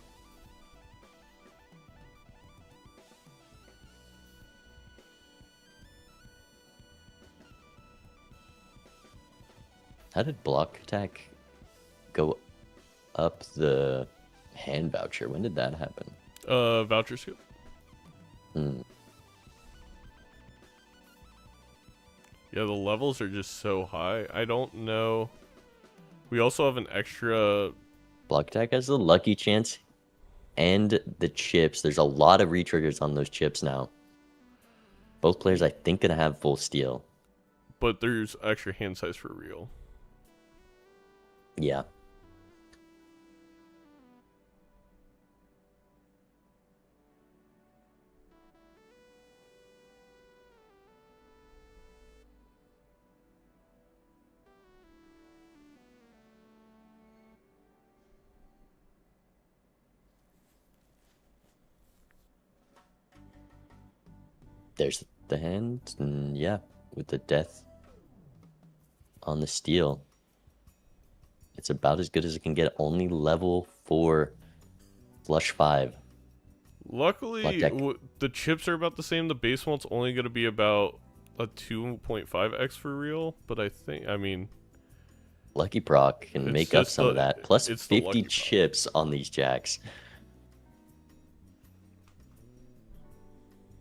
How did block attack go up the hand voucher? When did that happen? Voucher scoop. Yeah, the levels are just so high. I don't know. We also have an extra... Block attack has a lucky chance. And the chips. There's a lot of retriggers on those chips now. Both players, I think, gonna have full steel. But there's extra hand size for real. Yeah. There's the hand, and yeah, with the death on the steel. It's about as good as it can get. Only level 4 flush 5. Luckily, the chips are about the same. The base one's only going to be about a 2.5x for real. But I mean... Lucky Proc can make up some of that. Plus 50 chips on these jacks.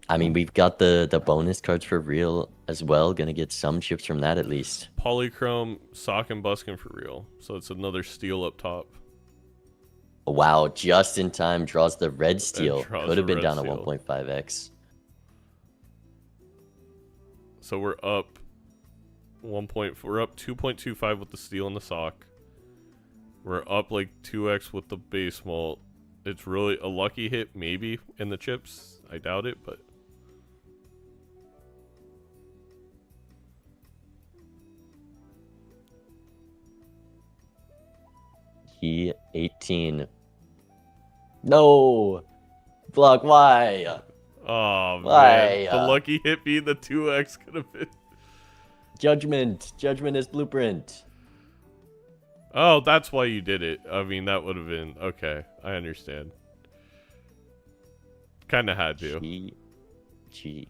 I mean, we've got the bonus cards for real as well. Gonna get some chips from that at least. Polychrome, Sock, and Buskin for real. So it's another steel up top. Wow, just in time draws the red steel. Could have been down to 1.5x. So we're up we're up 2.25 with the steel and the sock. We're up like 2x with the base malt. It's really a lucky hit maybe in the chips. I doubt it, but He 18. No! Block, why? oh Why? man, the lucky hit being the 2x could have been. Judgment. Judgment is blueprint. Oh, that's why you did it. I mean, that would have been okay. I understand. Kind of had to. Gee.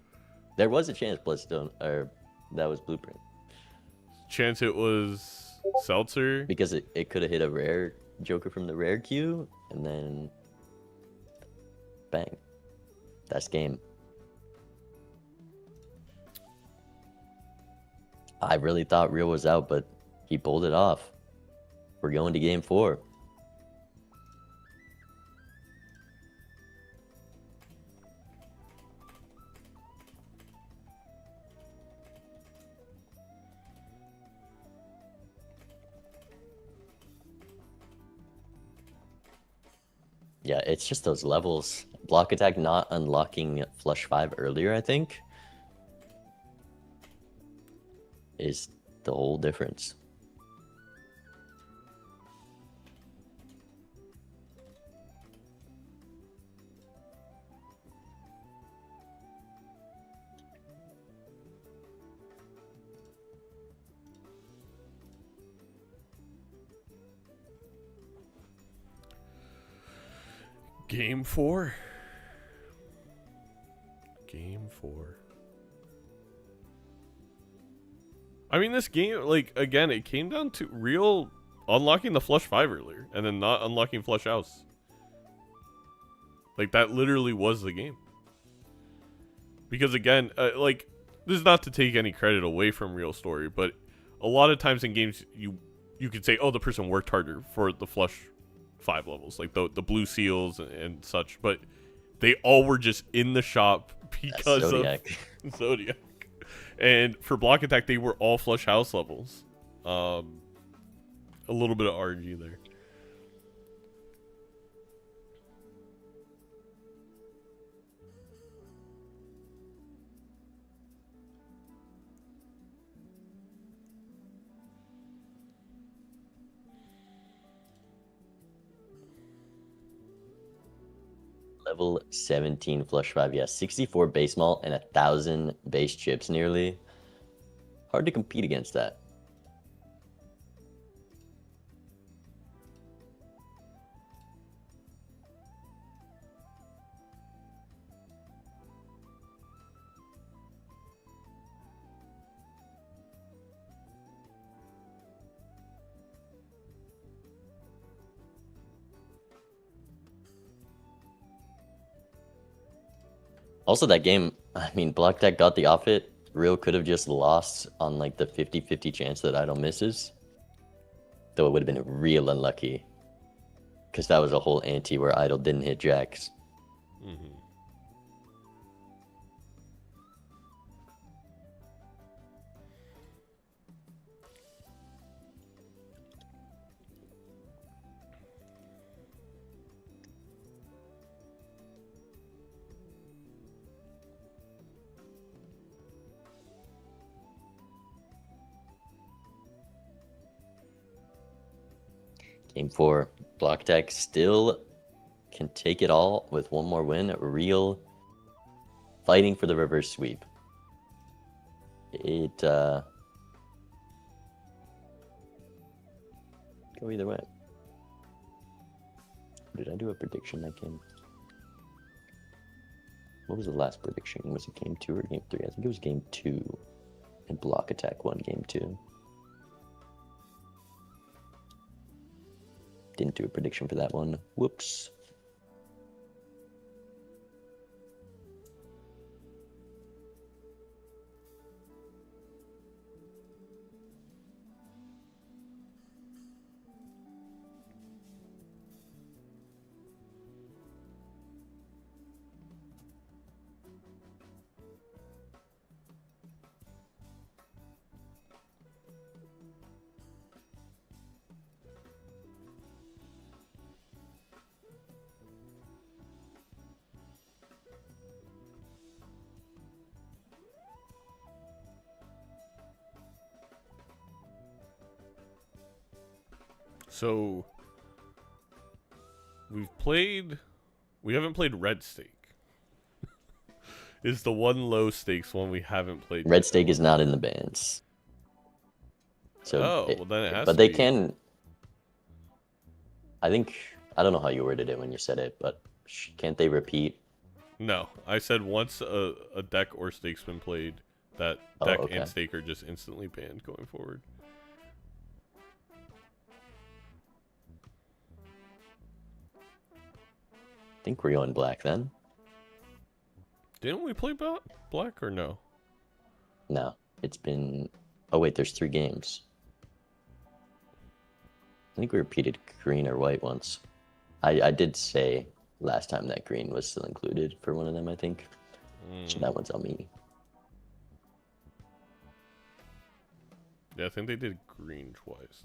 There was a chance Bloodstone, or that was blueprint. Chance it was Seltzer. Because it could have hit a rare Joker from the rare queue, and then bang. That's game. I really thought Real was out, but he pulled it off. We're going to game 4. Yeah, it's just those levels. Block attack not unlocking flush 5 earlier, I think, is the whole difference. Game 4. Game 4. I mean, this game, like, again, it came down to real unlocking the flush 5 earlier and then not unlocking flush house. Like, that literally was the game. Because, again, like, this is not to take any credit away from Real Story, but a lot of times in games, you could say, oh, the person worked harder for the flush 5 levels, like the blue seals and such, but They all were just in the shop because Zodiac. of Zodiac. And for block attack, they were all flush house levels. A little bit of RNG there. Level 17 flush 5. Yeah, 64 base malt and 1,000 base chips nearly. Hard to compete against that. Also, that game, I mean, Block Tech got the off it. Real could have just lost on like the 50-50 chance that Idol misses. Though it would have been real unlucky. Because that was a whole ante where Idol didn't hit jacks. Mm-hmm. Game 4, Block Tech still can take it all with one more win. Real fighting for the reverse sweep. It go either way. Did I do a prediction that game? What was the last prediction? Was it game 2 or game 3? I think it was game 2. And Block Attack won game 2. Didn't do a prediction for that one. Whoops. So we haven't played Red Stake. Is the one low stakes one we haven't played. Red Stake is not in the bans. So well then it has but to they be. can. I think I don't know how you worded it when you said it, but can't they repeat? No, I said once a deck or stake's been played, that deck okay. and stake are just instantly banned going forward. I think we're going black then. Didn't we play black or no? No, it's been. Oh wait, there's 3 games. I think we repeated green or white once. I did say last time that green was still included for one of them, I think. So that one's on me. Yeah, I think they did green twice.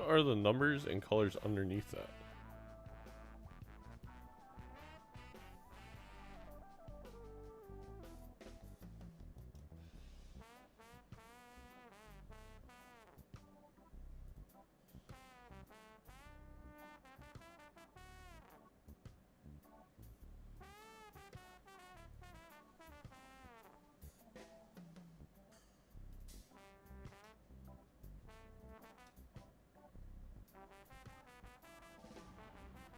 What are the numbers and colors underneath that?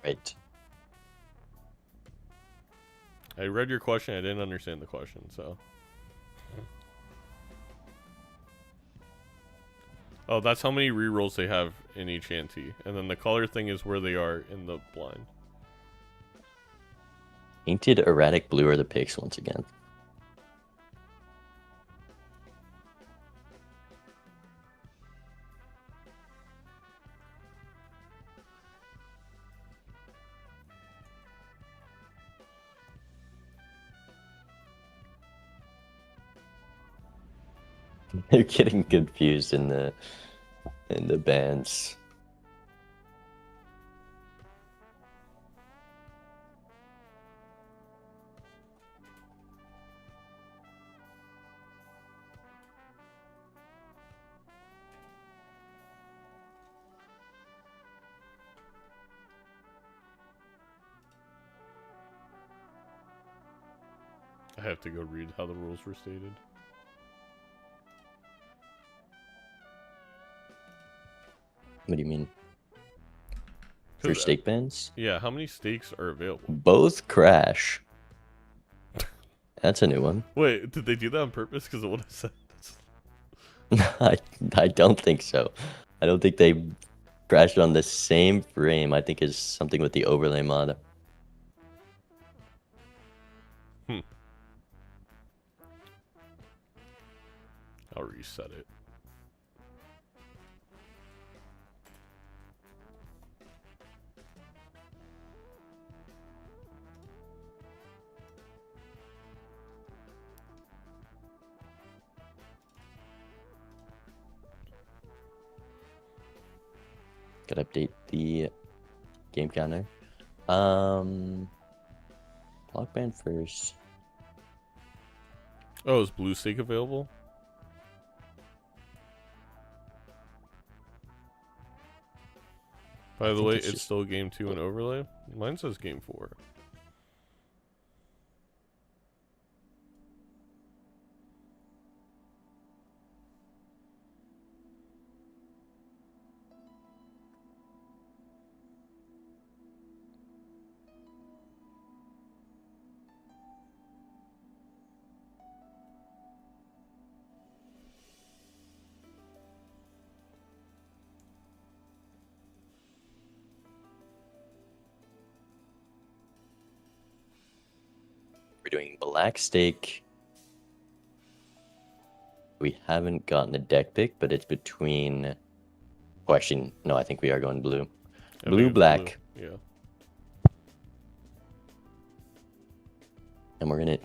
Right. I read your question. I didn't understand the question, so. Oh, that's how many rerolls they have in each ante. And then the color thing is where they are in the blind. Painted erratic blue are the picks once again. They're getting confused in the bands. I have to go read how the rules were stated. What do you mean? For 'Cause, stake bands? Yeah, how many stakes are available? Both crash. That's a new one. Wait, did they do that on purpose? Because of what I said. I don't think so. I don't think they crashed on the same frame. I think it's something with the overlay mod. I'll reset it. Gotta update the game counter. Block band first. Oh, is blue stake available? By the think way, it's it's just- still game 2 and overlay. Mine says game 4. We're doing black stake. We haven't gotten a deck pick, but it's between. Oh, actually, no, I think we are going blue. I Blue, think it's black. blue. Yeah. And we're in it.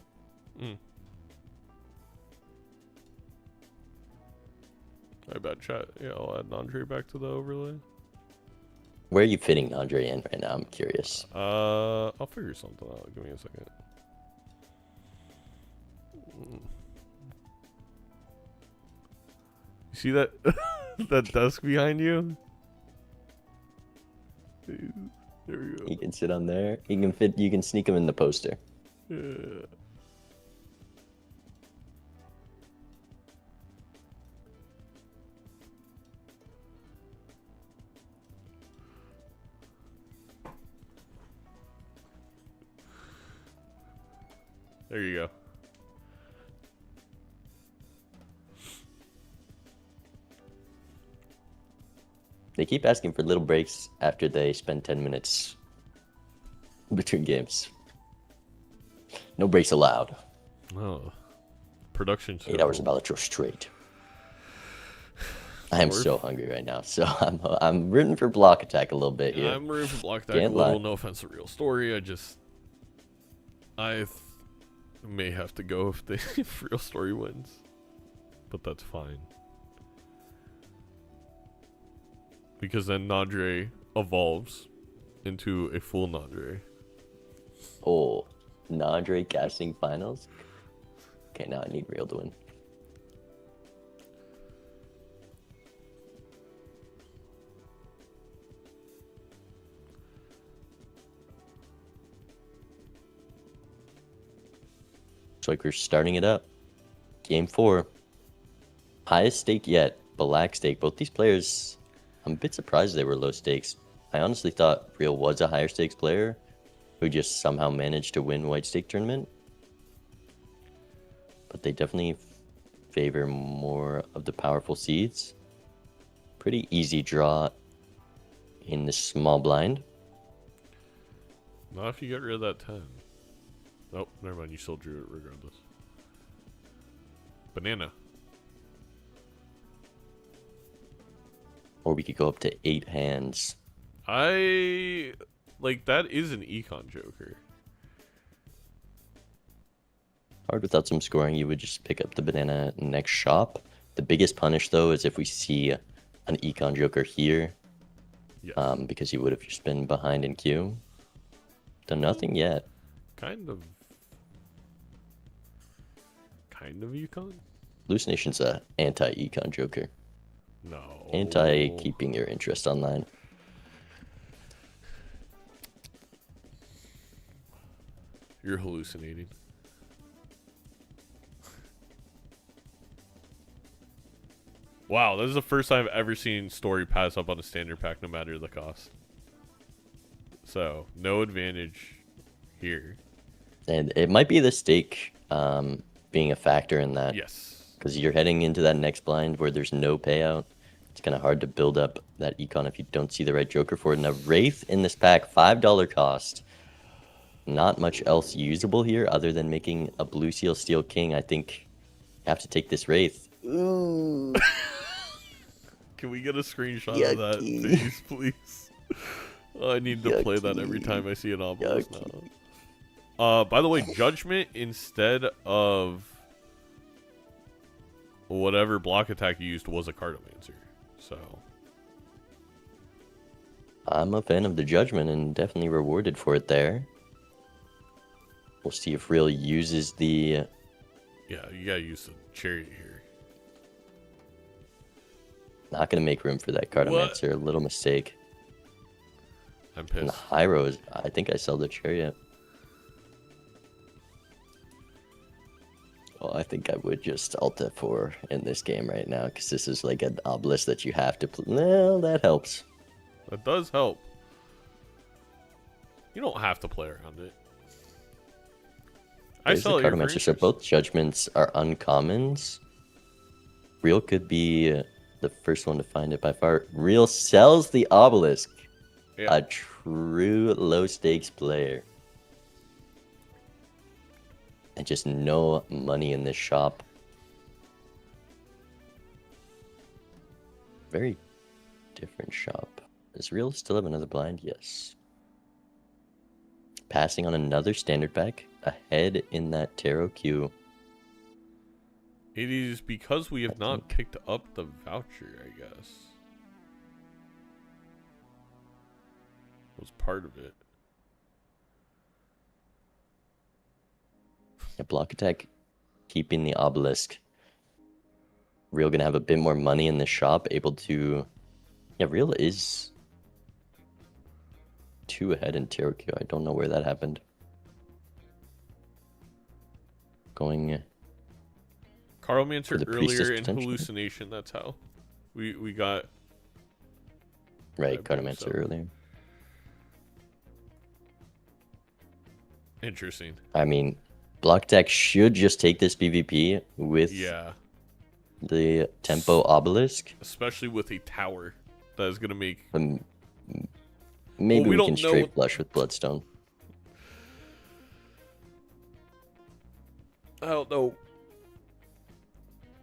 I bet chat. Yeah, I'll add Andre back to the overlay. Where are you fitting Andre in right now? I'm curious. I'll figure something out. Give me a second. You see that that desk behind you? There we go. He can sit on there. He can fit. You can sneak him in the poster. Yeah. There you go. They keep asking for little breaks after they spend 10 minutes between games. No breaks allowed. Oh, production. 8 hours of Balatro straight. I am so hungry right now, so I'm rooting for block attack a little bit here. I'm rooting for block attack Can't a little. lie. No offense to Real Story. I may have to go if Real Story wins, but that's fine. Because then Nandre evolves into a full Nandre. Oh, Nandre casting finals? Okay, now I need Real to win. Looks like we're starting it up. Game 4. Highest stake yet, Black stake. Both these players, I'm a bit surprised they were low stakes. I honestly thought Real was a higher stakes player who just somehow managed to win white stake tournament. But they definitely favor more of the powerful seeds. Pretty easy draw in the small blind. Not if you get rid of that 10. Oh, never mind. You still drew it regardless. Banana. Or we could go up to 8 hands. That is an econ joker. Hard without some scoring, you would just pick up the banana next shop. The biggest punish, though, is if we see an econ joker here. Yes. Because you would have just been behind in queue. Done nothing yet. Kind of econ? Hallucination's a anti-econ joker. No. Anti-keeping your interest online. You're hallucinating. Wow, this is the first time I've ever seen Story pass up on a standard pack no matter the cost. So, no advantage here. And it might be the stake being a factor in that. Yes. Because you're heading into that next blind where there's no payout. It's kind of hard to build up that econ if you don't see the right joker for it. Now, Wraith in this pack, $5 cost. Not much else usable here other than making a blue seal steel king. I think you have to take this Wraith. Ooh. Can we get a screenshot Yucky. of that face, please? I need to play that every time I see an obelisk now. By the way, Judgment instead of whatever block attack you used was a Cartomancer. So I'm a fan of the Judgment and definitely rewarded for it there. We'll see if Real uses the... yeah, you gotta use the Chariot here. Not going to make room for that Cartomancer. A little mistake. I'm And the pissed. high rows, I think I sell the Chariot. Oh, I think I would just alt F4 in this game right now, because this is like an obelisk that you have to play. Well, that helps. That does help. You don't have to play around it. I There's the sell it here for Cartomancer, so interest. both Judgments are uncommons. Real could be the first one to find it by far. Real sells the obelisk. Yeah. A true low stakes player. And just no money in this shop. Very different shop. Does Real still have another blind? Yes. Passing on another standard pack. Ahead in that tarot queue. It is because we have not picked up the voucher, I guess. Was part of it. A block attack keeping the obelisk. Real gonna have a bit more money in the shop, able to... Yeah, Real is 2 ahead in tarot queue. I don't know where that happened. Going... Cartomancer the Priestess earlier in potentially. Hallucination, that's how. We got... Right, I believe Cartomancer so. earlier. Interesting. I mean, block attack should just take this PvP with Yeah. the tempo obelisk. Especially with a tower that is going to make... Maybe we we don't can know straight what- flush with Bloodstone. I don't know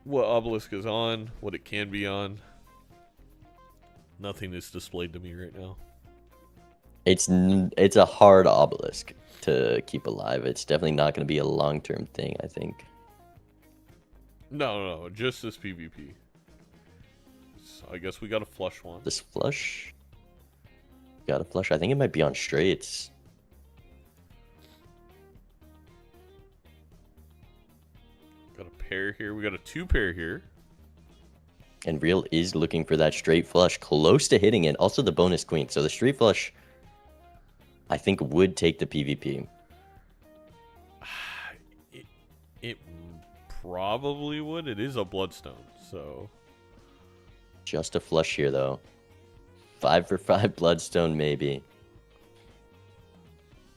what obelisk is on, what it can be on. Nothing is displayed to me right now. It's a hard obelisk to keep alive. It's definitely not going to be a long-term thing, I think. No, just this PvP. streets. I guess we got a flush one. This flush? Got a flush. I think it might be on straights. Got a pair here. We got a 2 pair here. And Real is looking for that straight flush, close to hitting it. Also the bonus queen. So the straight flush, I think, would take the PvP. It probably would. It is a bloodstone, so... Just a flush here, though. 5 for 5 bloodstone, maybe.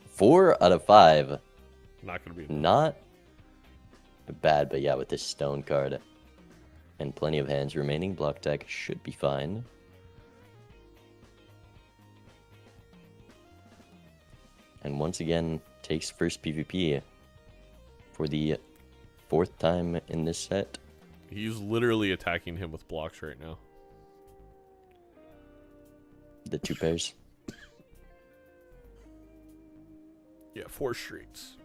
4 out of 5. Not going to be... Not bad, but yeah, with this stone card and plenty of hands remaining, block deck should be fine. And once again, takes first PvP for the 4th time in this set. He's literally attacking him with blocks right now. The 2 pairs. Yeah, 4 streets.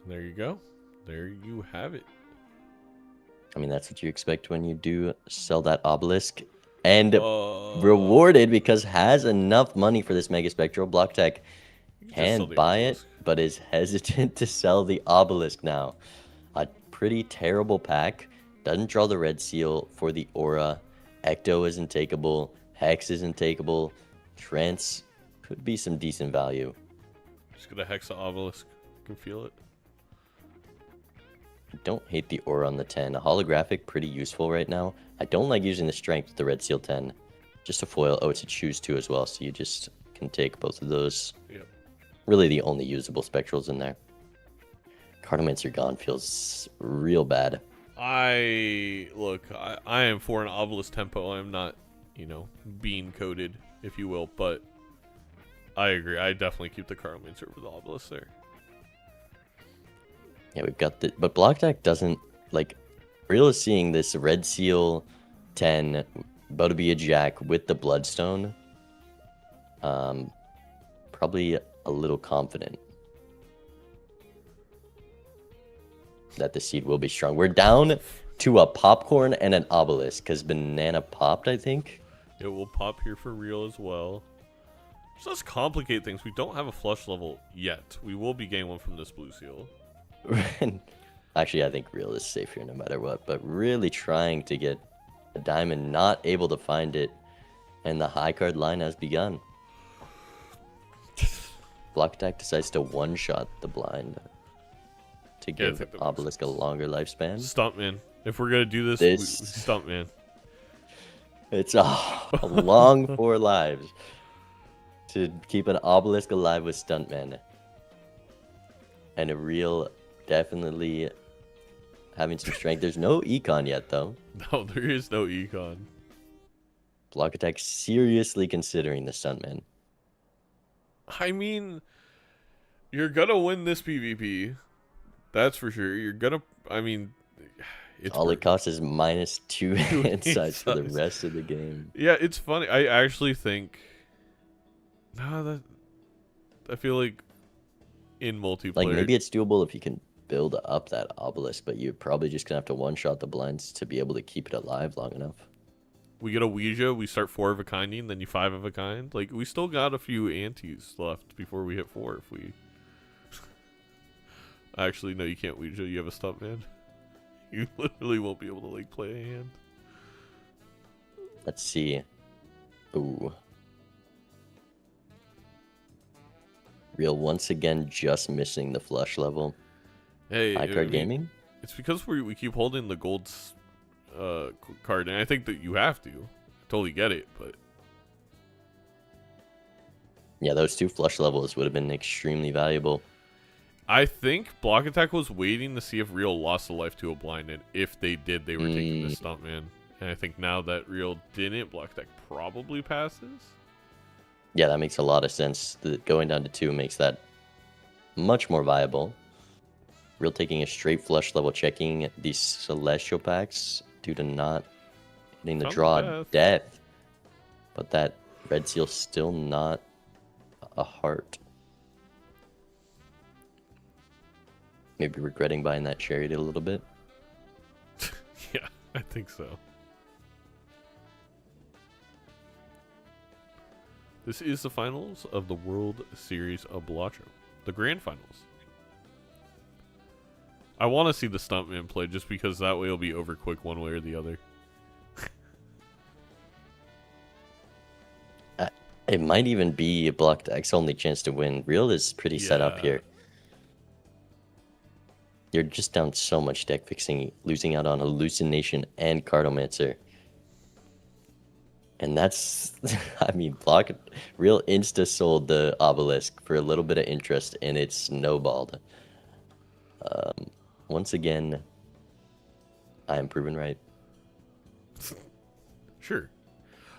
There you go. There you have it. I mean, that's what you expect when you do sell that obelisk. And rewarded because has enough money for this Mega Spectral. Block Tech can buy it, but is hesitant to sell the obelisk now. A pretty terrible pack. Doesn't draw the red seal for the aura. Ecto isn't takeable. Hex isn't takeable. Trance could be some decent value. Just gonna hex the obelisk. Can feel it. Don't hate the aura on the 10. A holographic, pretty useful right now. I don't like using the strength with the red seal 10. Just a foil. Oh, it's a choose 2 as well, so you just can take both of those. Yep. Really the only usable spectrals in there. Cartomancer gone feels real bad. I am for an obelisk tempo. I'm not, bean coded, if you will, but I agree. I definitely keep the Cartomancer over the obelisk there. Yeah, we've got the... But Block Deck doesn't... Like, Real is seeing this Red Seal 10, about to be a Jack with the Bloodstone. Probably a little confident that the seed will be strong. We're down to a Popcorn and an Obelisk, because Banana popped, I think. It will pop here for Real as well. Just let's complicate things. We don't have a flush level yet. We will be getting one from this Blue Seal. Actually, I think Real is safe here no matter what, but really trying to get a diamond, not able to find it, and the high card line has begun. Block Attack decides to one-shot the blind to give Obelisk a longer lifespan. Stuntman. If we're going to do this, Stuntman. It's a long 4 lives to keep an Obelisk alive with Stuntman. And a Real definitely having some strength. There's no econ yet, though. No, there is no econ. Block Attack seriously considering the Stuntman. I mean, you're gonna win this PvP. That's for sure. You're gonna... I mean... It's all it costs is -2 hand size for the rest of the game. Yeah, it's funny. I actually think... I feel like in multiplayer... Like, maybe it's doable if you can build up that obelisk, but you're probably just gonna have to one-shot the blinds to be able to keep it alive long enough. We get a Ouija, we start 4 of a kinding, then you 5 of a kind. Like, we still got a few antes left before we hit 4 if we... Actually, no, you can't Ouija. You have a stump, man. You literally won't be able to, like, play a hand. Let's see. Ooh. Real once again just missing the flush level. Hey, High card gaming? It's because we keep holding the gold card, and I think that you have to. Totally get it, but... Yeah, those 2 flush levels would have been extremely valuable. I think Block Attack was waiting to see if Real lost a life to a blind, and if they did, they were taking the Stuntman. And I think now that Real didn't, Block Attack probably passes. Yeah, that makes a lot of sense. Going down to 2 makes that much more viable. Real taking a straight flush level, checking these Celestial packs due to not hitting the draw death. But that Red Seal still not a heart. maybe regretting buying that chariot a little bit. Yeah, I think so. This is the finals of the World Series of Balatro. The grand finals. I want to see the stuntman play just because that way it'll be over quick one way or the other. It might even be a block deck's only chance to win. Real is pretty set up Yeah. here. You're just down so much deck fixing, losing out on Hallucination and Cardomancer. And that's, I mean, block Real insta sold the obelisk for a little bit of interest, and it snowballed. Once again, I am proven right. Sure.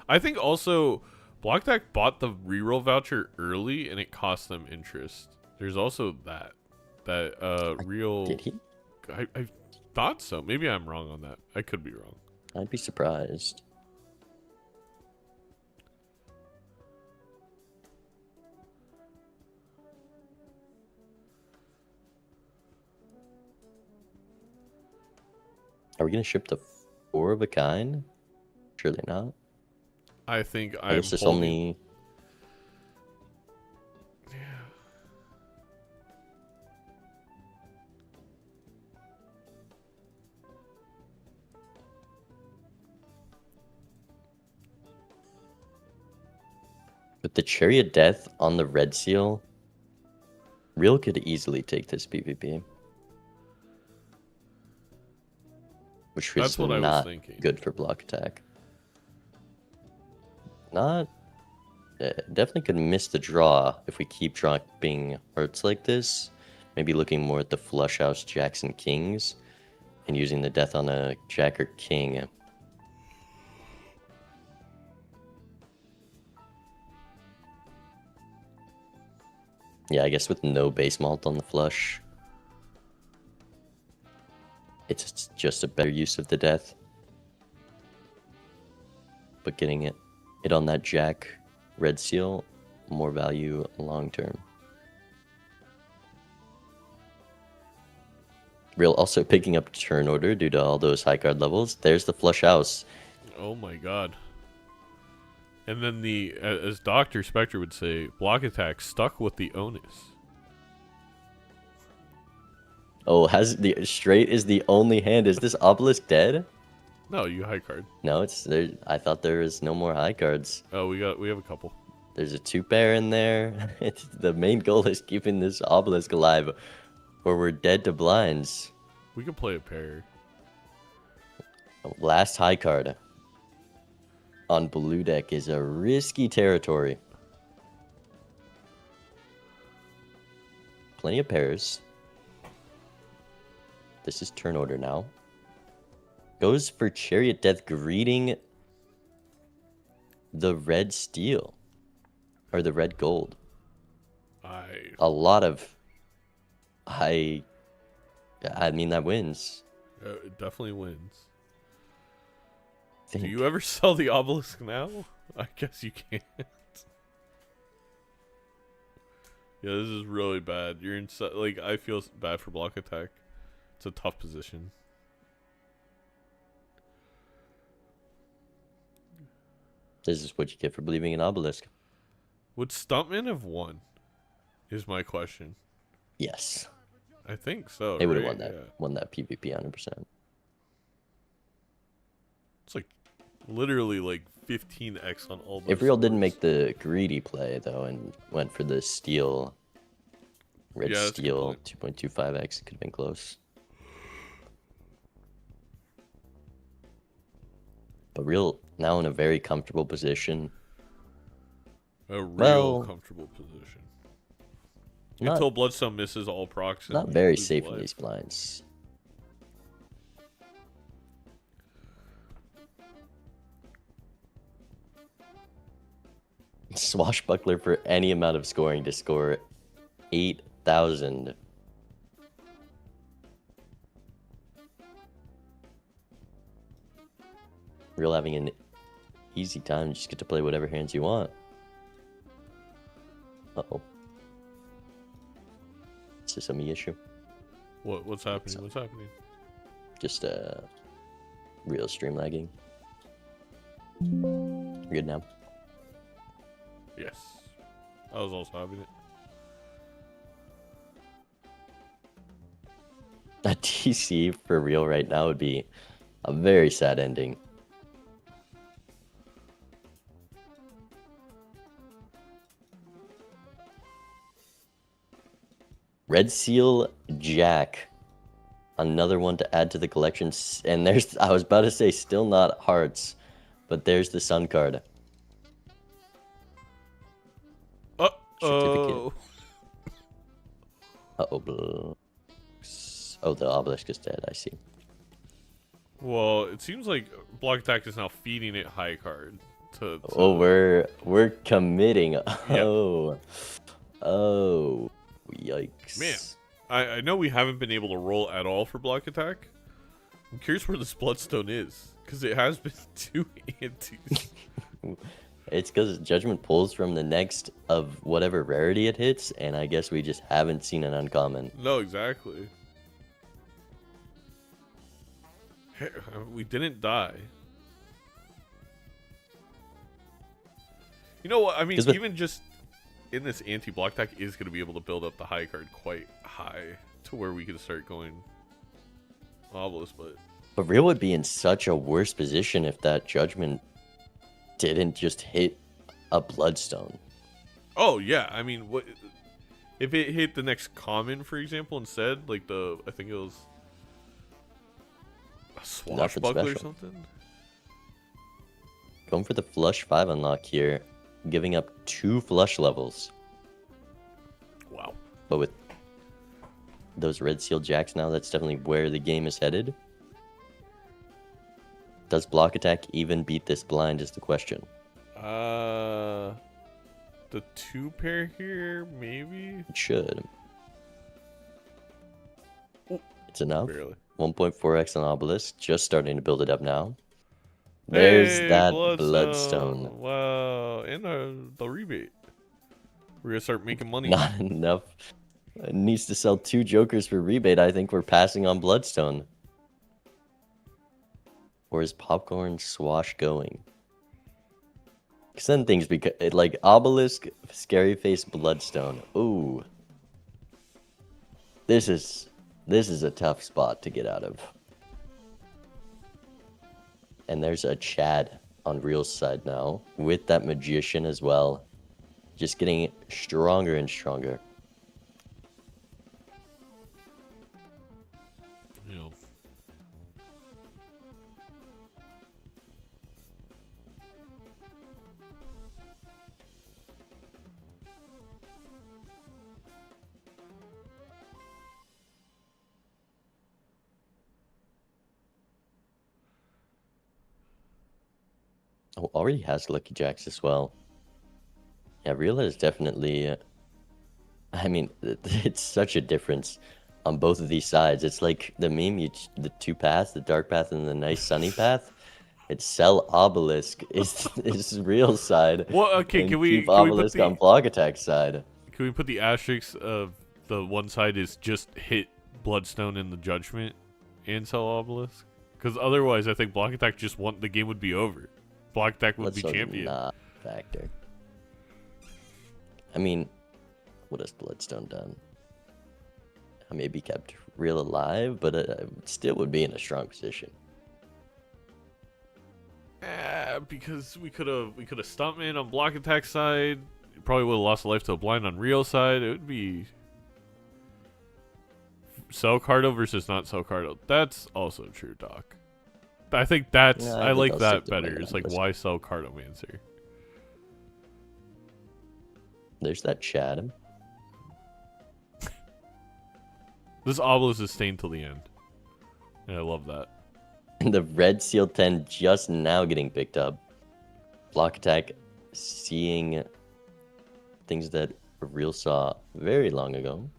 I think also Block Deck bought the reroll voucher early and it cost them interest. There's also that. Real. Did he? I thought so. Maybe I'm wrong on that. I could be wrong. I'd be surprised. Are we gonna ship the 4 of a kind? Surely not. I think I I'm guess there's holding... only. With the Chariot Death on the red seal, Real could easily take this PvP. Which was That's what I was not thinking. good for block attack. Not... definitely could miss the draw if we keep dropping hearts like this. Maybe looking more at the flush house jacks and kings and using the death on a jack or king. Yeah, I guess with no base malt on the flush, it's just a better use of the death. But getting it on that jack red seal, more value long term. Real also picking up turn order due to all those high card levels. There's the flush house. Oh my god. And then the, as Dr. Spectre would say, block attack stuck with the onus. Oh, has the straight is the only hand. Is this obelisk dead? No, you high card. No, it's there. I thought there was no more high cards. Oh, we have a couple. There's a 2-pair in there. It's, the main goal is keeping this obelisk alive, or we're dead to blinds. We could play a pair. Last high card on blue deck is a risky territory. Plenty of pairs. This is turn order now. Goes for Chariot Death, greeting the red steel. Or the red gold. A lot of... I mean, that wins. It definitely wins. Do Think. you ever sell the obelisk now? I guess you can't. Yeah, this is really bad. You're in like, I feel bad for block attack. It's a tough position. This is what you get for believing in obelisk. Would Stuntman have won? Is my question. Yes. I think so. They would have right? won that PvP 100%. It's like literally like 15x on all those. If Real didn't scores. make the greedy play though and went for the steel, red Yeah, that's a good steel point. 2.25x, it could have been close. But Real now in a very comfortable position. A real Well, comfortable position. Not, Until Bloodstone misses all procs. and not we very lose safe in life. these blinds. Swashbuckler for any amount of scoring to score 8,000. Real having an easy time. You just get to play whatever hands you want. Uh-oh. Is this a me issue? What's happening? What's happening? Just real stream lagging. Good now. Yes. I was also having it. A TC for real right now would be a very sad ending. Red Seal Jack. Another one to add to the collection. And there's, I was about to say, still not hearts, but there's the Sun card. Uh-oh. Uh-oh. Oh, the obelisk is dead, I see. Well, it seems like Block Attack is now feeding it high card. Oh, we're committing. Oh. Oh. Yikes. Man, I know we haven't been able to roll at all for Block Attack. I'm curious where this Bloodstone is, because it has been 2 antes. It's because Judgment pulls from the next of whatever rarity it hits, and I guess we just haven't seen an uncommon. No, exactly. We didn't die. You know what? I mean, even just in this anti-block attack is going to be able to build up the high card quite high to where we can start going obelisk, But Real would be in such a worse position if that Judgment didn't just hit a Bloodstone. Oh, yeah. I mean, what if it hit the next common, for example, instead? Like I think it was a Swashbuckler or something? Going for the flush 5 unlock here, giving up 2 flush levels. Wow. But with those Red Seal Jacks now, that's definitely where the game is headed. Does Block Attack even beat this blind is the question. The 2 pair here, maybe? It should. It's enough. Barely. 1.4x on obelisk, just starting to build it up now. There's that Bloodstone. Wow, and the rebate. We're gonna start making money. Not enough. It needs to sell 2 Jokers for rebate. I think we're passing on Bloodstone. Or is Popcorn Swash going? Because then things become like Obelisk, Scary Face, Bloodstone. Ooh. This is a tough spot to get out of. And there's a Chad on Real's side now, with that Magician as well. Just getting stronger and stronger. Yeah. Oh, already has Lucky Jacks as well. Yeah, Real is definitely... I mean, it's such a difference on both of these sides. It's like the meme, the 2 paths, the dark path and the nice sunny path. It's sell Obelisk is Real side. Well, okay, can we keep Obelisk on Block Attack side? Can we put the asterisk of the one side is just hit Bloodstone in the Judgment and sell Obelisk? Because otherwise, I think Block Attack just the game would be over. Block Attack would be champion. Not a factor. I mean, what has Bloodstone done? I maybe kept Real alive, but it still would be in a strong position. Because we could have Stuntman on Block Attack side. Probably would have lost a life to a blind on Real side. It would be Sell Cardo versus not Sell Cardo. That's also true, Doc. I think that's I like that better. It's like why sell Cardomancer? There's that Chad. This obelisk is staying till the end. And I love that. And the Red Seal 10 just now getting picked up. Block Attack seeing things that Real saw very long ago.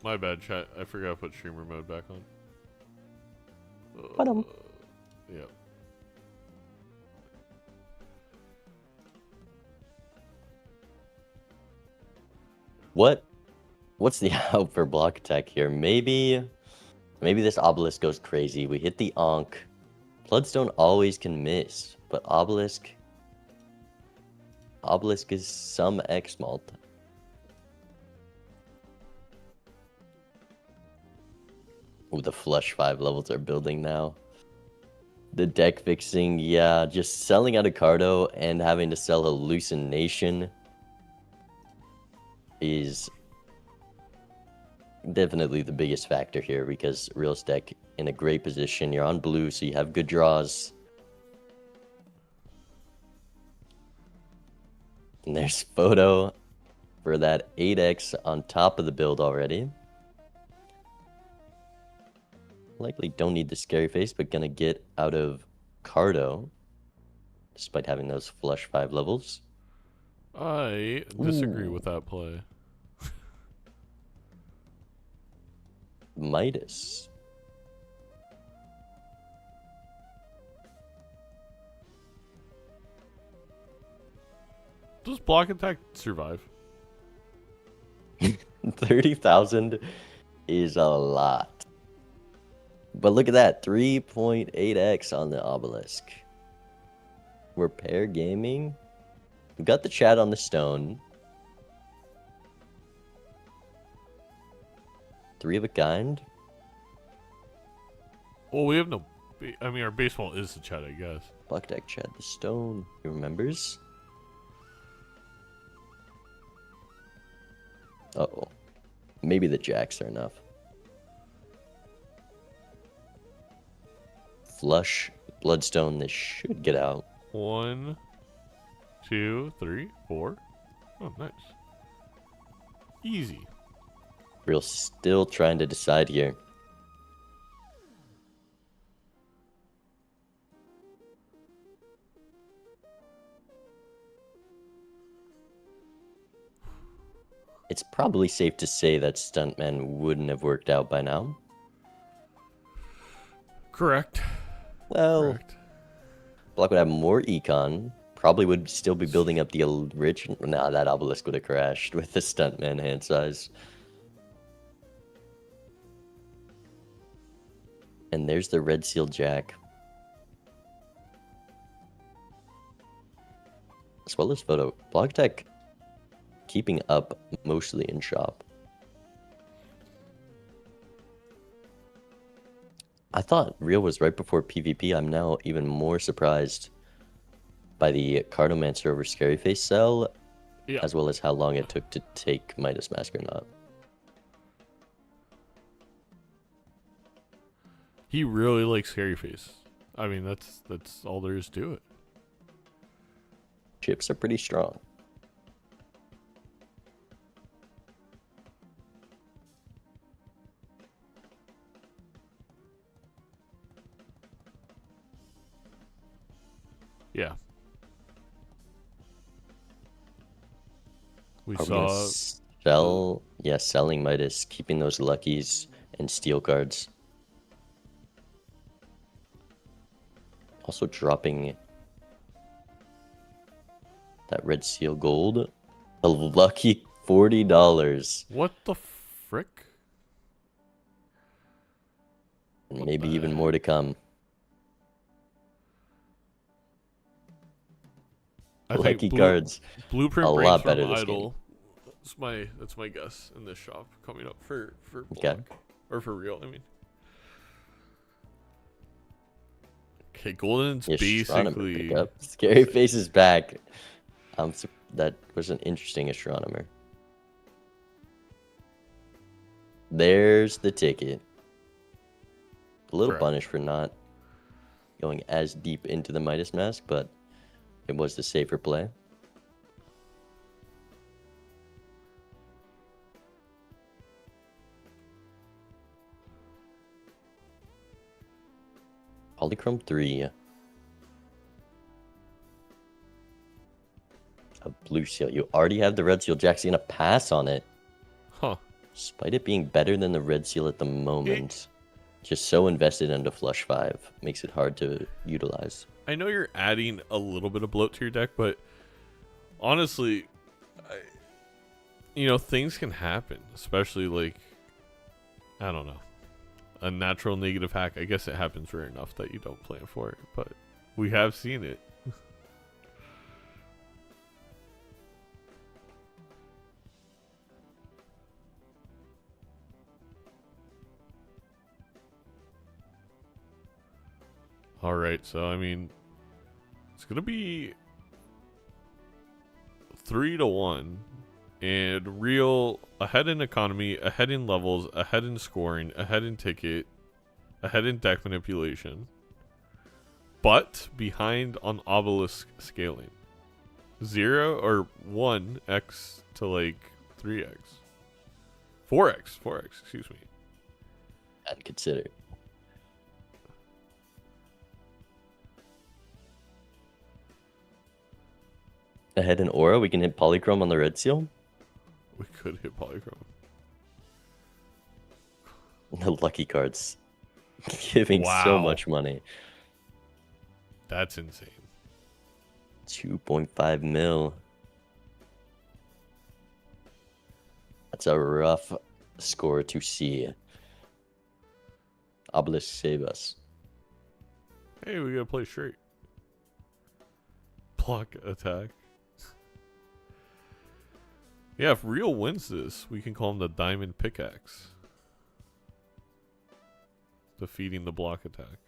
My bad, chat. I forgot to put streamer mode back on. Ba-dum. Yep. What's the out for block attack here? Maybe this obelisk goes crazy. We hit the Ankh. Bloodstone always can miss, but obelisk is some X malt. Ooh, the flush 5 levels are building now. The deck fixing, yeah, just selling out of Cardo and having to sell Hallucination is definitely the biggest factor here, because Real's deck in a great position. You're on blue, so you have good draws. And there's Photo for that 8x on top of the build already. Likely don't need the scary face, but gonna get out of Cardo despite having those flush 5 levels. I disagree with that play. Midas. Does block attack survive? 30,000 is a lot. But look at that, 3.8x on the obelisk. Repair gaming. We got the chat on the stone. 3 of a kind. Well, we have no... I mean, our baseball is the chat, I guess. Block deck chat, the stone. He remembers. Uh-oh. Maybe the jacks are enough. Flush, bloodstone, this should get out. 1, 2, 3, 4. Oh, nice. Easy. Real still trying to decide here. It's probably safe to say that Stuntman wouldn't have worked out by now. Correct. Well, Correct. Block would have more econ. Probably would still be building up the original. Nah, that obelisk would have crashed with the Stuntman hand size. And there's the red seal jack. As well as Photo. Block deck keeping up mostly in shop. I thought Real was right before PvP. I'm now even more surprised by the Cardomancer over Scary Face sell, Yeah. as well as how long it took to take Midas Mask or not. He really likes Scary Face. I mean, that's all there is to it. Chips are pretty strong. Yeah. We Are we gonna saw selling Midas, keeping those luckies and steel cards. Also dropping that red seal gold. A lucky $40. what the frick? And What maybe the even heck? more to come. I Lucky think cards. Blueprint a lot Brainstorm better this Idol. That's my guess in this shop coming up for Okay. Block. Or for Real, I mean. Okay, Golden's The astronomer basically pickup. Scary Face is back. That was an interesting astronomer. There's the ticket. A little Correct. punished for not going as deep into the Midas Mask, but it was the safer play. Polychrome 3. A blue seal. You already have the red seal. Jack's gonna pass on it. Huh. Despite it being better than the red seal at the moment, just so invested into flush 5 makes it hard to utilize. I know you're adding a little bit of bloat to your deck, but honestly, things can happen, especially like, I don't know, a natural negative hack. I guess it happens rare enough that you don't plan for it, but we have seen it. All right, so I mean, it's gonna be 3-1, and real ahead in economy, ahead in levels, ahead in scoring, ahead in ticket, ahead in deck manipulation, but behind on obelisk scaling. 0 or 1x to like 3x, 4x, excuse me. I'd consider. Ahead in aura, we can hit polychrome on the red seal. We could hit polychrome. The lucky cards giving so much money. That's insane. 2.5 mil. That's a rough score to see. Obelisk, save us. Hey, we gotta play straight. Block attack. Yeah, if Real wins this, we can call him the Diamond Pickaxe. Defeating the block attack.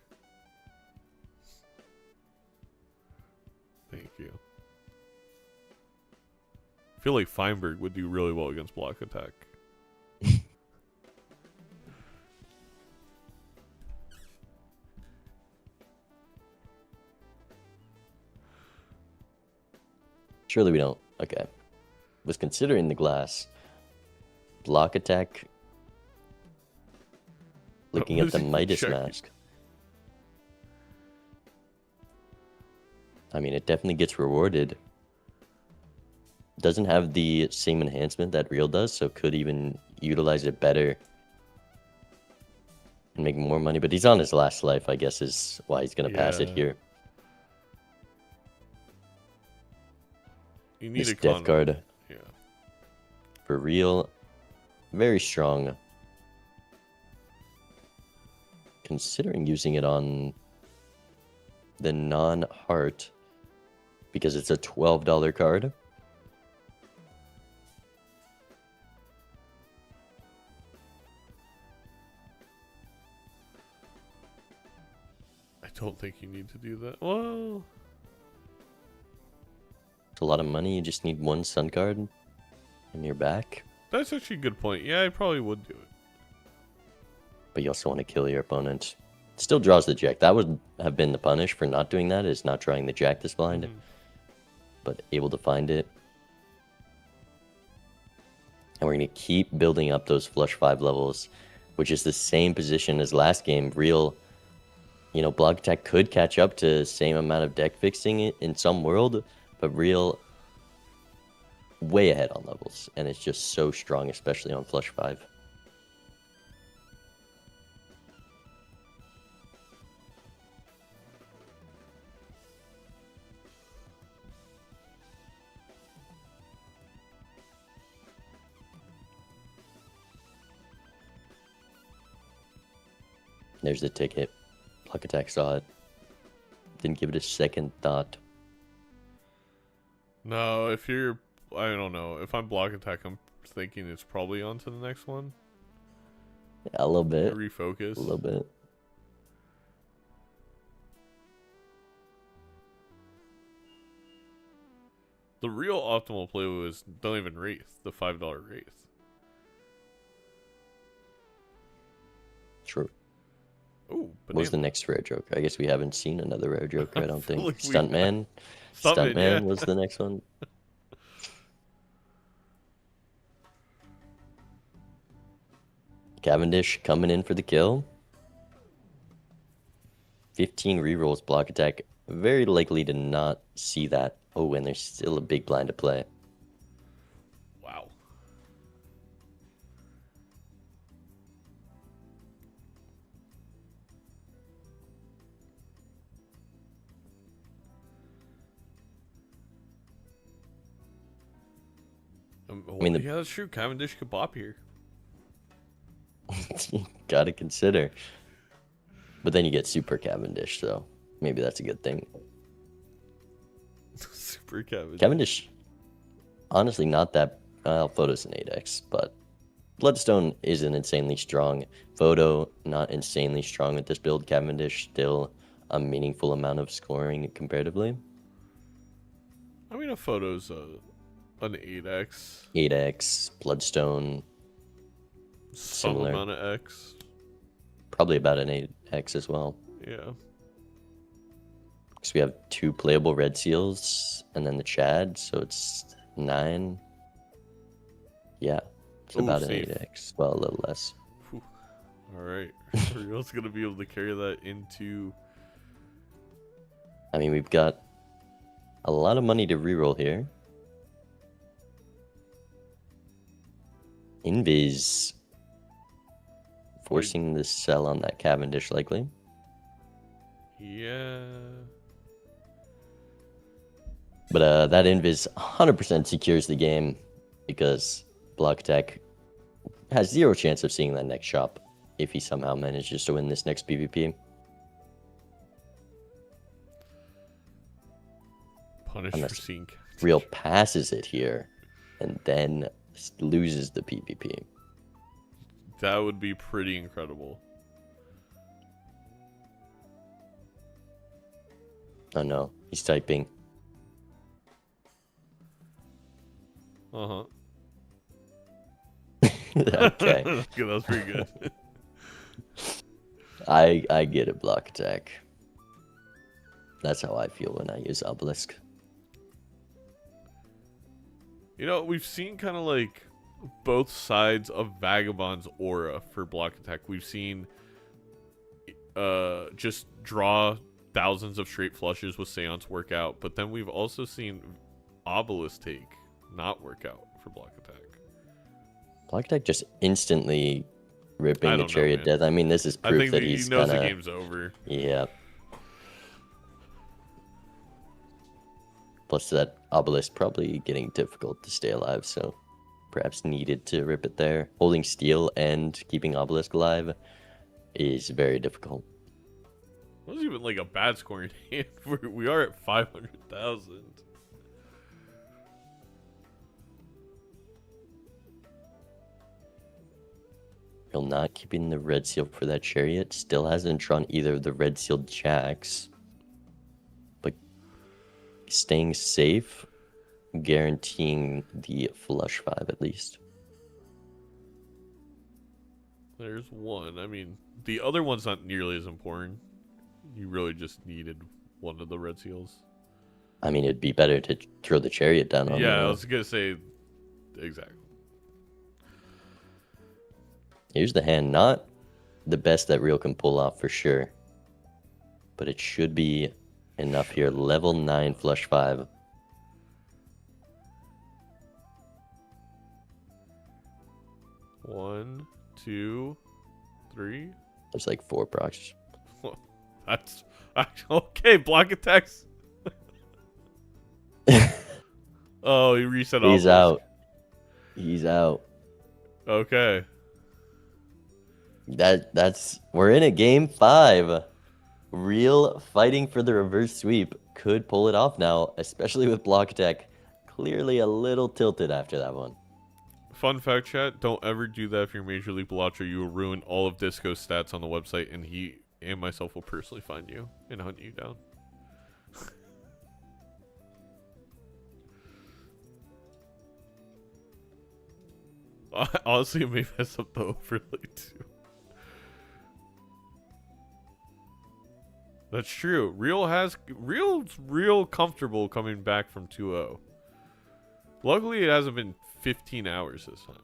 Thank you. I feel like Feinberg would do really well against block attack. Surely we don't. Okay. Was considering the glass. Block attack. Looking at the Midas mask. I mean, it definitely gets rewarded. Doesn't have the same enhancement that Real does, so could even utilize it better and make more money. But he's on his last life, I guess, is why he's going to pass it here. You need this a death card. Yeah. For Real, very strong. Considering using it on the non-heart because it's a $12 card. I don't think you need to do that. Well, it's a lot of money. You just need one sun card and you're back. That's actually a good point. Yeah, I probably would do it. But you also want to kill your opponent. Still draws the jack. That would have been the punish for not doing that, is not drawing the jack this blind. But able to find it. And we're going to keep building up those flush 5 levels, which is the same position as last game. Real, block attack could catch up to the same amount of deck fixing in some world, but Real way ahead on levels. And it's just so strong, especially on flush 5. There's the ticket. Block attack saw it. Didn't give it a second thought. No, if you're... I don't know. If I'm block attack, I'm thinking it's probably on to the next one. Yeah, a little bit. Refocus. A little bit. The real optimal play was don't even Wraith, the $5 Wraith. True. Ooh, what was the next rare joker? I guess we haven't seen another rare joker, I don't think. Like Stuntman? Stuntman was the next one. Cavendish coming in for the kill. 15 rerolls block attack. Very likely to not see that. Oh, and there's still a big blind to play. Wow. I mean, yeah, that's true. Cavendish could bop here. gotta consider. But then you get Super Cavendish, so maybe that's a good thing. Super Cavendish. Cavendish, honestly, not that. Photo's an 8x, but Bloodstone isn't insanely strong. Photo, not insanely strong with this build. Cavendish, still a meaningful amount of scoring comparatively. I mean, a photo's an 8x. 8x, Bloodstone, Some similar. amount of X. Probably about an 8x as well. Yeah. Because we have 2 playable red seals and then the Chad, so it's 9. Yeah, it's about an safe. 8x. Well, a little less. Whew. All right. Real's going to be able to carry that into... I mean, we've got a lot of money to reroll here. Invis forcing the sell on that Cavendish, likely. Yeah. But that Invis 100% secures the game because Block Tech has 0 chance of seeing that next shop if he somehow manages to win this next PvP. Punish Unless for seeing... Real passes it here and then loses the PvP. That would be pretty incredible. Oh no, he's typing. Uh-huh. Okay. Okay, that was pretty good. I get it, Block Attack. That's how I feel when I use Obelisk. You know, we've seen kind of like both sides of Vagabond's aura for block attack. We've seen just draw thousands of straight flushes with Seance work out, but then we've also seen Obelisk take not work out for block attack. Block Attack just instantly I ripping the don't know, Chariot man. Death. I mean, this is I proof think that he he's knows kinda... the game's over. Yeah. Plus that Obelisk probably getting difficult to stay alive, so perhaps needed to rip it there. Holding Steel and keeping Obelisk alive is very difficult. It wasn't even like a bad scoring hand. We are at 500,000. Real not keeping the red seal for that Chariot. Still hasn't drawn either of the red sealed jacks. But staying safe, guaranteeing the flush 5 at least. There's one. I mean, the other one's not nearly as important. You really just needed one of the red seals. I mean, it'd be better to throw the Chariot down on Yeah, the... I was gonna say exactly. Here's the hand. Not the best that Real can pull off for sure. But it should be enough here. Level 9 flush 5. One, 2, 3. There's like 4 procs. That's okay. Block attacks. Oh, he reset. He's Obelisk. out. He's out. Okay. That's we're in a game 5. Real fighting for the reverse sweep could pull it off now, especially with Block Tech clearly a little tilted after that one. Fun fact, chat: don't ever do that if you're Major League Balatro. You will ruin all of Disco's stats on the website, and he and myself will personally find you and hunt you down. Honestly, it may mess up the overlay too. That's true. Real's real comfortable coming back from 2-0. Luckily, it hasn't been 15 hours this time.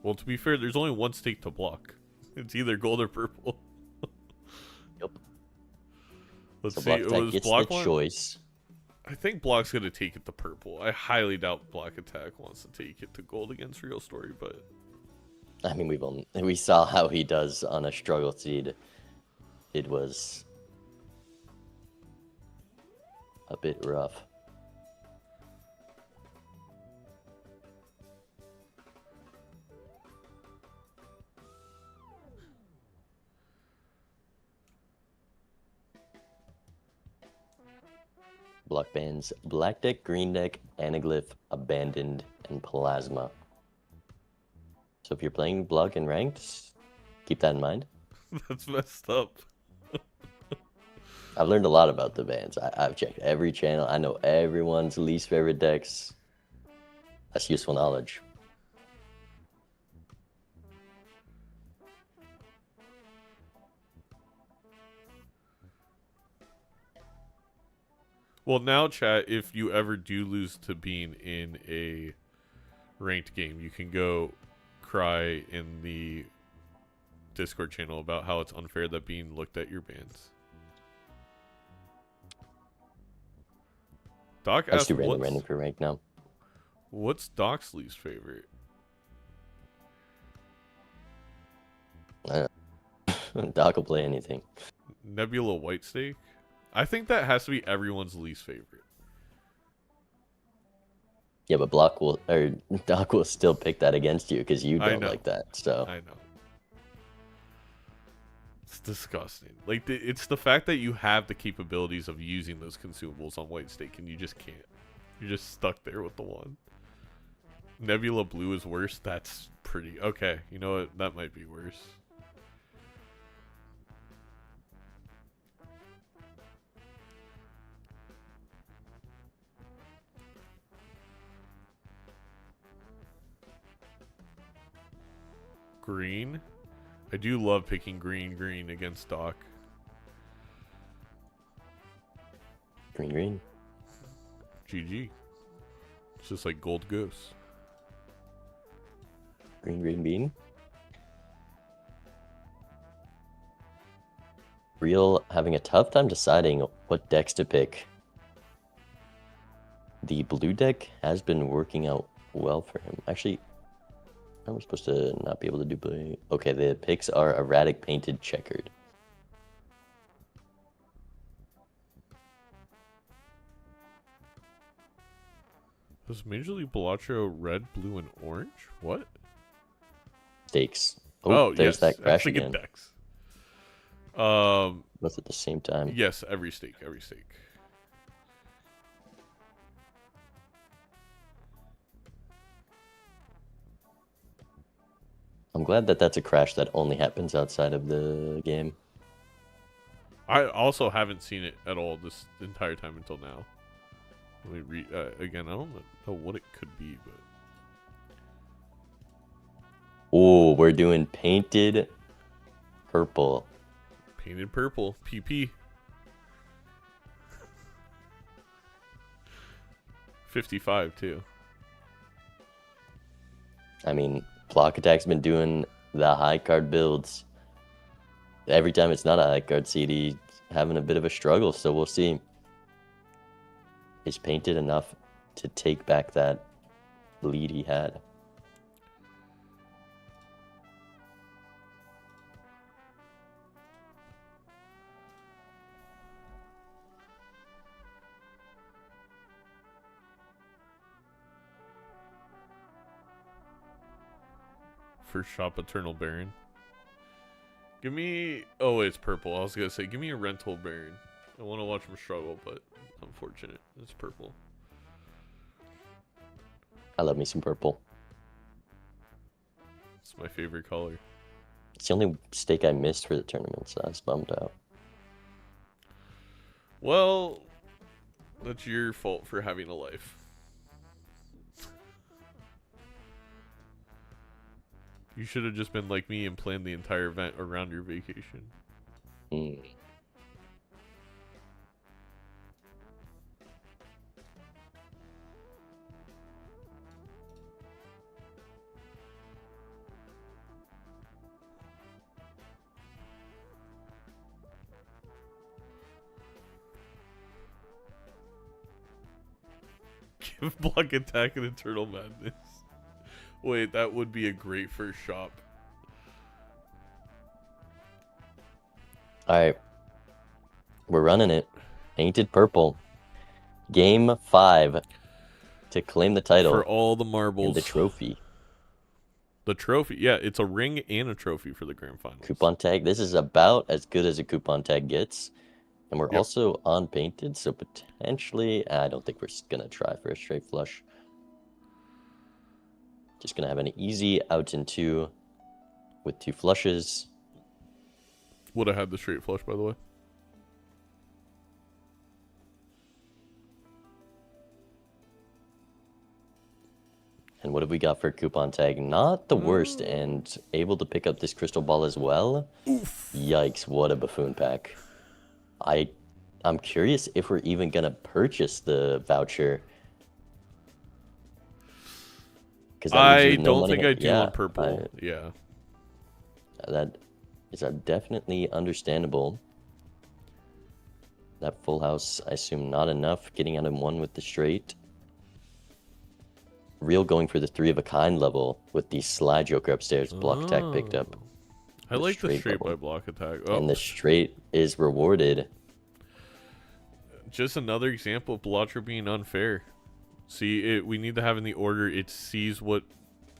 Well, to be fair, there's only one stake to block. It's either gold or purple. Yep. Let's So see. Block It Attack was gets block the one. choice. I think block's gonna take it to purple. I highly doubt Block Attack wants to take it to gold against Real Story, but I mean, we saw how he does on a struggle seed. It was a bit rough. Block bans Black Deck, Green Deck, Anaglyph, Abandoned, and Plasma. So if you're playing Block and Ranked, keep that in mind. that's messed up. I've learned a lot about the bans. I've checked every channel. I know everyone's least favorite decks. That's useful knowledge. Well, now, chat, if you ever do lose to being in a ranked game, you can go cry in the Discord channel about how it's unfair that Bean looked at your bans. Doc I just asked, do random for rank now. what's Doc's least favorite? Doc will play anything. Nebula White Stake? I think that has to be everyone's least favorite. Yeah, but Doc will still pick that against you because you don't like that. So I know. It's disgusting. Like, it's the fact that you have the capabilities of using those consumables on White Stake and you just can't. You're just stuck there with the one. Nebula Blue is worse? That's pretty... Okay, you know what? That might be worse. Green? I do love picking green against Doc. green. GG. It's just like gold ghosts. Green bean. Real having a tough time deciding what decks to pick. The blue deck has been working out well for him. Actually, I'm supposed to not be able to do blue. Okay, the picks are erratic, painted, checkered. Was Major League Balatro red, blue, and orange? What? Stakes. Oh, there's yes. that crash Actually, again. good decks. Both at the same time. Yes, every stake, every stake. I'm glad that that's a crash that only happens outside of the game. I also haven't seen it at all this entire time until now. Let me read again. I don't know what it could be, but Oh, we're doing painted purple. painted purple, PP. 55 too. I mean, Block Attack's been doing the high card builds. Every time it's not a high card CD, having a bit of a struggle, so we'll see. Is painted enough to take back that lead he had? First shop Eternal Baron. Give me... Oh, it's purple. I was going to say, give me a Rental Baron. I want to watch him struggle, but unfortunate. It's purple. I love me some purple. It's my favorite color. It's the only stake I missed for the tournament, so I was bummed out. Well, that's your fault for having a life. You should have just been like me and planned the entire event around your vacation. Block attack and Eternal Madness. Wait, that would be a great first shop. Alright. We're running it. Painted purple. Game 5 to claim the title. For all the marbles. And the trophy. The trophy. Yeah, it's a ring and a trophy for the grand finals. Coupon tag. This is about as good as a coupon tag gets. And we're also unpainted, so potentially... I don't think we're going to try for a straight flush. Just going to have an easy out in 2 with 2 flushes. Would have had the straight flush, by the way. And what have we got for a coupon tag? Not the worst, and able to pick up this crystal ball as well. Oof. Yikes, what a buffoon pack. I'm curious if we're even going to purchase the voucher. I don't think I do on purple. Yeah. That is definitely understandable. That full house, I assume not enough. Getting out in 1 with the straight. Real going for the 3 of a kind level with the slide joker upstairs. Block attack picked up. I like the straight by block attack. Oh. And the straight is rewarded. Just another example of Balatro being unfair. See, we need to have in the order it sees what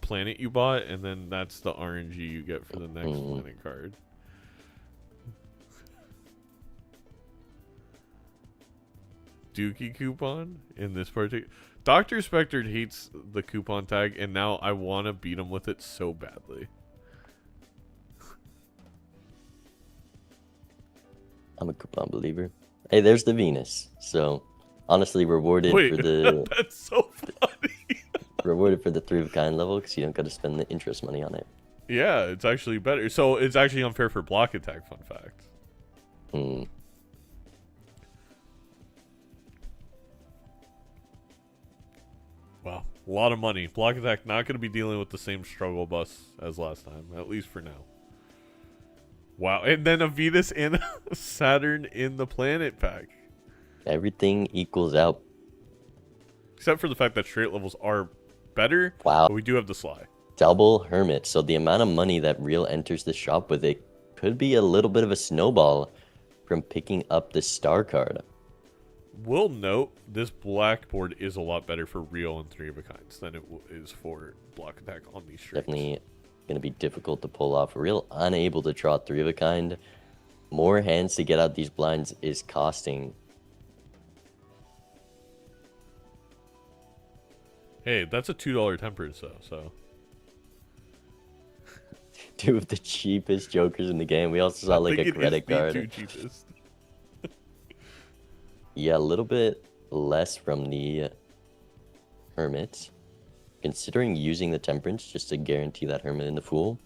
planet you bought, and then that's the RNG you get for the next planet card. Dookie coupon in this particular... Dr. Spectre hates the coupon tag, and now I want to beat him with it so badly. I'm a coupon believer. Hey, there's the Venus. So, honestly, rewarded for the... That's so funny. Rewarded for the 3 of a kind level, because you don't got to spend the interest money on it. Yeah, it's actually better. So, it's actually unfair for block attack, fun fact. Wow, a lot of money. Block attack not going to be dealing with the same struggle bus as last time, at least for now. Wow, and then a Venus and a Saturn in the planet pack. Everything equals out. Except for the fact that straight levels are better. Wow. But we do have the Sly. Double Hermit. So the amount of money that Real enters the shop with it could be a little bit of a snowball from picking up the star card. Will note, this blackboard is a lot better for Real and 3 of a kinds than it is for block attack on these straights. Definitely going to be difficult to pull off. Real unable to draw 3 of a kind. More hands to get out these blinds is costing. Hey, that's a $2 temperance though, so. 2 of the cheapest jokers in the game. We also saw like a credit card. The 2 cheapest. Yeah, a little bit less from the Hermit. Considering using the Temperance just to guarantee that Hermit in the Fool.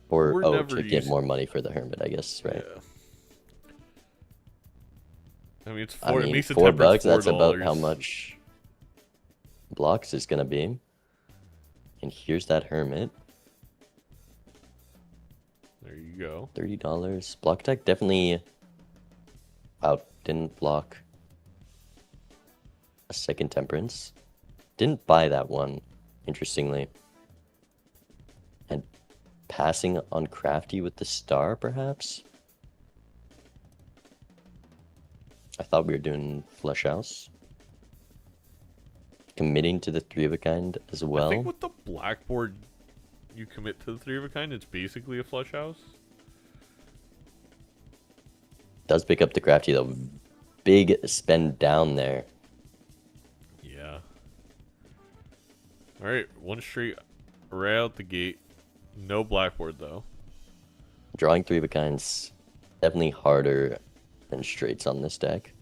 Or, to get more money for the Hermit, I guess, right? Yeah. I mean, it's $4, it makes $4, that's about how much blocks is going to be. And here's that Hermit. There you go. $30. Block attack definitely out. Didn't block a second Temperance. Didn't buy that one, interestingly. And passing on Crafty with the star, perhaps? I thought we were doing Flush House. Committing to the 3 of a kind as well. I think with the blackboard, you commit to the 3 of a kind, it's basically a Flush House. Does pick up the Crafty though. Big spend down there. Yeah. Alright, 1 straight right out the gate. No blackboard though. Drawing 3 of a kinds definitely harder than straights on this deck.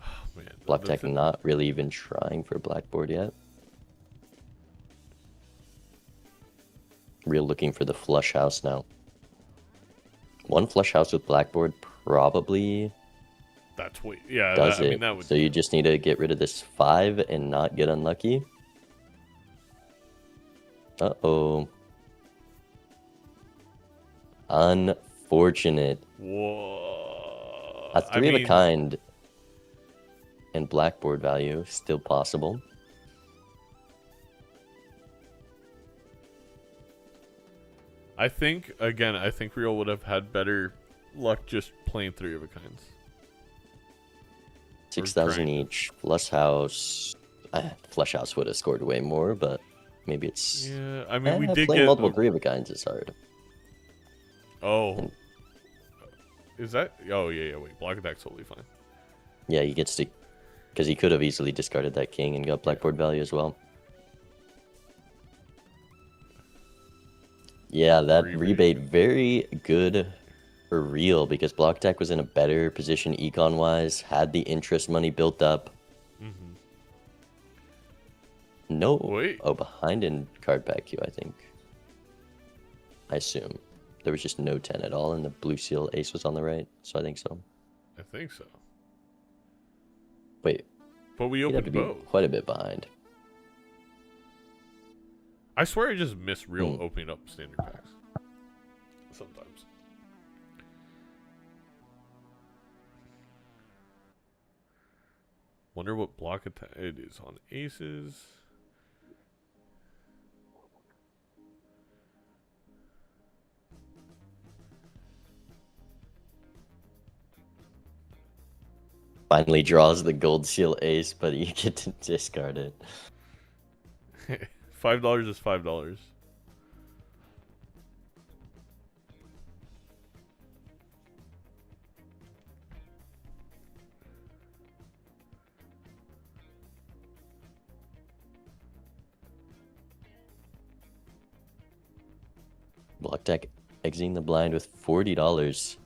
Oh, man. Black deck not really even trying for blackboard yet. Real looking for the flush house now. 1 flush house with blackboard probably that's what, yeah, does I it. mean, that would... So you just need to get rid of this 5 and not get unlucky. Uh-oh. Unfortunate. Whoa. A 3 of a kind and blackboard value, still possible. I think Real would have had better luck just playing 3 of a kinds. 6,000 each. Flush House. Flush House would have scored way more, but maybe it's. Yeah, I mean, we did playing get multiple 3 of a kinds is hard. Oh. Is that? Oh, yeah, wait. Block attack's totally fine. Yeah, he gets to. Because he could have easily discarded that king and got blackboard value as well. Yeah, that rebate very good for Real because Block Attack was in a better position econ-wise, had the interest money built up. Mm-hmm. No. Wait. Oh, behind in card back queue, I think. I assume. There was just no 10 at all, and the blue seal ace was on the right, so I think so. I think so. Wait. But we He'd have opened to be both. quite a bit behind. I swear I just miss Real opening up standard packs. Sometimes. Wonder what block attack it is on aces. Finally draws the gold seal ace, but you get to discard it. $5 is $5. Block Deck exiting the blind with $40.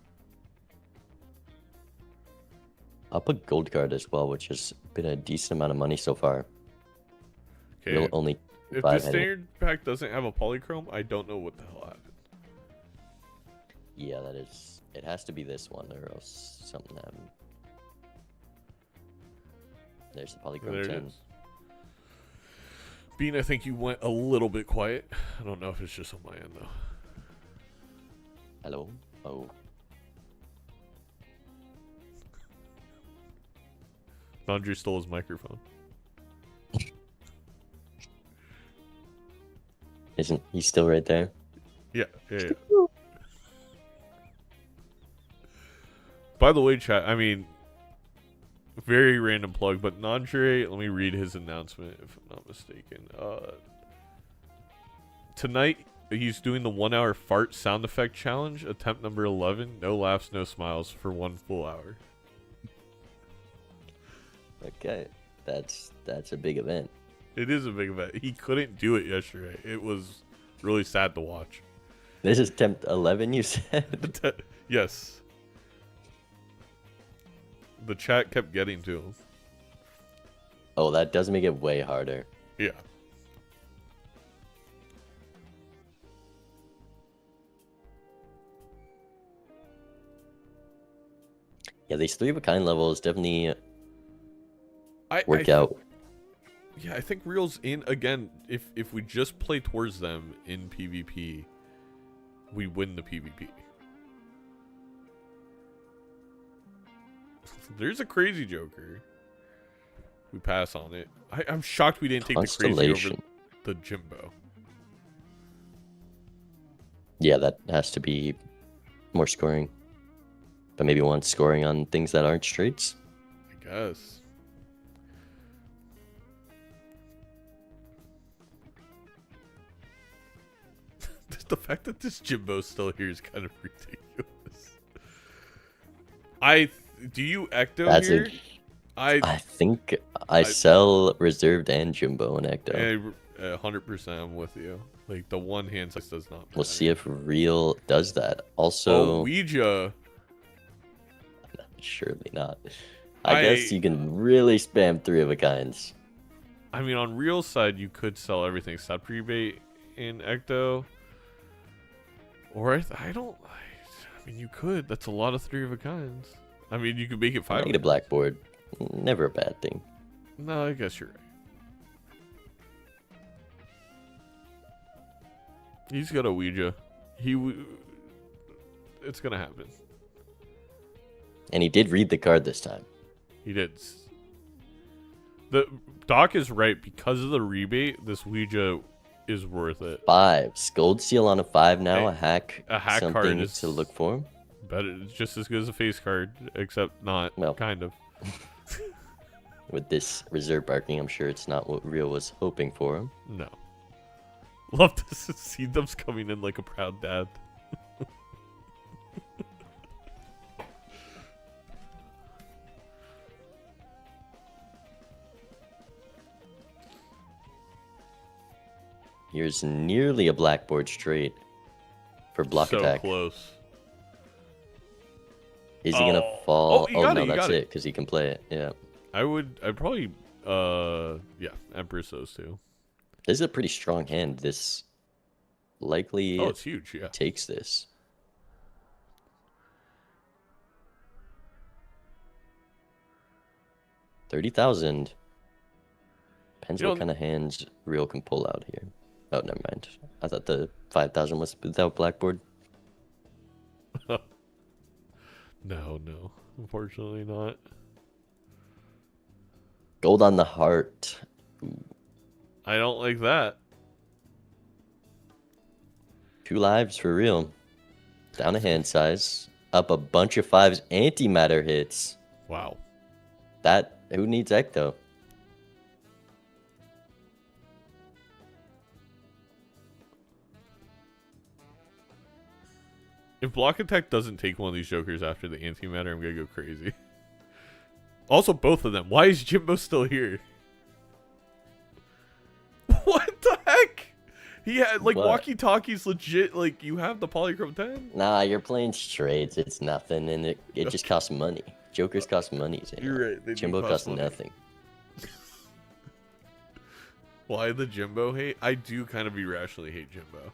I'll put gold card as well, which has been a decent amount of money so far. Okay. Real only If 5 this standard pack doesn't have a polychrome, I don't know what the hell happened. Yeah, that is. It has to be this one, or else something happened. There's the polychrome There 10. it is. Bean, I think you went a little bit quiet. I don't know if it's just on my end though. Hello? Oh. Nandri stole his microphone. Isn't he still right there? Yeah. By the way, chat, I mean, very random plug, but Nandre, let me read his announcement if I'm not mistaken. Tonight, he's doing the 1 hour fart sound effect challenge, attempt number 11. No laughs, no smiles for 1 full hour. Okay. That's a big event. It is a big event. He couldn't do it yesterday. It was really sad to watch. This is attempt 11, you said? Yes. The chat kept getting to him. Oh, that does make it way harder. Yeah. Yeah, these 3 of a kind levels definitely I out. Yeah, I think Real's in again. If we just play towards them in PvP, we win the PvP. There's a crazy Joker. We pass on it. I'm shocked we didn't take the crazy over the Jimbo. Yeah, that has to be more scoring. But maybe one scoring on things that aren't straights. I guess. The fact that this Jimbo's still here is kind of ridiculous. Do you Ecto here? I think I sell reserved and Jimbo and Ecto. 100% I'm with you. Like the one hand size does not matter. We'll see if Real does that. Also, Ouija. Surely not. I guess you can really spam 3 of a kinds. I mean, on Real's side, you could sell everything except rebate in Ecto. Or I mean, you could. That's a lot of 3 of a kinds. I mean, you could make it 5. Make it a blackboard. Never a bad thing. No, I guess you're right. He's got a Ouija. It's gonna happen. And he did read the card this time. He did. The Doc is right. Because of the rebate, this Ouija is worth it. 5s. Gold seal on a 5 now. Hey, A hack card something is to look for. better. It's just as good as a face card, except not. Well. Kind of. With this reserve barking, I'm sure it's not what Real was hoping for him. No. Love to see them coming in like a proud dad. Here's nearly a blackboard straight for block So attack. close. Is he gonna Oh. fall? Oh, you got no, it, you that's got it, because he can play it. Yeah. I'd probably, yeah, Empress those two. This is a pretty strong hand. This likely Oh, it's huge, yeah. takes this. $30,000. Depends what kind of hands Real can pull out here. Oh, never mind. I thought the 5,000 was without blackboard. No, unfortunately not. Gold on the heart. I don't like that. 2 lives for Real. Down a hand size. Up a bunch of 5s. Antimatter hits. Wow. Who needs Ecto? If block attack doesn't take one of these jokers after the antimatter, I'm gonna go crazy. Also, both of them. Why is Jimbo still here? What the heck? He had like What? walkie-talkies legit. Like you have the polychrome 10. Nah, you're playing straights. It's nothing, and it just costs money. Jokers cost money. Zane. You're right. They do Jimbo cost costs money. nothing. Why the Jimbo hate? I do kind of irrationally hate Jimbo.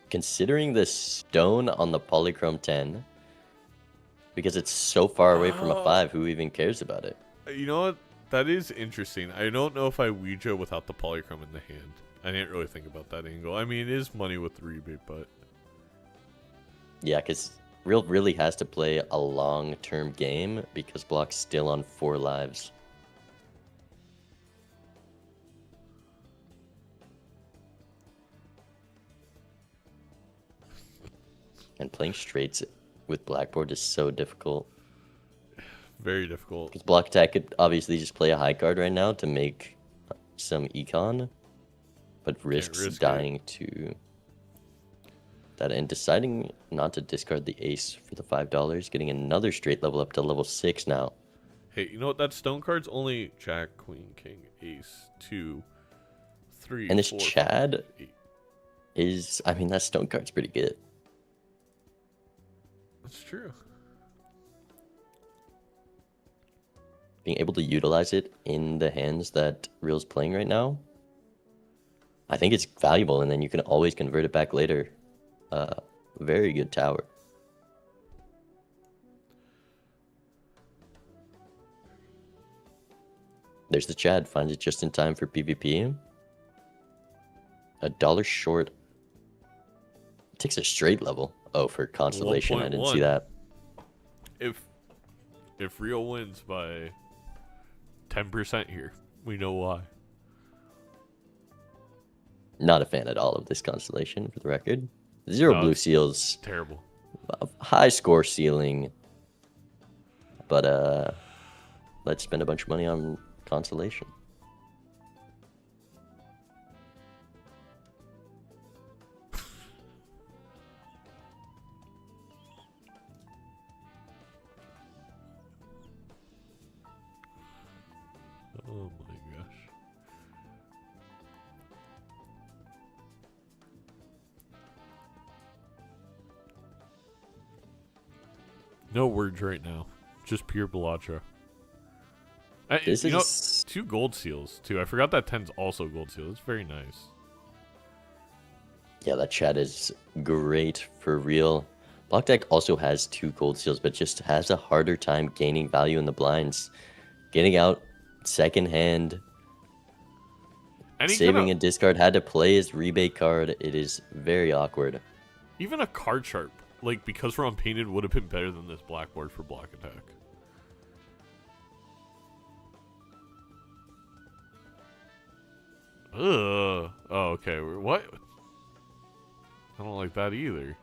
Considering the stone on the polychrome 10, because it's so far away from a 5, who even cares about it? You know what? That is interesting. I don't know if I Ouija without the polychrome in the hand. I didn't really think about that angle. I mean, it is money with the rebate, but... Yeah, because Real really has to play a long-term game because Block's still on 4 lives. And playing straights with Blackboard is so difficult. Very difficult. Because Block Attack could obviously just play a high card right now to make some econ, but risks risk dying to that and deciding not to discard the ace for the $5, getting another straight level up to level 6 now. Hey, you know what? That stone card's only Jack, Queen, King, Ace, 2, 3, And this 4, Chad 5, 8. is, I mean, that stone card's pretty good. That's true. Being able to utilize it in the hands that Real's playing right now, I think it's valuable, and then you can always convert it back later. Very good tower. There's the Chad, finds it just in time for PvP. $1 short. Takes a straight level. Oh, for Constellation, I didn't see 1.1. that. If Real wins by 10% here, we know why. Not a fan at all of this Constellation, for the record. 0 No, blue it's seals. Terrible. High score ceiling. But, let's spend a bunch of money on Constellation. Oh my gosh. No words right now. Just pure Balatro. This you know, is 2 gold seals too. I forgot that 10's also gold seal. It's very nice. Yeah, that chat is great for Real. Block deck also has 2 cold seals, but just has a harder time gaining value in the blinds. Getting out second hand, saving a discard, had to play his rebate card. It is very awkward. Even a card sharp, like, because we're unpainted, would have been better than this blackboard for block attack. Ugh. Oh, okay. What? I don't like that either.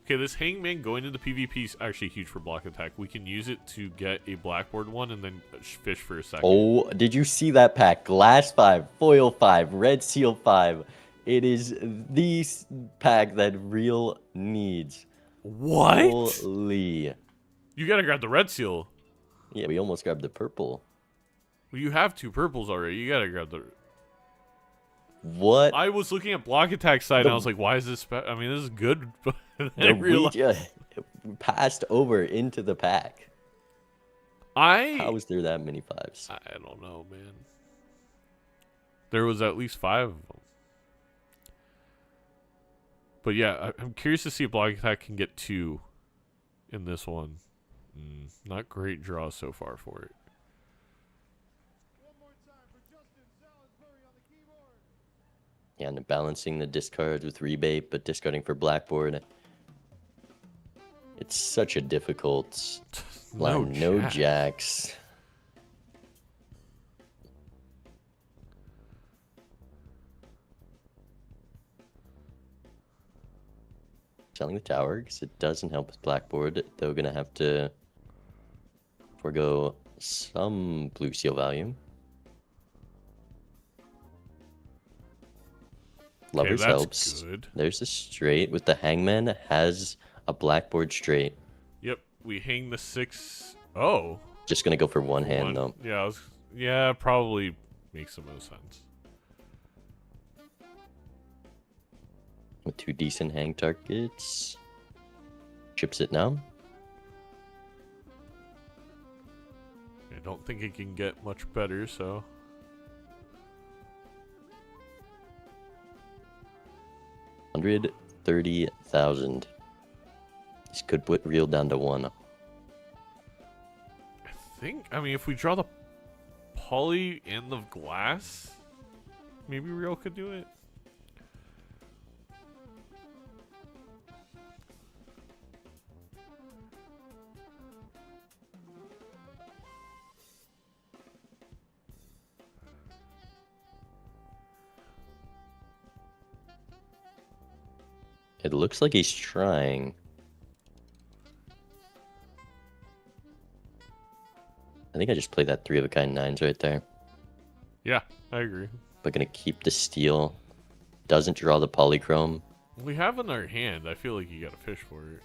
Okay, this Hangman going into PvP is actually huge for block attack. We can use it to get a blackboard one and then fish for a second. Oh, did you see that pack? Glass 5, foil 5, red seal 5. It is the pack that real needs. What? Holy. You gotta grab the red seal. Yeah, we almost grabbed the purple. Well, you have 2 purples already. You gotta grab the... What? I was looking at block attack side and I was like, why is this... I mean, this is good, but then I realized... passed over into the pack. How is there that many 5s? I don't know, man. There was at least 5 of them. But yeah, I'm curious to see if block attack can get 2 in this one. Not great draw so far for it. Yeah, and balancing the discards with rebate, but discarding for blackboard. It's such a difficult line. No jacks. Selling the tower because it doesn't help with blackboard. They're gonna have to forego some blue seal value. Lovers helps. Good. There's a straight with the Hangman, has a blackboard straight. Yep, we hang the 6. Oh. Just gonna go for one hand though. Yeah, yeah, probably makes the most sense. With 2 decent hang targets. Chips it now. I don't think it can get much better, so... 130,000. This could put real down to 1. I mean, if we draw the poly and the glass, maybe real could do it. It looks like he's trying. I think I just played that 3 of a kind 9s right there. Yeah, I agree. But gonna keep the steel. Doesn't draw the polychrome. We have in our hand. I feel like you gotta fish for it.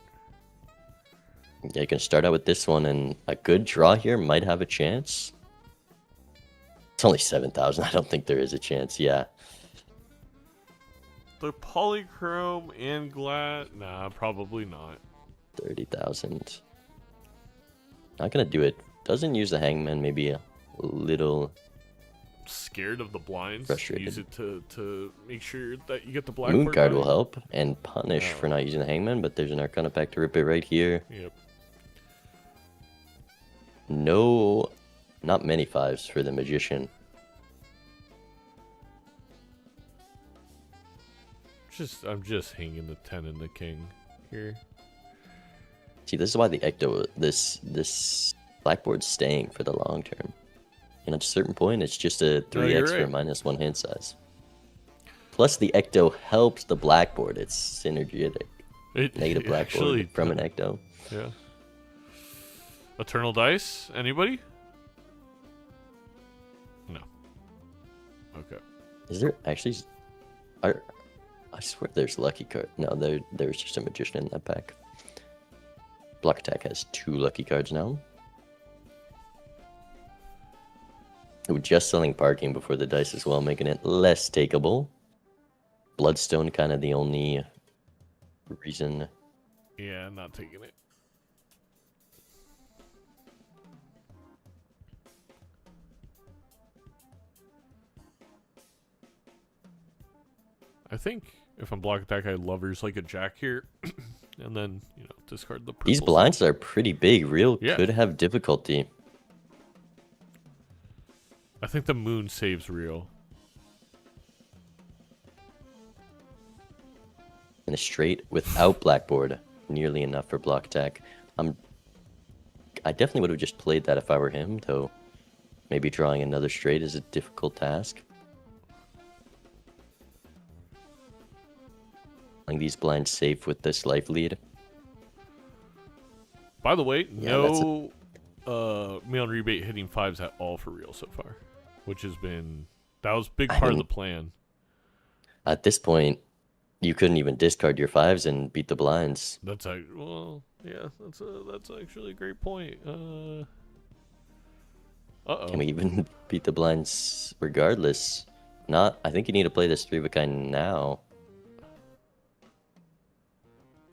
Yeah, you can start out with this one, and a good draw here might have a chance. It's only 7,000. I don't think there is a chance. Yeah. The polychrome and glass? Nah, probably not. 30,000. Not gonna do it. Doesn't use the Hangman. Maybe a little scared of the blinds. Frustrated. Use it to make sure that you get the black. Moon card will help and punish for not using the Hangman, but there's an Arcana pack to rip it right here. Yep. No, not many 5s for the Magician. I'm just hanging the 10 and the king here. See, this is why the Ecto, this blackboard's staying for the long term. And at a certain point, it's just a 3x for -1 hand size. Plus, the Ecto helps the blackboard. It's synergetic. Negative blackboard from an Ecto. Yeah. Eternal dice? Anybody? No. Okay. Is there actually... I swear there's lucky card. No, there's just a Magician in that pack. Block attack has 2 lucky cards now. Ooh, just selling parking before the dice as well, making it less takeable. Bloodstone kind of the only reason. Yeah, I'm not taking it. I think If I'm block attack, I lovers like a jack here. And then, you know, discard the purple. These blinds are pretty big. Real Yeah. could have difficulty. I think the moon saves real. And a straight without blackboard. Nearly enough for block attack. I definitely would have just played that if I were him, though maybe drawing another straight is a difficult task. Playing these blinds safe with this life lead. By the way, Yeah, no mail rebate hitting 5s at all for real so far. Which has been... That was a big part of the plan. At this point, you couldn't even discard your 5s and beat the blinds. That's well, yeah, that's actually a great point. Uh-oh. Can we even beat the blinds regardless? Not. I think you need to play this 3 of a kind now.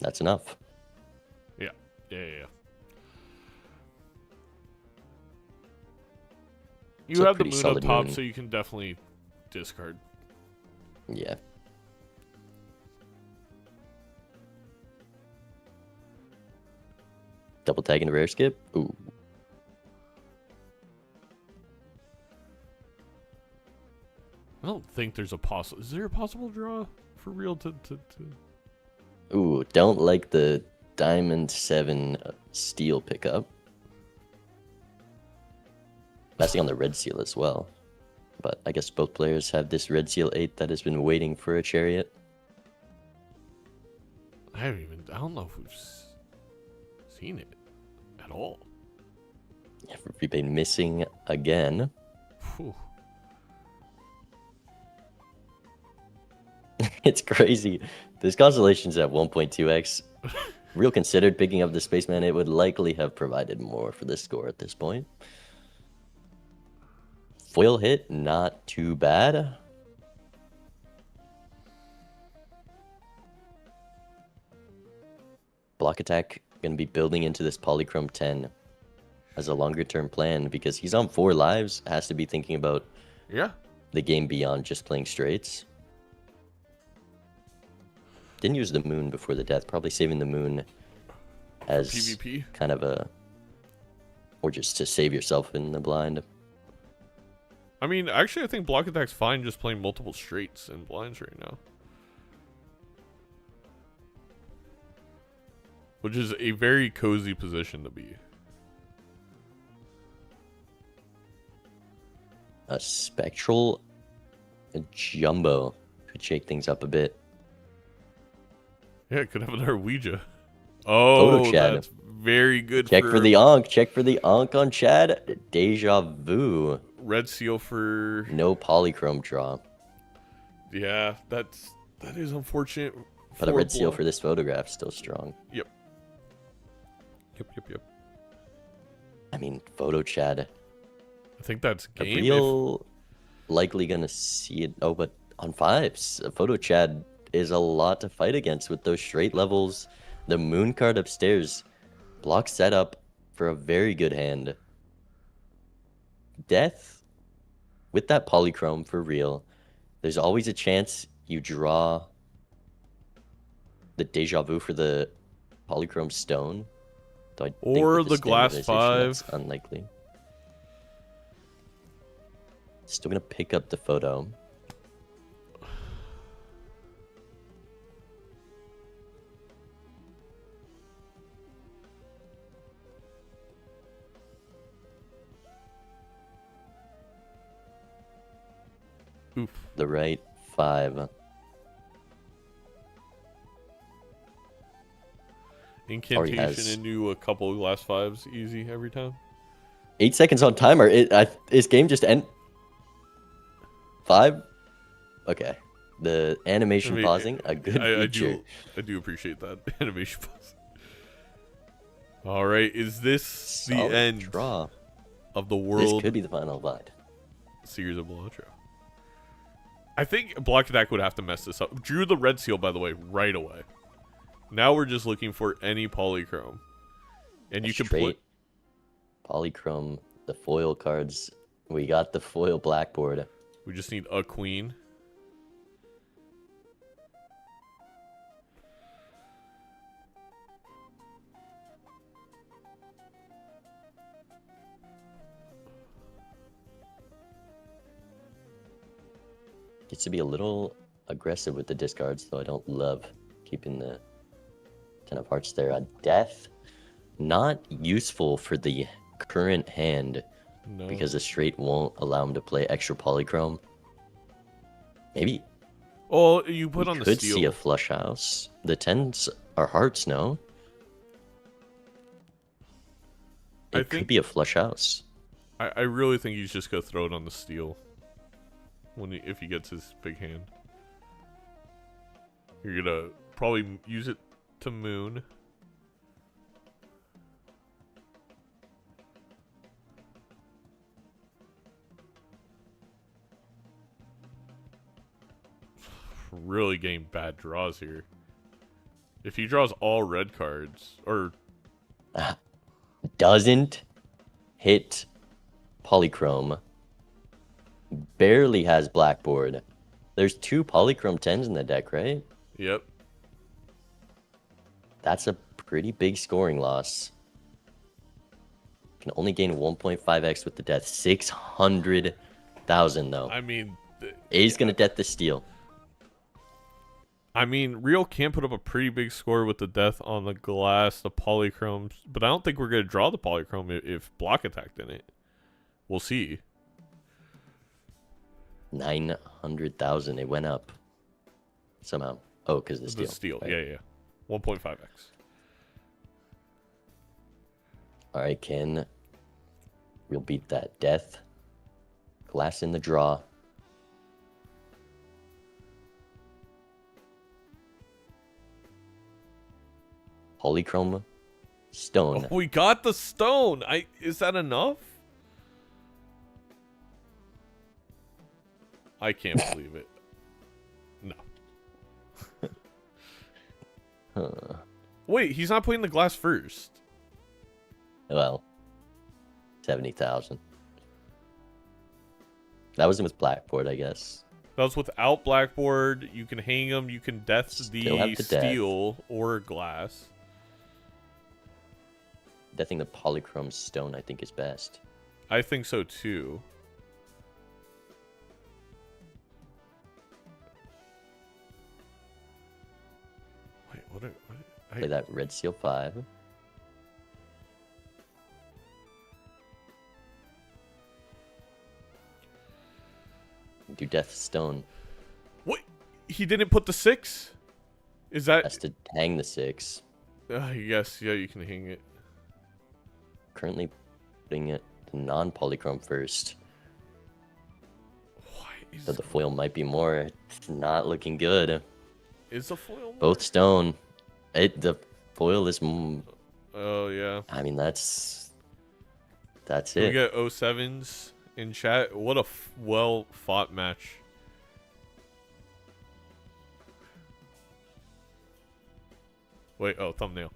That's enough. Yeah. You have the moon up top, so you can definitely discard. Yeah. Double tag and rare skip? Ooh. I don't think there's a possible... Is there a possible draw for real to... Ooh, don't like the Diamond 7 steel pickup. Messing on the red seal as well. But I guess both players have this red seal 8 that has been waiting for a chariot. I don't know if we've seen it at all. Yeah, we've been missing again. Whew. It's crazy. This constellation's at 1.2x. Real considered picking up the Spaceman. It would likely have provided more for this score at this point. Foil hit, not too bad. Block attack going to be building into this Polychrome 10 as a longer term plan because he's on 4 lives. Has to be thinking about the game beyond just playing straights. Didn't use the moon before the death. Probably saving the moon as PvP kind of a, or just to save yourself in the blind. I mean, actually, I think block attack's fine just playing multiple straights and blinds right now. Which is a very cozy position to be. A spectral jumbo could shake things up a bit. Yeah, it could have another Ouija. Oh, that's very good. Check for the Ankh. Check for the Ankh on Chad. Deja vu. Red seal for... No polychrome draw. Yeah, that is unfortunate. But a red seal for this photograph still strong. Yep. I mean, photo Chad. I think that's game. Real likely gonna see it. Oh, but on 5s, photo Chad is a lot to fight against with those straight levels. The moon card upstairs. Block setup for a very good hand. Death with that polychrome for real. There's always a chance you draw the deja vu for the polychrome stone. Or the glass 5. That's unlikely. Still gonna pick up the photo. Oof. The right 5. Incantation into a couple of glass 5s easy every time. 8 seconds on timer. Is game just end? 5? Okay. The animation pausing, a good feature. I do appreciate that animation pause. All right, is this the end draw of the World? This could be the final fight. Series of Balatro. I think Block Attack would have to mess this up. Drew the red seal, by the way, right away. Now we're just looking for any polychrome. And you can put polychrome, the foil cards. We got the foil blackboard. We just need a queen. Gets to be a little aggressive with the discards, though I don't love keeping the 10 of hearts there. Death, not useful for the current hand No. because the straight won't allow him to play extra polychrome. Maybe Oh, you put on the could steel. see a flush house. The 10s are hearts, no? It could be a flush house. I really think he's just gonna throw it on the steel if he gets his big hand. You're gonna probably use it to moon. Really getting bad draws here. If he draws all red cards, or Doesn't hit polychrome. Barely has blackboard. There's 2 polychrome 10s in the deck, right? yep, That's a pretty big scoring loss. Can only gain 1.5x with the death. 600,000 though. I mean, A's gonna death the steal. Real can put up a pretty big score with the death on the glass, the polychromes, but I don't think we're gonna draw the polychrome if block attack didn't. We'll see. 900,000. It went up somehow. Oh, because the steal. The steal, right? yeah. 1.5x. All right, Ken. We'll beat that. Death. Glass in the draw. Polychrome. Stone. Oh, we got the stone. Is that enough? I can't believe it. No. Huh. Wait, he's not putting the glass first. Well, 70,000. That wasn't with blackboard, I guess. That was without blackboard. You can hang them. You can death Still have the the death. steel or glass. Deathing the polychrome stone, I think, is best. I think so too. Wait, Play that red seal 5. Do death stone. What? He didn't put the 6? Is that? Has to hang the 6. Yes, yeah, you can hang it. Currently putting it to non-polychrome first. Why So the foil might be more. It's not looking good. is the foil? Both stone. The foil is. Oh yeah. I mean, that's We it. get 07s in chat. What a well fought match. Wait, thumbnail.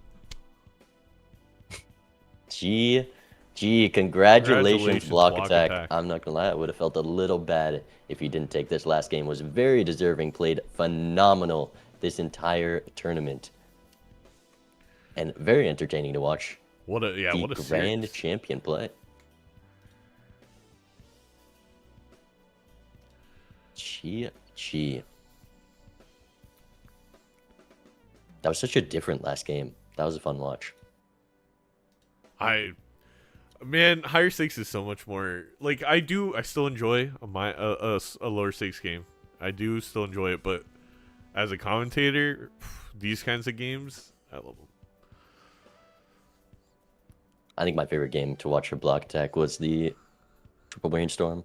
Gee, congratulations, Block Block Attack. Attack. I'm not gonna lie, I would have felt a little bad if you didn't take this last game. Was very deserving, played phenomenal this entire tournament. And very entertaining to watch. What a The what a grand series. champion play. Gee. That was such a different last game. That was a fun watch. Man, higher stakes is so much more. Like I still enjoy a lower stakes game. I do still enjoy it, but as a commentator, these kinds of games, I love them. I think my favorite game to watch for Block Attack was the Triple Brainstorm,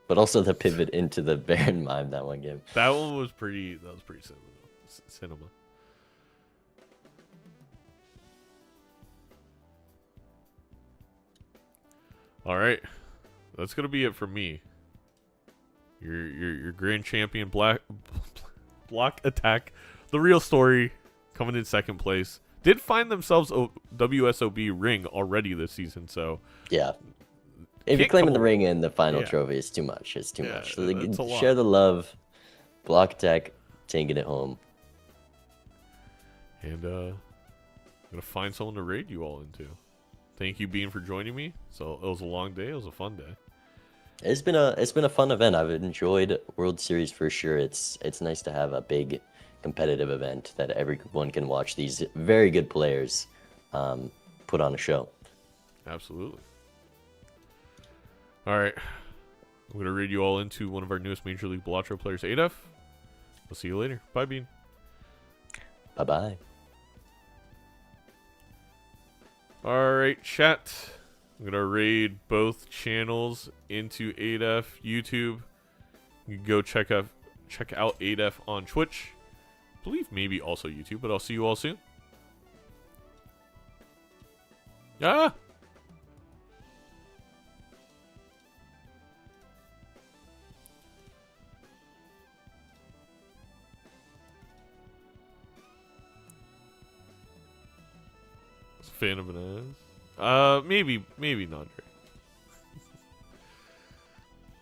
but also the pivot into the Baron Mime, that one game. That one was pretty. That was pretty cinema. All right, that's gonna be it for me. Your grand champion Block Attack, the real story, coming in second place. Did find themselves a WSOB ring already this season, so Yeah. If you're Can't claiming come the ring in the final Yeah. trophy, it's too much. It's too Yeah, much. it's a lot. Share the love. Block Attack taking it home. and I'm gonna find someone to raid you all into. Thank you, Bean, for joining me. So it was a long day. It was a fun day. It's been a fun event. I've enjoyed World Series for sure. It's nice to have a big competitive event that everyone can watch these very good players put on a show. Absolutely. All right. I'm going to read you all into one of our newest Major League Balatro players, Adef. We'll see you later. Bye, Bean. Bye-bye. All right, chat. I'm going to raid both channels into Adef YouTube. You can go check out Adef on Twitch. I believe maybe also YouTube, but I'll see you all soon. Ah! Fan of Bananas? Maybe not.